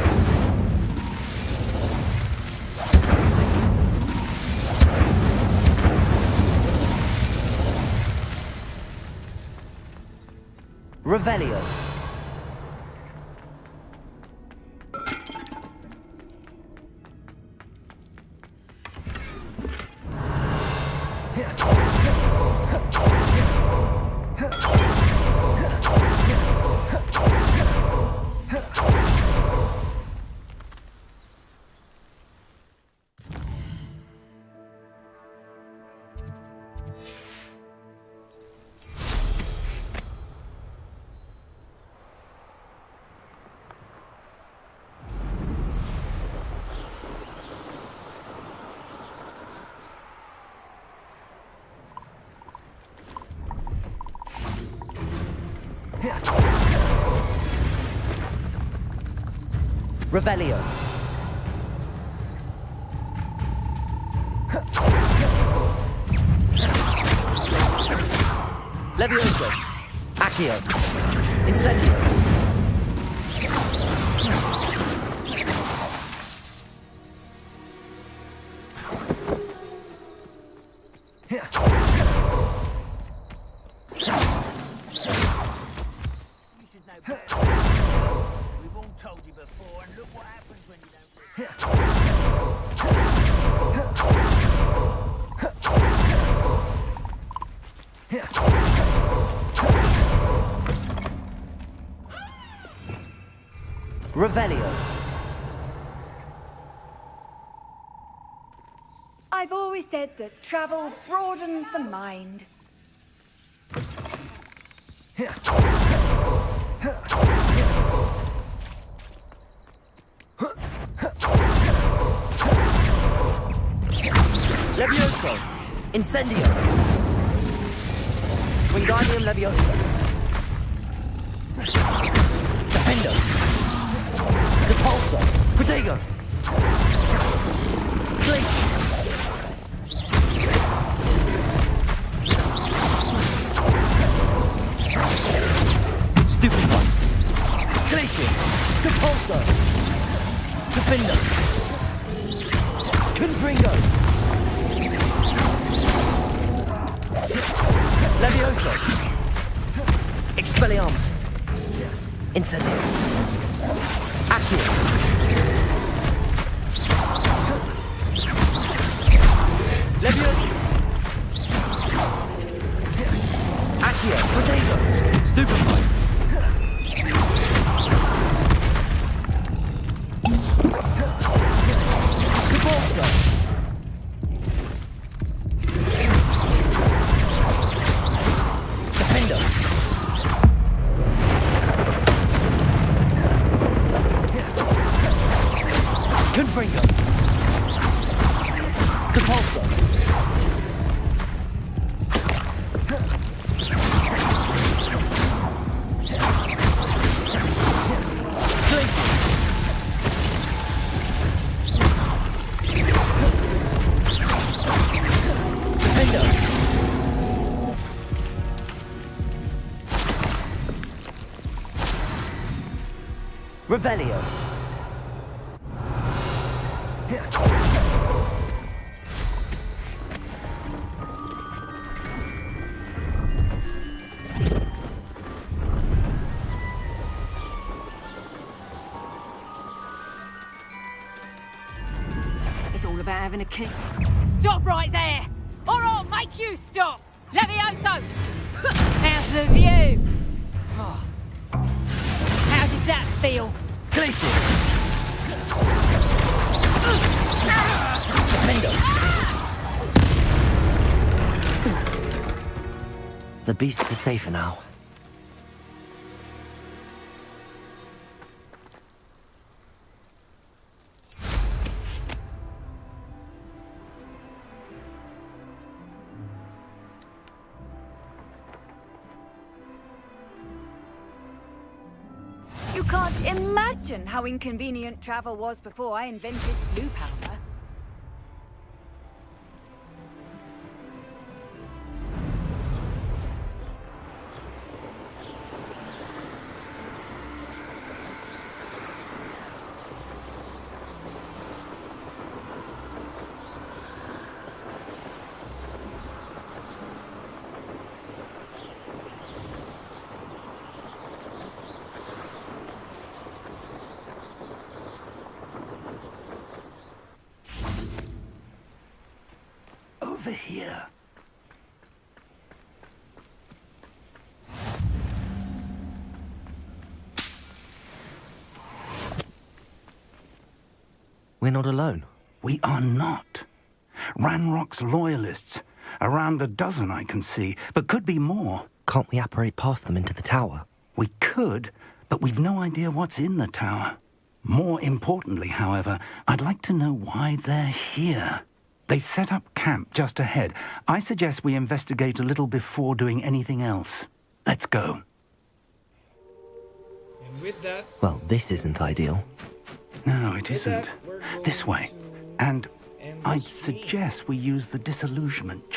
[SPEAKER 2] Revelio. Revelio. Levioso. Accio. Incendio.
[SPEAKER 9] We've all told you before, and look what happens when you don't.
[SPEAKER 2] Revelio.
[SPEAKER 19] I've always said that travel broadens the mind.
[SPEAKER 2] Levioso. Incendio. Wingardium Leviosa. Defendo. Depulso. Protego. Glacius. Stupefy. Glacius. Depulso. Defendo. Confringo. Levioso. Expelliarmus. Incendio. Accio. Levioso. Accio. Protego. Stupefy. Cabalso.
[SPEAKER 15] Revelio.
[SPEAKER 11] It's all about having a key. Stop right there! Or I'll make you stop! Levioso! How's the view? Oh. How did that feel?
[SPEAKER 15] Glacius! The beasts are safer now.
[SPEAKER 13] You can't imagine how inconvenient travel was before I invented blue powder.
[SPEAKER 17] Over here.
[SPEAKER 15] We're not alone.
[SPEAKER 17] We are not. Ranrock's loyalists. Around a dozen I can see, but could be more.
[SPEAKER 15] Can't we apparate past them into the tower?
[SPEAKER 17] We could, but we've no idea what's in the tower. More importantly, however, I'd like to know why they're here. They've set up camp just ahead. I suggest we investigate a little before doing anything else. Let's go.
[SPEAKER 1] And with that...
[SPEAKER 15] Well, this isn't ideal.
[SPEAKER 17] No, it isn't. This way. And I'd suggest we use the disillusionment charm.